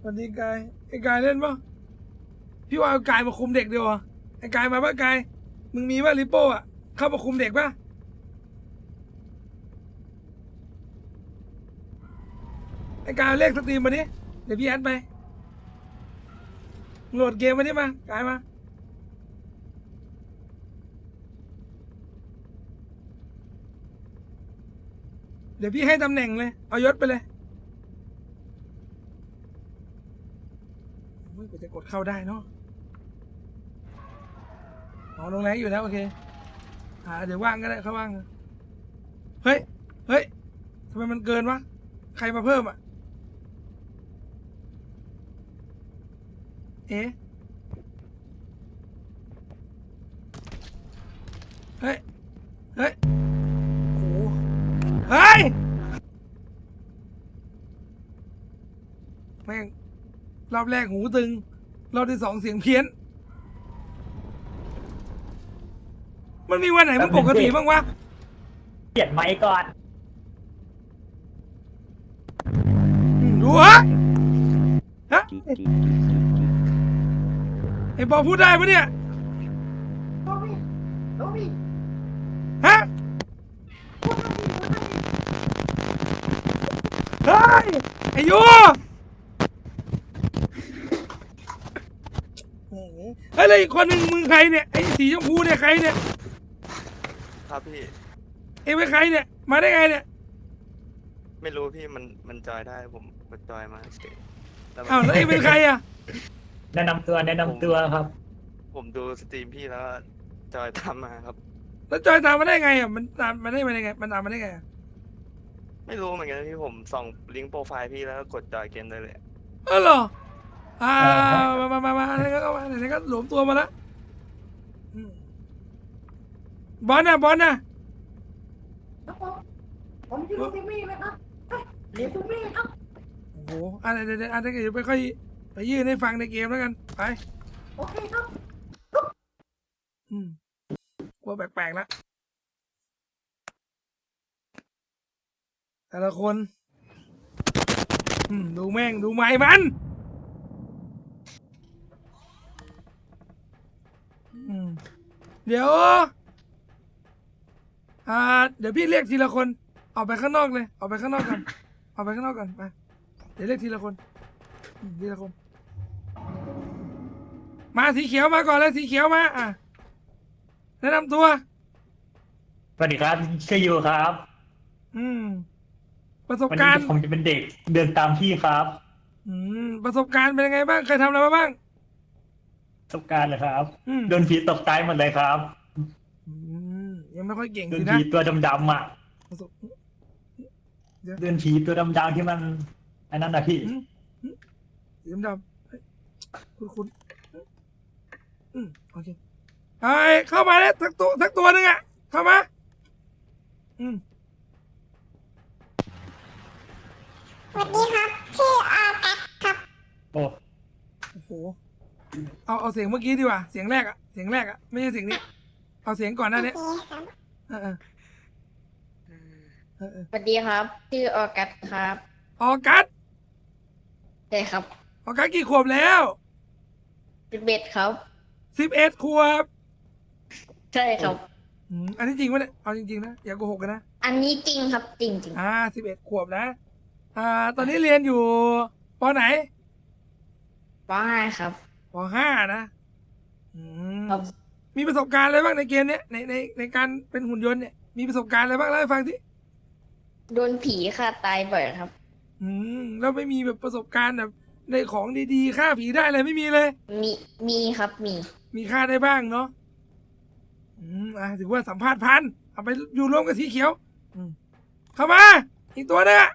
วันนี้ไอ้กายเล่นปะพี่ว่าเอากายมาคุมเด็กเดียวไอ้กายมาปะกายมึงมีปะลิโป้อะเข้ามาคุมเด็กปะไอ้กายเลขสตรีมมาดิเดี๋ยวพี่แอดไปโหลดเกมมาดิมากายมาเดี๋ยวพี่ให้ตำแหน่งเลยเอายศไปเลยกูจะกดเข้าได้เนาะลงแรงอยู่แล้วโอเคเดี๋ยวว่างก็ได้เขาว่างเฮ้ยทำไมมันเกินวะใครมาเพิ่มเฮ้ยโอ้เฮ้ยแม่ง รอบแรกหูตึง รอบที่สองเสียงเพี้ยน มันมีวันไหนมันปกติบ้างวะ เปลี่ยนไมค์ก่อน ดูฮะฮะไอ้บอพูดได้ปะเนี่ยฮะเฮ้ยไอ้ยูเฮ้ยแล้วอีกคนหนึ่งมึงใครเนี่ยไอ้สีชมพูเนี่ยใครเนี่ย ครับพี่ เอ็งเป็นใครเนี่ยมาได้ไงเนี่ย ไม่รู้พี่มันจอยได้ผมกดจอยมาเฉยแล้ว อ้าวแล้วเอ็งเป็นใครอ่ะ แนะนำตัวครับ ผมดูสตรีมพี่แล้วจอยตามมาครับ แล้วจอยตามมาได้ไงอ่ะมันตามมาได้ไงมันตามมาได้ไงอะ ไม่รู้เหมือนกันพี่ผมส่องลิงก์โปรไฟล์พี่แล้วก็กดจอยเกมได้เลย เออเหรอมาไหนก็มาไหนก็หลวมตัวมาแล้วอืมบอลนะผมชื่อซิมี่นะครับเรียนซิมี่ครับ โอ้โหอะไรเดี๋ยวไปค่อยไปยื่นให้ฟังในเกมแล้วกันไป โอเคครับ กลัวแปลกๆแล้วแต่ละคน ดูแม่งดูไม้มันเดี๋ยวพี่เรียกทีละคนออกไปข้างนอกเลยออกไปข้างนอกกันออกไปข้างนอกกันไปเดี๋ยวเรียกทีละคนทีละคนมาสีเขียวมาก่อนเลยสีเขียวมาแนะนำตัว สวัสดีครับชื่อยูครับ ประสบ วัน กา นี้ รณ์ ผมจะเป็นเด็กเดินตามพี่ครับ ประสบการณ์เป็นยังไงบ้างเคยทำอะไรมาบ้าง ประสบการณ์เลยครับ ม โดนผีตกตายหมดเลยครับ ยังไม่ค่อยเก่ง โดน สิ ผี นะ ตัวดำๆอ่ะ ประสบ โดนผีตัวดำๆที่มันอันนั้นนะพี่ สีดำเฮ้ยคุณโอเคไอ้เข้ามาเลยสักตัวหนึ่งอ่ะเข้ามาสวัสดีครับชื่ออากัสครับ โอ้ โอ้โหเอาเสียงเมื่อกี้ดีกว่าเสียงแรกอ่ะไม่ใช่เสียงนี้เอาเสียงก่อนหน้านี้เออ สวัสดีครับชื่อออกัสครับ ออกัส ใช่ครับ ออกัสกี่ขวบแล้ว 11ครับ 11 ขวบ ใช่ครับ อันนี้จริงปะเนี่ยเอาจริงๆนะอย่าโกหกกันนะ อันนี้จริงครับจริง 11 ขวบนะตอนนี้เรียนอยู่ปไหน ๆป้าครับ ป.5 นะมีประสบการณ์อะไรบ้างในเกมเนี้ยในการเป็นหุ่นยนต์เนี่ยมีประสบการณ์อะไรบ้างเล่าให้ฟังสิ โดนผีฆ่าตายบ่อยครับ แล้วไม่มีแบบประสบการณ์แบบในของดีๆฆ่าผีได้อะไรไม่มีเลย มีครับมี มีฆ่าได้บ้างเนาะถือว่าสัมภาษณ์พันเอาไปอยู่ร่วมกับสีเขียวเข้ามาอีกตัวนึงอะ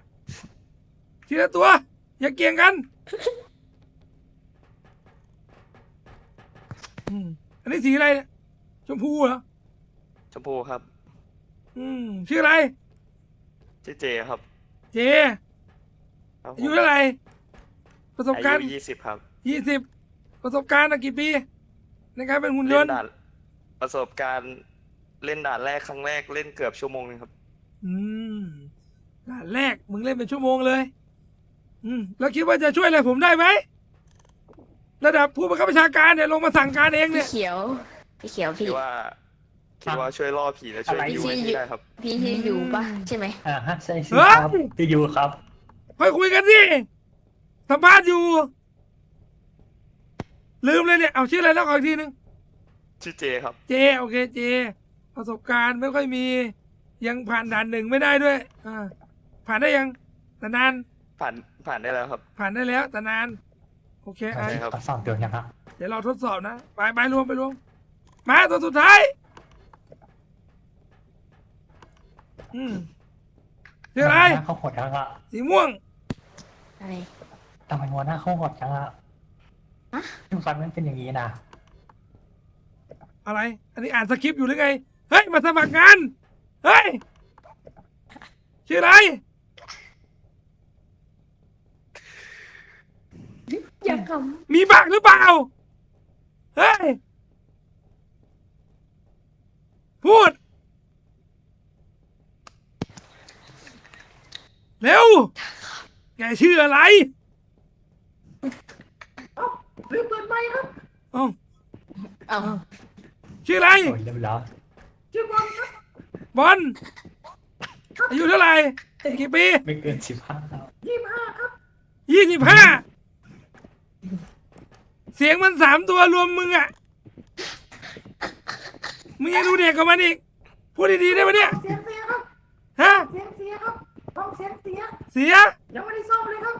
ทีละตัว อย่าเกี่ยงกันอันนี้สีอะไรเนี่ยชมพูเหรอ ชมพูครับ ชื่ออะไร ชื่อเจครับ เจ ครับผ อายุ ม เท่าไหร่ประสบการณ์ อายุ20ครับ 20ประสบการณ์กี่ปี ในการเป็นหุ่นย เล่ น น ต์ ด่านประสบการณ์เล่นด่านแรกครั้งแรกเล่นเกือบชั่วโมงนึงครับ ด่านแรกมึงเล่นเป็นชั่วโมงเลยแล้วคิดว่าจะช่วยอะไรผมได้ไหมระดับผู้บังคับบัญชาการเนี่ยลงมาสั่งการเอง พี่ เนี่ย เขียวพี่ คิดว่าช่วยล่อผีและช่วยยูให้พี่ได้ครับ พี่ชื่อยูป่ะใช่ไหม ฮะใช่สิครับชื่อยูครับ ค่อยคุยกันสิสัมภาษณ์อยู่ ลืมเลยเนี่ยเอาชื่ออะไรแล้วขออีกทีนึง ชื่อเจครับ เจโอเคเจประสบการณ์ไม่ค่อยมียังผ่านด่าน 1ไม่ได้ด้วยผ่านได้ยังแต่นาน ผ่านได้แล้วครับ ผ่านได้แล้วแต่นานโอเค ใช่ครับ สอบเดือนยังครับ เดี๋ยวเราทดสอบนะไปรวมมาตัวสุดท้ายชื่ออะไร หน้าเขาโหดจังอะ สีม่วง อะไร ทำไมหัวหน้าเขาโหดจังอะทุกครั้งมันเป็นอย่างนี้นะ อะไร อันนี้อ่านสคริปต์อยู่หรือไงเฮ้ยมาสมัครงานเฮ้ยชื่ออะไร อย่าข มีบักหรือเปล่า เฮ้ย พูด เร็ว แกชื่ออะไร ำลืมเปิดไมค์ครับ เอ้า อ้าว ชื่ออะไร โอ้ยเรียบร้อย ชื่อบอลครับ บอล อายุเท่าไหร่ กี่ปี ไม่เกิน15แล้ว 25ครับ 25 เสียงมัน3 ตัวรวมมึงอะมึงยังดูเด็กกว่ามันอีก พูดดีๆได้ปะเนี่ย เสียงเสียครับ ฮะ เสียงเสียครับห้องเสียงเสีย เสีย ยังไม่ได้ซ่อมเลยครับ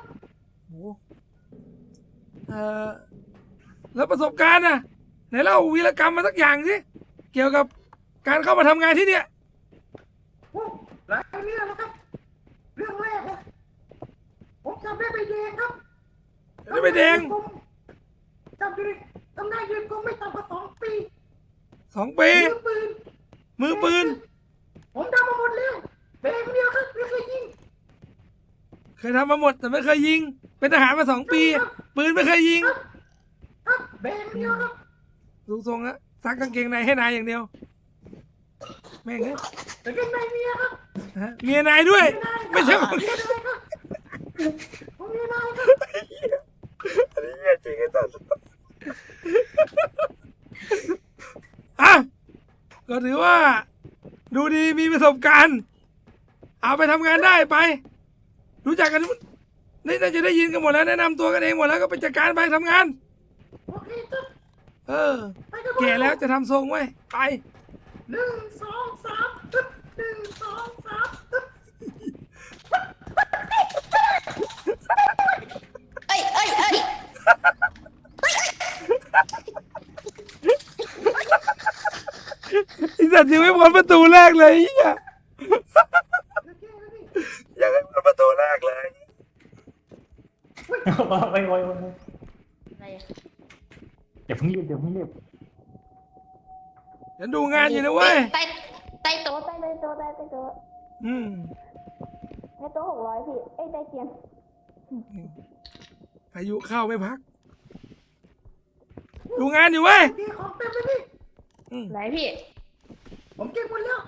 โอ้แล้วประสบการณ์น่ะไหนเล่าวีรกรรมมาสักอย่างสิ เกี่ยวกับการเข้ามาทำงานที่เนี่ย โอ้หลายเรื่องแล้วครับ เรื่องแรกนะผมจำได้ใบแดงครับ ได้ใบแดง จำได้ตำนานยืนกรมไม่ต่ำกว่า2 ปี 2 ปี มือปืน มือปืน ผมทำมาหมดแล้วแบงเดียวครับไม่เคยยิง เคยทำมาหมดแต่ไม่เคยยิง เป็นทหารมา2 ปี ปืนไม่เคยยิง ครับแบงเดียวครับ ลูกทรงอะซักกางเกงในให้นายอย่างเดียว แม่งเอ้ย แต่ก็ในเมียครับ ฮะเมียนายด้วย ไม่ใช่ของ เมียนายครับผมเมียนายครับ อันนี้เหี้ยจริงไอ้สัสอ่ะก็ถือว่า ดูดีมีประสบการณ์ เอาไปทำงานได้ไป รู้จักกันนี่น่าจะได้ยินกันหมดแล้วแนะนำตัวกันเองหมดแล้วก็ไปจัดการไปทำงาน โอเคครับ เออ แก่แล้วจะทำทรงไว้ไป 1 2 3ตึ๊บ1 2 3ตึ๊บ เอ้ยเอ้ยเอ้ย ไอ้สัตว์ยังไม่พ้นประตูแรกเลยไอ้เหี้ยยังไม่พ้นประตูแรกเลย โอ้ยโอ้ยโอ้ยอย่าเพิ่งรีบอย่าเพิ่งรีบ ฉันดูงานอยู่นะเว้ย ใต้โต๊ะใต้โต๊ะใต้โต๊ะ อืม ในโต๊ะ600พี่เอ้ยใต้เตียง พายุเข้าไม่พัก ดูงานอยู่เว้ย มีของเต็มเลยพี่ ไหนพี่ ผมเก็บหมดแล้ว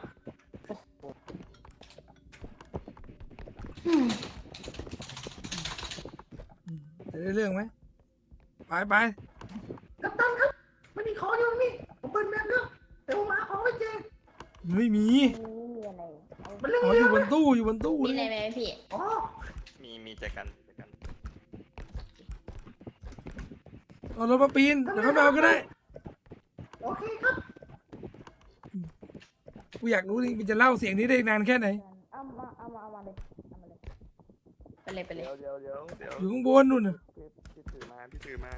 จะได้เรื่องไหมไปไป กัปตันครับมันมีของอยู่ตรงนี้ผมเปิดแมปแล้วแต่ผมหาของไม่เจอ ไม่มี มีอะไร มันเรื่อง อ๋อ เย อยู่ อะ บนตู้อยู่บนตู้ มีอะไรไหมพี่ อ๋อ มีแจกัน เอารถมาปีนเดี๋ยวเขามาเอาก็ได้ โอเคครับ กูอยากรู้จริงมันจะเล่าเสียงนี้ได้นานแค่ไหน เอามาเลยไปเลยไปเลย เดี๋ยว อยู่ข้างบนนู่นน่ะ พี่ถือมา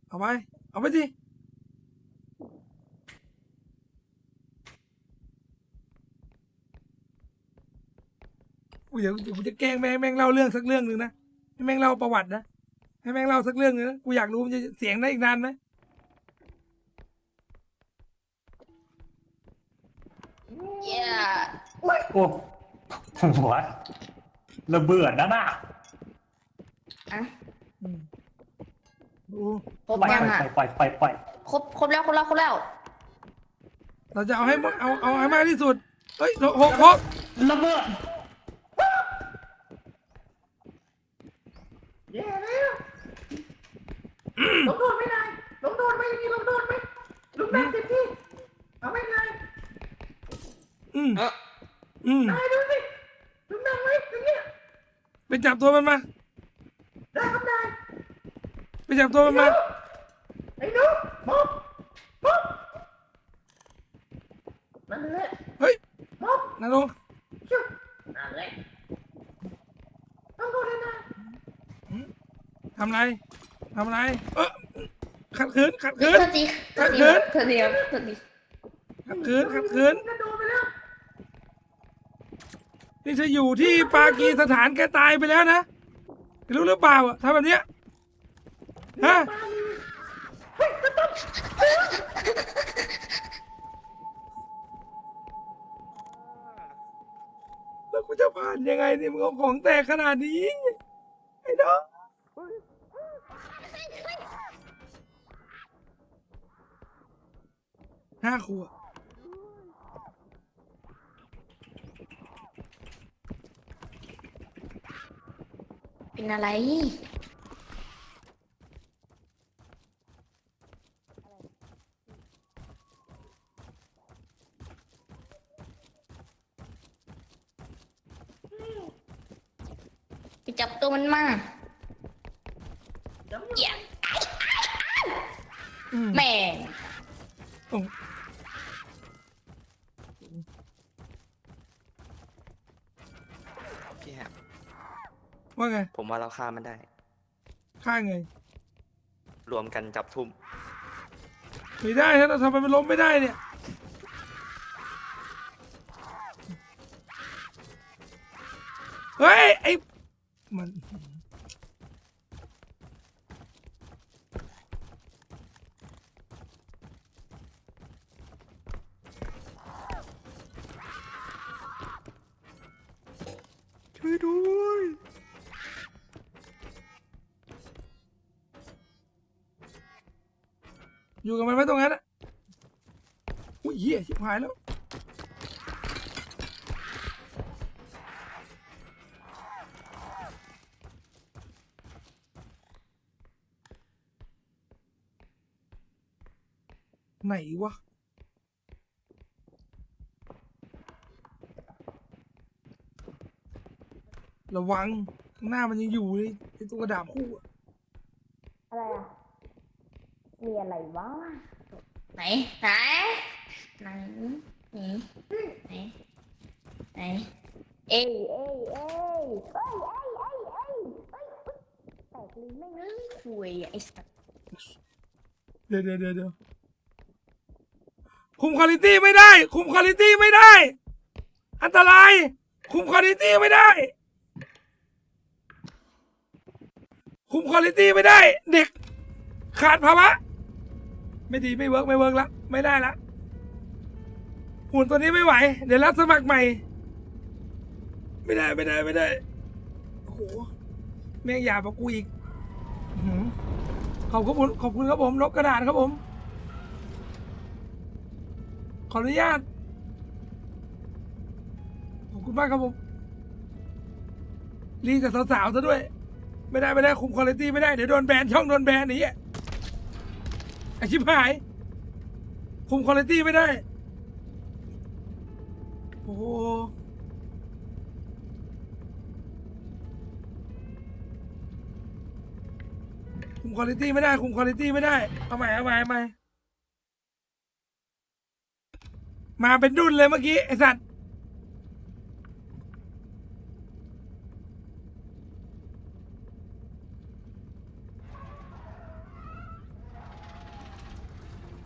เอาไปเอาไปสิเดี๋ยวกูจะแกล้งแม่งเล่าเรื่องสักเรื่องหนึ่งนะให้แม่งเล่าประวัตินะให้แม่งเล่าสักเรื่องหนึงนะกูอยากรู้มันจะเสียงได้อีกนานไหม เย้ โอ้หัวระเบิดนะน่ะ อะ ดู ครบ ปล่อย ยังอ่ะ ปล่อย ครบแล้ว เราจะเอาให้เอาให้มากที่สุดเฮ้ยหก ระเบิด แย่แล้วลงโดดไม่ได้ลงโดดไหมมีลงโดดไหมลุกนั่งเต็มที่เอาไม่ได้ ได้ดูสิลุกนั่งไหมอย่างเงี้ย ไปจับตัวมันมา ได้ครับได้ ไปจับตัวมันมา ไอ้หนูมอบนั่นแหละ เฮ้ย มอบ นั่งลง ชิวนั่นแหละต้องโดดเลยนะ ทำไรขัดขืน โทษทีครับโทษที ขัดขืน กระโดดไปแล้ว นี่จะอยู่ที่ปากีสถานแกตายไปแล้วนะรู้หรือเปล่าอะทำแบบเนี้ยฮะ เฮ้ยกระโดด แล้วกูจะ ยังไงเนี่ยมึงเอาของแตกขนาดนี้ไอ้น้อง5 ขวบ เป็นอะไรไปจับตัวมันมาอย่าแม่ พี่แฮม ว่าไง ผมว่าเราฆ่ามันได้ ฆ่าไง รวมกันจับทุ่ม ไม่ได้นะเราทำไมมันล้มไม่ได้เนี่ย เฮ้ย ไอ้มัน ช่วยด้วย อยู่กับมันไว้ตรงนั้นอะอุ้ยเหี้ยชิบหายแล้ว ไหนวะ ระวังข้างหน้ามันยังอยู่เลยไอ้ตัวกระดาษคู่อะ อะไรอ่ะ มีอะไรวะไหนไหนไหนไหนไหนไหนเอ้ยเอ้ยเอ้ยเอ้ยเอ้ยเอ้ยเอ้ยเอ้ยแตกลิ้นไม่งคุยไอ้สัตว์ เดี๋ยวคุมคุณภาพไม่ได้ คุมคุณภาพไม่ได้ อันตราย คุมคุณภาพไม่ได้ คุมคุณภาพไม่ได้ เด็ก ขาดภาวะ ไม่ดีไม่เวิร์กละไม่ได้ละหุ่นตัวนี้ไม่ไหว เดี๋ยวรับสมัครใหม่ ไม่ได้โอ้โหแม่งหยาบกว่ากูอีกอื้อหือขอบคุณครับผมนกกระดาษครับผม ขออนุญาต ขอบคุณมากครับผมรีกับสาวๆซะด้วย ไม่ได้คุมคุณภาพไม่ได้เดี๋ยวโดนแบนช่องโดนแบนนี่ไอชิบหาย คุมคุณภาพไม่ได้ โอ้โหคุมคุณภาพไม่ได้ คุมคุณภาพไม่ได้ เอาใหม่มาเป็นดุนเลยเมื่อกี้ไอสัตว์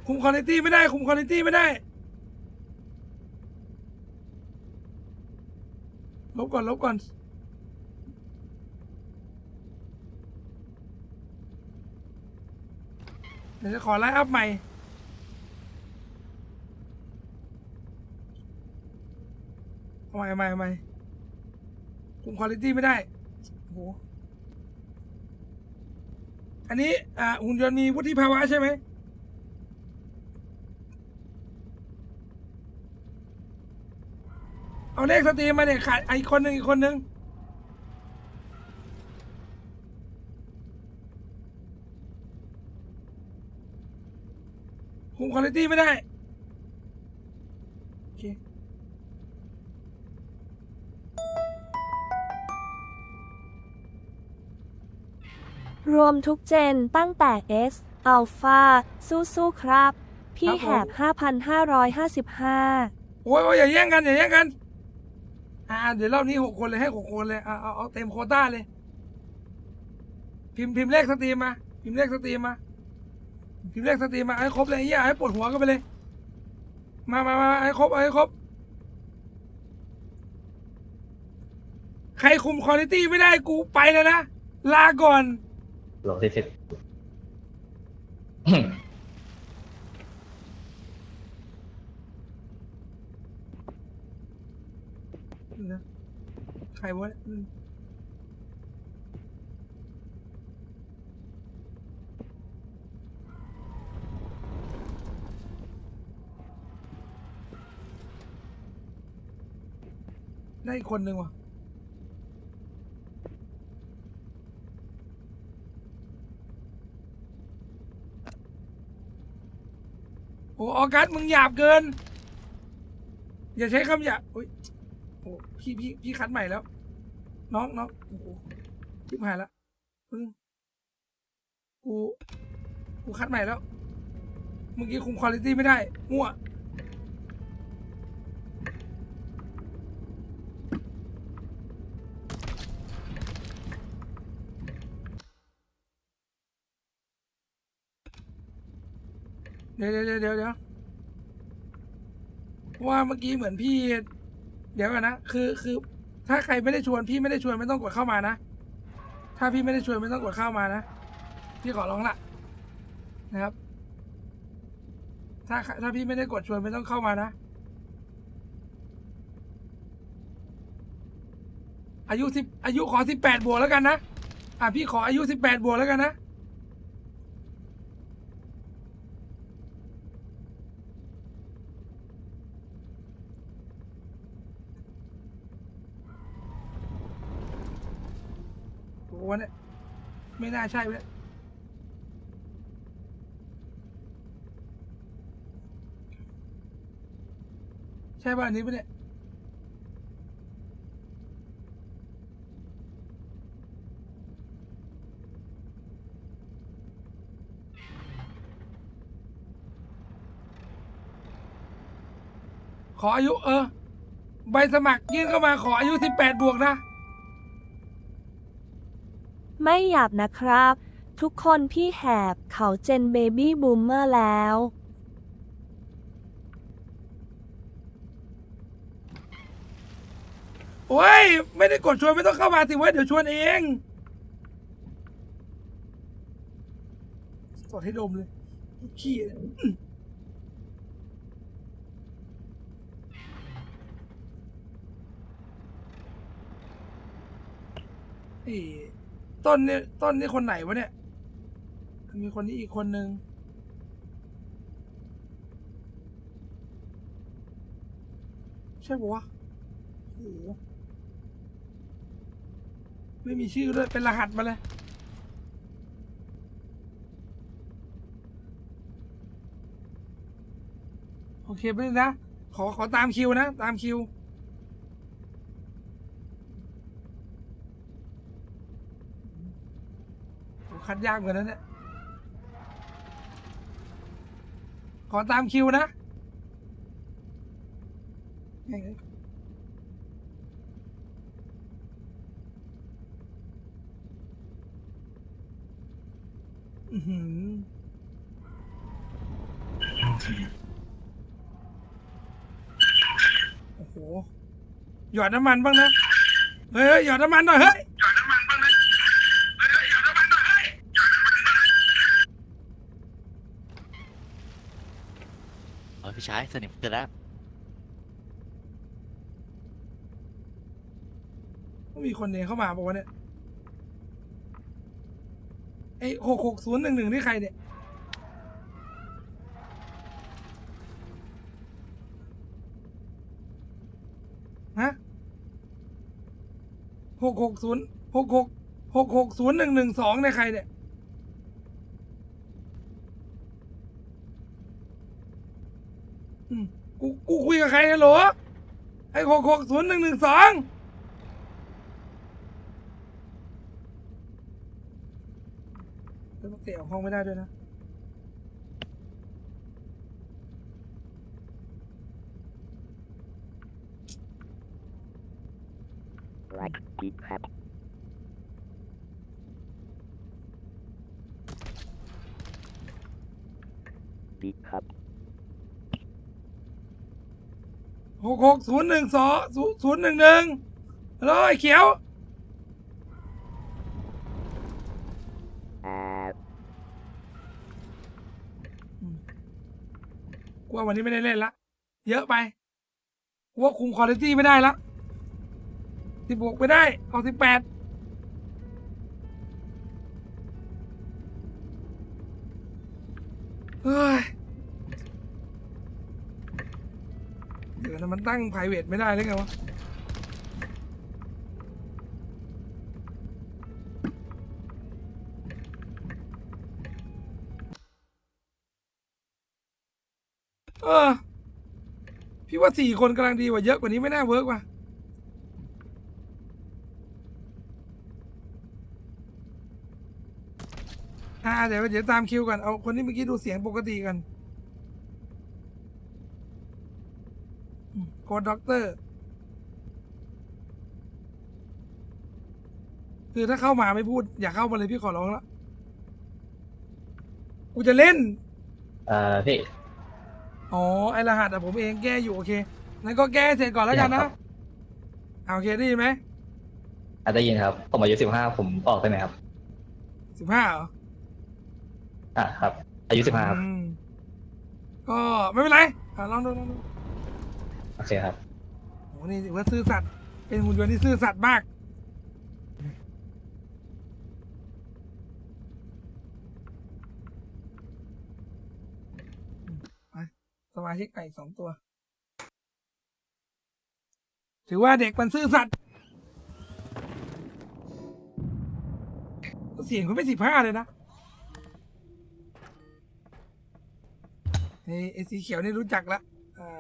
คุมคุณภาพไม่ได้คุมคุณภาพไม่ได้ลบก่อนเดี๋ยวจะขอไลน์อัพใหม่เอาใหม่คุมคุณภาพไม่ได้โอ้โหอันนี้หุ่นยนต์มีวุฒิภาวะใช่ไหมเอาเลขสตรีมมาเนี่ยขาดอีกคนหนึ่งคุมคุณภาพไม่ได้โอเครวมทุกเจนตั้งแต่ S Alpha สู้ๆครับ พี่แหบ 5,555 โอ้ยอย่าแย่งกันเดี๋ยวรอบนี้6 คนเลยให้6 คนเลยเอาเต็มโควต้าเลยพิมพ์เลขสตรีมมาให้ครบเลยให้ปวดหัวกันไปเลยมาให้ครบใครคุมคุณภาพไม่ได้กูไปแล้วนะลาก่อนโหลที่สิบ ใครวะได้อีกคนหนึ่งว่ะโอ้ออกัสมึงหยาบเกินอย่าใช้คำหยาบโอ้ยโอ้พี่คัดใหม่แล้วน้องโอ้โหชิบหายแล้วกูคัดใหม่แล้วเมื่อกี้คุมคุณภาพไม่ได้มั่วเดี๋ยวเพราะว่าเมื่อกี้เหมือนพี่เดี๋ยวกันนะคือถ้าใครไม่ได้ชวนพี่ไม่ได้ชวนไม่ต้องกดเข้ามานะถ้าพี่ไม่ได้ชวนไม่ต้องกดเข้ามานะพี่ขอร้องละนะครับถ้าพี่ไม่ได้กดชวนไม่ต้องเข้ามานะอายุขอ18 บวกแล้วกันนะพี่ขออายุ18 บวกแล้วกันนะวันนี้ไม่น่าใช่เลยใช่ป่ะอันนี้ป่ะเนี่ยขออายุใบสมัครยื่นเข้ามาขออายุ18 บวกนะไม่หยาบนะครับ ทุกคนพี่แหบเขาเจนเบบี้บูมเมอร์แล้ว โอ้ยไม่ได้กดชวนไม่ต้องเข้ามาสิเว้ยเดี๋ยวชวนเองสดให้ดมเลยขี้ต้นนี่คนไหนวะเนี่ยมีคนนี้อีกคนนึงใช่ปะวะโอ้โหไม่มีชื่อด้วยเป็นรหัสมาเลยโอเคไปเลยนะขอตามคิวนะตามคิวคัดยากเหมือนนั้นเนี่ยขอตามคิวนะโอ้โหหยอดน้ำมันบ้างนะเฮ้ยหยอดน้ำมันหน่อยเฮ้ยพี่ชายสนิทกันแล้วมีคนเดินเข้ามาบอกว่าเนี่ยไอ้66011นี่ใครเนี่ยฮะ6601112เนี่ยใครเนี่ยกูคุยกับใครนะหรอไอ้6601112แล้วมันเตะออกห้องไม่ได้ด้วยนะ6601112แล้วไอ้เขียวกูว่าวันนี้ไม่ได้เล่นละเยอะไปกูว่าคุมคุณภาพไม่ได้ละ 16ไปได้เอา18เฮ้ยเดี๋ยวนะมันตั้ง private ไม่ได้เลยไงวะพี่ว่า4 คนกำลังดีกว่าเยอะกว่านี้ไม่น่าเวิร์กว่ะเดี๋ยวตามคิวก่อนเอาคนที่เมื่อกี้ดูเสียงปกติกันโค้ดด็อกเตอร์คือถ้าเข้ามาไม่พูดอย่าเข้ามาเลยพี่ขอร้องแล้วกูจะเล่นพี่อ๋อไอรหัสผมเองแก้อยู่โอเคงั้นก็แก้เสร็จก่อนแล้วกันนะโอเคได้ยินไหมได้ยินครับผมอายุ15ผมออกได้ไหมครับ15เหรอครับอายุ15ครับก็ไม่เป็นไรลองดูโอเคครับโหนี่ถือว่าซื่อสัตย์เป็นหุ่นยนต์ที่ซื่อสัตย์มากสมาชิกไก่2 ตัวถือว่าเด็กมันซื่อสัตย์เสียงคุณไม่15เลยนะไอ้สีเขียวนี่รู้จักละ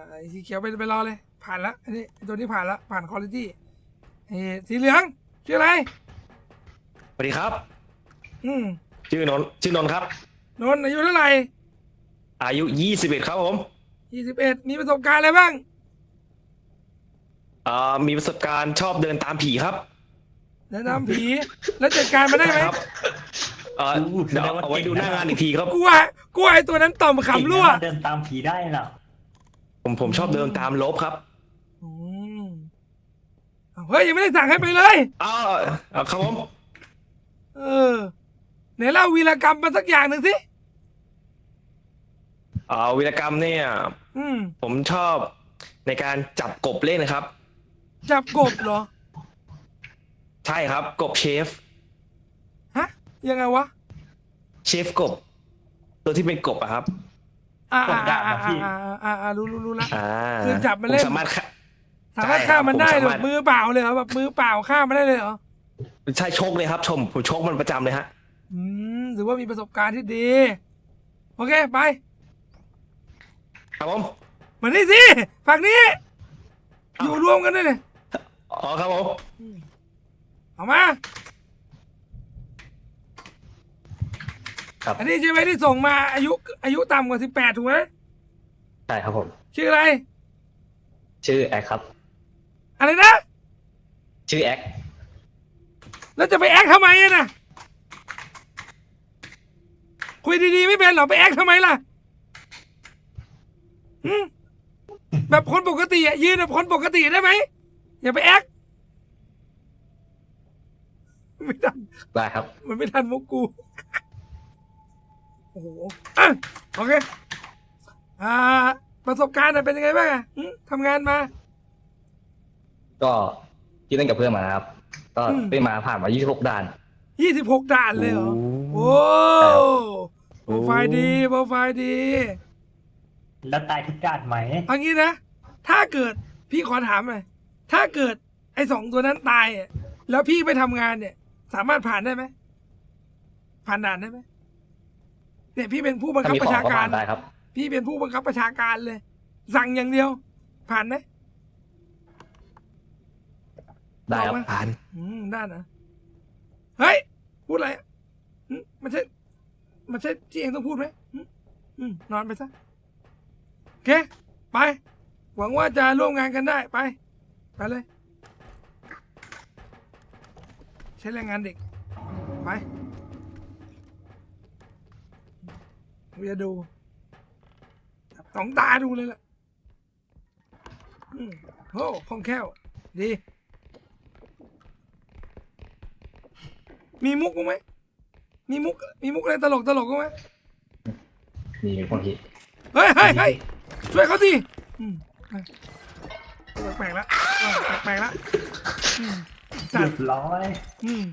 ไอ้สีเขียวไปรอเลยผ่านละอันนี้ตัวนี้ผ่านละผ่านคุณภาพไอ้สีเหลืองชื่ออะไรสวัสดีครับชื่อนนท์ครับนนท์อายุเท่าไหร่อายุ21ครับผม21มีประสบการณ์อะไรบ้างมีประสบการณ์ชอบเดินตามผีครับเดินตามผีแล้วจัดการมาได้ไหมเดี๋ยวเอาไว้ดูหน้างานอีกทีครับกลัวไอ้ตัวนั้นต่อมขำรั่วเดินตามผีได้น่ะผมชอบเดินตามลบครับเฮ้ยยังไม่ได้สั่งให้ไปเลยครับผมไหนเล่าวีรกรรมมาสักอย่างหนึ่งสิวีรกรรมเนี่ยผมชอบในการจับกบเล่นนะครับจับกบเหรอใช่ครับกบเชฟยังไงวะเชฟกบตัวที่เป็นกบอะครับกบดาบพี่รู้ละคือจับมันเล่นสามารถฆ่ามันได้หรอมือเปล่าเลยเหรอแบบมือเปล่าฆ่ามันได้เลยเหรอใช่ชกเลยครับผมชกมันประจำเลยฮะถือว่ามีประสบการณ์ที่ดีโอเคไปครับผมมานี่สิฝั่งนี้อยู่รวมกันได้เลยครับผมเอามาอันนี้ใช่ไหมที่ส่งมาอายุต่ำกว่า18ถูกไหมใช่ครับผมชื่ออะไรชื่อแอคครับอะไรนะชื่อแอคแล้วจะไปแอคทำไมนะคุยดีๆไม่เป็นหรอไปแอคทำไมล่ะแบบคนปกติยืนแบบคนปกติได้ไหมอย่าไปแอคไม่ทันได้ครับมันไม่ทันมุกกูโอ้โหโอเคประสบการณ์เป็นยังไงบ้างทำงานมาก็ที่เล่นกับเพื่อนมาครับก็ไปมาผ่านมา26 ด่าน26 ด่านเลยเหรอโอ้โปรไฟล์ดีแล้วตายทุกด่านไหมเอางี้นะถ้าเกิดพี่ขอถามหน่อยถ้าเกิดไอ้2 ตัวนั้นตายแล้วพี่ไปทำงานเนี่ยสามารถผ่านได้ไหมผ่านด่านได้ไหมเนี่ยพี่เป็นผู้บังคับประชาการได้ครับพี่เป็นผู้บังคับประชาการเลยสั่งอย่างเดียวผ่านไหมได้ครับผ่านได้นะเฮ้ยพูดอะไรมันใช่ที่เองต้องพูดไหมนอนไปซะโอเคไปหวังว่าจะร่วมงานกันได้ไปเลยใช้แรงงานเด็กไปกูจะดู2 ตาดูเลยแหละโอ้คล่องแคล่วดีมีมุกไหมมีมุกอะไรตลกกูไหมมีคนที่เฮ้ยช่วยเขาสิแปลกละ สั เรี ต ย ว์ บร้อย อืม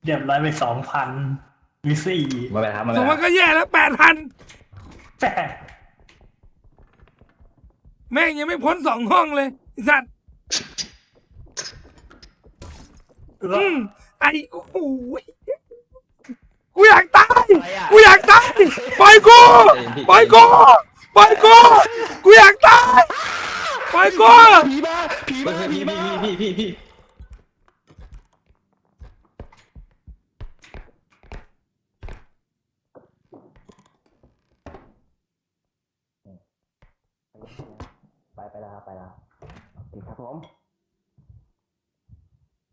เรียบร้อยไป2,000มี4 ไม่เป็นไรครับไม่ ส เป็ อง นไร พันก็แย่แล้ว8,000 แต่ แม่งยังไม่พ้น2 ห้องเลยไอ้สัตว์ไอ้โอ้โหกูอยากตายกูอยากตายปล่อยกูปล่อยกูปล่อยกูกูอยากตายปล่อยกู ผีมาผี เฮ้ มาย ผี พี่ มา พี่ไปแล้วครับไปแล้วดีครับผม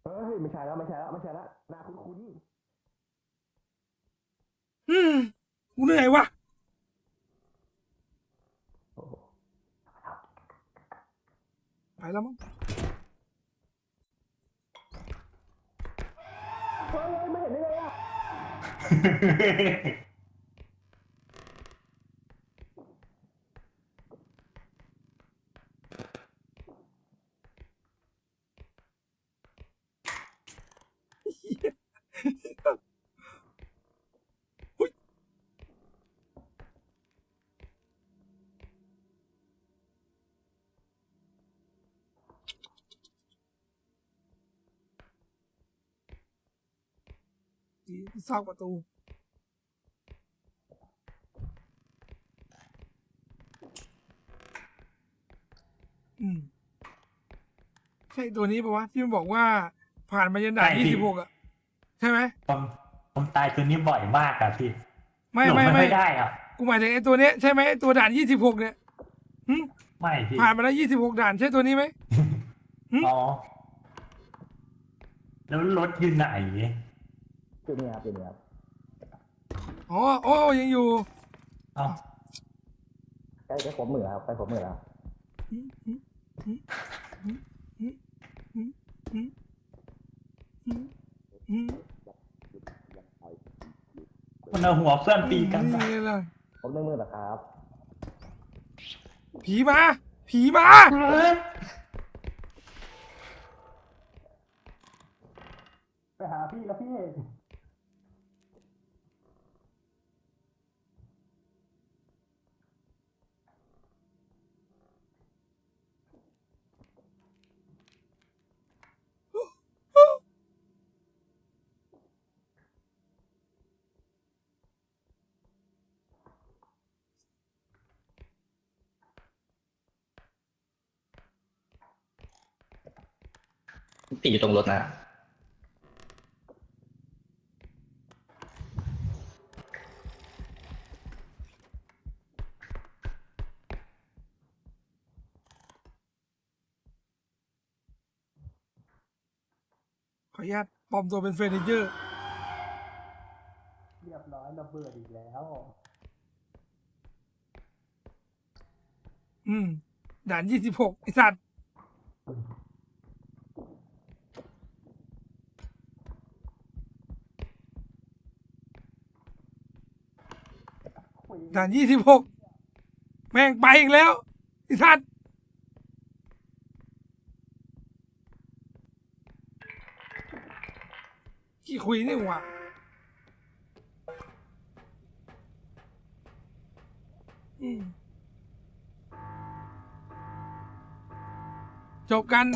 เฮ้ยไม่ใช่แล้วหน้าคุ้น กูเหนื่อยวะไปแล้วมั้งที่ซอกประตู ใช่ตัวนี้ปะวะที่มันบอกว่าผ่านมายันด่าน26อ่ะใช่ไหม ผมตายตัวนี้บ่อยมากอะพี่ ไม่ หลบ ไม่ ไม่ได้อะ กูหมายถึงไอ้ตัวเนี้ยใช่ไหมไอ้ตัวด่าน26เนี่ยหึ ไม่พี่ ผ่านมาแล้ว26ด่านใช่ตัวนี้ไหม อ๋อแล้วรถอยู่ไหน จุดนี้ครับ อ๋อโอ้ยังอยู่ เอ้า ใกล้ผมมือแล้ว มันเอาหัวเพื่อนตีกัน นี่ไงล่ะ ผมได้มือแล้วครับ ผีมาผีมา ไปหาพี่แล้วพี่ ติดอยู่ตรงรถนะ ขออนุญาตปลอมตัวเป็นเฟอร์นิเจอร์ เรียบร้อยระเบิดอีกแล้ว ด่าน26ไอ้สัตว์ด่าน26แม่งไปอีกแล้วไอ้สัตว์ขี้คุยนี่หว่าจบกัน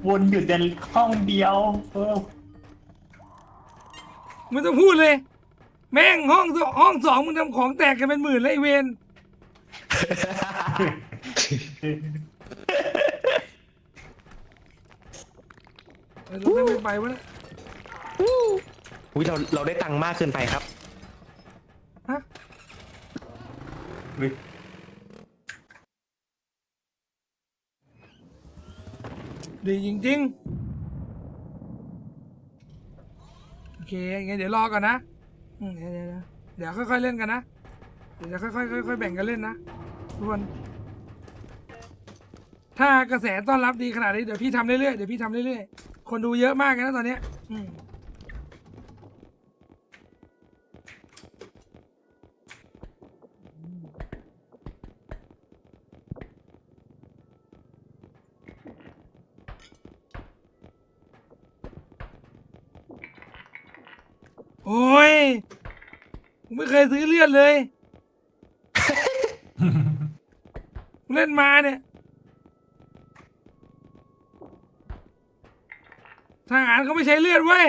วนอยู่แต่ห้องเดียวไม่ต้องพูดเลย แม่งห้องสองมึงทำของแตกกันเป็นหมื่นเลยไอ้เวนเราไม่ไปวะเนี่ย อุ้ยเราได้ตังค์มากเกินไปครับ ฮะดีจริงๆโอเคงั้นเดี๋ยวรอก่อนนะเดี๋ยวค่อยๆเล่นกันนะเดี๋ยวค่อยๆแบ่งกันเล่นนะทุกคนถ้ากระแสต้อนรับดีขนาดนี้เดี๋ยวพี่ทำเรื่อยๆคนดูเยอะมากนะตอนเนี้ย โอ้ยผมไม่เคยซื้อเลือดเลย เล่นมาเนี่ยทหารเขาไม่ใช้เลือดเว้ย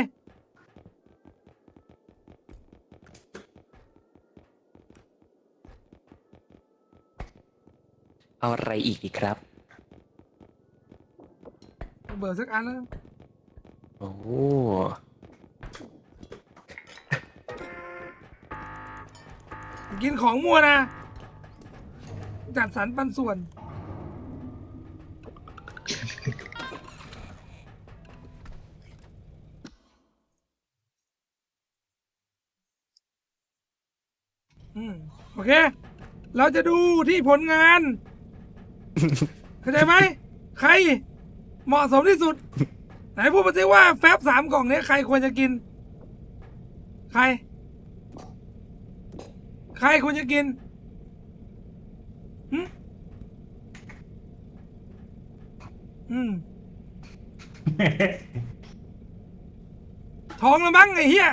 เอาอะไรอีกดีครับ เบิร์สักอันแล้ว โอ้ กินของมั่วนะ จัดสรรปันส่วน โอเค เราจะดูที่ผลงาน เข้าใจไหม ใครเหมาะสมที่สุด ไหนพูดมาสิว่าแฟบ3 กล่องนี้ใครควรจะกิน ใครควรจะกินท้องแล้วมั้งไอ้เหี้ย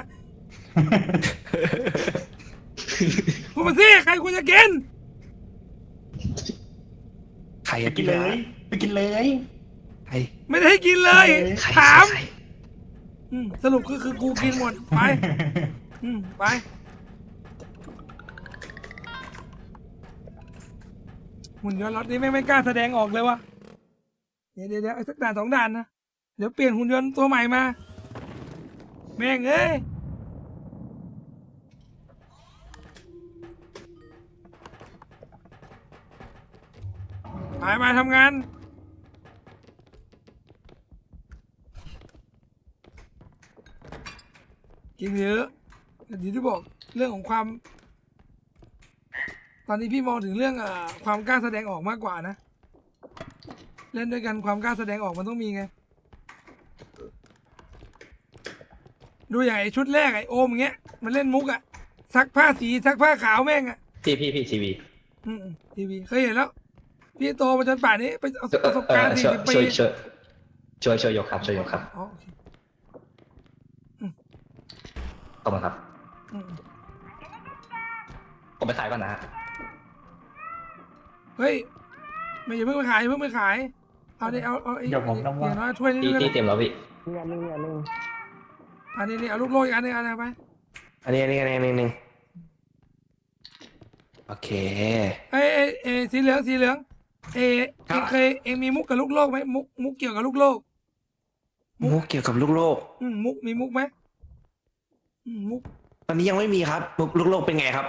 พูดมาสิใครควรจะกิน ใครจะกินเลย ไปกินเลย ใคร ไม่ได้ให้กินเลย ถาม สรุปคือกูกินหมด ไป ไป หุ่นยนต์รถนี้ไม่กล้าแสดงออกเลยวะเดี๋ยวสักด่าน 2 ด่านนะ เดี๋ยวเปลี่ยนหุ่นยนต์ตัวใหม่มา แม่งเอ้ย มาทำงาน กินเยอะอย่างที่บอกเรื่องของความ ตอนนี้พี่มองถึงเรื่องความกล้าแสดงออกมากกว่านะ เล่นด้วยกันความกล้าแสดงออกมันต้องมีไง ดูอย่างไอ้ชุดแรกไอ้โอมอย่างเงี้ยมันเล่นมุกอะซักผ้าสีซักผ้าขาวแม่งอะ พี่ทีวี ทีวีเคยเห็นแล้ว พี่โตมาจนป่านนี้ไปเอาประสบการณ์40 ปี ช่วยยกครับ อ๋อโอเค ขอบคุณครับ ผมไปขายก่อนนะฮะ เฮ้ยไม่อย่าเพิ่งไปขายเอาดิเอาไอ้ เดี๋ยวผมต้องว่า อย่างน้อยถ้วยนี้ด้วย ที่เต็มแล้วพี่ อันนี้เอาลูกโลกอีกอันหนึงเอาไป อันนี้โอเค เอ้สีเหลืองเองมีมุกกับลูกโลกไหมมุกเกี่ยวกับลูกโลก มุกเกี่ยวกับลูกโลก มีมุกไหมมุก ตอนนี้ยังไม่มีครับลูกโลกเป็นไงครับ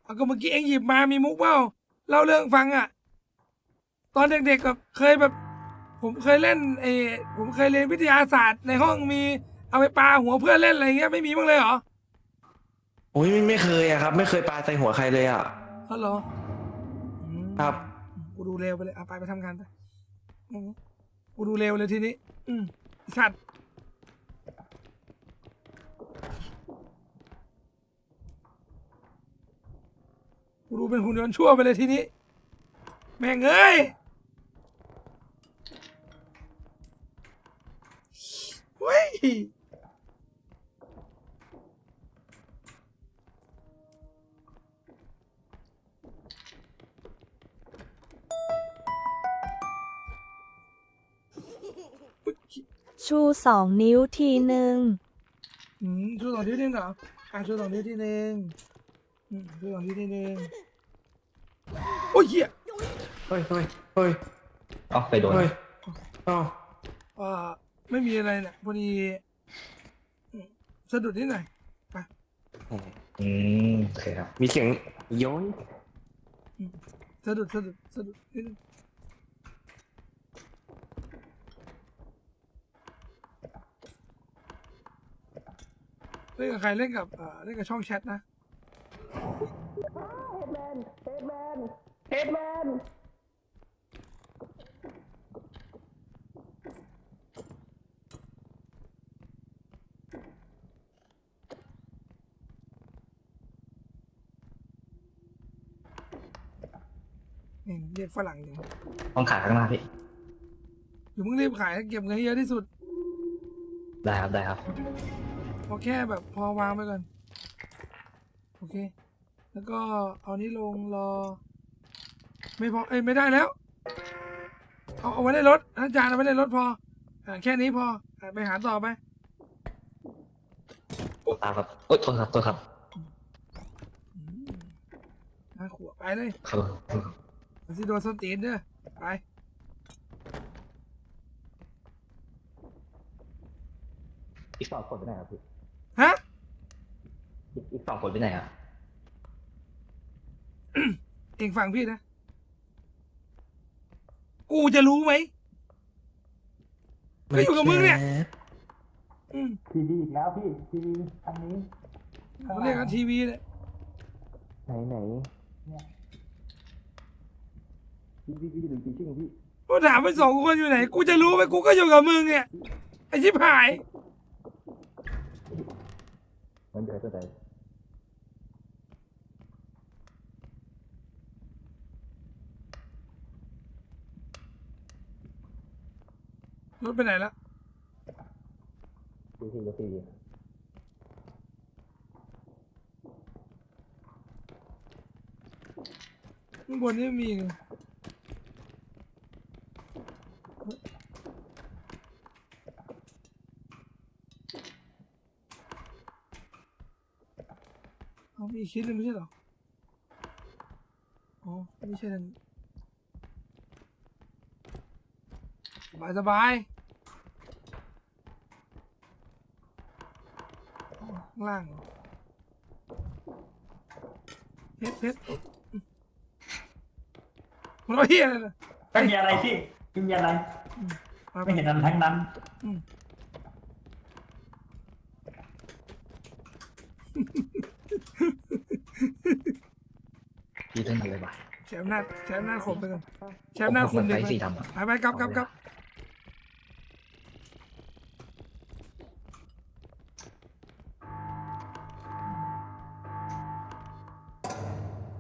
เอาก็เมื่อกี้เองหยิบมามีมุกเปล่าเล่าเรื่องฟังอ่ะ ตอนเด็กๆกับเคยแบบ ผมเคยเล่นผมเคยเรียนวิทยาศาสตร์ในห้องมีเอาไปปาหัวเพื่อนเล่นอะไรเงี้ยไม่มีบ้างเลยเหรอ โอ้ยไม่เคยอะครับ ไม่เคยปาใส่หัวใครเลยอะ อ๋อเหรอ ครับ กูดูเร็วไปเลยเอาไปทำงานไปกูดูเร็วเลยทีนี้สัตว์กูดูเป็นหุ่นยนต์ชั่วไปเลยทีนี้ แม่งเอ้ยเฮ้ยชู 2 นิ้วทีหนึ่ง ชู2 นิ้วทีนึงเหรอชู2 นิ้วทีนึงชู2 นิ้วทีนึงโอ้ยเหี้ย เฮ้ย อ๋อไปโดน เฮ้ยอ๋อ ไม่มีอะไรเนี่ยพอดีสะดุดนิดหน่อยไป โอเคครับ มีเสียงโย้ย สะดุดนิดนึงเล่นกับใครเล่นกับช่องแชทนะเฮดแมนเรียกฝรั่งอยู่ ต้องขายข้างหน้าพี่ อย่าเพิ่งรีบขายเก็บเงินให้เยอะที่สุด ได้ครับ เอาแค่แบบพอวางไปก่อนโอเคแล้วก็เอานี้ลงรอไม่พอไม่ได้แล้วเอาไว้ในรถอาจารย์เอาไว้ในรถพอแค่นี้พอไปหาต่อไป ตามครับโอ๊ยโทษครับ ขวบไปเลย ครับ มันสิโดนส้นตีนเด้อไป อีก2 คนไปไหนครับพี่ ฮะ อีก2 คนไปไหนครับ เองฟังพี่นะ กูจะรู้ไหมก็อยู่กับมึงเนี่ยทีวีอีกแล้วพี่ทีวีอันนี้ เขาเรียกกันทีวีเลย ไหนพี่หรือจริงพี่ กูถามไป2 คนอยู่ไหน กูจะรู้ไหมกูก็อยู่กับมึงเนี่ยไอ้ชิบหาย มันเกิดอะไร รถไปไหนละ ทีวีข้างบนนี่มีอีกเอามีอีกชิ้นหนึงไม่ใช่เหรออ๋อไม่ใช่นั่นสบายข้างล่างเหรอเพชรมันเอาเฮียอะไรล่ะ ไม่มีอะไรพี่ไม่มีอะไรไม่เห็นอะไรทั้งนั้น พี่เล่นอะไรบ้าง แชมป์หน้าขมไปก่อนแชมป์หน้าคุมเด็ก สีดำอะ ไปกลับ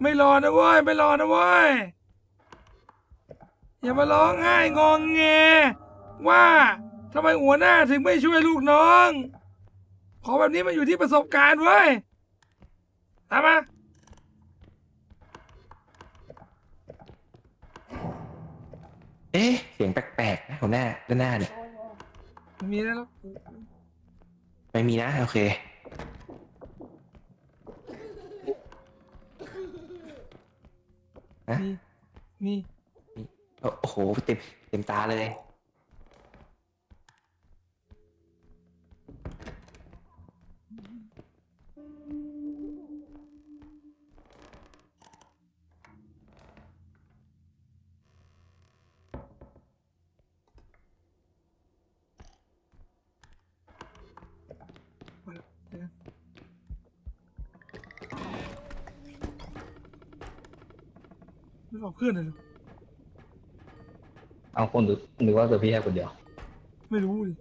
ไม่รอนะเว้ยอย่ามาร้องไห้งองแงว่าทำไมหัวหน้าถึงไม่ช่วยลูกน้องขอแบบนี้มันอยู่ที่ประสบการณ์เว้ยตามมา เอ๊ะเสียงแปลกๆนะหัวหน้าด้านหน้าเนี่ย มีแล้ว ไม่มีนะโอเคนะ มี โอ้โหเต็มตาเลย ไม่บอกเพื่อนเลยเหรอ เอาคนหรือว่าตัวพี่แค่คนเดียว ไม่รู้ดิ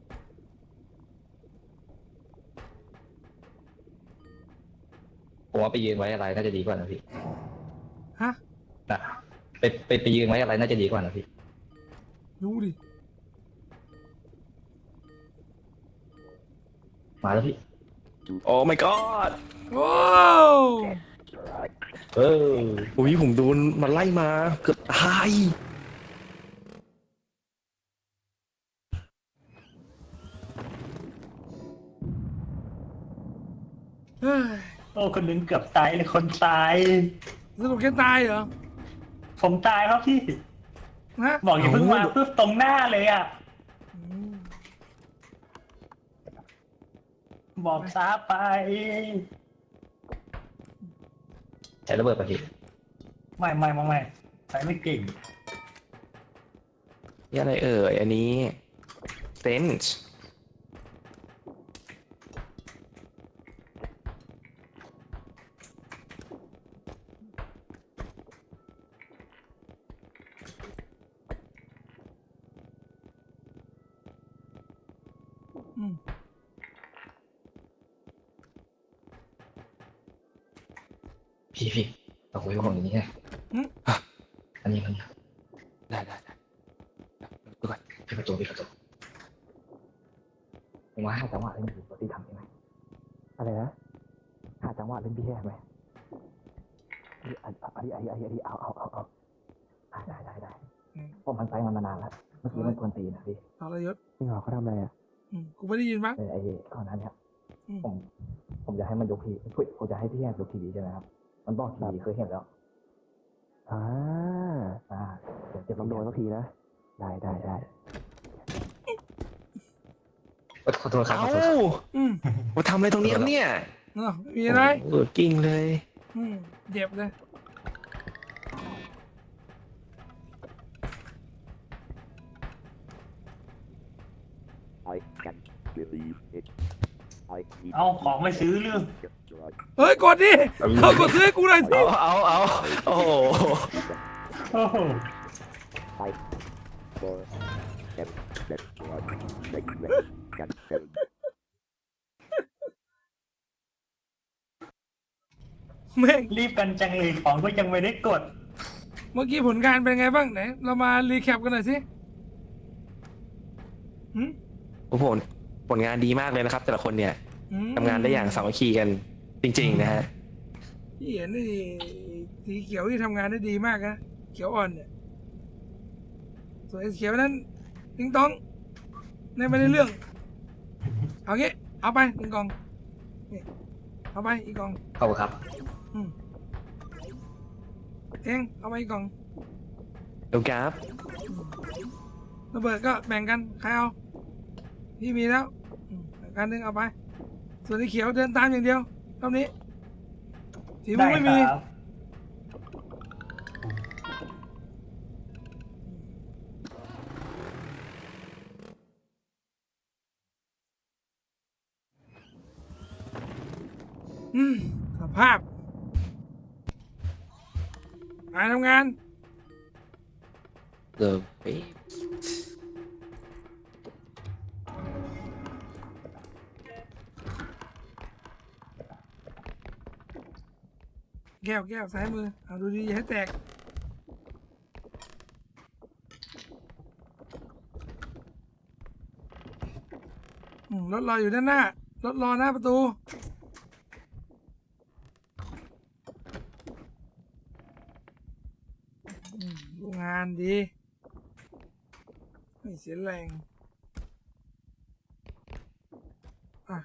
ผมว่าไปยืนไว้อะไรน่าจะดีกว่านะพี่ ฮะ นะไปยืนไว้อะไรน่าจะดีกว่านะพี่ รู้ดิ มาแล้วพี่ โอ้ my god โอ้ อุ้ยผมโดนมันไล่มาเกือบตาย เฮ้ย โอ้คนหนึงเกือบตายเลยคนตาย สรุปแกตายเหรอ ผมตายครับพี่ ฮะ บอกอย่าเพิ่งมาปุ๊บตรงหน้าเลยอ่ะ อืม บอกช้าไป ใช้ระเบิดป่ะพี่ ไม่ใช้ไม่เก่ง นี่อะไรอันนี้เซนส์ อืม พี่เอาไว้ของอย่างนี้ไงอันนี้ ได้ดูก่อน พี่ประตูผมว่าให้จังหวะให้มันถูกกว่าที่ทำใช่ไหม อะไรนะหาจังหวะเล่นพี่แค่ไหมเอาได้ผมมันไปมันมานานแล้วเมื่อกี้มันกวนตีนะพี่ ทรยศ พี่หงอเขาทำอะไรอ่ะ กูไม่ได้ยินมั้ง ไอ้ก่อนหน้านี้ผมจะให้มันยกทีผมจะให้พี่แค่ยกทีวีใช่ไหมครับมันบอกทีวีเคยเห็นแล้วเดี๋ยวจะลองโดนสักทีนะได้ขอโทษครับ เอ้า อืม ทำอะไรตรงนี้ครับเนี่ย ไม่มีอะไร กิ้งเลย เจ็บเลย เอาของไม่ซื้อเรื่อง เฮ้ยกดดิเอากดซื้อให้กูหน่อยสิ เอาโอ้โห โอ้โห แม่ง รีบกันจังเลยของก็ยังไม่ได้กด เมื่อกี้ผลงานเป็นไงบ้างไหนเรามารีแคปกันหน่อยสิ โอ้โหผลงานดีมากเลยนะครับ แต่ละคนเนี่ย อืม ทำงานได้อย่างสามัคคีกันจริงๆนะฮะ พี่เห็นนี่สีเขียวที่ทำงานได้ดีมากนะเขียวอ่อนเนี่ยส่วนไอ้เขียวนั้นติงตองนี่ไม่ได้เรื่องเอางี้เอาไปหนึ่งกล่องนี่เอาไปอีกกล่อง ขอบคุณครับ เองเอาไปอีกกล่อง ดูกราฟ ระเบิดก็แบ่งกันใครเอาพี่มีแล้วแบ่งกันหนึ่งเอาไป ส่วนไอ้เขียวเดินตามอย่างเดียวเท่านี้สีม่วงไม่มี ได้ครับ สภาพไปทำงาน เดอะเบส แก้วซ้ายมือเอาดูดีอย่าให้แตกรถรออยู่ด้านหน้ารถรอหน้าประตูดูงานดีไม่เสียแรงอ่ะ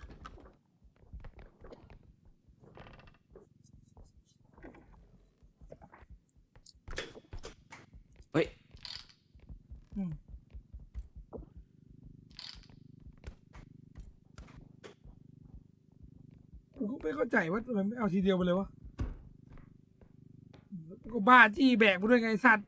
เฮ้ย กูก็ไม่เข้าใจว่าทำไมไม่เอาทีเดียวไปเลยวะก็บ้าจี้แบกมาด้วยไงไอ้สัตว์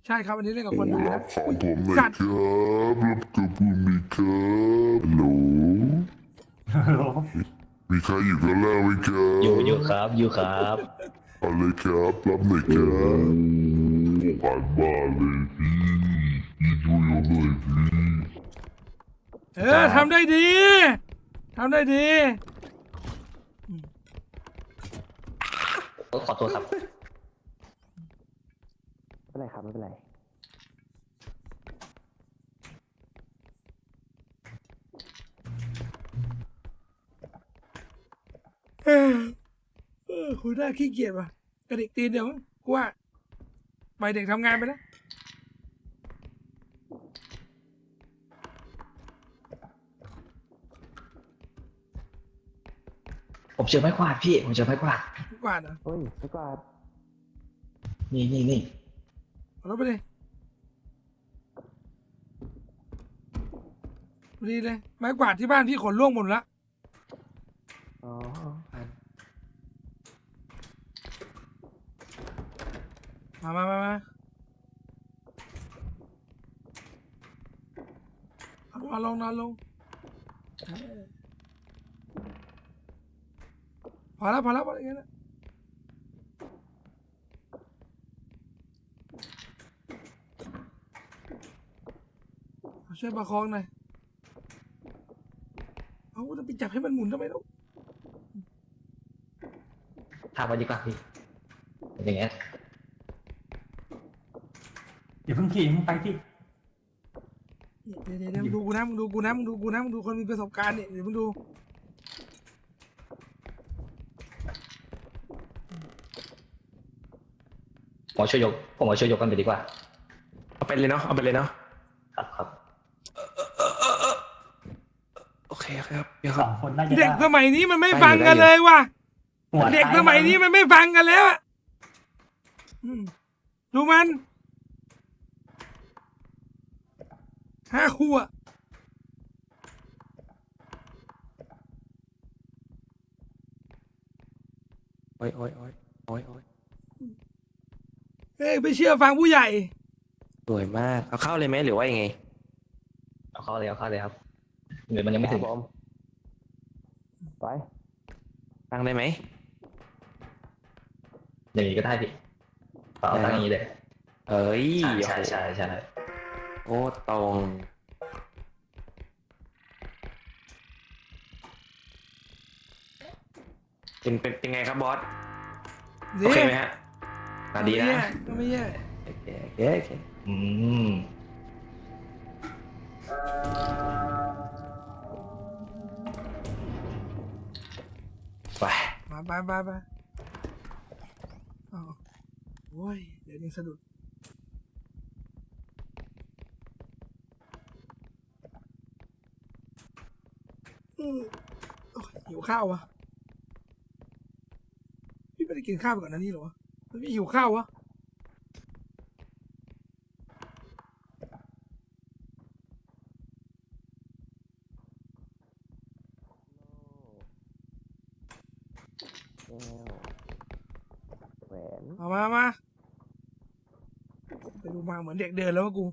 ใช่ครับอันนี้เล่นกับคนดูนะอุ๊ยสัตว์ รับกับคุณมีครับฮัลโหลมีใครอยู่กันแล้วไหมครับ อยู่ครับ เอาเลยครับรับหน่อยครับผ่านบ้านเลยพี่ช่วยเอาหน่อยพี่ ทำได้ดีทำได้ดี ขอโทษครับไม่เป็นไรครับไม่เป็นไร คุณน่าขี้เกียจว่ะกระดิกตีนเดี๋ยวมั้งกูว่าไปเด็กทำงานไปนะผมเจอไม้กวาดพี่ผมเจอไม้กวาด กวาดเหรอ เฮ้ยไม้กวาดนี่ เอารถไปเลยพอดีเลยไม้กวาดที่บ้านพี่ขนล่วงหมดละ อ๋อ มาเอานอนลงพอแล้วอย่างเงี้ยนะช่วยประคองหน่อยเอาจะไปจับให้มันหมุนทำไมลูก พาไปดีกว่าพี่ อย่างเงี้ย อย่าเพิ่งขี่มึงไปที่ เดี๋ยวมึงดูกูนะมึงดูกูนะมึงดูกูนะมึงดูคนมีประสบการณ์เนี่ยเดี๋ยวมึงดู ผมมาช่วยยกกันไปดีกว่า เอาไปเลยเนาะเอาไปเลยเนาะ ครับ โอเคครับเดี๋ยวค ส รับ องคนน่าจะ เด็ก ได้ สมัยนี้มันไม่ฟังกันเลยว่ะ หัว เด็ก ท้า สมัยนี้มันไม่ฟังกันแล้วอะดูมัน5 คู่อะ โอ้ย เฮ้ยไม่เชื่อฟังผู้ใหญ่ สวยมากเอาเข้าเลยไหมหรือว่ายังไง เอาเข้าเลยครับเงินมันยังไม่ถึง ไปตั้งได้ไหม อย่างนี้ก็ได้พี่เอาตั้งอย่างนี้เลย เอ้ย ใช่ โอ้ตรงเป็นไงครับบอสโอเคไหมฮะดีนะ ไม่แย่ โอเค ไป ไปอ้าวโอ้ยเดี๋ยวยังสะดุดโอ้ยหิวข้าววะพี่ไม่ได้กินข้าวไปก่อนนะนี่หรอวะมันไม่หิวข้าววะมาไปดูมาเหมือนเด็กเดินแล้ววะกู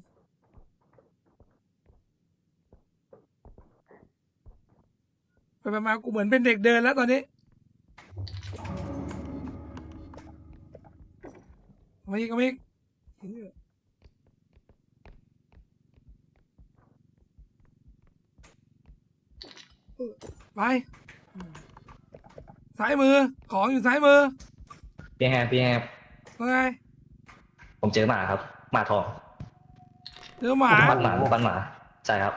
ไปมากูเหมือนเป็นเด็กเดินแล้วตอนนี้มาอีกไปซ้ายมือของอยู่ซ้ายมือพี่แฮบว่าไง ผมเจอหมาครับหมาทอง เจอหมา ปั้นหมาใช่ครับ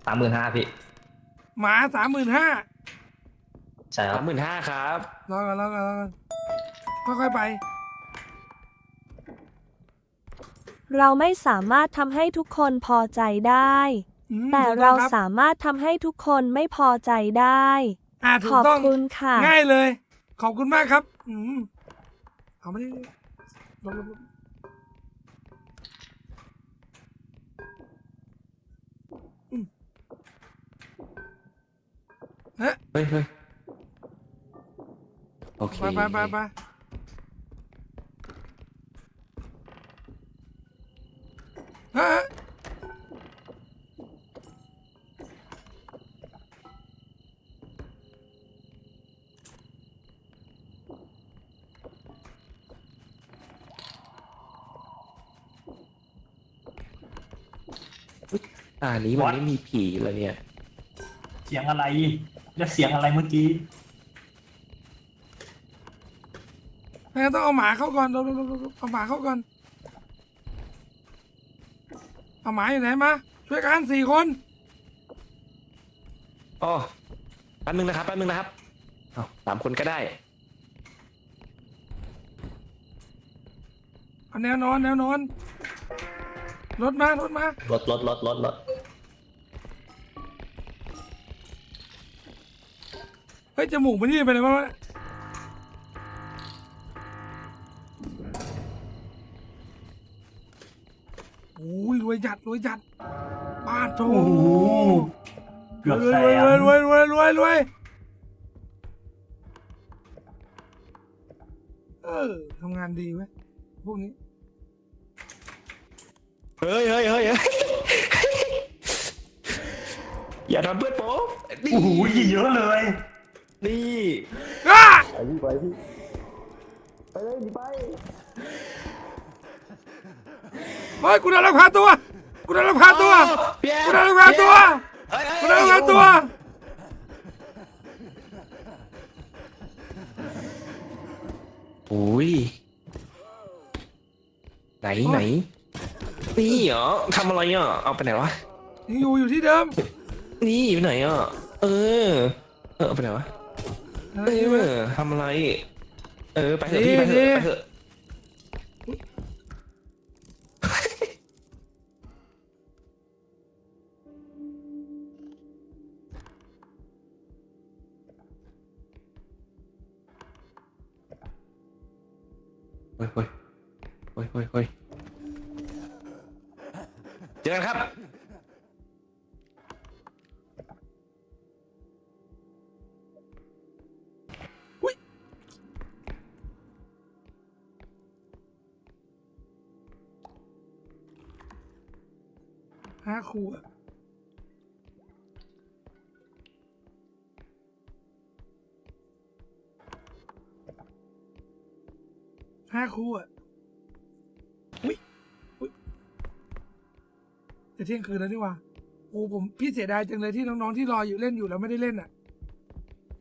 35,000พี่ หมา35,000ใช่ครับ 35,000ครับ รอก่อนค่อยๆไป เราไม่สามารถทำให้ทุกคนพอใจได้ แต่เราสามารถทำให้ทุกคนไม่พอใจได้ขอบคุณค่ะ ง่ายเลย ขอบคุณมากครับเอาไม่ได้ลงเฮ้ยโอเคไปฮะอันนี้มันไม่มีผีเลยเนี่ย เสียงอะไรแล้วเสียงอะไรเมื่อกี้ ต้องเอาหมาเข้าก่อนเราเอาหมาเข้าก่อนเอาหมาอยู่ไหนมาช่วยกัน4 คน อ๋อแป๊บนึงนะครับเอา3 คนก็ได้ เอาแนวนอนรถมาร ถ เฮ้ยจมูกมันนี่ไปเลยวะโอ้ยรวยจัดบ้านโถ โอ้โหเกือบแสน รวยทำงานดีเว้ยพวกนี้ เฮ้ยอย่าทำเพื่อนผม โอ้โหเยอะเลย นี่ ไปพี่ไปเลยไป เฮ้ยกูโดนลักพาตัวโอ้ย ไหนนี่เหรอทำอะไรอ่ะเอาไปไหนวะ ยังอยู่ที่เดิม นี่อยู่ไหนอ่ะเออเอาไปไหนวะทำอะไรไปเถอะพี่ไปเถอะไปเถอะเฮ้ยเจอกันครับ 5 ขวด 5 ขวดอุ้ยจะเที่ยงคืนแล้วนี่ว่าโอ้พี่เสียดายจังเลยที่น้องๆที่รออยู่เล่นอยู่แล้วไม่ได้เล่นอ่ะ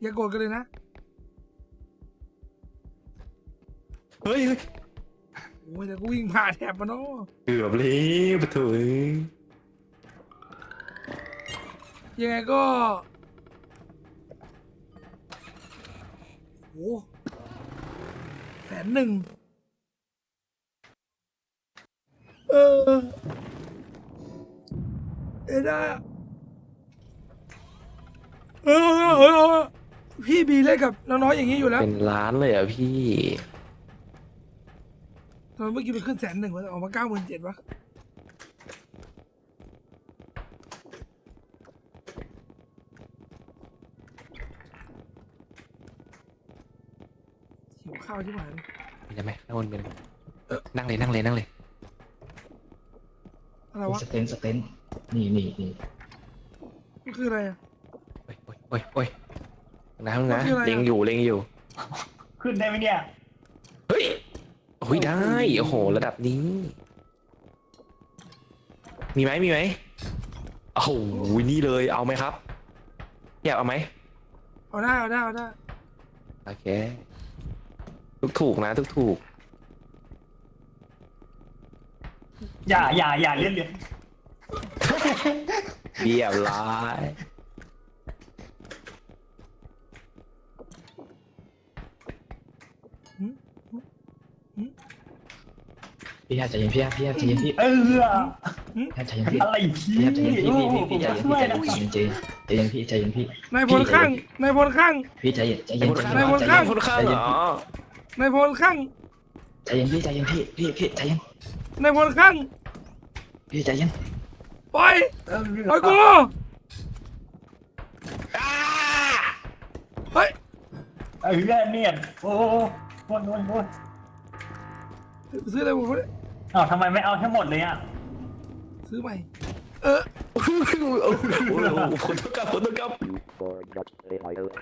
อย่าโกรธกันเลยนะ เฮ้ย โอ้ยแต่กูวิ่งผ่าแถบมาเนาะ เกือบเลยปะถุย ยังไงก็โอ้100,000ได้พี่บีเล่นกับน้องๆอย่างนี้อยู่แล้ว เป็นล้านเลยอ่ะพี่ ตอนเมื่อกี้มันขึ้น100,000วะออกมา97,000วะหิวข้าวที่ไหนเลย มีได้ไหมนั่งบนเป็นนั่งเลย อะไรวะ สเตนนี่ มันคืออะไรอ่ะ โอ้ยนะ มันคืออะไรอะ เล็งอยู่ ขึ้นได้ไหมเนี่ย เฮ้ยโอ้ยได้โอ้โหระดับนี้มีไหมโอ้โหนี่เลยเอาไหมครับอยากเอาไหม เอาได้ โอเคถูกนะถูก อย่าเล่นเลย เรียบร้อย พี่ใจเย็นพี่ใจเย็นพี่ใจเย็นพี่ อะไรพี่ พี่ใจเย็นพี่ใจเย็นพี่ นายพลข้าง พี่ใจเย็น นายพลข้าง คนข้างเหรอน ายพลข้าง ใจเย็นพี่ใจเย็นพี่ใจเย็น นายพลข้าง พี่ใจเย็น ปล่อยกูเฮ้ย เนี่ยโอ้ซื้ออะไรผมเนี่ย าวทำไมไม่เอาให้หมดเลยอ่ะ ซื้อใหม่ คนต้องกลับ 4 3 2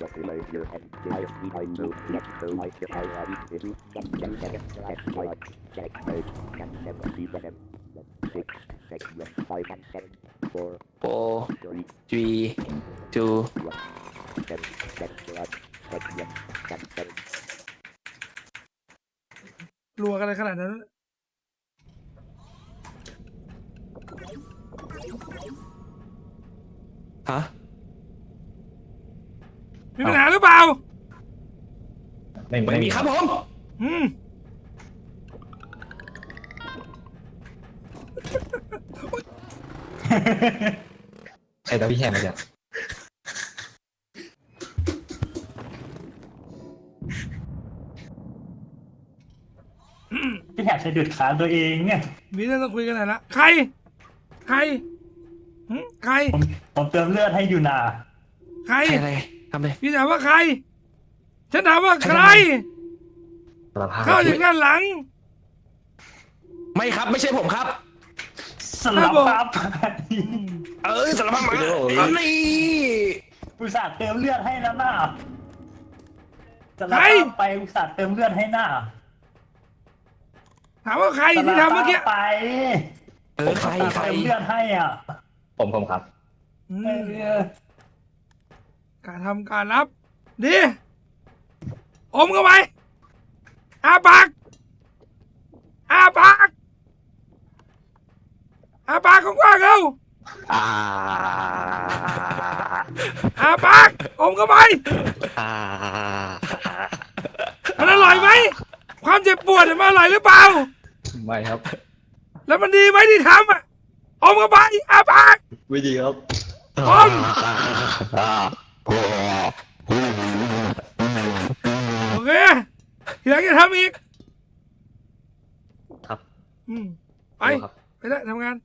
รัวกันอะไรขนาดนั้น ฮะ มีปัญหาหรือเปล่า ไม่มีครับผม ใครตาพี่แหบมาจ้ะ พี่แหบใช้ดุดขาตัวเองเนี่ย มีเรื่องต้องคุยกันหน่อยละใคร ผมเติมเลือดให้อยู่นา ใคร อะไรทำเลย พี่ถามว่าใคร ฉันถามว่าใคร เข้าอย่างด้านหลัง ไม่ครับไม่ใช่ผมครับ สารภาพ สารภาพมานี่ อุตส่าห์เติมเลือดให้นะหน้าสารภาพไปอุตส่าห์เติมเลือดให้หน้า ถามว่าใครที่ทำเมื่อกี้ ไป ใคร เติมเลือดให้อ่ะ ผมครับ การทำการรับดีอมเข้าไปอาปาก ากกว้างๆเอาปากอมเข้าไปมันอร่อยไหมความเจ็บปวดมันอร่อยหรือเปล่า ไม่ครับ แล้วมันดีไหมที่ทำอ่ะอมเข้าไปปาก ไม่ดีครับ อมโอเคทีหลังจะทำอีก ครับ ไปไปได้ทำงาน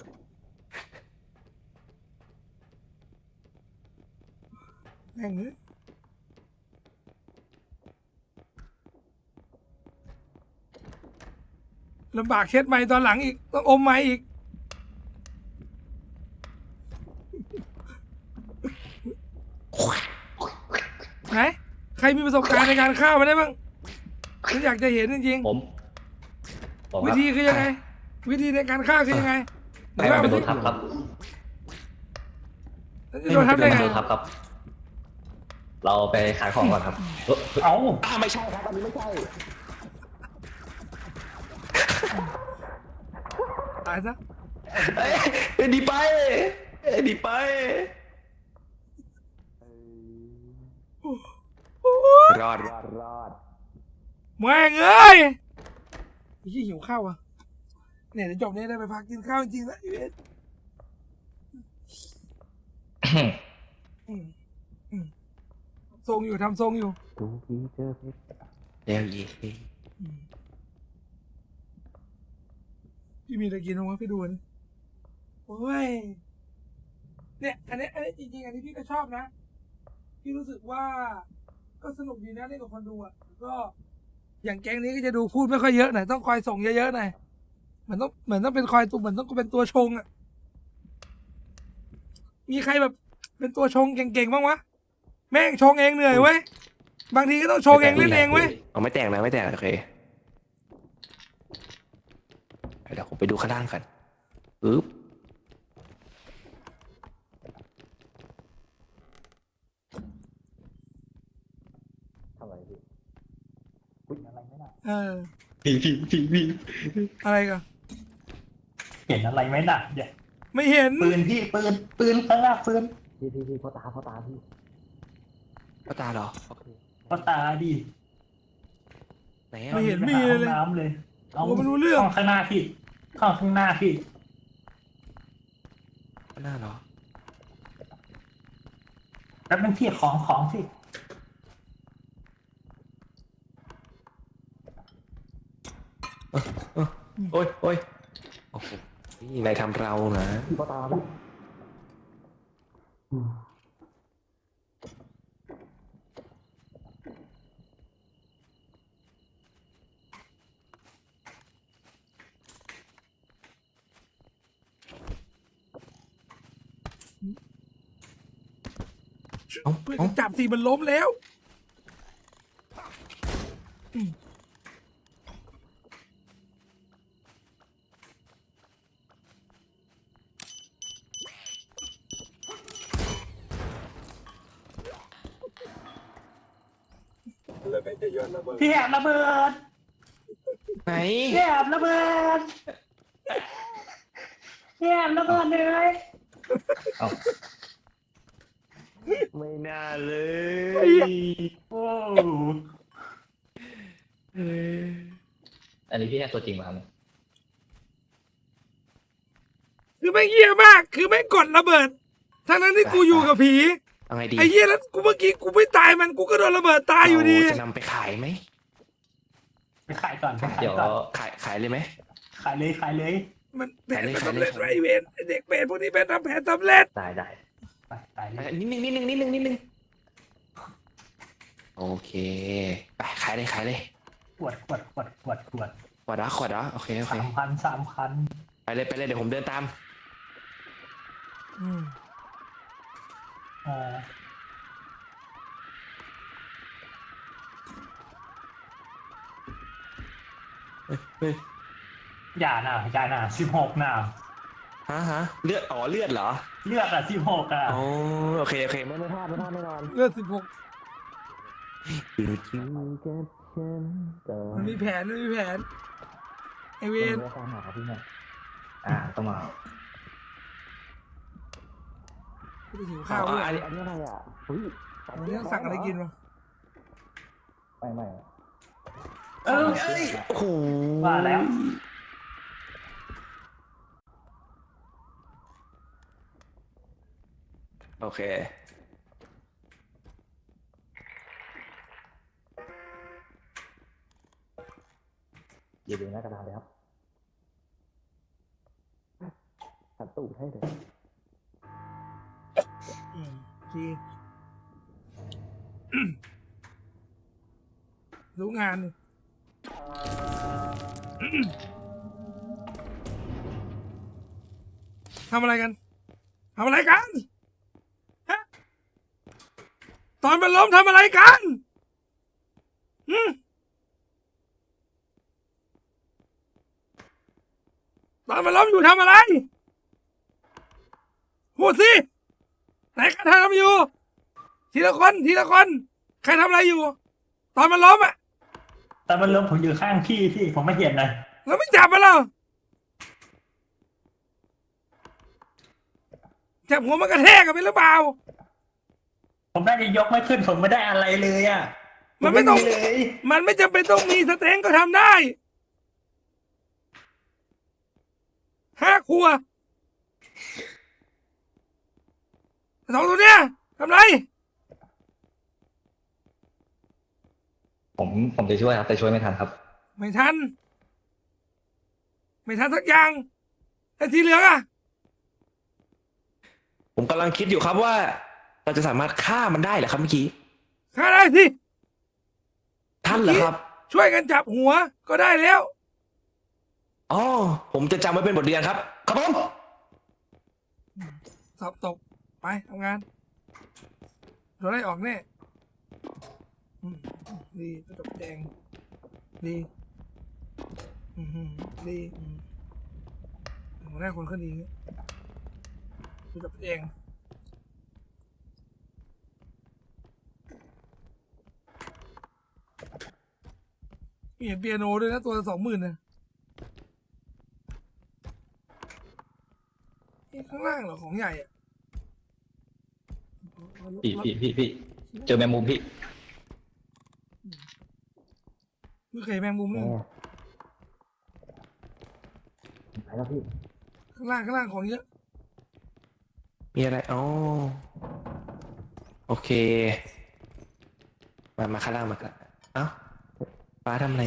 แม่งเลยลำบากเช็ดไม้ตอนหลังอีกต้องอมไม้อีกไหนใครมีประสบการณ์ในการฆ่ามาได้บ้างฉันอยากจะเห็นจริงๆ ผม วิธีคือยังไง วิธีในการฆ่าคือยังไง ไม่เป็นโดนทับครับ จะโดนทับได้ไง โดนทับครับ เราไปขายของก่อนครับ เอ้า ไม่ใช่ครับอันนี้ไม่ใช่ ตายซะ ดีไปดีไปรอด แม่งเอ้ยยี่หิวข้าวอ่ะเนี่ยเดี๋ยวจบนี้ได้ไปพักกินข้าวจริงๆนะเวททรงอยู่ทำทรงอยู่ ดูพี่เจอเพชร เดี๋ยวยี พี่มีอะไรกินบ้างวะพี่ดูนี่โอ้ยเนี่ยอันนี้จริงๆอันนี้พี่ก็ชอบนะพี่รู้สึกว่าก็สนุกดีนะเล่นกับคนดูอ่ะก็อย่างแก๊งนี้ก็จะดูพูดไม่ค่อยเยอะหน่อยต้องคอยส่งเยอะๆหน่อยเหมือนต้องเป็นคอยตัวเหมือนต้องเป็นตัวชงอ่ะมีใครแบบเป็นตัวชงเก่งๆบ้างวะแม่งชงเองเหนื่อยเว้ยบางทีก็ต้องชงเองเล่นเองเว้ย เอาไม่แตกนะไม่แตกโอเคเดี๋ยวผมไปดูข้างล่างกันปึ๊บ ทำอะไรพี่ อุ๊ยอะไรไม่น่ะ พี่อะไรกัน เห็นอะไรไหมน่ะเดี๋ยว ไม่เห็น ปืนพี่ปืนข้างหน้าปืน พี่พ่อตาพี่ ก็ตาเหรอ ก็ตาดิ ไหน ไม่เห็นมี ห้อง เลย น้ำเลย โอ้ไม่รู้เรื่อง ข้างหน้าพี่ข้างหน้าพี่ หน้าเหรอ แล้วเป็นพี่ของพี่ โอ้ยโอ้โหนี่นายทำเรานะ พี่พ่อตาพี่ เพื่อนจับสิมันล้มแล้วพี่แอบระเบิด ไหน พี่แอบระเบิดพี่แอบระเบิดเลย ไม่น่าเลย โอ้ อันนี้พี่แค่ตัวจริงมาครับ คือแม่งเหี้ยมากคือแม่งกดระเบิดทั้งนั้นที่กูอยู่กับผี เอาไงดี ไอ้เหี้ยแล้วกูเมื่อกี้กูไม่ตายมันกูก็โดนระเบิดตายอยู่ดี เราจะนำไปขายไหม ไปขายก่อนไปขาย เดี๋ยว ก่อน ขายเลยไหม ขายเลย มันแผนมันสำเร็จไอ้เวรไอ้เด็กเวรพวกนี้เป็นทำแผนสำเร็จ ได้ ไปเลย นิดนึงโอเคไปขายเลย ขวด ขวดเหรอโอเค 3,000 ไปเลยเดี๋ยวผมเดินตาม เฮ้ย อย่าหน่า16น่ะ ฮะเลือดเลือดเหรอ เลือดอ่ะ16อ่ะ อ๋อโอเคไม่พลาดแน่นอน เลือด16มันมีแผนไอ้เวร ต้องมา กูจะหิวข้าวด้วย อันนี้อะไรอ่ะเฮ้ย วันนี้ต้องสั่งอะไรกินวะ ไม่ เออ โอ้โห ว่าแล้ว โอเค อย่าดูหน้ากระดานเลยครับขัดตู้ให้เลย จี รู้งานเลยทำอะไรกันทำอะไรกันฮะตอนมันล้มทำอะไรกันตอนมันล้มอยู่ทำอะไร พูดสิไหนใครทำอยู่ ทีละคนใครทำอะไรอยู่ ตอนมันล้มอ่ะ แต่มันล้มผมอยู่ข้างพี่ผมไม่เห็นนะ แล้วไม่จับมันเหรอจับหัวมันกระแทกกันไปหรือเปล่า ผมได้จะยกไม่ขึ้นผมไม่ได้อะไรเลยอ่ะ มันไม่ต้อง เลย มันไม่จำเป็นต้องมีสเต็งก็ทำได้5 ครัวสองตัวเนี้ยทำไร ผมจะช่วยครับแต่ช่วยไม่ทันครับ ไม่ทันสักอย่างไอ้ที่เหลืออ่ะ ผมกำลังคิดอยู่ครับว่า เราจะสามารถฆ่ามันได้เหรอครับเมื่อกี้ ฆ่าได้สิ ท่านเหรอครับ ช่วยกันจับหัวก็ได้แล้ว อ๋อ ผมจะจำไว้เป็นบทเรียนครับ ครับผม สอบตกไปทำงานโดนไล่ออกแน่ดีประจบแดงดีดีหัวหน้าคนก็ดีประจบแดงมีเห็นเปียโนด้วยนะตัวละ20,000นะข้างล่างเหรอของใหญ่อะ พี่เจอแมงมุมพี่ ไม่เคยแมงมุมเลย ไปแล้วพี่ ข้างล่างของเยอะ มีอะไร อ๋อ โอเค มาข้างล่างมากันเอ้าป้าทำอะไร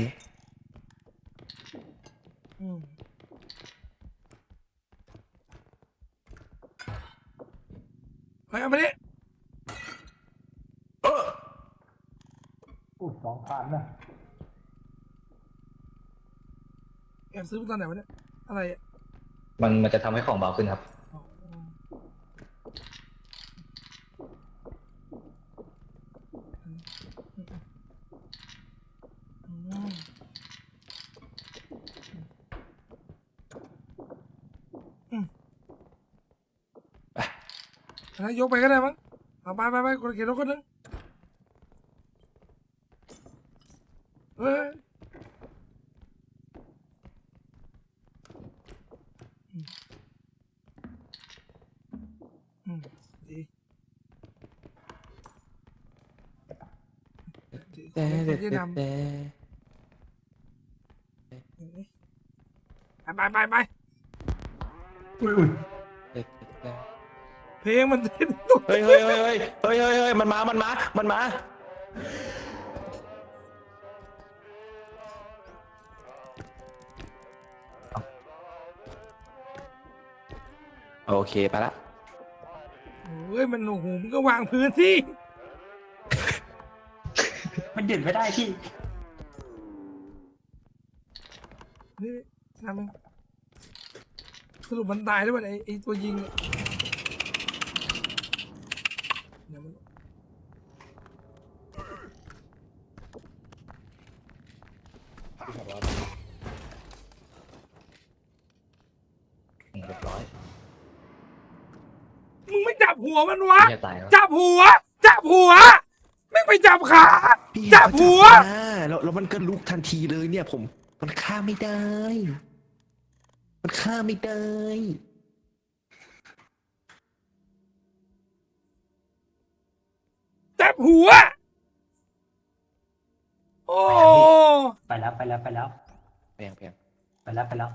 ไปเอาไปดิ อุ้ย2,000นะ แอบซื้อมาตอนไหนวะเนี่ยอะไรอะ มันจะทำให้ของเบาขึ้นครับ ยกไปก็ได้มั้งเอาไปคนเขียนรถคนนึงเฮ้ยดีจะนำไปอุ้ย เพลงมันเต้น เฮ้ย มันมา โอเค ไปละ เฮ้ยมันโอ้โหมันก็วางพื้นที่ มันหยุดไม่ได้พี่ นี่ทำมันสรุปมันตายหรือเปล่าไอ้ตัวยิงเนี่ยเดี๋ยวมัน เรียบร้อย มึงไม่จับหัวมันวะ พี่จะตายแล้ว จับหัวไม่ไปจับขา พี่ จับหัว แล้วมันก็ลุกทันทีเลยเนี่ย มันฆ่าไม่ได้ ม บหัว โอ้ ไปแล้วไปแล้วไปแล้ว เพียง ไปแล้วไปแล้ว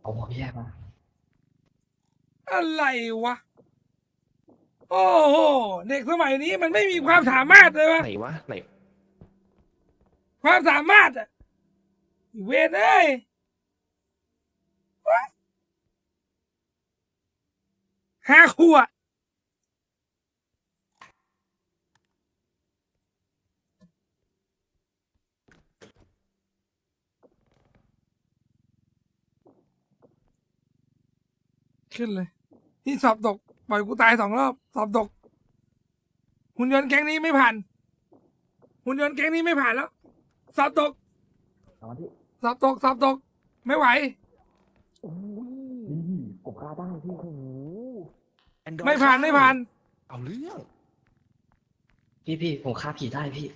เอาหัวพี่แยกมา อะไรวะ โอ้โห เด็กสมัยนี้มันไม่มีความสามารถเลยวะ ไหนวะไหน ความสามารถอะเวนเอ้ยวะ5 ขวบขึ้นเลย ที่สอบตก ปล่อยกูตาย2 รอบ สอบตก หุ่นยนต์แก๊งนี้ไม่ผ่าน หุ่นยนต์แก๊งนี้ไม่ผ่านแล้ว สอบตก เอามาที่ สอบตก สอบตก ไม่ไหว โอ้ยนี่ผมฆ่าได้พี่โอ้โห Android ไม่ผ่าน ไม่ผ่าน เอาเรื่อง พี่ผมฆ่าผีได้พี่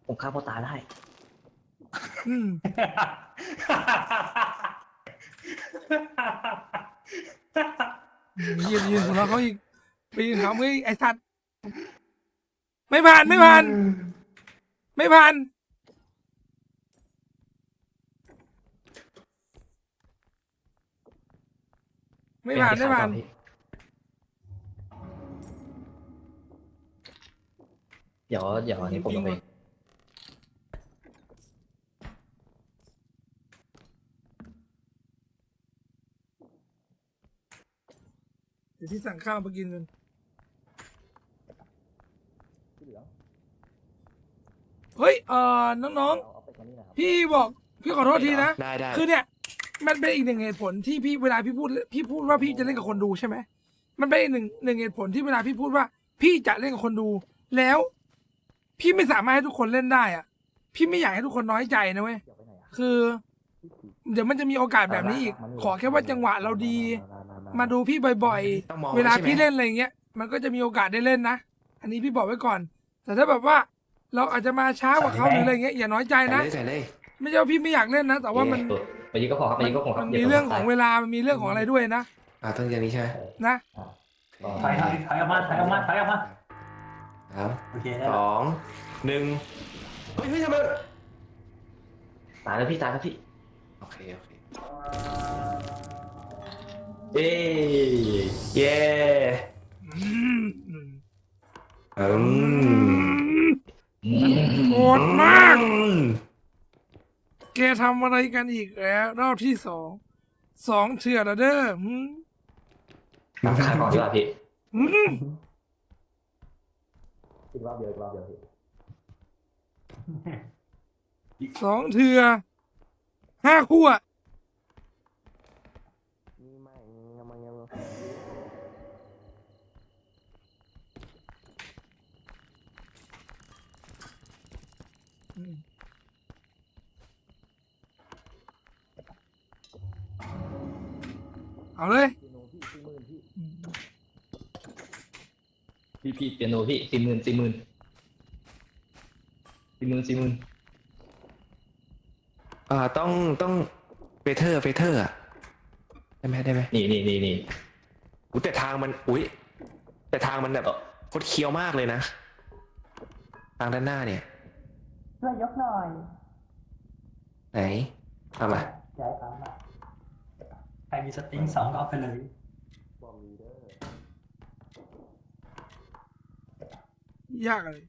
ผมฆ่าพ่อตาได้ อืม ยืนหัวเราะเขาอีกไปยืนเขาเฮ้ยไอ้สัตว์ไม่ผ่าน ไม่ผ่าน ไม่ผ่าน ไม่ผ่าน ไม่ผ่าน เดี๋ยวอันนี้ผมต้องไป เดี๋ยวพี่สั่งข้าวมากินกันเฮ้ยน้องๆพี่บอก พี่ขอโทษทีนะ ได้ คือเนี่ย มันเป็นอีกหนึ่งเหตุผลที่พี่เวลาพี่พูดว่าพี่จะเล่นกับคนดูใช่ไหม มันเป็นอีกหนึ่งเหตุผลที่เวลาพี่พูดว่า พี่จะเล่นกับคนดู แล้ว พี่ไม่สามารถให้ทุกคนเล่นได้อ่ะ พี่ไม่อยากให้ทุกคนน้อยใจนะเว้ย คือ เดี๋ยวมันจะมีโอกาสแบบนี้อีก ขอแค่ว่าจังหวะเราดี มาดูพี่บ่อย ต้องมอง ๆ เวลา ใช่ไหม พี่เล่นอะไรเงี้ย มันก็จะมีโอกาสได้เล่นนะ อันนี้พี่บอกไว้ก่อน แต่ถ้าแบบว่า เราอาจจะมาช้ากว่าเขาหรืออะไรเงี้ยอย่าน้อยใจนะ ใส่เลย ไม่ใช่ว่าพี่ไม่อยากเล่นนะ แต่ว่ามัน ไปยิงก็พอครับไปยิงก็พอครับ มันมีเรื่องของเวลา มันมีเรื่องของอะไรด้วยนะ ต้องอย่างนี้ใช่ไหม นะ ถอยออกมาถอยออกมาถอยออกมา ครับ โอเคได้ 2 1เฮ้ยทำไม ตายแล้วพี่ตายแล้วพี่ โอเค เอ้ย เย้อืม โหดมาก แกทำอะไรกันอีกแล้วรอบที่2 เถื่อนแล้วเด้อหืม ฆ่าก่อนดีกว่าพี่ หืม อีกรอบเดียวพี่ 2 เถื่อ5 ขวบเอาเลย พี่เปียโนพี่40,000ต้องเฟเธอร์อ่ะได้ไหม นี่ อุ๊ยแต่ทางมันแต่ทางมันแบบโคตรเคี้ยวมากเลยนะ ทางด้านหน้าเนี่ย ช่วยยกหน่อย ไหนเอามา ย้ายปั๊มอ่ะใครมีสติง2ก็เอาไปเลย ยากเลย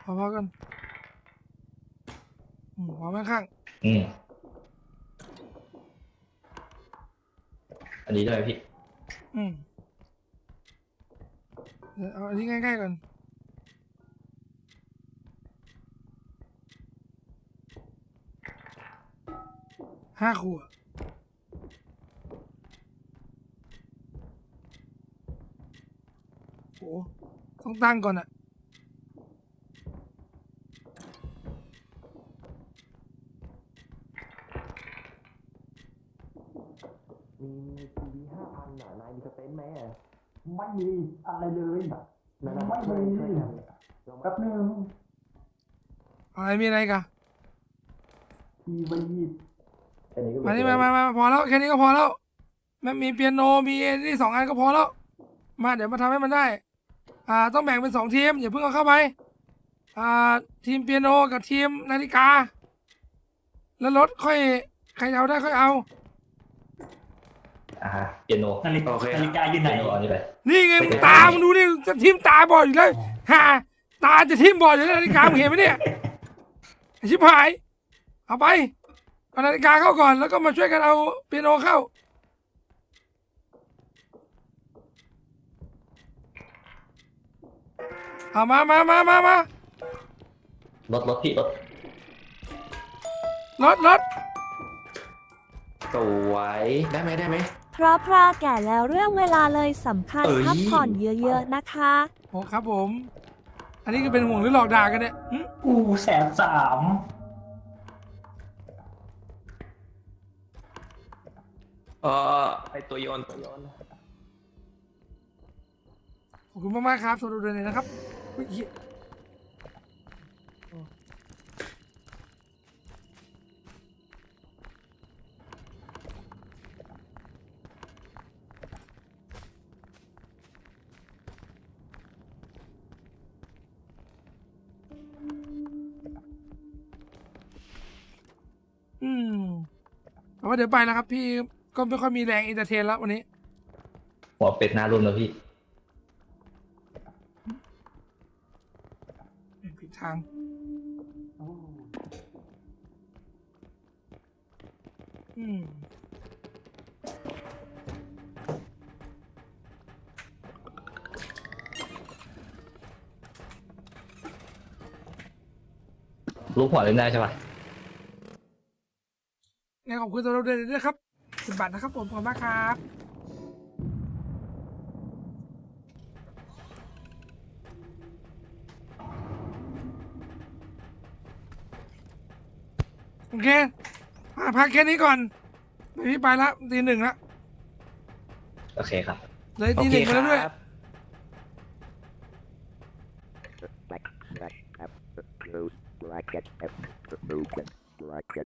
พอกันพอข้าง อันนี้ด้วยพี่ เดี๋ยวเอาอันนี้ใกล้ๆก่อน5 ขวบโอ้ต้องตั้งก่อนอะมีทีวี5,000นายมีสเต็นท์ไหม ไม่มีอะไรเลย ไม่มีแป๊บนึง อะไรมีอะไรกัน พี่ไม่ยิน มานี่มาพอแล้วแค่นี้ก็พอแล้วมันมีเปียโนมีนี่2 อันก็พอแล้วมาเดี๋ยวมาทำให้มันได้ต้องแบ่งเป็น2 ทีมอย่าเพิ่งเอาเข้าไปทีมเปียโนกับทีมนาฬิกาแล้วรถค่อยใครเอาได้ค่อยเอา เปียโน นาฬิกาอยู่ไหน เอานี่ไป นี่ไงมึงตามึงดูนี่จะทิ่มตาบอดอยู่แล้วตาจะทิ่มบอดอยู่แล้วนาฬิกามึงเห็นไหมเนี่ยไอ้ชิบหายเอาไปเอานาฬิกาเข้าก่อนแล้วก็มาช่วยกันเอาเปียโนเข้าเอามาร ถพี่รถ สวยได้ไหม เพราะพระแก่แล้วเรื่องเวลาเลยสำคัญ เอ้ย พักผ่อนเยอะๆนะคะ โอ้ครับผม อันนี้คือเป็นห่วงหรือหลอกด่ากันเนี่ย กู130,000 ไอตัวโยน ขอบคุณมากๆครับสำหรับดูเลยนะครับอุ๊ยเหี้ยแต่ว่าเดี๋ยวไปแล้วครับพี่ก็ไม่ค่อยมีแรงอินเตอร์เทนแล้ววันนี้ หัวเป็ดหน้ารุ่นแล้วพี่ ผิดทาง ลูกหัวเล่นได้ใช่ปะ งั้นขอบคุณสำหรับเดือนนี้ด้วยครับ10 บาทนะครับผมขอบคุณมากครับโอเคพักแค่นี้ก่อนไปพี่ไปละตี 1ละ โอเคครับ เลยตี 1ไปแล้วด้วย ครับ